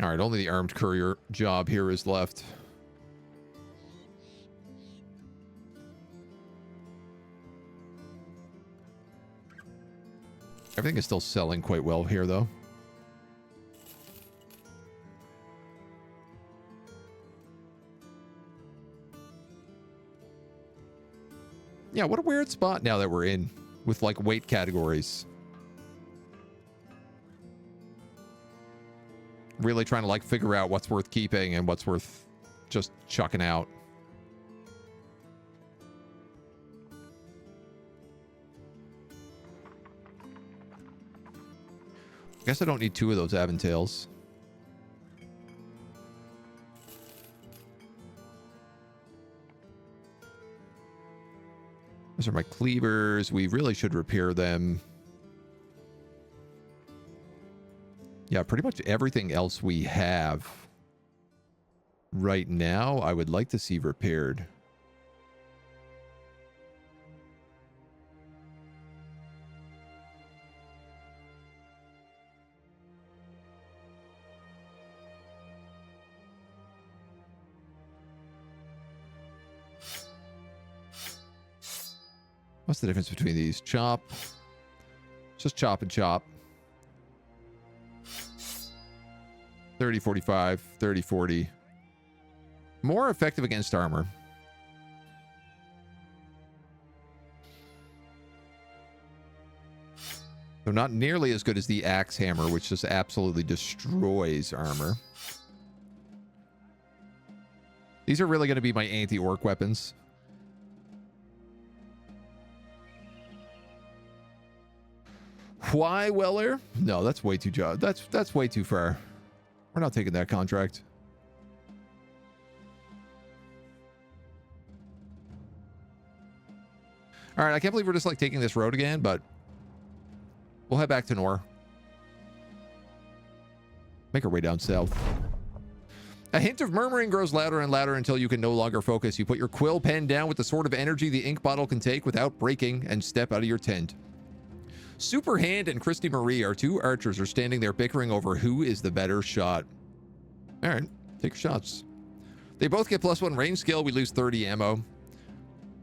All right, only the armed courier job here is left. Everything is still selling quite well here, though. Yeah, what a weird spot now that we're in with, like, weight categories. Really trying to, like, figure out what's worth keeping and what's worth just chucking out. I guess I don't need 2 of those Aventails. Those are my cleavers. We really should repair them. Yeah, pretty much everything else we have right now, I would like to see repaired. What's the difference between these? Chop. Just chop and chop. 30, 45, 30, 40. More effective against armor. They're not nearly as good as the axe hammer, which just absolutely destroys armor. These are really going to be my anti-orc weapons. Why, Weller? No, that's way too that's way too far. We're not taking that contract. All right, I can't believe we're just like taking this road again, but we'll head back to Nor. Make our way down south. A hint of murmuring grows louder and louder until you can no longer focus. You put your quill pen down with the sort of energy the ink bottle can take without breaking and step out of your tent. Superhand and Christy Marie, our 2 archers, are standing there bickering over who is the better shot. All right, take your shots. They both get +1 range skill. We lose 30 ammo.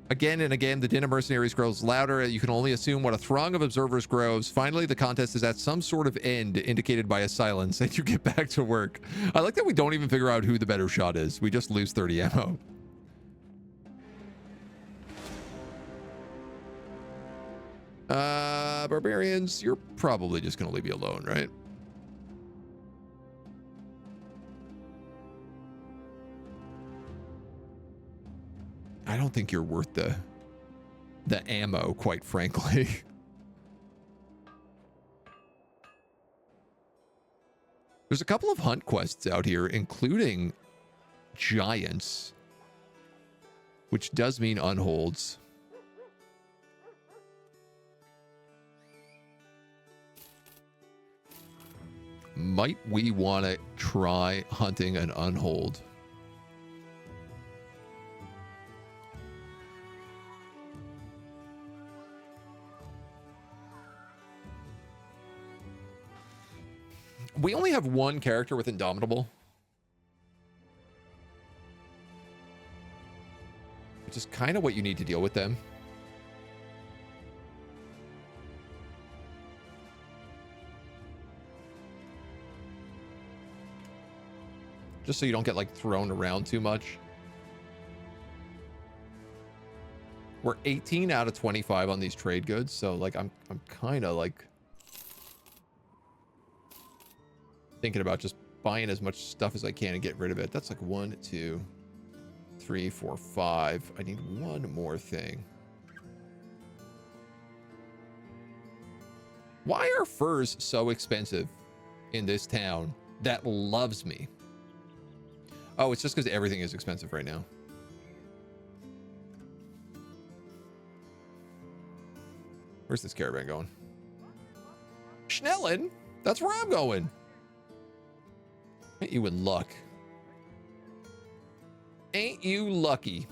Again and again, the din of mercenaries grows louder. You can only assume what a throng of observers grows. Finally, the contest is at some sort of end, indicated by a silence, and you get back to work. I like that we don't even figure out who the better shot is. We just lose 30 ammo. Barbarians, you're probably just gonna leave me alone, right? I don't think you're worth the ammo, quite frankly. There's a couple of hunt quests out here, including giants, which does mean unholds. Might we want to try hunting an unhold? We only have 1 character with Indomitable, which is kind of what you need to deal with them. Just so you don't get like thrown around too much. We're 18 out of 25 on these trade goods, so like I'm kind of like thinking about just buying as much stuff as I can and get rid of it. That's like 1, 2, 3, 4, 5. I need 1 more thing. Why are furs so expensive in this town that loves me? Oh, it's just because everything is expensive right now. Where's this caravan going? Schnellen? That's where I'm going. Ain't you in luck? Ain't you lucky?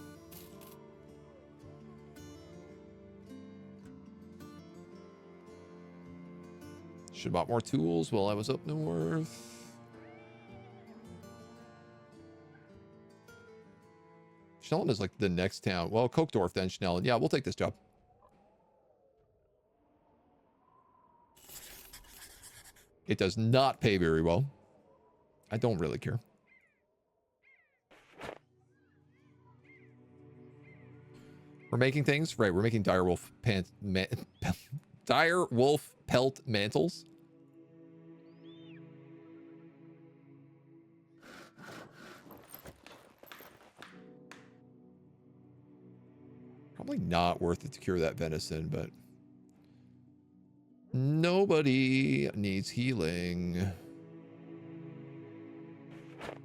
Should have bought more tools while I was up north. Schnellen is like the next town. Well, Koekdorf, then Schnellen. Yeah, we'll take this job. It does not pay very well. I don't really care. We're making things? Right, we're making direwolf direwolf pelt mantles. Probably not worth it to cure that venison, but nobody needs healing.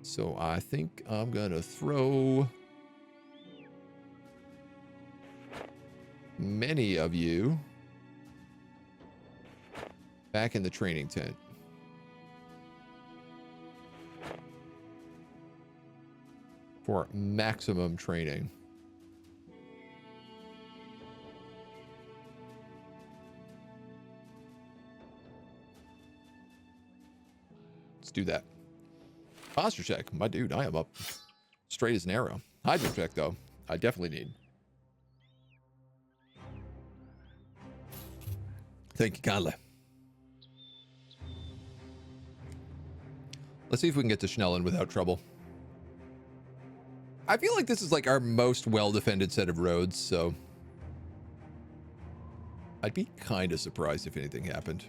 So I think I'm gonna throw many of you back in the training tent. For maximum training. Let's do that. Posture check. My dude, I am up straight as an arrow. Hydro check, though. I definitely need. Thank you kindly. Let's see if we can get to Schnellen without trouble. I feel like this is like our most well-defended set of roads, so I'd be kind of surprised if anything happened.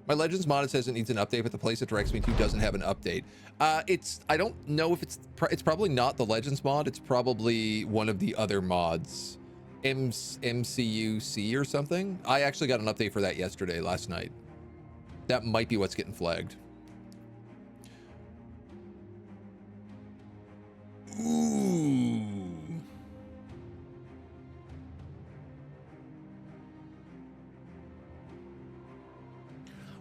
My Legends mod, it says it needs an update, but the place it directs me to doesn't have an update. I don't know if it's probably not the Legends mod. It's probably one of the other mods. MCUC or something. I actually got an update for that last night. That might be what's getting flagged. Ooh.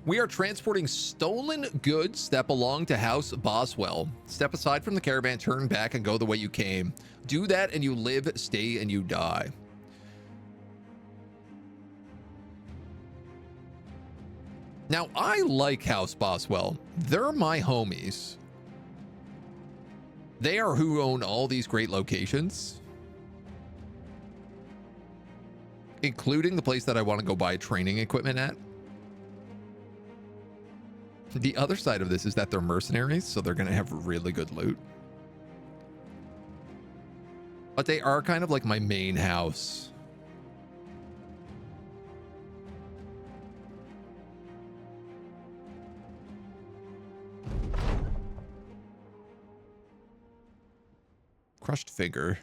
We are transporting stolen goods that belong to House Boswell. Step aside from the caravan, turn back, and go the way you came. Do that and you live, stay, and you die. Now, I like House Boswell. They're my homies. They are who own all these great locations, including the place that I want to go buy training equipment at. The other side of this is that they're mercenaries, so they're going to have really good loot. But they are kind of like my main house. Crushed finger.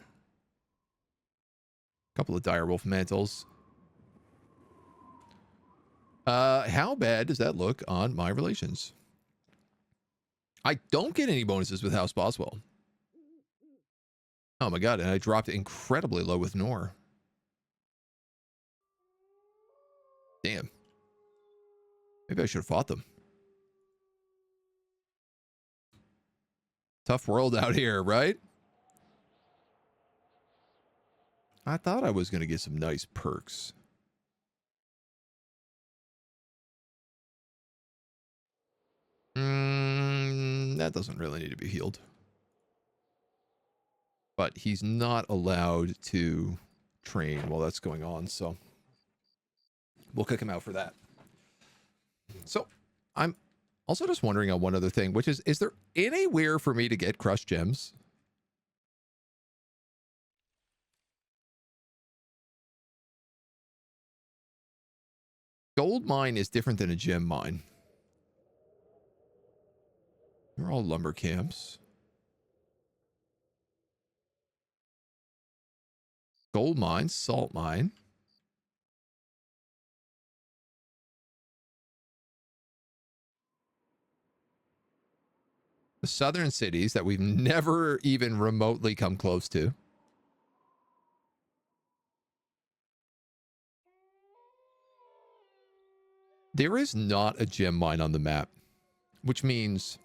Couple of direwolf mantles. How bad does that look on my relations? I don't get any bonuses with House Boswell. Oh my god, and I dropped incredibly low with Nor. Damn. Maybe I should have fought them. Tough world out here, right? I thought I was going to get some nice perks. That doesn't really need to be healed. But he's not allowed to train while that's going on, so we'll kick him out for that. So I'm also just wondering on one other thing, which is there anywhere for me to get crushed gems? Gold mine is different than a gem mine. They're all lumber camps. Gold mine, salt mine. The southern cities that we've never even remotely come close to. There is not a gem mine on the map, which means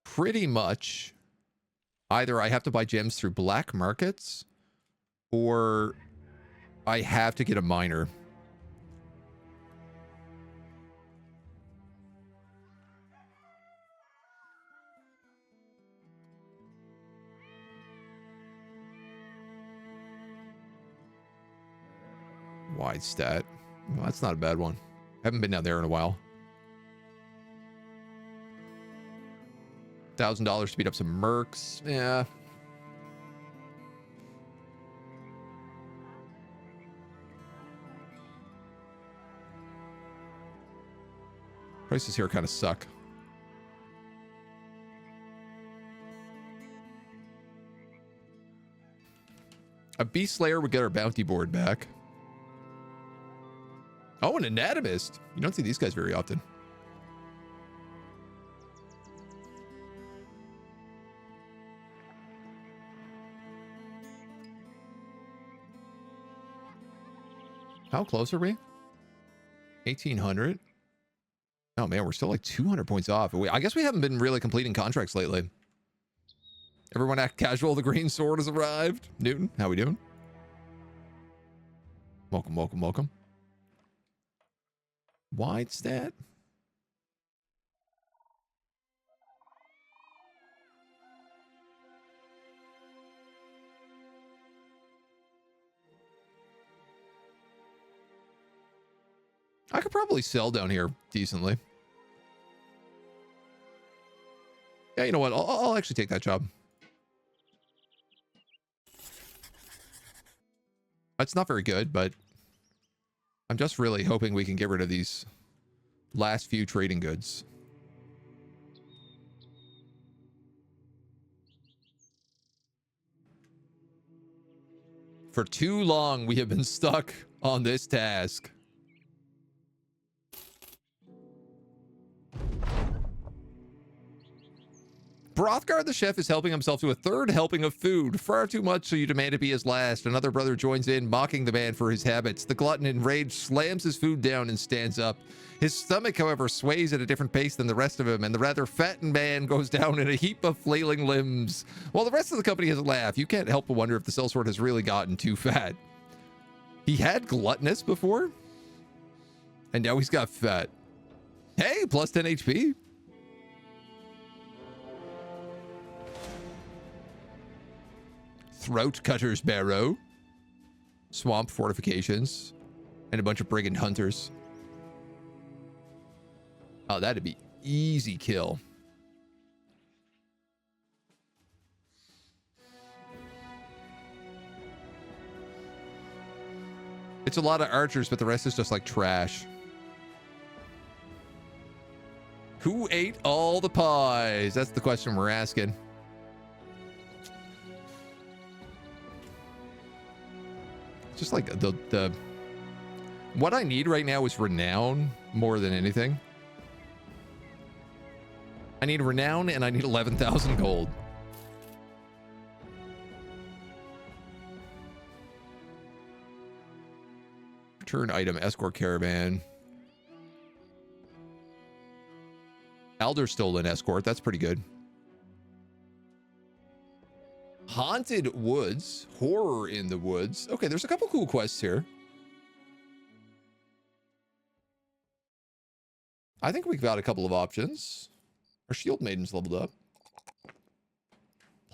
pretty much Either I have to buy gems through black markets, or I have to get a miner. Wide stat. Well, that's not a bad one. Haven't been down there in a while. $1,000 to beat up some mercs. Yeah. Prices here kind of suck. A Beast Slayer would get our bounty board back. Oh, an anatomist. You don't see these guys very often. How close are we? 1,800. Oh man, we're still like 200 points off. I guess we haven't been really completing contracts lately. Everyone act casual. The green sword has arrived. Newton, how we doing? Welcome, welcome, welcome. Wide stat. I could probably sell down here decently. Yeah, you know what? I'll actually take that job. It's not very good, but I'm just really hoping we can get rid of these last few trading goods. For too long, we have been stuck on this task. Brothgar the chef is helping himself to a third helping of food. Far too much, so you demand to be his last. Another brother joins in, mocking the man for his habits. The glutton, enraged, slams his food down and stands up. His stomach, however, sways at a different pace than the rest of him, and the rather fattened man goes down in a heap of flailing limbs. While the rest of the company has a laugh, you can't help but wonder if the sellsword has really gotten too fat. He had gluttonous before, and now he's got fat. Hey, plus 10 HP. Throat Cutter's Barrow, Swamp Fortifications, and a bunch of Brigand Hunters. Oh, that'd be easy kill. It's a lot of archers, but the rest is just like trash. Who ate all the pies? That's the question we're asking. Just like the what I need right now is renown more than anything. I need renown and I need 11,000 gold. Return item, escort caravan. Elder stolen escort, that's pretty good. Haunted Woods, Horror in the Woods. Okay, there's a couple cool quests here. I think we've got a couple of options. Our Shield Maiden's leveled up.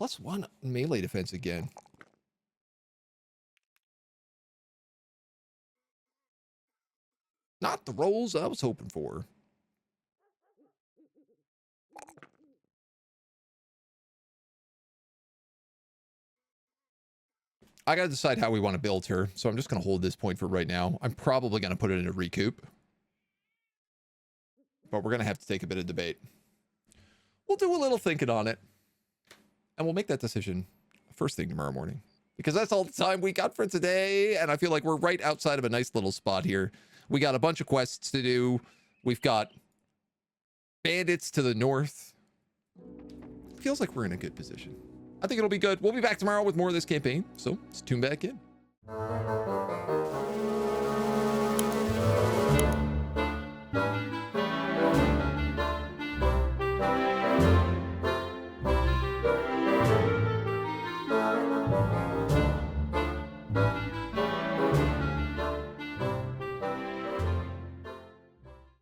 +1 melee defense again. Not the rolls I was hoping for. I got to decide how we want to build her, so I'm just going to hold this point for right now. I'm probably going to put it in a recoup, but we're going to have to take a bit of debate. We'll do a little thinking on it, and we'll make that decision first thing tomorrow morning, because that's all the time we got for today, and I feel like we're right outside of a nice little spot here. We got a bunch of quests to do. We've got bandits to the north. Feels like we're in a good position. I think it'll be good. We'll be back tomorrow with more of this campaign, so let's tune back in.